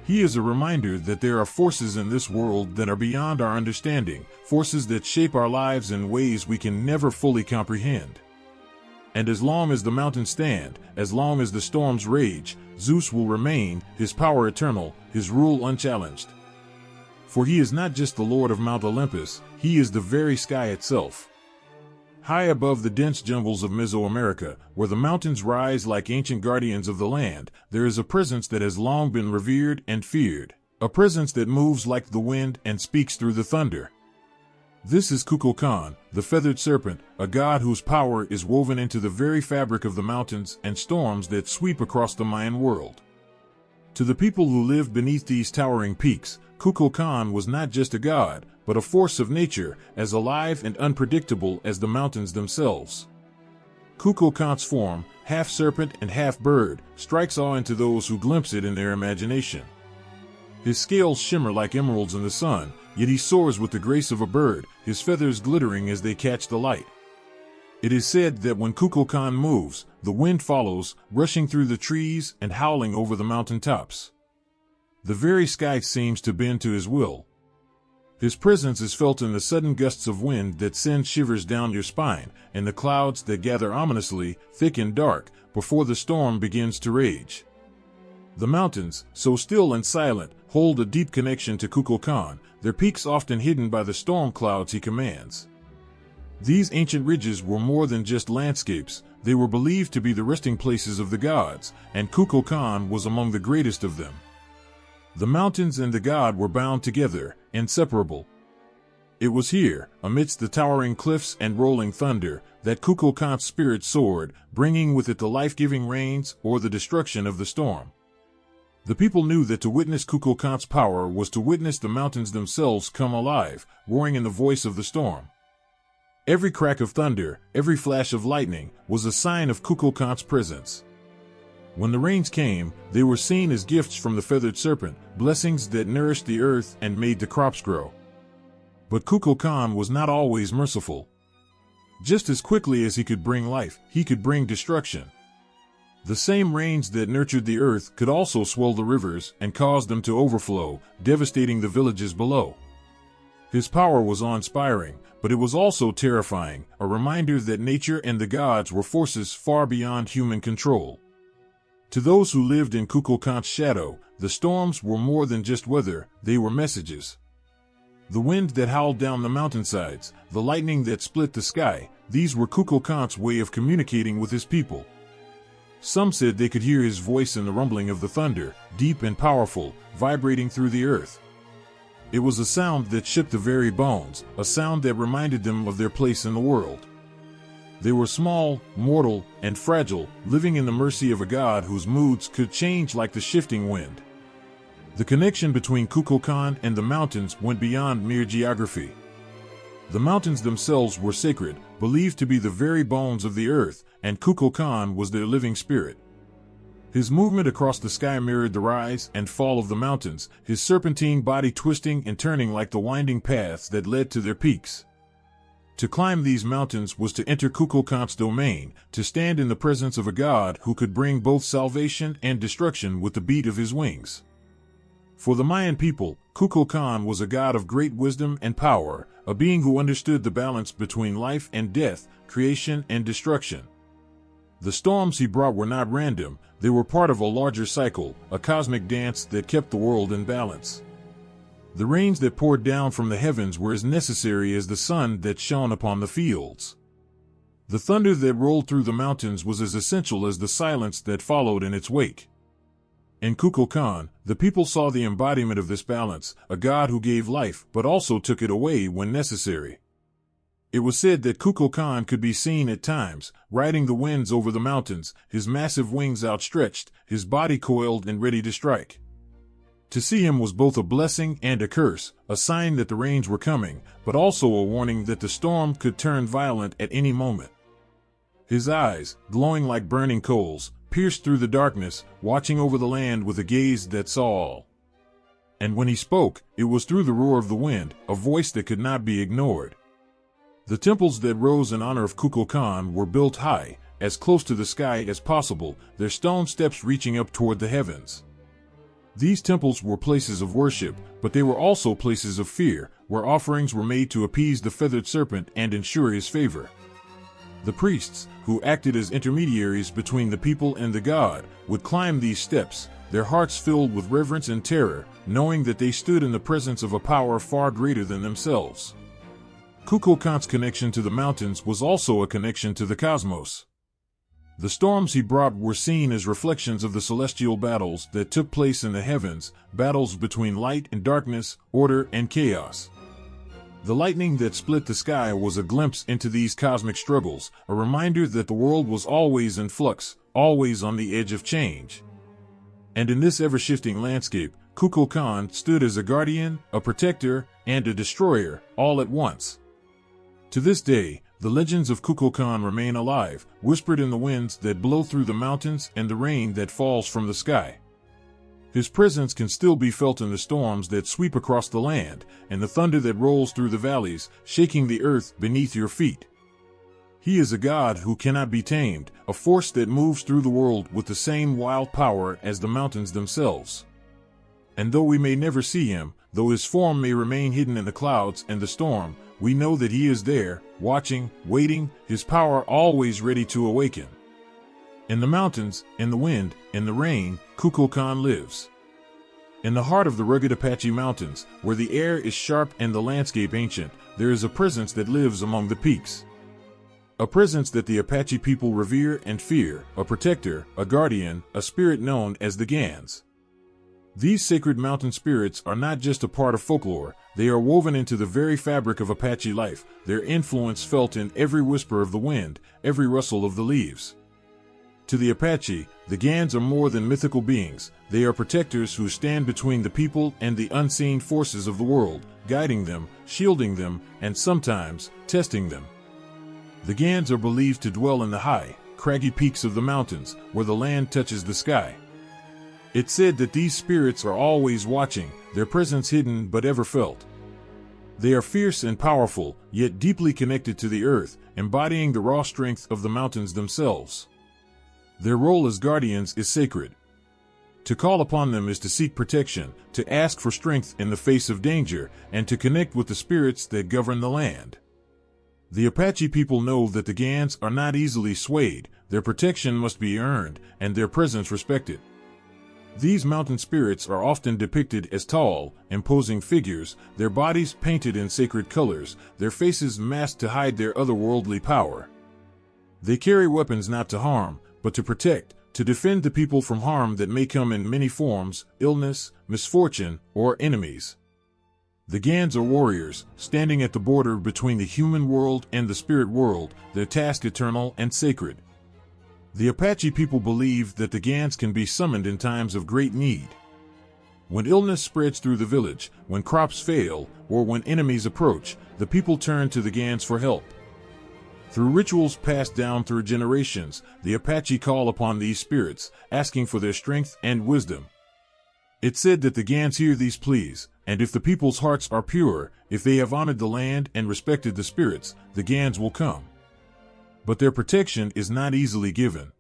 He is a reminder that there are forces in this world that are beyond our understanding, forces that shape our lives in ways we can never fully comprehend. And as long as the mountains stand, as long as the storms rage, Zeus will remain, his power eternal, his rule unchallenged. For he is not just the Lord of Mount Olympus, he is the very sky itself. High above the dense jungles of Mesoamerica, where the mountains rise like ancient guardians of the land, there is a presence that has long been revered and feared, a presence that moves like the wind and speaks through the thunder. This is Kukulkan, the feathered serpent, a god whose power is woven into the very fabric of the mountains and storms that sweep across the Mayan world. To the people who lived beneath these towering peaks, Kukulkan was not just a god, but a force of nature, as alive and unpredictable as the mountains themselves. Kukulkan's form, half serpent and half bird, strikes awe into those who glimpse it in their imagination. His scales shimmer like emeralds in the sun, yet he soars with the grace of a bird, his feathers glittering as they catch the light. It is said that when Kukulkan moves, the wind follows, rushing through the trees and howling over the mountain tops. The very sky seems to bend to his will. His presence is felt in the sudden gusts of wind that send shivers down your spine, and the clouds that gather ominously, thick and dark, before the storm begins to rage. The mountains, so still and silent, hold a deep connection to Kukulkan, their peaks often hidden by the storm clouds he commands. These ancient ridges were more than just landscapes, they were believed to be the resting places of the gods, and Kukulkan was among the greatest of them. The mountains and the god were bound together, inseparable. It was here, amidst the towering cliffs and rolling thunder, that Kukulkan's spirit soared, bringing with it the life-giving rains or the destruction of the storm. The people knew that to witness Kukulkan's power was to witness the mountains themselves come alive, roaring in the voice of the storm. Every crack of thunder, every flash of lightning, was a sign of Kukulkan's presence. When the rains came, they were seen as gifts from the feathered serpent, blessings that nourished the earth and made the crops grow. But Kukulkan was not always merciful. Just as quickly as he could bring life, he could bring destruction. The same rains that nurtured the earth could also swell the rivers and cause them to overflow, devastating the villages below. His power was awe-inspiring, but it was also terrifying, a reminder that nature and the gods were forces far beyond human control. To those who lived in Kukulkan's shadow, the storms were more than just weather, they were messages. The wind that howled down the mountainsides, the lightning that split the sky, these were Kukulkan's way of communicating with his people. Some said they could hear his voice in the rumbling of the thunder, deep and powerful, vibrating through the earth. It was a sound that shook the very bones, a sound that reminded them of their place in the world. They were small, mortal, and fragile, living in the mercy of a god whose moods could change like the shifting wind. The connection between Kukulkan and the mountains went beyond mere geography. The mountains themselves were sacred, believed to be the very bones of the earth, and Kukulkan was their living spirit. His movement across the sky mirrored the rise and fall of the mountains, his serpentine body twisting and turning like the winding paths that led to their peaks. To climb these mountains was to enter Kukulkan's domain, to stand in the presence of a god who could bring both salvation and destruction with the beat of his wings. For the Mayan people, Kukulkan was a god of great wisdom and power, a being who understood the balance between life and death, creation and destruction. The storms he brought were not random, they were part of a larger cycle, a cosmic dance that kept the world in balance. The rains that poured down from the heavens were as necessary as the sun that shone upon the fields. The thunder that rolled through the mountains was as essential as the silence that followed in its wake. In Kukulkan, the people saw the embodiment of this balance, a god who gave life but also took it away when necessary. It was said that Kukulkan could be seen at times, riding the winds over the mountains, his massive wings outstretched, his body coiled and ready to strike. To see him was both a blessing and a curse, a sign that the rains were coming, but also a warning that the storm could turn violent at any moment. His eyes, glowing like burning coals, pierced through the darkness, watching over the land with a gaze that saw all. And when he spoke, it was through the roar of the wind, a voice that could not be ignored. The temples that rose in honor of Kukulkan were built high, as close to the sky as possible, their stone steps reaching up toward the heavens. These temples were places of worship, but they were also places of fear, where offerings were made to appease the feathered serpent and ensure his favor. The priests, who acted as intermediaries between the people and the god, would climb these steps, their hearts filled with reverence and terror, knowing that they stood in the presence of a power far greater than themselves. Kukulkan's connection to the mountains was also a connection to the cosmos. The storms he brought were seen as reflections of the celestial battles that took place in the heavens, battles between light and darkness, order and chaos. The lightning that split the sky was a glimpse into these cosmic struggles, a reminder that the world was always in flux, always on the edge of change. And in this ever-shifting landscape, Kukulkan stood as a guardian, a protector, and a destroyer, all at once. To this day, the legends of Kukulkan remain alive, whispered in the winds that blow through the mountains and the rain that falls from the sky. His presence can still be felt in the storms that sweep across the land, and the thunder that rolls through the valleys, shaking the earth beneath your feet. He is a god who cannot be tamed, a force that moves through the world with the same wild power as the mountains themselves. And though we may never see him, though his form may remain hidden in the clouds and the storm, we know that he is there, watching, waiting, his power always ready to awaken. In the mountains, in the wind, in the rain, Kukulkan lives. In the heart of the rugged Apache Mountains, where the air is sharp and the landscape ancient, there is a presence that lives among the peaks. A presence that the Apache people revere and fear, a protector, a guardian, a spirit known as the Gans. These sacred mountain spirits are not just a part of folklore, they are woven into the very fabric of Apache life, their influence felt in every whisper of the wind, every rustle of the leaves. To the Apache, the Gans are more than mythical beings, they are protectors who stand between the people and the unseen forces of the world, guiding them, shielding them, and sometimes, testing them. The Gans are believed to dwell in the high, craggy peaks of the mountains, where the land touches the sky. It's said that these spirits are always watching, their presence hidden but ever felt. They are fierce and powerful, yet deeply connected to the earth, embodying the raw strength of the mountains themselves. Their role as guardians is sacred. To call upon them is to seek protection, to ask for strength in the face of danger, and to connect with the spirits that govern the land. The Apache people know that the Gans are not easily swayed, their protection must be earned, and their presence respected. These mountain spirits are often depicted as tall, imposing figures, their bodies painted in sacred colors, their faces masked to hide their otherworldly power. They carry weapons not to harm, but to protect, to defend the people from harm that may come in many forms, illness, misfortune, or enemies. The Gans are warriors, standing at the border between the human world and the spirit world, their task eternal and sacred. The Apache people believe that the Gans can be summoned in times of great need. When illness spreads through the village, when crops fail, or when enemies approach, the people turn to the Gans for help. Through rituals passed down through generations, the Apache call upon these spirits, asking for their strength and wisdom. It's said that the Gans hear these pleas, and if the people's hearts are pure, if they have honored the land and respected the spirits, the Gans will come. But their protection is not easily given.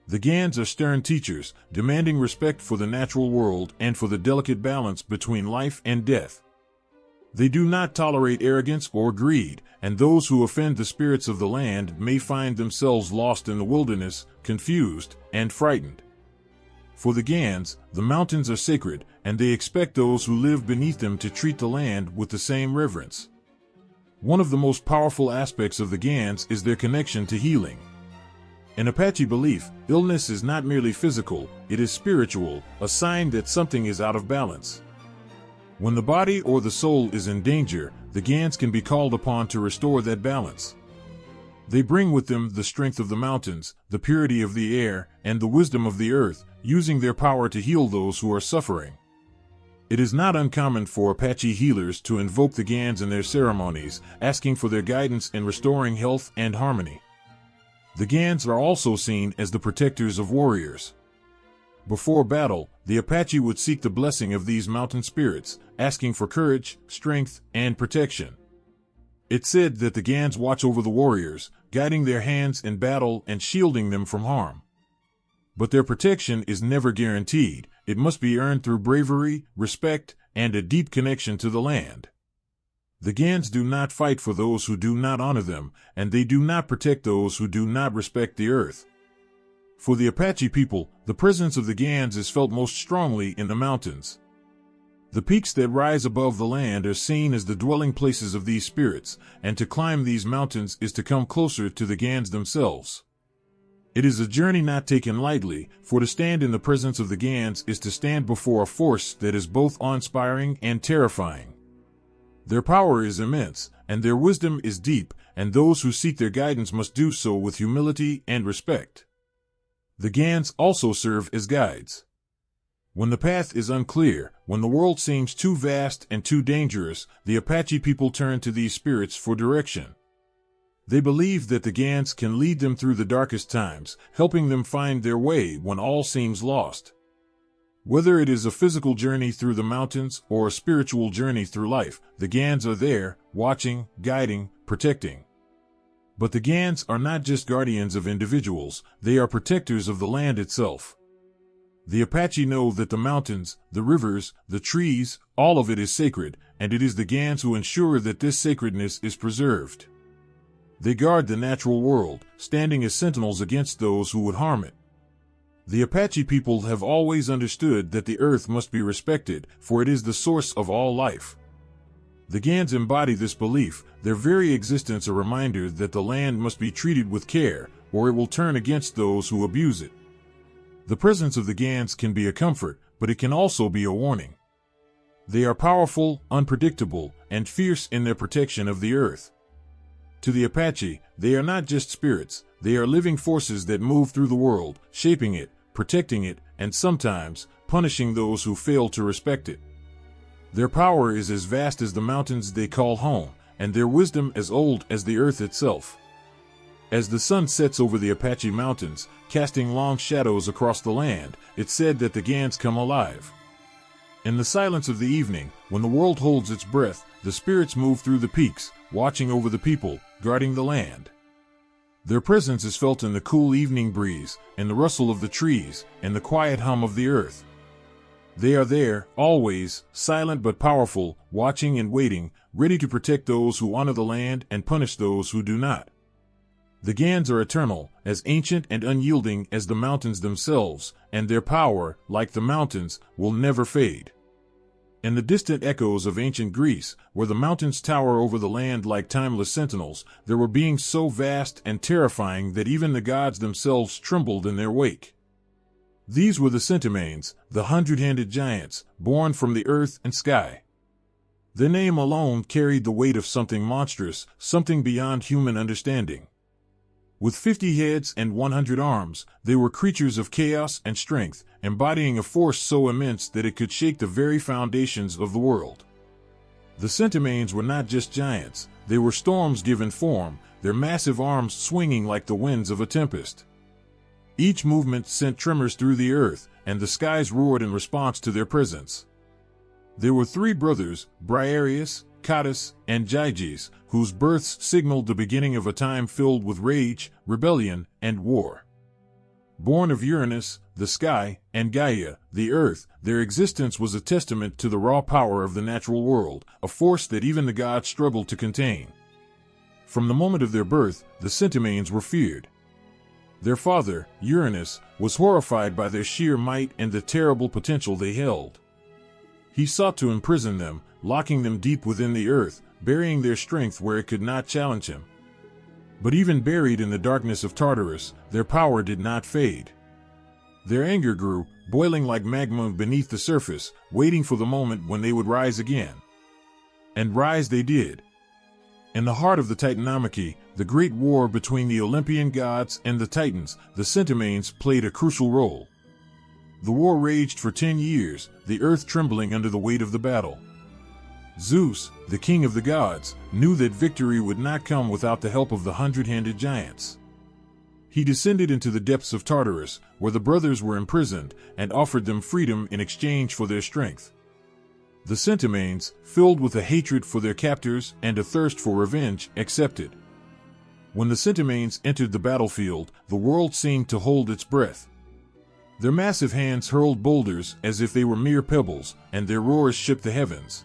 The Gans are stern teachers, demanding respect for the natural world and for the delicate balance between life and death. They do not tolerate arrogance or greed, and those who offend the spirits of the land may find themselves lost in the wilderness, confused, and frightened. For the Gans, the mountains are sacred, and they expect those who live beneath them to treat the land with the same reverence. One of the most powerful aspects of the Gans is their connection to healing. In Apache belief, illness is not merely physical, it is spiritual, a sign that something is out of balance. When the body or the soul is in danger, the Gans can be called upon to restore that balance. They bring with them the strength of the mountains, the purity of the air, and the wisdom of the earth, using their power to heal those who are suffering. It is not uncommon for Apache healers to invoke the Gans in their ceremonies, asking for their guidance in restoring health and harmony. The Gans are also seen as the protectors of warriors. Before battle, the Apache would seek the blessing of these mountain spirits, asking for courage, strength, and protection. It's said that the Gans watch over the warriors, guiding their hands in battle and shielding them from harm. But their protection is never guaranteed. It must be earned through bravery, respect, and a deep connection to the land. The Gans do not fight for those who do not honor them, and they do not protect those who do not respect the earth. For the Apache people, the presence of the Gans is felt most strongly in the mountains. The peaks that rise above the land are seen as the dwelling places of these spirits, and to climb these mountains is to come closer to the Gans themselves. It is a journey not taken lightly, for to stand in the presence of the Gans is to stand before a force that is both awe-inspiring and terrifying. Their power is immense, and their wisdom is deep, and those who seek their guidance must do so with humility and respect. The Gans also serve as guides. When the path is unclear, when the world seems too vast and too dangerous, the Apache people turn to these spirits for direction. They believe that the Gans can lead them through the darkest times, helping them find their way when all seems lost. Whether it is a physical journey through the mountains or a spiritual journey through life, the Gans are there, watching, guiding, protecting. But the Gans are not just guardians of individuals, they are protectors of the land itself. The Apache know that the mountains, the rivers, the trees, all of it is sacred, and it is the Gans who ensure that this sacredness is preserved. They guard the natural world, standing as sentinels against those who would harm it. The Apache people have always understood that the earth must be respected, for it is the source of all life. The Gans embody this belief, their very existence a reminder that the land must be treated with care, or it will turn against those who abuse it. The presence of the Gans can be a comfort, but it can also be a warning. They are powerful, unpredictable, and fierce in their protection of the earth. To the Apache, they are not just spirits, they are living forces that move through the world, shaping it, protecting it, and sometimes punishing those who fail to respect it. Their power is as vast as the mountains they call home, and their wisdom as old as the earth itself. As the sun sets over the Apache mountains, casting long shadows across the land, it's said that the Gans come alive. In the silence of the evening, when the world holds its breath, the spirits move through the peaks, watching over the people, guarding the land. Their presence is felt in the cool evening breeze, in the rustle of the trees, and the quiet hum of the earth. They are there, always, silent but powerful, watching and waiting, ready to protect those who honor the land and punish those who do not. The Gans are eternal, as ancient and unyielding as the mountains themselves, and their power, like the mountains, will never fade. In the distant echoes of ancient Greece, where the mountains tower over the land like timeless sentinels, there were beings so vast and terrifying that even the gods themselves trembled in their wake. These were the Centimanes, the hundred-handed giants, born from the earth and sky. Their name alone carried the weight of something monstrous, something beyond human understanding. With 50 heads and 100 arms, they were creatures of chaos and strength, embodying a force so immense that it could shake the very foundations of the world. The Centimanes were not just giants, they were storms given form, their massive arms swinging like the winds of a tempest. Each movement sent tremors through the earth, and the skies roared in response to their presence. There were 3 brothers, Briareus, Cottus, and Gyges, whose births signaled the beginning of a time filled with rage, rebellion, and war. Born of Uranus, the sky, and Gaia, the earth, their existence was a testament to the raw power of the natural world, a force that even the gods struggled to contain. From the moment of their birth, the Centimanes were feared. Their father, Uranus, was horrified by their sheer might and the terrible potential they held. He sought to imprison them, locking them deep within the earth, burying their strength where it could not challenge him. But even buried in the darkness of Tartarus, their power did not fade. Their anger grew, boiling like magma beneath the surface, waiting for the moment when they would rise again. And rise they did. In the heart of the Titanomachy, the great war between the Olympian gods and the Titans, the Centimanes played a crucial role. The war raged for 10 years, the earth trembling under the weight of the battle. Zeus, the king of the gods, knew that victory would not come without the help of the hundred-handed giants. He descended into the depths of Tartarus, where the brothers were imprisoned, and offered them freedom in exchange for their strength. The Centimanes, filled with a hatred for their captors and a thirst for revenge, accepted. When the Centimanes entered the battlefield, the world seemed to hold its breath. Their massive hands hurled boulders as if they were mere pebbles, and their roars shook the heavens.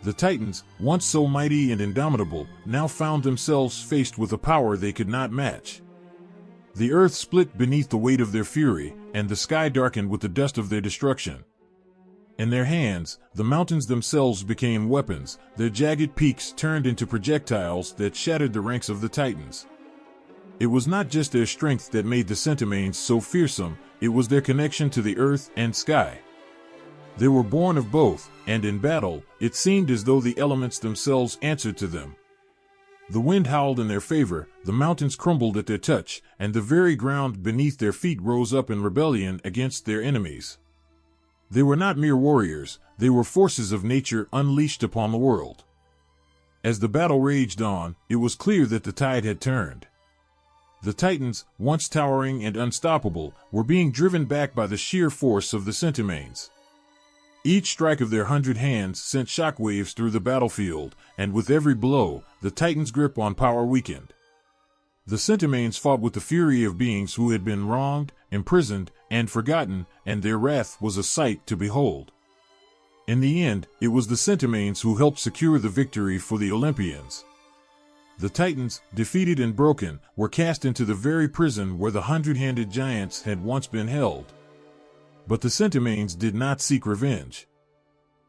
The Titans, once so mighty and indomitable, now found themselves faced with a power they could not match. The earth split beneath the weight of their fury, and the sky darkened with the dust of their destruction. In their hands, the mountains themselves became weapons, their jagged peaks turned into projectiles that shattered the ranks of the Titans. It was not just their strength that made the Centimanes so fearsome, it was their connection to the earth and sky. They were born of both, and in battle, it seemed as though the elements themselves answered to them. The wind howled in their favor, the mountains crumbled at their touch, and the very ground beneath their feet rose up in rebellion against their enemies. They were not mere warriors, they were forces of nature unleashed upon the world. As the battle raged on, it was clear that the tide had turned. The Titans, once towering and unstoppable, were being driven back by the sheer force of the Centimanes. Each strike of their 100 hands sent shockwaves through the battlefield, and with every blow, the Titans' grip on power weakened. The Centimanes fought with the fury of beings who had been wronged, imprisoned, and forgotten, and their wrath was a sight to behold. In the end, it was the Centimanes who helped secure the victory for the Olympians. The Titans, defeated and broken, were cast into the very prison where the 100-handed giants had once been held. But the Centimanes did not seek revenge.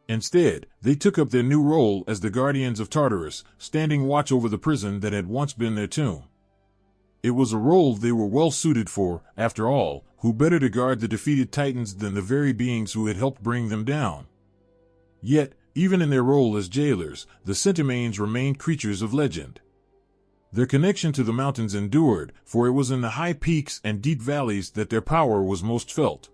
Instead, they took up their new role as the guardians of Tartarus, standing watch over the prison that had once been their tomb. It was a role they were well suited for, after all, who better to guard the defeated Titans than the very beings who had helped bring them down? Yet, even in their role as jailers, the Centimanes remained creatures of legend. Their connection to the mountains endured, for it was in the high peaks and deep valleys that their power was most felt.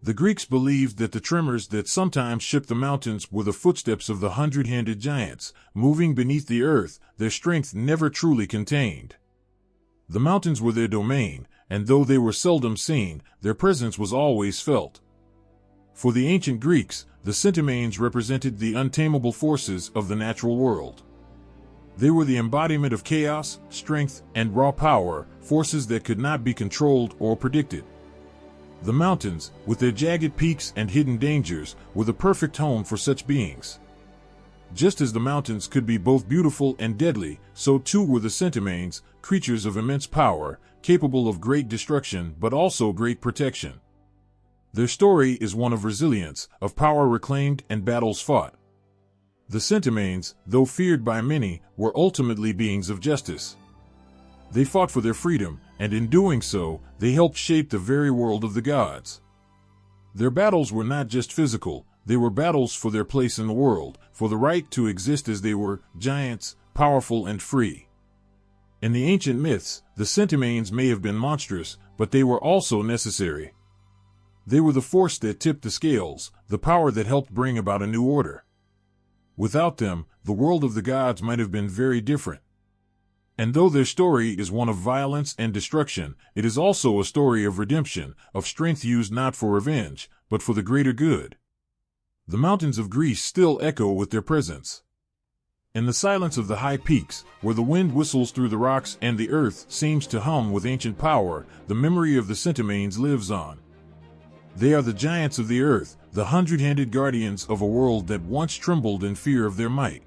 The Greeks believed that the tremors that sometimes shook the mountains were the footsteps of the 100-handed giants, moving beneath the earth, their strength never truly contained. The mountains were their domain, and though they were seldom seen, their presence was always felt. For the ancient Greeks, the Centimanes represented the untamable forces of the natural world. They were the embodiment of chaos, strength, and raw power, forces that could not be controlled or predicted. The mountains, with their jagged peaks and hidden dangers, were the perfect home for such beings. Just as the mountains could be both beautiful and deadly, so too were the Centimanes, creatures of immense power, capable of great destruction but also great protection. Their story is one of resilience, of power reclaimed and battles fought. The Centimanes, though feared by many, were ultimately beings of justice. They fought for their freedom, and in doing so, they helped shape the very world of the gods. Their battles were not just physical, they were battles for their place in the world, for the right to exist as they were, giants, powerful and free. In the ancient myths, the Centimanes may have been monstrous, but they were also necessary. They were the force that tipped the scales, the power that helped bring about a new order. Without them, the world of the gods might have been very different. And though their story is one of violence and destruction, it is also a story of redemption, of strength used not for revenge, but for the greater good. The mountains of Greece still echo with their presence. In the silence of the high peaks, where the wind whistles through the rocks and the earth seems to hum with ancient power, the memory of the Centimanes lives on. They are the giants of the earth, the 100-handed guardians of a world that once trembled in fear of their might.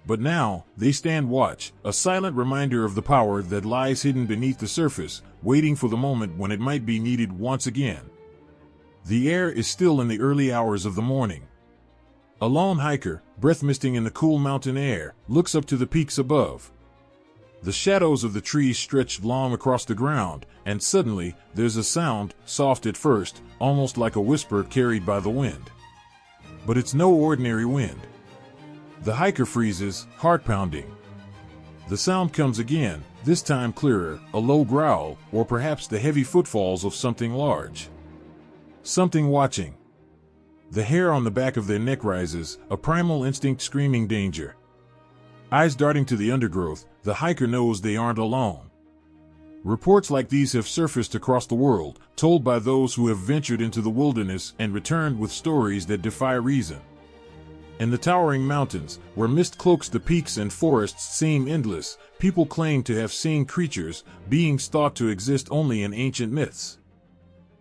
But now, they stand watch, a silent reminder of the power that lies hidden beneath the surface, waiting for the moment when it might be needed once again. The air is still in the early hours of the morning. A lone hiker, breath-misting in the cool mountain air, looks up to the peaks above. The shadows of the trees stretch long across the ground, and suddenly, there's a sound, soft at first, almost like a whisper carried by the wind. But it's no ordinary wind. The hiker freezes, heart pounding. The sound comes again, this time clearer, a low growl, or perhaps the heavy footfalls of something large. Something watching. The hair on the back of their neck rises, a primal instinct screaming danger. Eyes darting to the undergrowth, the hiker knows they aren't alone. Reports like these have surfaced across the world, told by those who have ventured into the wilderness and returned with stories that defy reason. In the towering mountains, where mist cloaks the peaks and forests seem endless, people claim to have seen creatures, beings thought to exist only in ancient myths.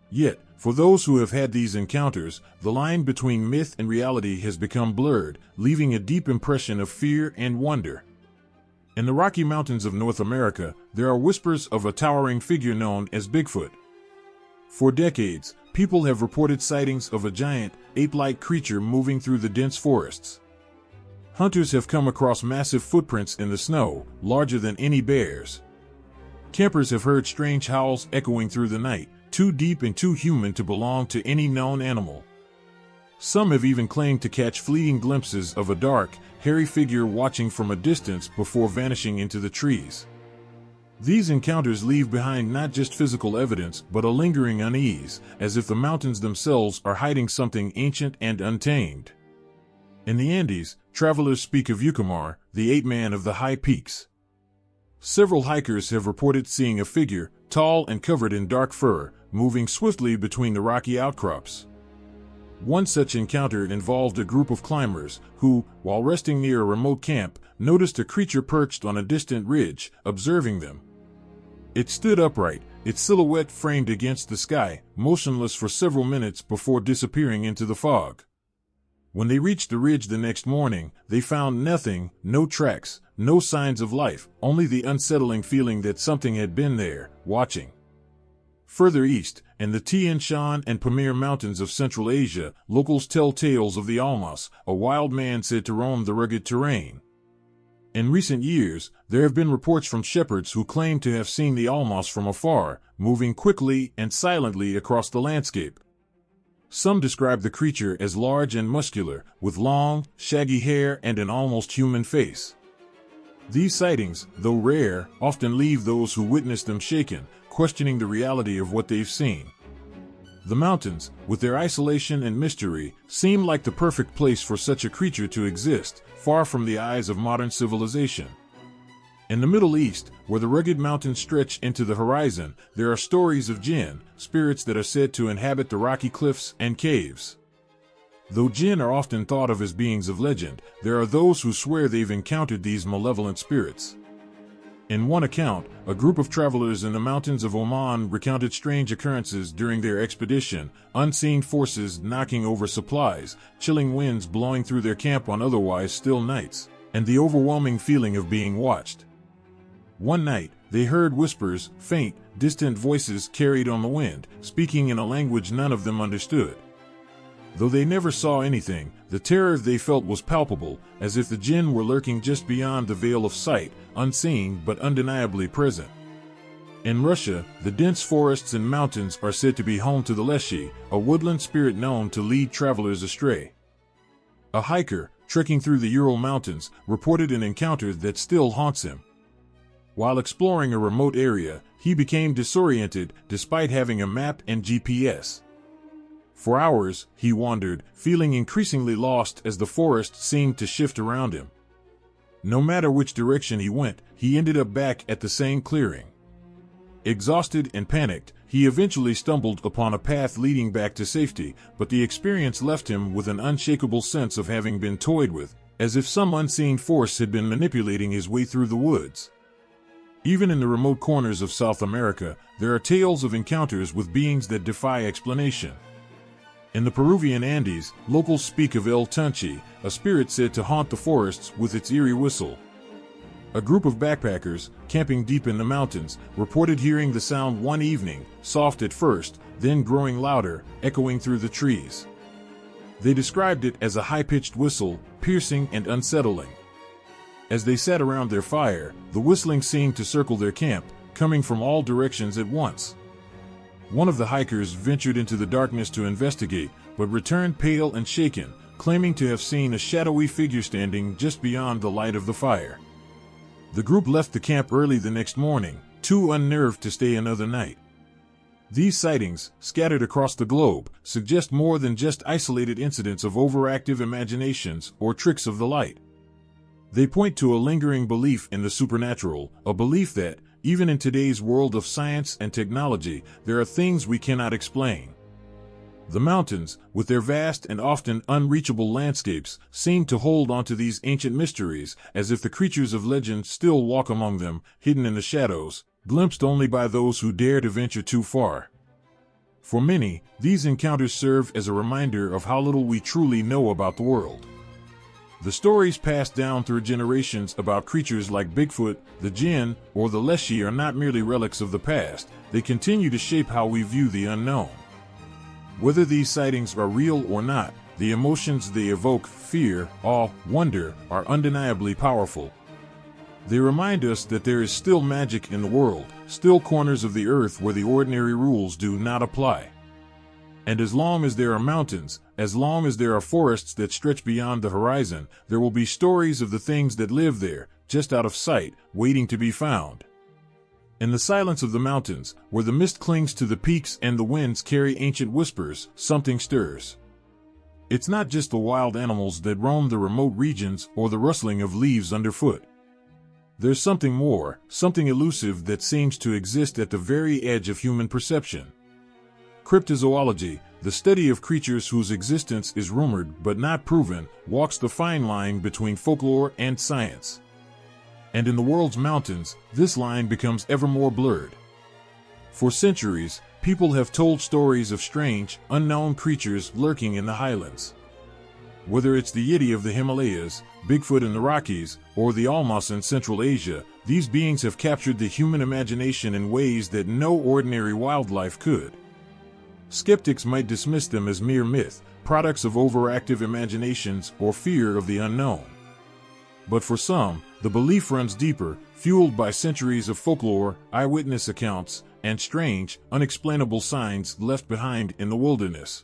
Yet, for those who have had these encounters, the line between myth and reality has become blurred, leaving a deep impression of fear and wonder. In the Rocky Mountains of North America, there are whispers of a towering figure known as Bigfoot. For decades, people have reported sightings of a giant, ape-like creature moving through the dense forests. Hunters have come across massive footprints in the snow, larger than any bears. Campers have heard strange howls echoing through the night, too deep and too human to belong to any known animal. Some have even claimed to catch fleeting glimpses of a dark, hairy figure watching from a distance before vanishing into the trees. These encounters leave behind not just physical evidence, but a lingering unease, as if the mountains themselves are hiding something ancient and untamed. In the Andes, travelers speak of Yucamar, the ape-man of the high peaks. Several hikers have reported seeing a figure, tall and covered in dark fur, moving swiftly between the rocky outcrops. One such encounter involved a group of climbers who, while resting near a remote camp, noticed a creature perched on a distant ridge, observing them. It stood upright, its silhouette framed against the sky, motionless for several minutes before disappearing into the fog. When they reached the ridge the next morning, they found nothing, no tracks, no signs of life, only the unsettling feeling that something had been there, watching. Further east, in the Tian Shan and Pamir Mountains of Central Asia, locals tell tales of the Almas, a wild man said to roam the rugged terrain. In recent years, there have been reports from shepherds who claim to have seen the Almas from afar, moving quickly and silently across the landscape. Some describe the creature as large and muscular, with long, shaggy hair and an almost human face. These sightings, though rare, often leave those who witness them shaken, questioning the reality of what they've seen. The mountains, with their isolation and mystery, seem like the perfect place for such a creature to exist, far from the eyes of modern civilization. In the Middle East, where the rugged mountains stretch into the horizon, there are stories of jinn, spirits that are said to inhabit the rocky cliffs and caves. Though jinn are often thought of as beings of legend, there are those who swear they've encountered these malevolent spirits. In one account, a group of travelers in the mountains of Oman recounted strange occurrences during their expedition, unseen forces knocking over supplies, chilling winds blowing through their camp on otherwise still nights, and the overwhelming feeling of being watched. One night, they heard whispers, faint, distant voices carried on the wind, speaking in a language none of them understood. Though they never saw anything, the terror they felt was palpable, as if the jinn were lurking just beyond the veil of sight, unseen but undeniably present. In Russia, the dense forests and mountains are said to be home to the leshy, a woodland spirit known to lead travelers astray. A hiker, trekking through the Ural Mountains, reported an encounter that still haunts him. While exploring a remote area, he became disoriented despite having a map and GPS. For hours, he wandered, feeling increasingly lost as the forest seemed to shift around him. No matter which direction he went, he ended up back at the same clearing. Exhausted and panicked, he eventually stumbled upon a path leading back to safety, but the experience left him with an unshakable sense of having been toyed with, as if some unseen force had been manipulating his way through the woods. Even in the remote corners of South America, there are tales of encounters with beings that defy explanation. In the Peruvian Andes, locals speak of El Tunchi, a spirit said to haunt the forests with its eerie whistle. A group of backpackers, camping deep in the mountains, reported hearing the sound one evening, soft at first, then growing louder, echoing through the trees. They described it as a high-pitched whistle, piercing and unsettling. As they sat around their fire, the whistling seemed to circle their camp, coming from all directions at once. One of the hikers ventured into the darkness to investigate, but returned pale and shaken, claiming to have seen a shadowy figure standing just beyond the light of the fire. The group left the camp early the next morning, too unnerved to stay another night. These sightings, scattered across the globe, suggest more than just isolated incidents of overactive imaginations or tricks of the light. They point to a lingering belief in the supernatural, a belief that, even in today's world of science and technology, there are things we cannot explain. The mountains, with their vast and often unreachable landscapes, seem to hold onto these ancient mysteries, as if the creatures of legend still walk among them, hidden in the shadows, glimpsed only by those who dare to venture too far. For many, these encounters serve as a reminder of how little we truly know about the world. The stories passed down through generations about creatures like Bigfoot, the Jinn, or the Leshy are not merely relics of the past, they continue to shape how we view the unknown. Whether these sightings are real or not, the emotions they evoke, fear, awe, wonder, are undeniably powerful. They remind us that there is still magic in the world, still corners of the earth where the ordinary rules do not apply. And as long as there are mountains, as long as there are forests that stretch beyond the horizon, there will be stories of the things that live there, just out of sight, waiting to be found. In the silence of the mountains, where the mist clings to the peaks and the winds carry ancient whispers, something stirs. It's not just the wild animals that roam the remote regions or the rustling of leaves underfoot. There's something more, something elusive that seems to exist at the very edge of human perception. Cryptozoology, the study of creatures whose existence is rumored but not proven, walks the fine line between folklore and science. And in the world's mountains, this line becomes ever more blurred. For centuries, people have told stories of strange, unknown creatures lurking in the highlands. Whether it's the Yeti of the Himalayas, Bigfoot in the Rockies, or the Almas in Central Asia, these beings have captured the human imagination in ways that no ordinary wildlife could. Skeptics might dismiss them as mere myth, products of overactive imaginations or fear of the unknown. But for some, the belief runs deeper, fueled by centuries of folklore, eyewitness accounts, and strange, unexplainable signs left behind in the wilderness.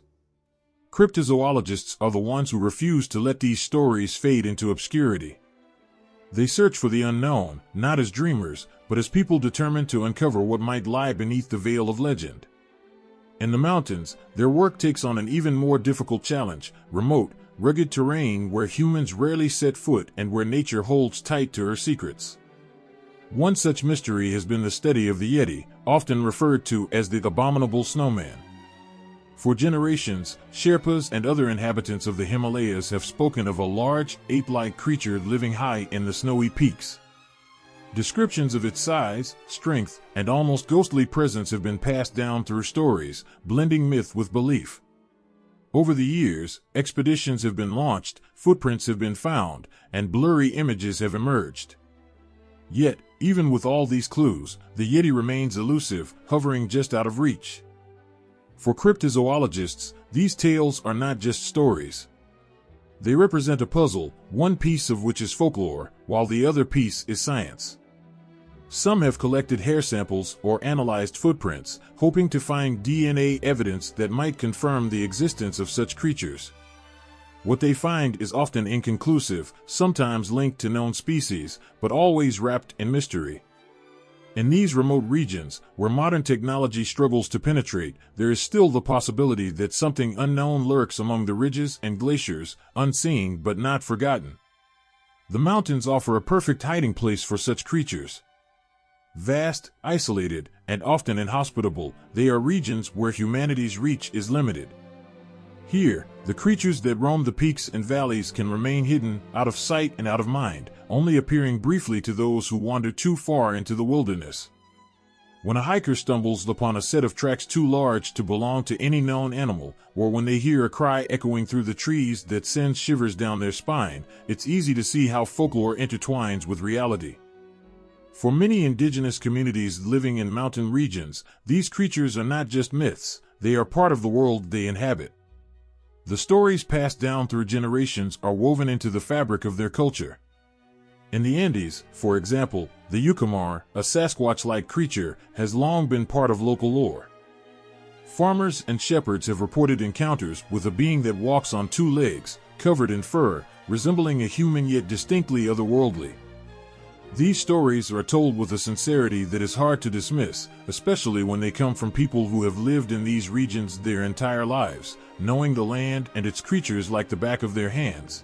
Cryptozoologists are the ones who refuse to let these stories fade into obscurity. They search for the unknown, not as dreamers, but as people determined to uncover what might lie beneath the veil of legend. In the mountains, their work takes on an even more difficult challenge: remote, rugged terrain where humans rarely set foot and where nature holds tight to her secrets. One such mystery has been the study of the Yeti, often referred to as the abominable snowman. For generations, Sherpas and other inhabitants of the Himalayas have spoken of a large, ape-like creature living high in the snowy peaks. Descriptions of its size, strength, and almost ghostly presence have been passed down through stories, blending myth with belief. Over the years, expeditions have been launched, footprints have been found, and blurry images have emerged. Yet, even with all these clues, the Yeti remains elusive, hovering just out of reach. For cryptozoologists, these tales are not just stories. They represent a puzzle, one piece of which is folklore, while the other piece is science. Some have collected hair samples or analyzed footprints, hoping to find DNA evidence that might confirm the existence of such creatures. What they find is often inconclusive, sometimes linked to known species, but always wrapped in mystery. In these remote regions, where modern technology struggles to penetrate, there is still the possibility that something unknown lurks among the ridges and glaciers, unseen but not forgotten. The mountains offer a perfect hiding place for such creatures. Vast, isolated, and often inhospitable, they are regions where humanity's reach is limited. Here, the creatures that roam the peaks and valleys can remain hidden, out of sight and out of mind, only appearing briefly to those who wander too far into the wilderness. When a hiker stumbles upon a set of tracks too large to belong to any known animal, or when they hear a cry echoing through the trees that sends shivers down their spine, it's easy to see how folklore intertwines with reality. For many indigenous communities living in mountain regions, these creatures are not just myths, they are part of the world they inhabit. The stories passed down through generations are woven into the fabric of their culture. In the Andes, for example, the Yucamar, a Sasquatch-like creature, has long been part of local lore. Farmers and shepherds have reported encounters with a being that walks on two legs, covered in fur, resembling a human yet distinctly otherworldly. These stories are told with a sincerity that is hard to dismiss, especially when they come from people who have lived in these regions their entire lives, knowing the land and its creatures like the back of their hands.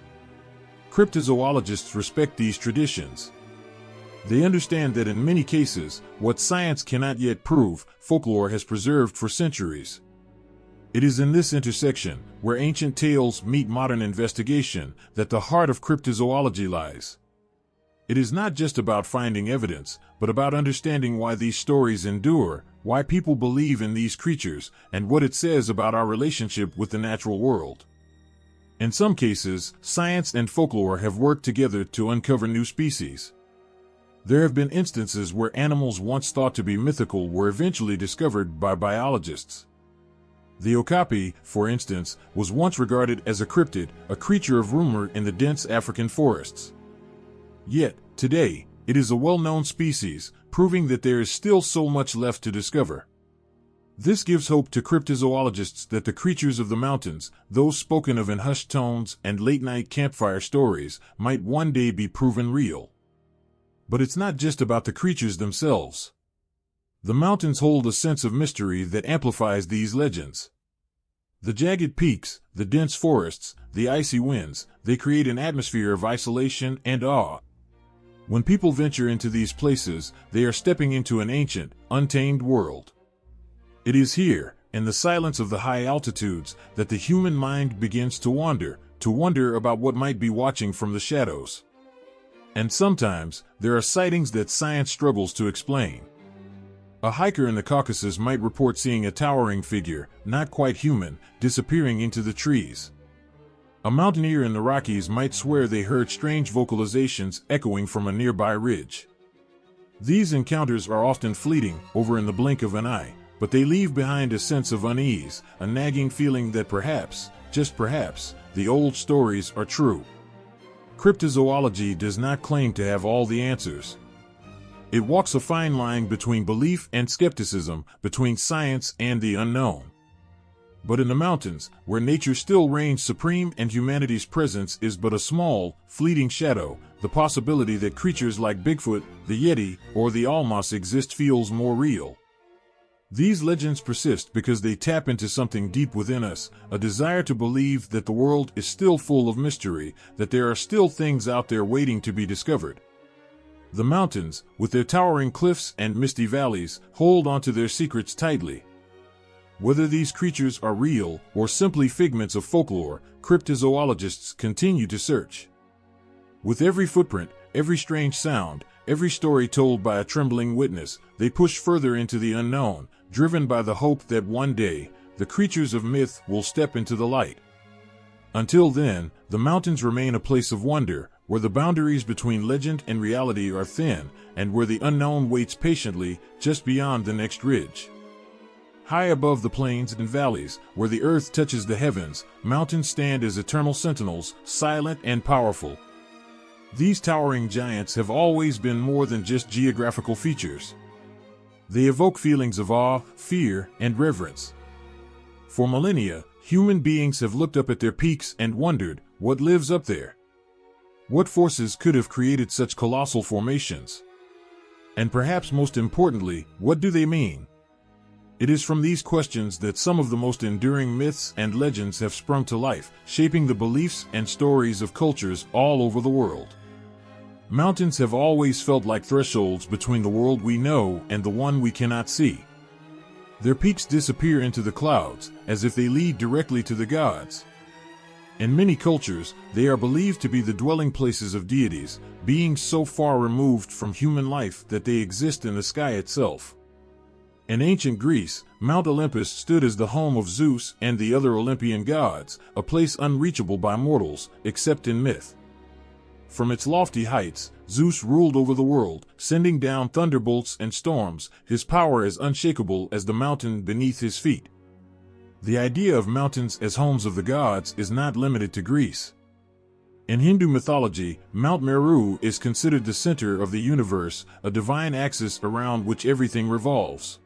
Cryptozoologists respect these traditions. They understand that in many cases, what science cannot yet prove, folklore has preserved for centuries. It is in this intersection, where ancient tales meet modern investigation, that the heart of cryptozoology lies. It is not just about finding evidence, but about understanding why these stories endure, why people believe in these creatures, and what it says about our relationship with the natural world. In some cases, science and folklore have worked together to uncover new species. There have been instances where animals once thought to be mythical were eventually discovered by biologists. The okapi, for instance, was once regarded as a cryptid, a creature of rumor in the dense African forests. Yet, today, it is a well-known species, proving that there is still so much left to discover. This gives hope to cryptozoologists that the creatures of the mountains, those spoken of in hushed tones and late-night campfire stories, might one day be proven real. But it's not just about the creatures themselves. The mountains hold a sense of mystery that amplifies these legends. The jagged peaks, the dense forests, the icy winds, they create an atmosphere of isolation and awe. When people venture into these places, they are stepping into an ancient, untamed world. It is here, in the silence of the high altitudes, that the human mind begins to wonder about what might be watching from the shadows. And sometimes, there are sightings that science struggles to explain. A hiker in the Caucasus might report seeing a towering figure, not quite human, disappearing into the trees. A mountaineer in the Rockies might swear they heard strange vocalizations echoing from a nearby ridge. These encounters are often fleeting, over in the blink of an eye, but they leave behind a sense of unease, a nagging feeling that perhaps, just perhaps, the old stories are true. Cryptozoology does not claim to have all the answers. It walks a fine line between belief and skepticism, between science and the unknown. But in the mountains, where nature still reigns supreme and humanity's presence is but a small, fleeting shadow, the possibility that creatures like Bigfoot, the Yeti, or the Almas exist feels more real. These legends persist because they tap into something deep within us, a desire to believe that the world is still full of mystery, that there are still things out there waiting to be discovered. The mountains, with their towering cliffs and misty valleys, hold onto their secrets tightly. Whether these creatures are real or simply figments of folklore, cryptozoologists continue to search. With every footprint, every strange sound, every story told by a trembling witness, they push further into the unknown, driven by the hope that one day, the creatures of myth will step into the light. Until then, the mountains remain a place of wonder, where the boundaries between legend and reality are thin, and where the unknown waits patiently just beyond the next ridge. High above the plains and valleys, where the earth touches the heavens, mountains stand as eternal sentinels, silent and powerful. These towering giants have always been more than just geographical features. They evoke feelings of awe, fear, and reverence. For millennia, human beings have looked up at their peaks and wondered, what lives up there? What forces could have created such colossal formations? And perhaps most importantly, what do they mean? It is from these questions that some of the most enduring myths and legends have sprung to life, shaping the beliefs and stories of cultures all over the world. Mountains have always felt like thresholds between the world we know and the one we cannot see. Their peaks disappear into the clouds, as if they lead directly to the gods. In many cultures, they are believed to be the dwelling places of deities, beings so far removed from human life that they exist in the sky itself. In ancient Greece, Mount Olympus stood as the home of Zeus and the other Olympian gods, a place unreachable by mortals, except in myth. From its lofty heights, Zeus ruled over the world, sending down thunderbolts and storms, his power as unshakable as the mountain beneath his feet. The idea of mountains as homes of the gods is not limited to Greece. In Hindu mythology, Mount Meru is considered the center of the universe, a divine axis around which everything revolves.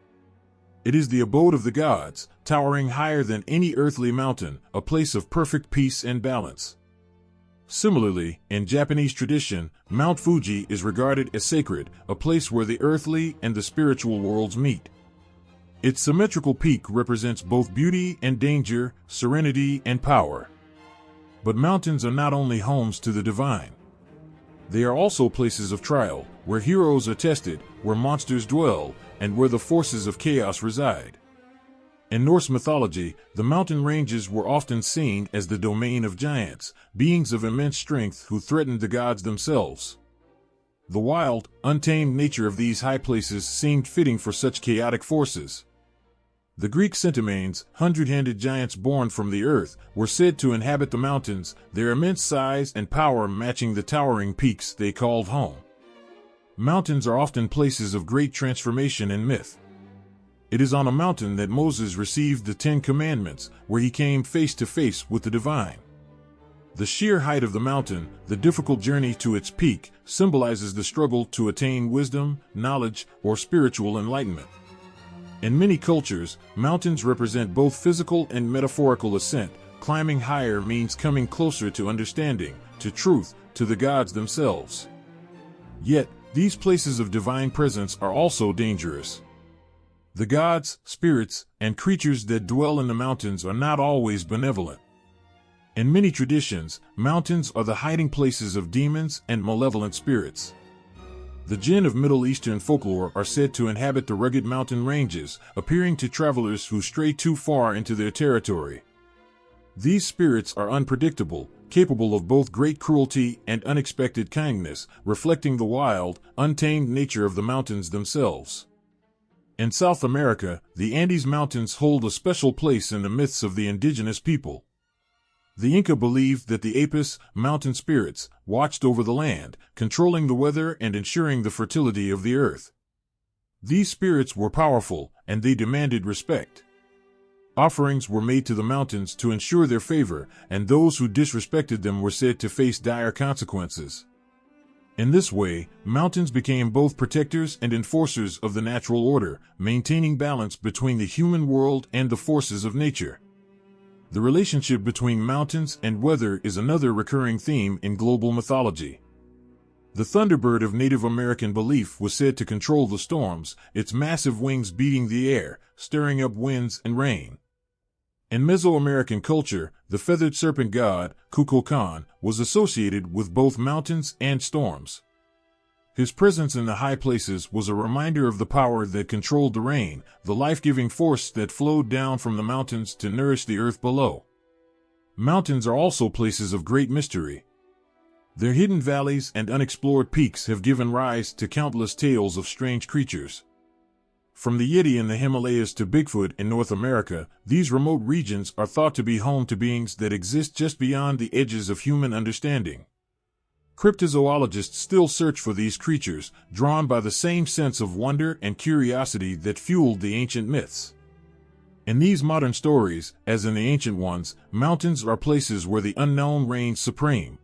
It is the abode of the gods, towering higher than any earthly mountain, a place of perfect peace and balance. Similarly, in Japanese tradition, Mount Fuji is regarded as sacred, a place where the earthly and the spiritual worlds meet. Its symmetrical peak represents both beauty and danger, serenity and power. But mountains are not only homes to the divine. They are also places of trial, where heroes are tested, where monsters dwell, and where the forces of chaos reside. In Norse mythology, the mountain ranges were often seen as the domain of giants, beings of immense strength who threatened the gods themselves. The wild, untamed nature of these high places seemed fitting for such chaotic forces. The Greek centimines, hundred-handed giants born from the earth, were said to inhabit the mountains, their immense size and power matching the towering peaks they called home. Mountains are often places of great transformation in myth. It is on a mountain that Moses received the Ten Commandments, where he came face to face with the divine. The sheer height of the mountain, the difficult journey to its peak, symbolizes the struggle to attain wisdom, knowledge, or spiritual enlightenment. In many cultures, mountains represent both physical and metaphorical ascent. Climbing higher means coming closer to understanding, to truth, to the gods themselves. Yet, these places of divine presence are also dangerous. The gods, spirits, and creatures that dwell in the mountains are not always benevolent. In many traditions, mountains are the hiding places of demons and malevolent spirits. The jinn of Middle Eastern folklore are said to inhabit the rugged mountain ranges, appearing to travelers who stray too far into their territory. These spirits are unpredictable, capable of both great cruelty and unexpected kindness, reflecting the wild, untamed nature of the mountains themselves. In South America, the Andes Mountains hold a special place in the myths of the indigenous people. The Inca believed that the Apis, mountain spirits, watched over the land, controlling the weather and ensuring the fertility of the earth. These spirits were powerful, and they demanded respect. Offerings were made to the mountains to ensure their favor, and those who disrespected them were said to face dire consequences. In this way, mountains became both protectors and enforcers of the natural order, maintaining balance between the human world and the forces of nature. The relationship between mountains and weather is another recurring theme in global mythology. The thunderbird of Native American belief was said to control the storms, its massive wings beating the air, stirring up winds and rain. In Mesoamerican culture, the feathered serpent god, Kukulkan, was associated with both mountains and storms. His presence in the high places was a reminder of the power that controlled the rain, the life-giving force that flowed down from the mountains to nourish the earth below. Mountains are also places of great mystery. Their hidden valleys and unexplored peaks have given rise to countless tales of strange creatures. From the Yeti in the Himalayas to Bigfoot in North America, these remote regions are thought to be home to beings that exist just beyond the edges of human understanding. Cryptozoologists still search for these creatures, drawn by the same sense of wonder and curiosity that fueled the ancient myths. In these modern stories, as in the ancient ones, mountains are places where the unknown reigns supreme.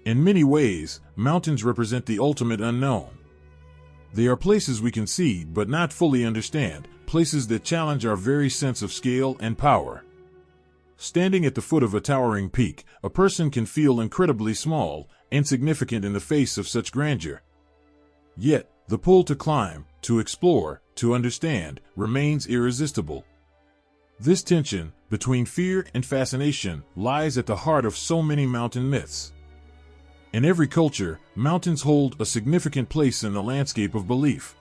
In many ways, mountains represent the ultimate unknown. They are places we can see but not fully understand, places that challenge our very sense of scale and power. Standing at the foot of a towering peak, a person can feel incredibly small, insignificant in the face of such grandeur. Yet, the pull to climb, to explore, to understand, remains irresistible. This tension, between fear and fascination, lies at the heart of so many mountain myths. In every culture, mountains hold a significant place in the landscape of belief.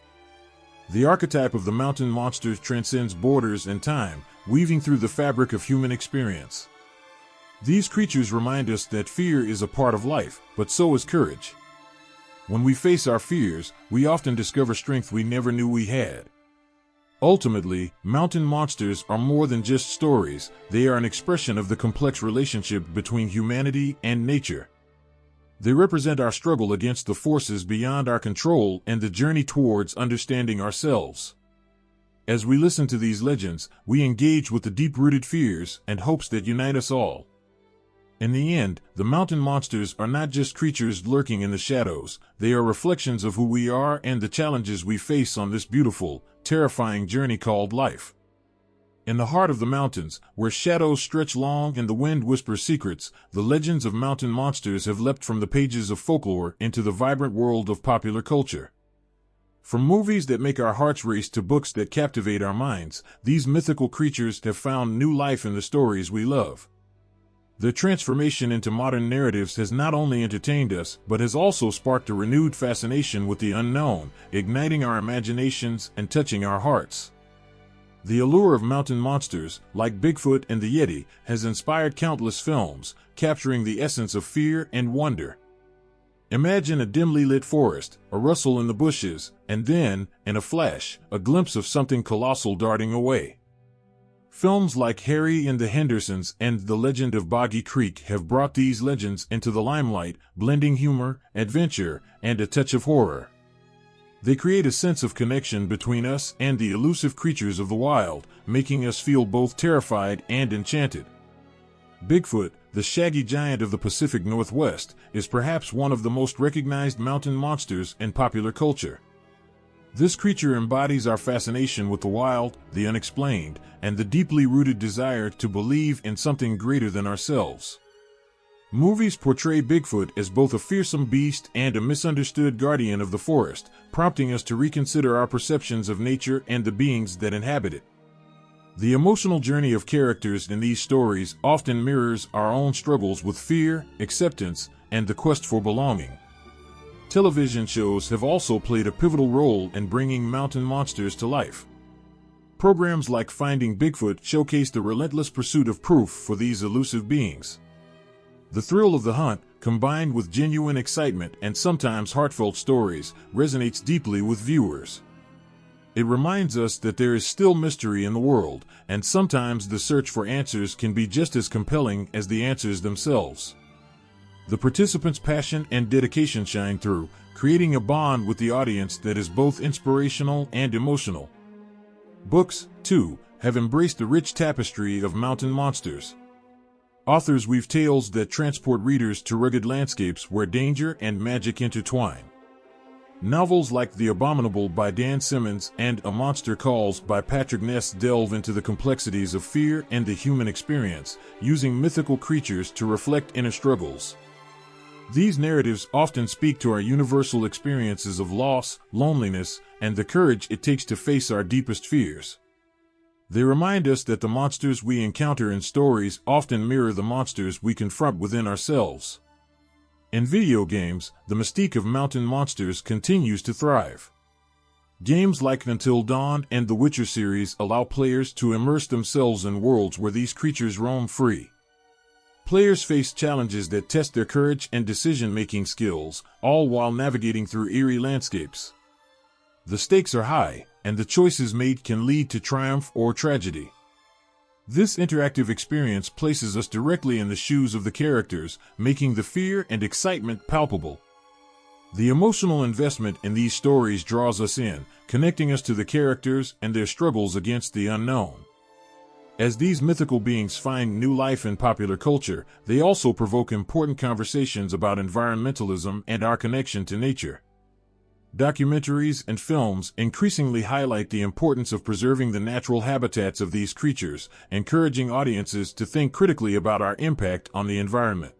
The archetype of the mountain monster transcends borders and time, weaving through the fabric of human experience. These creatures remind us that fear is a part of life, but so is courage. When we face our fears, we often discover strength we never knew we had. Ultimately, mountain monsters are more than just stories, they are an expression of the complex relationship between humanity and nature. They represent our struggle against the forces beyond our control and the journey towards understanding ourselves. As we listen to these legends, we engage with the deep-rooted fears and hopes that unite us all. In the end, the mountain monsters are not just creatures lurking in the shadows, they are reflections of who we are and the challenges we face on this beautiful, terrifying journey called life. In the heart of the mountains, where shadows stretch long and the wind whispers secrets, the legends of mountain monsters have leapt from the pages of folklore into the vibrant world of popular culture. From movies that make our hearts race to books that captivate our minds, these mythical creatures have found new life in the stories we love. Their transformation into modern narratives has not only entertained us, but has also sparked a renewed fascination with the unknown, igniting our imaginations and touching our hearts. The allure of mountain monsters, like Bigfoot and the Yeti, has inspired countless films, capturing the essence of fear and wonder. Imagine a dimly lit forest, a rustle in the bushes, and then, in a flash, a glimpse of something colossal darting away. Films like Harry and the Hendersons and The Legend of Boggy Creek have brought these legends into the limelight, blending humor, adventure, and a touch of horror. They create a sense of connection between us and the elusive creatures of the wild, making us feel both terrified and enchanted. Bigfoot, the shaggy giant of the Pacific Northwest, is perhaps one of the most recognized mountain monsters in popular culture. This creature embodies our fascination with the wild, the unexplained, and the deeply rooted desire to believe in something greater than ourselves. Movies portray Bigfoot as both a fearsome beast and a misunderstood guardian of the forest, prompting us to reconsider our perceptions of nature and the beings that inhabit it. The emotional journey of characters in these stories often mirrors our own struggles with fear, acceptance, and the quest for belonging. Television shows have also played a pivotal role in bringing mountain monsters to life. Programs like Finding Bigfoot showcase the relentless pursuit of proof for these elusive beings. The thrill of the hunt, combined with genuine excitement and sometimes heartfelt stories, resonates deeply with viewers. It reminds us that there is still mystery in the world, and sometimes the search for answers can be just as compelling as the answers themselves. The participants' passion and dedication shine through, creating a bond with the audience that is both inspirational and emotional. Books, too, have embraced the rich tapestry of mountain monsters. Authors weave tales that transport readers to rugged landscapes where danger and magic intertwine. Novels like The Abominable by Dan Simmons and A Monster Calls by Patrick Ness delve into the complexities of fear and the human experience, using mythical creatures to reflect inner struggles. These narratives often speak to our universal experiences of loss, loneliness, and the courage it takes to face our deepest fears. They remind us that the monsters we encounter in stories often mirror the monsters we confront within ourselves. In video games, the mystique of mountain monsters continues to thrive. Games like Until Dawn and the Witcher series allow players to immerse themselves in worlds where these creatures roam free. Players face challenges that test their courage and decision-making skills, all while navigating through eerie landscapes. The stakes are high, and the choices made can lead to triumph or tragedy. This interactive experience places us directly in the shoes of the characters, making the fear and excitement palpable. The emotional investment in these stories draws us in, connecting us to the characters and their struggles against the unknown. As these mythical beings find new life in popular culture, they also provoke important conversations about environmentalism and our connection to nature. Documentaries and films increasingly highlight the importance of preserving the natural habitats of these creatures, encouraging audiences to think critically about our impact on the environment.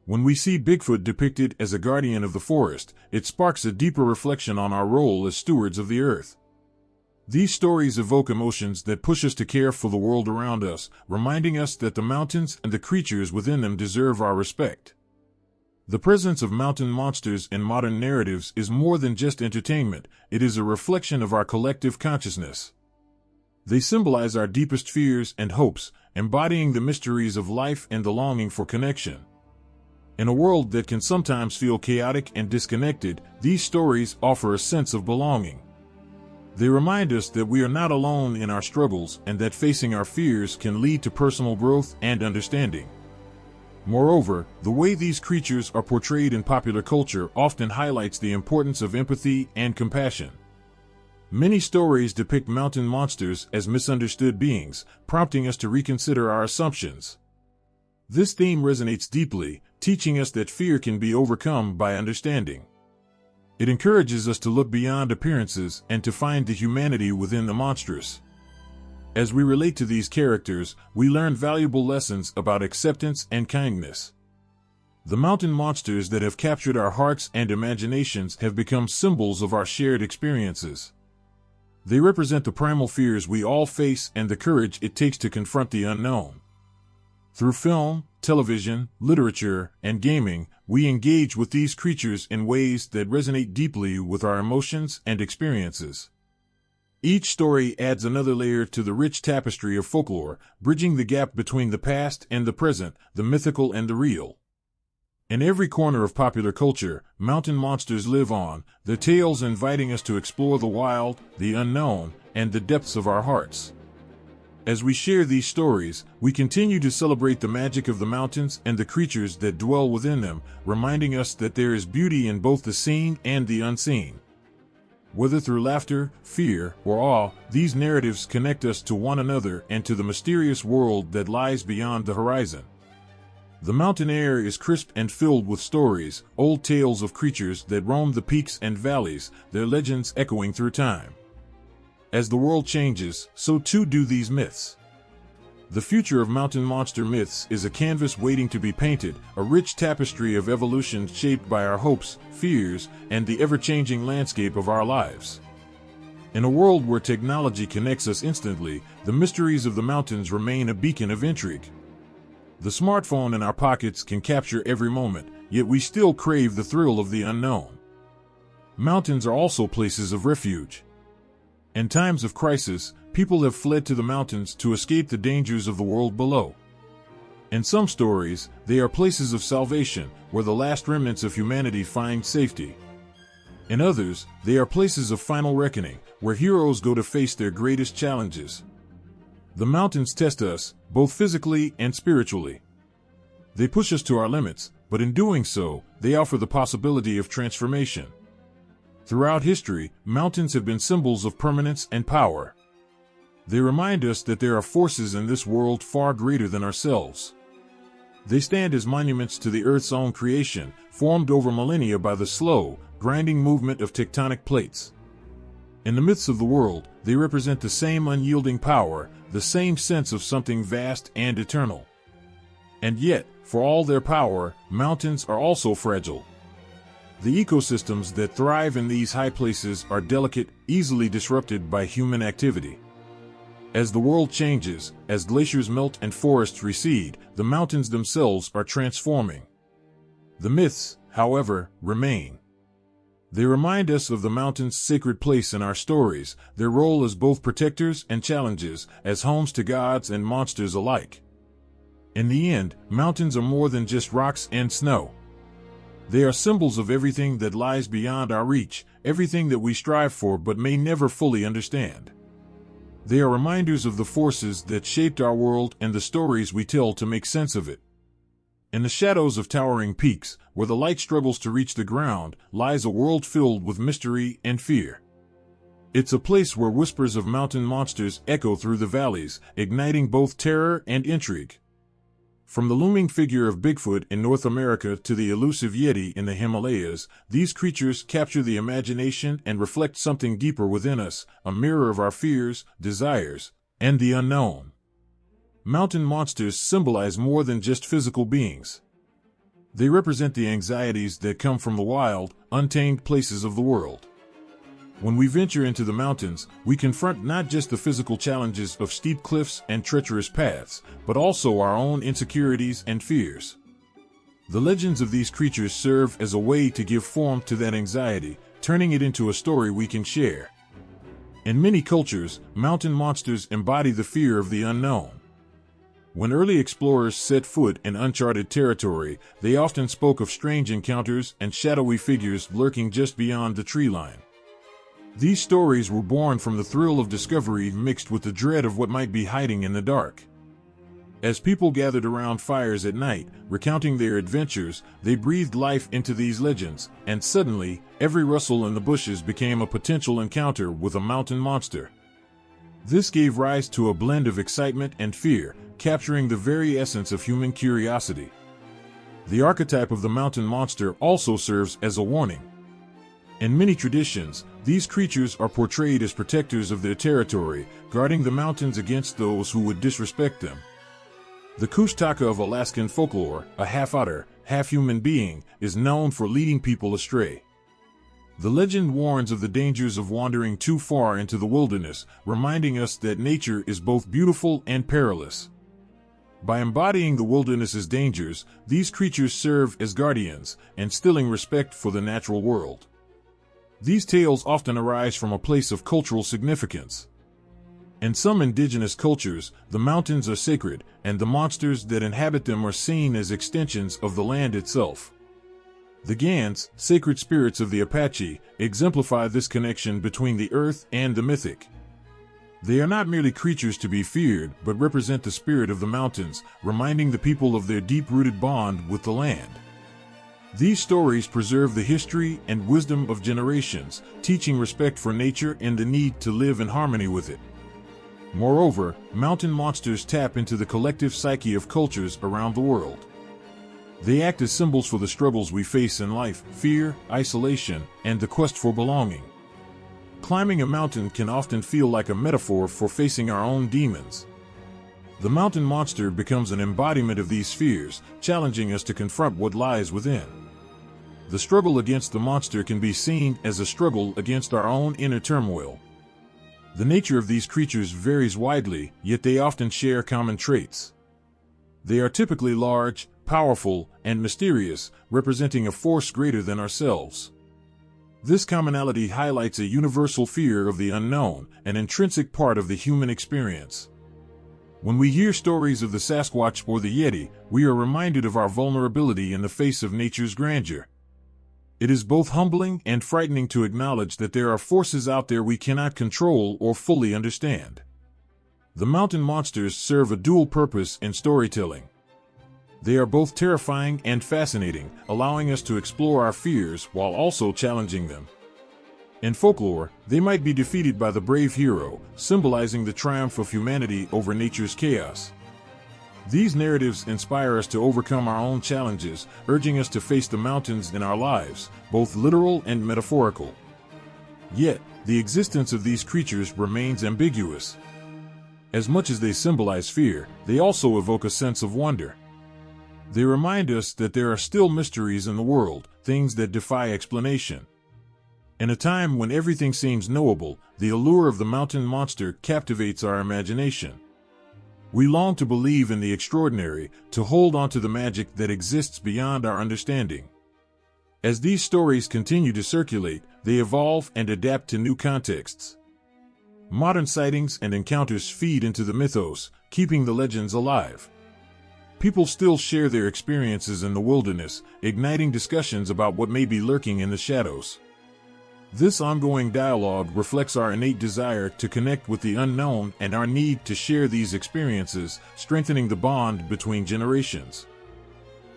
When we see Bigfoot depicted as a guardian of the forest, it sparks a deeper reflection on our role as stewards of the earth. These stories evoke emotions that push us to care for the world around us, reminding us that the mountains and the creatures within them deserve our respect. The presence of mountain monsters in modern narratives is more than just entertainment, it is a reflection of our collective consciousness. They symbolize our deepest fears and hopes, embodying the mysteries of life and the longing for connection. In a world that can sometimes feel chaotic and disconnected, these stories offer a sense of belonging. They remind us that we are not alone in our struggles and that facing our fears can lead to personal growth and understanding. Moreover, the way these creatures are portrayed in popular culture often highlights the importance of empathy and compassion. Many stories depict mountain monsters as misunderstood beings, prompting us to reconsider our assumptions. This theme resonates deeply, teaching us that fear can be overcome by understanding. It encourages us to look beyond appearances and to find the humanity within the monstrous. As we relate to these characters, we learn valuable lessons about acceptance and kindness. The mountain monsters that have captured our hearts and imaginations have become symbols of our shared experiences. They represent the primal fears we all face and the courage it takes to confront the unknown. Through film, television, literature, and gaming, we engage with these creatures in ways that resonate deeply with our emotions and experiences. Each story adds another layer to the rich tapestry of folklore, bridging the gap between the past and the present, the mythical and the real. In every corner of popular culture, mountain monsters live on, their tales inviting us to explore the wild, the unknown, and the depths of our hearts. As we share these stories, we continue to celebrate the magic of the mountains and the creatures that dwell within them, reminding us that there is beauty in both the seen and the unseen. Whether through laughter, fear, or awe, these narratives connect us to one another and to the mysterious world that lies beyond the horizon. The mountain air is crisp and filled with stories, old tales of creatures that roam the peaks and valleys, their legends echoing through time. As the world changes, so too do these myths. The future of mountain monster myths is a canvas waiting to be painted, a rich tapestry of evolution shaped by our hopes, fears, and the ever-changing landscape of our lives. In a world where technology connects us instantly, the mysteries of the mountains remain a beacon of intrigue. The smartphone in our pockets can capture every moment, yet we still crave the thrill of the unknown. Mountains are also places of refuge. In times of crisis, people have fled to the mountains to escape the dangers of the world below. In some stories, they are places of salvation, where the last remnants of humanity find safety. In others, they are places of final reckoning, where heroes go to face their greatest challenges. The mountains test us, both physically and spiritually. They push us to our limits, but in doing so, they offer the possibility of transformation. Throughout history, mountains have been symbols of permanence and power. They remind us that there are forces in this world far greater than ourselves. They stand as monuments to the Earth's own creation, formed over millennia by the slow, grinding movement of tectonic plates. In the myths of the world, they represent the same unyielding power, the same sense of something vast and eternal. And yet, for all their power, mountains are also fragile. The ecosystems that thrive in these high places are delicate, easily disrupted by human activity. As the world changes, as glaciers melt and forests recede, the mountains themselves are transforming. The myths, however, remain. They remind us of the mountain's sacred place in our stories, their role as both protectors and challenges, as homes to gods and monsters alike. In the end, mountains are more than just rocks and snow. They are symbols of everything that lies beyond our reach, everything that we strive for but may never fully understand. They are reminders of the forces that shaped our world and the stories we tell to make sense of it. In the shadows of towering peaks, where the light struggles to reach the ground, lies a world filled with mystery and fear. It's a place where whispers of mountain monsters echo through the valleys, igniting both terror and intrigue. From the looming figure of Bigfoot in North America to the elusive Yeti in the Himalayas, these creatures capture the imagination and reflect something deeper within us, a mirror of our fears, desires, and the unknown. Mountain monsters symbolize more than just physical beings. They represent the anxieties that come from the wild, untamed places of the world. When we venture into the mountains, we confront not just the physical challenges of steep cliffs and treacherous paths, but also our own insecurities and fears. The legends of these creatures serve as a way to give form to that anxiety, turning it into a story we can share. In many cultures, mountain monsters embody the fear of the unknown. When early explorers set foot in uncharted territory, they often spoke of strange encounters and shadowy figures lurking just beyond the tree line. These stories were born from the thrill of discovery mixed with the dread of what might be hiding in the dark. As people gathered around fires at night, recounting their adventures, they breathed life into these legends, and suddenly, every rustle in the bushes became a potential encounter with a mountain monster. This gave rise to a blend of excitement and fear, capturing the very essence of human curiosity. The archetype of the mountain monster also serves as a warning. In many traditions, these creatures are portrayed as protectors of their territory, guarding the mountains against those who would disrespect them. The Kushtaka of Alaskan folklore, a half-otter, half-human being, is known for leading people astray. The legend warns of the dangers of wandering too far into the wilderness, reminding us that nature is both beautiful and perilous. By embodying the wilderness's dangers, these creatures serve as guardians, instilling respect for the natural world. These tales often arise from a place of cultural significance. In some indigenous cultures, the mountains are sacred, and the monsters that inhabit them are seen as extensions of the land itself. The Gans, sacred spirits of the Apache, exemplify this connection between the earth and the mythic. They are not merely creatures to be feared, but represent the spirit of the mountains, reminding the people of their deep-rooted bond with the land. These stories preserve the history and wisdom of generations, teaching respect for nature and the need to live in harmony with it. Moreover, mountain monsters tap into the collective psyche of cultures around the world. They act as symbols for the struggles we face in life, fear, isolation, and the quest for belonging. Climbing a mountain can often feel like a metaphor for facing our own demons. The mountain monster becomes an embodiment of these fears, challenging us to confront what lies within. The struggle against the monster can be seen as a struggle against our own inner turmoil. The nature of these creatures varies widely, yet they often share common traits. They are typically large, powerful, and mysterious, representing a force greater than ourselves. This commonality highlights a universal fear of the unknown, an intrinsic part of the human experience. When we hear stories of the Sasquatch or the Yeti, we are reminded of our vulnerability in the face of nature's grandeur. It is both humbling and frightening to acknowledge that there are forces out there we cannot control or fully understand. The mountain monsters serve a dual purpose in storytelling. They are both terrifying and fascinating, allowing us to explore our fears while also challenging them. In folklore, they might be defeated by the brave hero, symbolizing the triumph of humanity over nature's chaos. These narratives inspire us to overcome our own challenges, urging us to face the mountains in our lives, both literal and metaphorical. Yet, the existence of these creatures remains ambiguous. As much as they symbolize fear, they also evoke a sense of wonder. They remind us that there are still mysteries in the world, things that defy explanation. In a time when everything seems knowable, the allure of the mountain monster captivates our imagination. We long to believe in the extraordinary, to hold on to the magic that exists beyond our understanding. As these stories continue to circulate, they evolve and adapt to new contexts. Modern sightings and encounters feed into the mythos, keeping the legends alive. People still share their experiences in the wilderness, igniting discussions about what may be lurking in the shadows. This ongoing dialogue reflects our innate desire to connect with the unknown and our need to share these experiences, strengthening the bond between generations.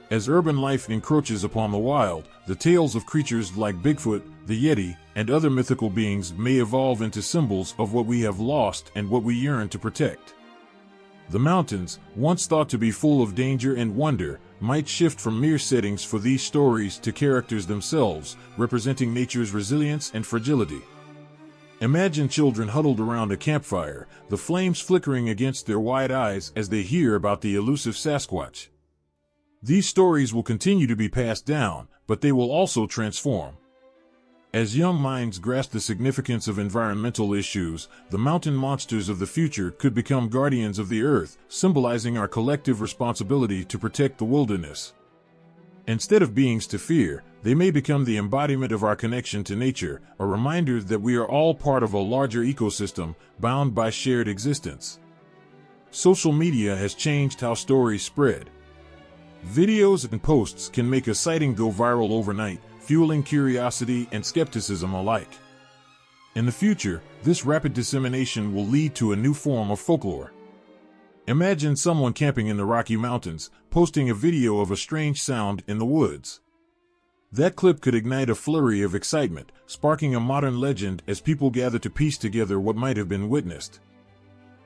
As urban life encroaches upon the wild, the tales of creatures like Bigfoot, the Yeti, and other mythical beings may evolve into symbols of what we have lost and what we yearn to protect. The mountains, once thought to be full of danger and wonder, might shift from mere settings for these stories to characters themselves, representing nature's resilience and fragility. Imagine children huddled around a campfire, the flames flickering against their wide eyes as they hear about the elusive Sasquatch. These stories will continue to be passed down, but they will also transform. As young minds grasp the significance of environmental issues, the mountain monsters of the future could become guardians of the earth, symbolizing our collective responsibility to protect the wilderness. Instead of beings to fear, they may become the embodiment of our connection to nature, a reminder that we are all part of a larger ecosystem, bound by shared existence. Social media has changed how stories spread. Videos and posts can make a sighting go viral overnight, fueling curiosity and skepticism alike. In the future, this rapid dissemination will lead to a new form of folklore. Imagine someone camping in the Rocky Mountains, posting a video of a strange sound in the woods. That clip could ignite a flurry of excitement, sparking a modern legend as people gather to piece together what might have been witnessed.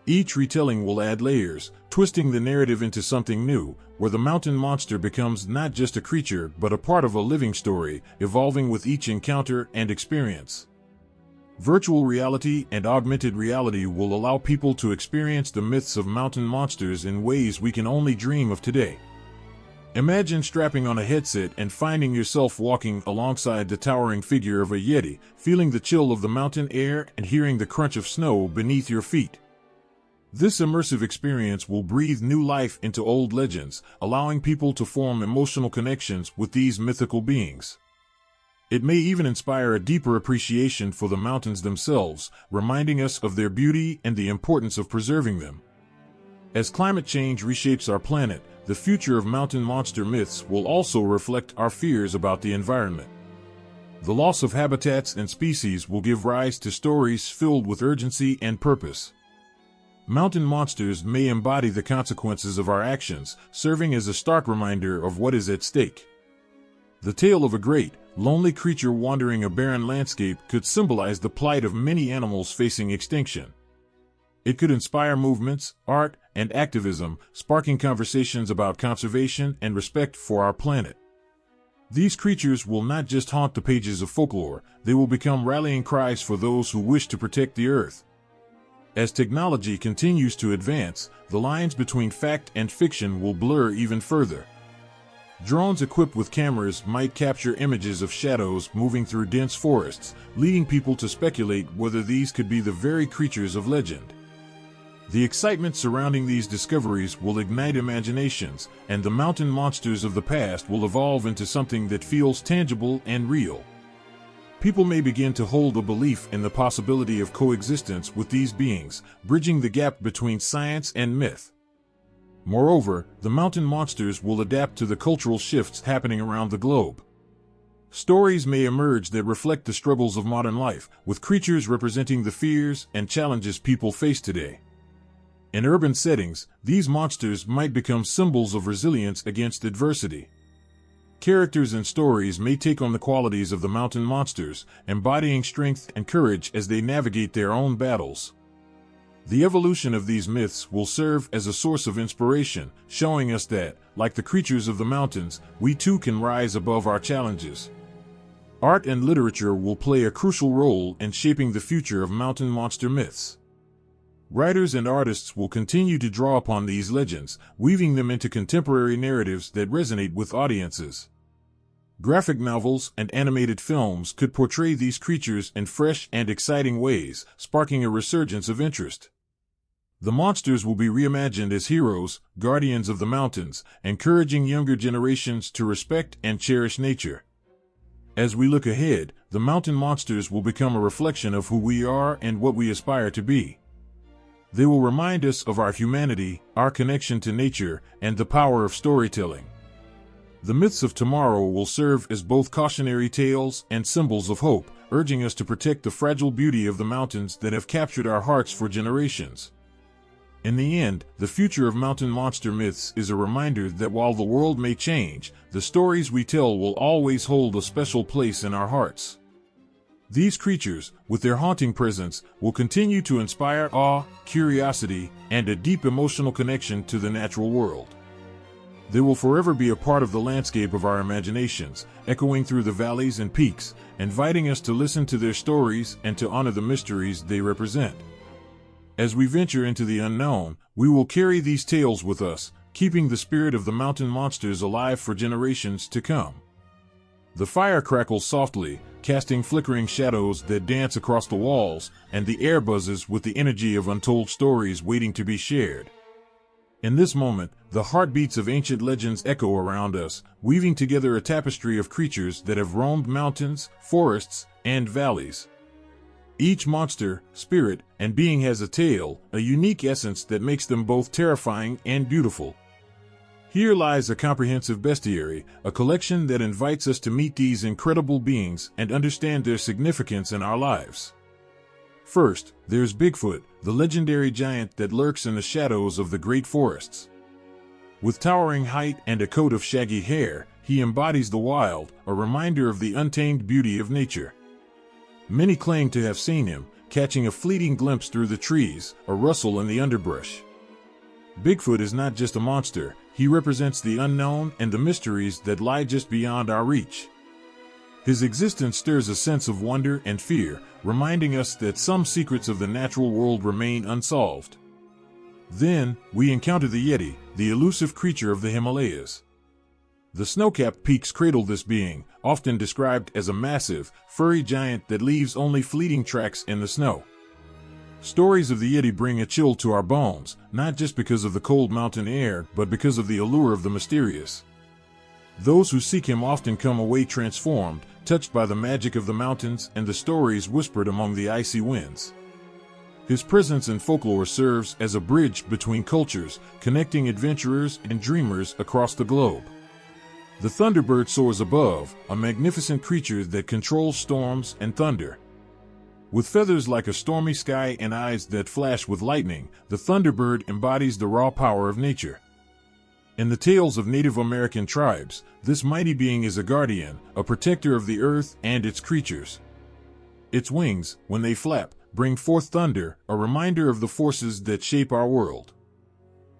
Each retelling will add layers, twisting the narrative into something new, where the mountain monster becomes not just a creature but a part of a living story, evolving with each encounter and experience. Virtual reality and augmented reality will allow people to experience the myths of mountain monsters in ways we can only dream of today. Imagine strapping on a headset and finding yourself walking alongside the towering figure of a Yeti, feeling the chill of the mountain air and hearing the crunch of snow beneath your feet. This immersive experience will breathe new life into old legends, allowing people to form emotional connections with these mythical beings. It may even inspire a deeper appreciation for the mountains themselves, reminding us of their beauty and the importance of preserving them. As climate change reshapes our planet, the future of mountain monster myths will also reflect our fears about the environment. The loss of habitats and species will give rise to stories filled with urgency and purpose. Mountain monsters may embody the consequences of our actions, serving as a stark reminder of what is at stake. The tale of a great, lonely creature wandering a barren landscape could symbolize the plight of many animals facing extinction. It could inspire movements, art, and activism, sparking conversations about conservation and respect for our planet. These creatures will not just haunt the pages of folklore, they will become rallying cries for those who wish to protect the earth. As technology continues to advance, the lines between fact and fiction will blur even further. Drones equipped with cameras might capture images of shadows moving through dense forests, leading people to speculate whether these could be the very creatures of legend. The excitement surrounding these discoveries will ignite imaginations, and the mountain monsters of the past will evolve into something that feels tangible and real. People may begin to hold a belief in the possibility of coexistence with these beings, bridging the gap between science and myth. Moreover, the mountain monsters will adapt to the cultural shifts happening around the globe. Stories may emerge that reflect the struggles of modern life, with creatures representing the fears and challenges people face today. In urban settings, these monsters might become symbols of resilience against adversity. Characters and stories may take on the qualities of the mountain monsters, embodying strength and courage as they navigate their own battles. The evolution of these myths will serve as a source of inspiration, showing us that, like the creatures of the mountains, we too can rise above our challenges. Art and literature will play a crucial role in shaping the future of mountain monster myths. Writers and artists will continue to draw upon these legends, weaving them into contemporary narratives that resonate with audiences. Graphic novels and animated films could portray these creatures in fresh and exciting ways, sparking a resurgence of interest. The monsters will be reimagined as heroes, guardians of the mountains, encouraging younger generations to respect and cherish nature. As we look ahead, the mountain monsters will become a reflection of who we are and what we aspire to be. They will remind us of our humanity, our connection to nature, and the power of storytelling. The myths of tomorrow will serve as both cautionary tales and symbols of hope, urging us to protect the fragile beauty of the mountains that have captured our hearts for generations. In the end, the future of mountain monster myths is a reminder that while the world may change, the stories we tell will always hold a special place in our hearts. These creatures, with their haunting presence, will continue to inspire awe, curiosity, and a deep emotional connection to the natural world. They will forever be a part of the landscape of our imaginations, echoing through the valleys and peaks, inviting us to listen to their stories and to honor the mysteries they represent. As we venture into the unknown, we will carry these tales with us, keeping the spirit of the mountain monsters alive for generations to come. The fire crackles softly, casting flickering shadows that dance across the walls, and the air buzzes with the energy of untold stories waiting to be shared. In this moment, the heartbeats of ancient legends echo around us, weaving together a tapestry of creatures that have roamed mountains, forests, and valleys. Each monster, spirit, and being has a tale, a unique essence that makes them both terrifying and beautiful. Here lies a comprehensive bestiary, a collection that invites us to meet these incredible beings and understand their significance in our lives. First, there's Bigfoot, the legendary giant that lurks in the shadows of the great forests. With towering height and a coat of shaggy hair, he embodies the wild, a reminder of the untamed beauty of nature. Many claim to have seen him, catching a fleeting glimpse through the trees, a rustle in the underbrush. Bigfoot is not just a monster, he represents the unknown and the mysteries that lie just beyond our reach. His existence stirs a sense of wonder and fear, reminding us that some secrets of the natural world remain unsolved. Then, we encounter the Yeti, the elusive creature of the Himalayas. The snow-capped peaks cradle this being, often described as a massive, furry giant that leaves only fleeting tracks in the snow. Stories of the Yeti bring a chill to our bones, not just because of the cold mountain air, but because of the allure of the mysterious. Those who seek him often come away transformed, touched by the magic of the mountains and the stories whispered among the icy winds. His presence in folklore serves as a bridge between cultures, connecting adventurers and dreamers across the globe. The thunderbird soars above, a magnificent creature that controls storms and thunder. With feathers like a stormy sky and eyes that flash with lightning, the thunderbird embodies the raw power of nature. In the tales of Native American tribes, this mighty being is a guardian, a protector of the earth and its creatures. Its wings, when they flap, bring forth thunder, a reminder of the forces that shape our world.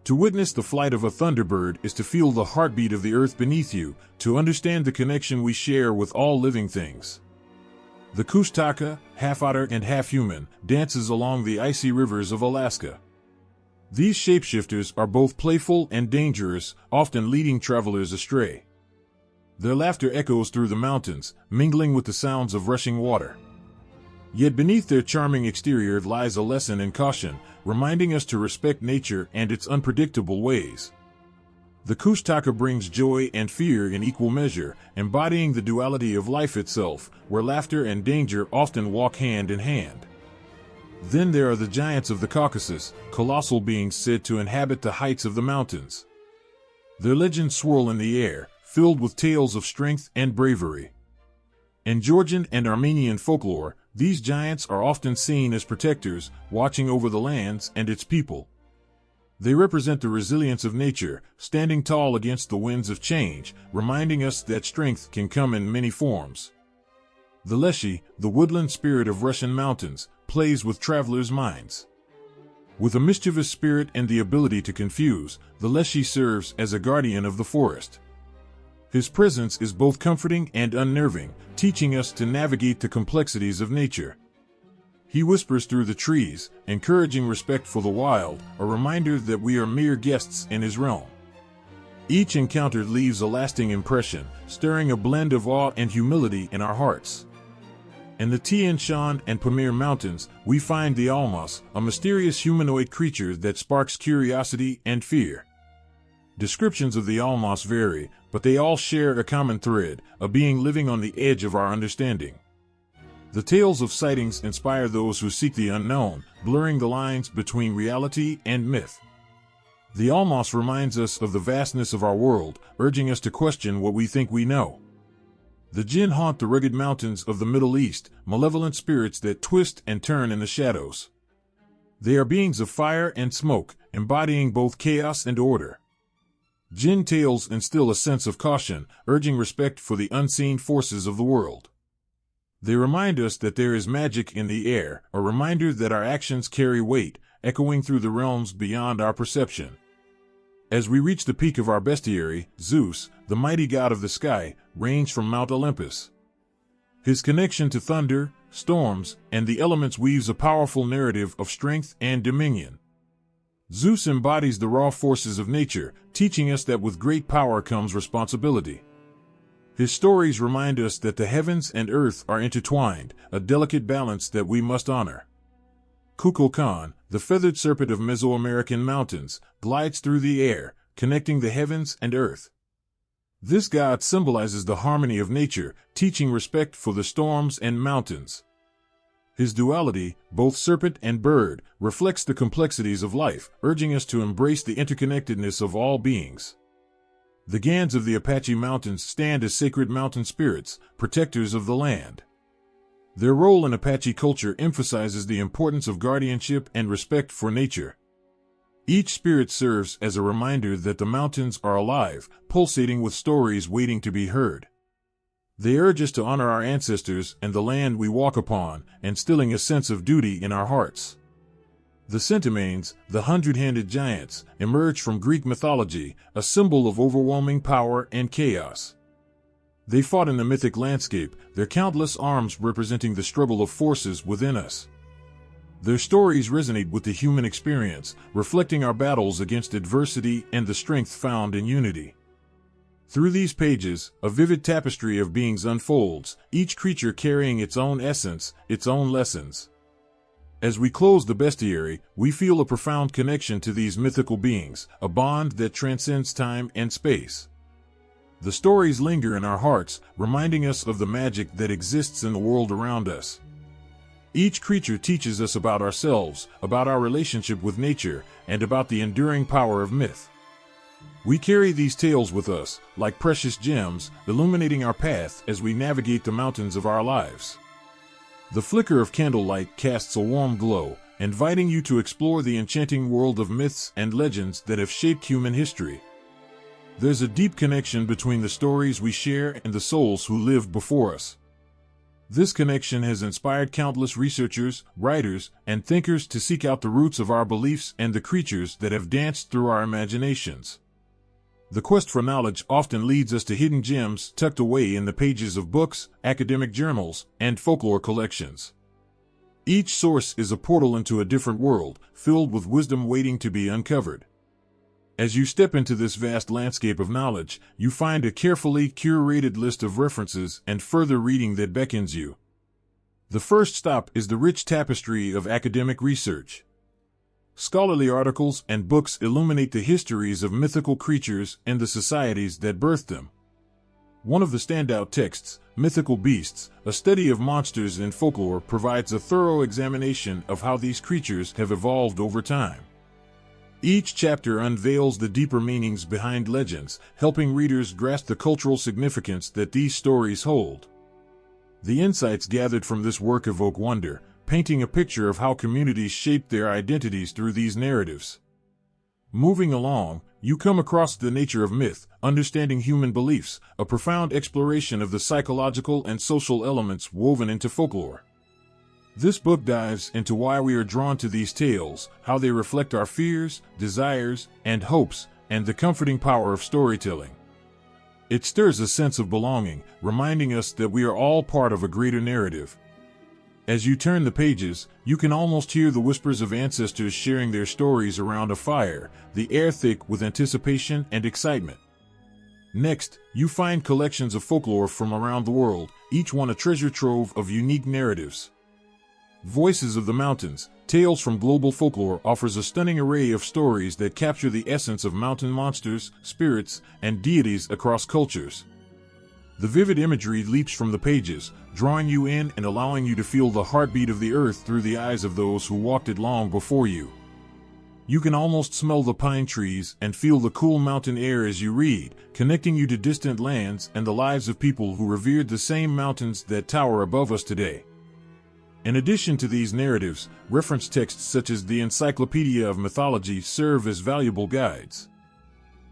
To witness the flight of a thunderbird is to feel the heartbeat of the earth beneath you, to understand the connection we share with all living things. The Kushtaka, half otter and half human, dances along the icy rivers of Alaska. These shapeshifters are both playful and dangerous, often leading travelers astray. Their laughter echoes through the mountains, mingling with the sounds of rushing water. Yet beneath their charming exterior lies a lesson in caution, reminding us to respect nature and its unpredictable ways. The Kushtaka brings joy and fear in equal measure, embodying the duality of life itself, where laughter and danger often walk hand in hand. Then there are the giants of the Caucasus, colossal beings said to inhabit the heights of the mountains. Their legends swirl in the air, filled with tales of strength and bravery. In Georgian and Armenian folklore, these giants are often seen as protectors, watching over the lands and its people. They represent the resilience of nature, standing tall against the winds of change, reminding us that strength can come in many forms. The Leshy, the woodland spirit of Russian mountains, plays with travelers' minds. With a mischievous spirit and the ability to confuse, the Leshy serves as a guardian of the forest. His presence is both comforting and unnerving, teaching us to navigate the complexities of nature. He whispers through the trees, encouraging respect for the wild, a reminder that we are mere guests in his realm. Each encounter leaves a lasting impression, stirring a blend of awe and humility in our hearts. In the Tian Shan and Pamir Mountains, we find the Almas, a mysterious humanoid creature that sparks curiosity and fear. Descriptions of the Almas vary, but they all share a common thread, a being living on the edge of our understanding. The tales of sightings inspire those who seek the unknown, blurring the lines between reality and myth. The Almas reminds us of the vastness of our world, urging us to question what we think we know. The Jinn haunt the rugged mountains of the Middle East, malevolent spirits that twist and turn in the shadows. They are beings of fire and smoke, embodying both chaos and order. Jinn tales instill a sense of caution, urging respect for the unseen forces of the world. They remind us that there is magic in the air, a reminder that our actions carry weight, echoing through the realms beyond our perception. As we reach the peak of our bestiary, Zeus, the mighty god of the sky, reigns from Mount Olympus. His connection to thunder, storms, and the elements weaves a powerful narrative of strength and dominion. Zeus embodies the raw forces of nature, teaching us that with great power comes responsibility. His stories remind us that the heavens and earth are intertwined, a delicate balance that we must honor. Kukulkan, the feathered serpent of Mesoamerican mountains, glides through the air, connecting the heavens and earth. This god symbolizes the harmony of nature, teaching respect for the storms and mountains. His duality, both serpent and bird, reflects the complexities of life, urging us to embrace the interconnectedness of all beings. The Gans of the Apache Mountains stand as sacred mountain spirits, protectors of the land. Their role in Apache culture emphasizes the importance of guardianship and respect for nature. Each spirit serves as a reminder that the mountains are alive, pulsating with stories waiting to be heard. They urge us to honor our ancestors and the land we walk upon, instilling a sense of duty in our hearts. The Centimanes, the hundred-handed giants, emerge from Greek mythology, a symbol of overwhelming power and chaos. They fought in the mythic landscape, their countless arms representing the struggle of forces within us. Their stories resonate with the human experience, reflecting our battles against adversity and the strength found in unity. Through these pages, a vivid tapestry of beings unfolds, each creature carrying its own essence, its own lessons. As we close the bestiary, we feel a profound connection to these mythical beings, a bond that transcends time and space. The stories linger in our hearts, reminding us of the magic that exists in the world around us. Each creature teaches us about ourselves, about our relationship with nature, and about the enduring power of myth. We carry these tales with us, like precious gems, illuminating our path as we navigate the mountains of our lives. The flicker of candlelight casts a warm glow, inviting you to explore the enchanting world of myths and legends that have shaped human history. There's a deep connection between the stories we share and the souls who lived before us. This connection has inspired countless researchers, writers, and thinkers to seek out the roots of our beliefs and the creatures that have danced through our imaginations. The quest for knowledge often leads us to hidden gems tucked away in the pages of books, academic journals, and folklore collections. Each source is a portal into a different world, filled with wisdom waiting to be uncovered. As you step into this vast landscape of knowledge, you find a carefully curated list of references and further reading that beckons you. The first stop is the rich tapestry of academic research. Scholarly articles and books illuminate the histories of mythical creatures and the societies that birthed them. One of the standout texts, Mythical Beasts, a study of monsters in folklore, provides a thorough examination of how these creatures have evolved over time. Each chapter unveils the deeper meanings behind legends, helping readers grasp the cultural significance that these stories hold. The insights gathered from this work evoke wonder, painting a picture of how communities shaped their identities through these narratives. Moving along, you come across The Nature of Myth, Understanding Human Beliefs, a profound exploration of the psychological and social elements woven into folklore. This book dives into why we are drawn to these tales, how they reflect our fears, desires, and hopes, and the comforting power of storytelling. It stirs a sense of belonging, reminding us that we are all part of a greater narrative. As you turn the pages, you can almost hear the whispers of ancestors sharing their stories around a fire, the air thick with anticipation and excitement. Next, you find collections of folklore from around the world, each one a treasure trove of unique narratives. Voices of the Mountains, Tales from Global Folklore offers a stunning array of stories that capture the essence of mountain monsters, spirits, and deities across cultures. The vivid imagery leaps from the pages, drawing you in and allowing you to feel the heartbeat of the earth through the eyes of those who walked it long before you. You can almost smell the pine trees and feel the cool mountain air as you read, connecting you to distant lands and the lives of people who revered the same mountains that tower above us today. In addition to these narratives, reference texts such as the Encyclopedia of Mythology serve as valuable guides.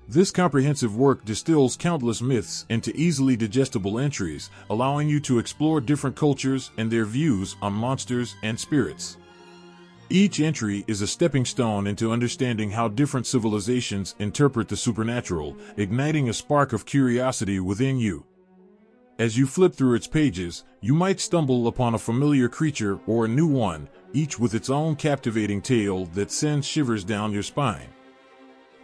This comprehensive work distills countless myths into easily digestible entries, allowing you to explore different cultures and their views on monsters and spirits. Each entry is a stepping stone into understanding how different civilizations interpret the supernatural, igniting a spark of curiosity within you. As you flip through its pages, you might stumble upon a familiar creature or a new one, each with its own captivating tale that sends shivers down your spine.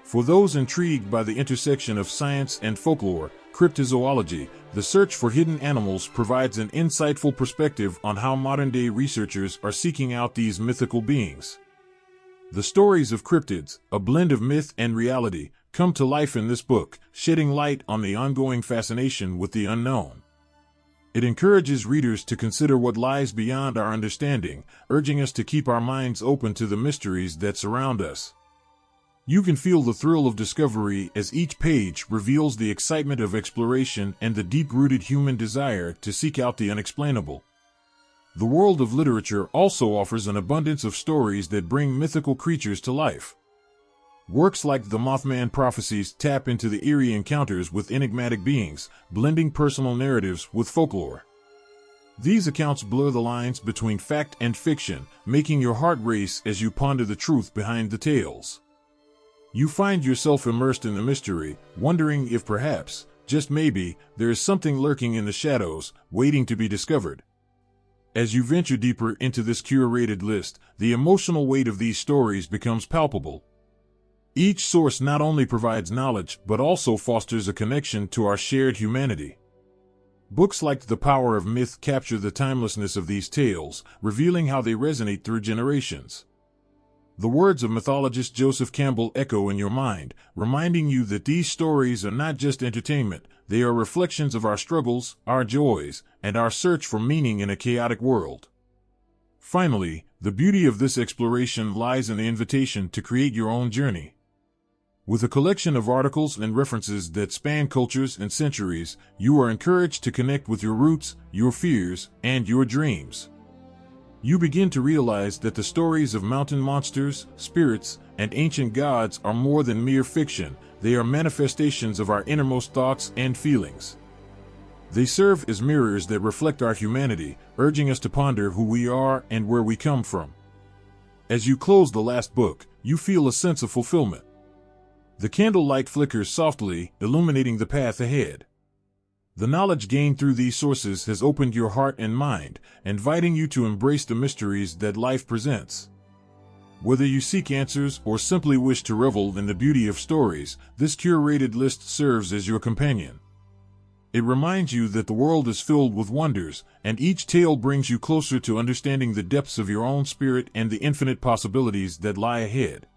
For those intrigued by the intersection of science and folklore, cryptozoology, the search for hidden animals provides an insightful perspective on how modern-day researchers are seeking out these mythical beings. The stories of cryptids, a blend of myth and reality, come to life in this book, shedding light on the ongoing fascination with the unknown. It encourages readers to consider what lies beyond our understanding, urging us to keep our minds open to the mysteries that surround us. You can feel the thrill of discovery as each page reveals the excitement of exploration and the deep-rooted human desire to seek out the unexplainable. The world of literature also offers an abundance of stories that bring mythical creatures to life. Works like The Mothman Prophecies tap into the eerie encounters with enigmatic beings, blending personal narratives with folklore. These accounts blur the lines between fact and fiction, making your heart race as you ponder the truth behind the tales. You find yourself immersed in the mystery, wondering if perhaps, just maybe, there is something lurking in the shadows, waiting to be discovered. As you venture deeper into this curated list, the emotional weight of these stories becomes palpable. Each source not only provides knowledge, but also fosters a connection to our shared humanity. Books like The Power of Myth capture the timelessness of these tales, revealing how they resonate through generations. The words of mythologist Joseph Campbell echo in your mind, reminding you that these stories are not just entertainment, they are reflections of our struggles, our joys, and our search for meaning in a chaotic world. Finally, the beauty of this exploration lies in the invitation to create your own journey. With a collection of articles and references that span cultures and centuries, you are encouraged to connect with your roots, your fears, and your dreams. You begin to realize that the stories of mountain monsters, spirits, and ancient gods are more than mere fiction. They are manifestations of our innermost thoughts and feelings. They serve as mirrors that reflect our humanity, urging us to ponder who we are and where we come from. As you close the last book, you feel a sense of fulfillment. The candlelight flickers softly, illuminating the path ahead. The knowledge gained through these sources has opened your heart and mind, inviting you to embrace the mysteries that life presents. Whether you seek answers or simply wish to revel in the beauty of stories, this curated list serves as your companion. It reminds you that the world is filled with wonders, and each tale brings you closer to understanding the depths of your own spirit and the infinite possibilities that lie ahead.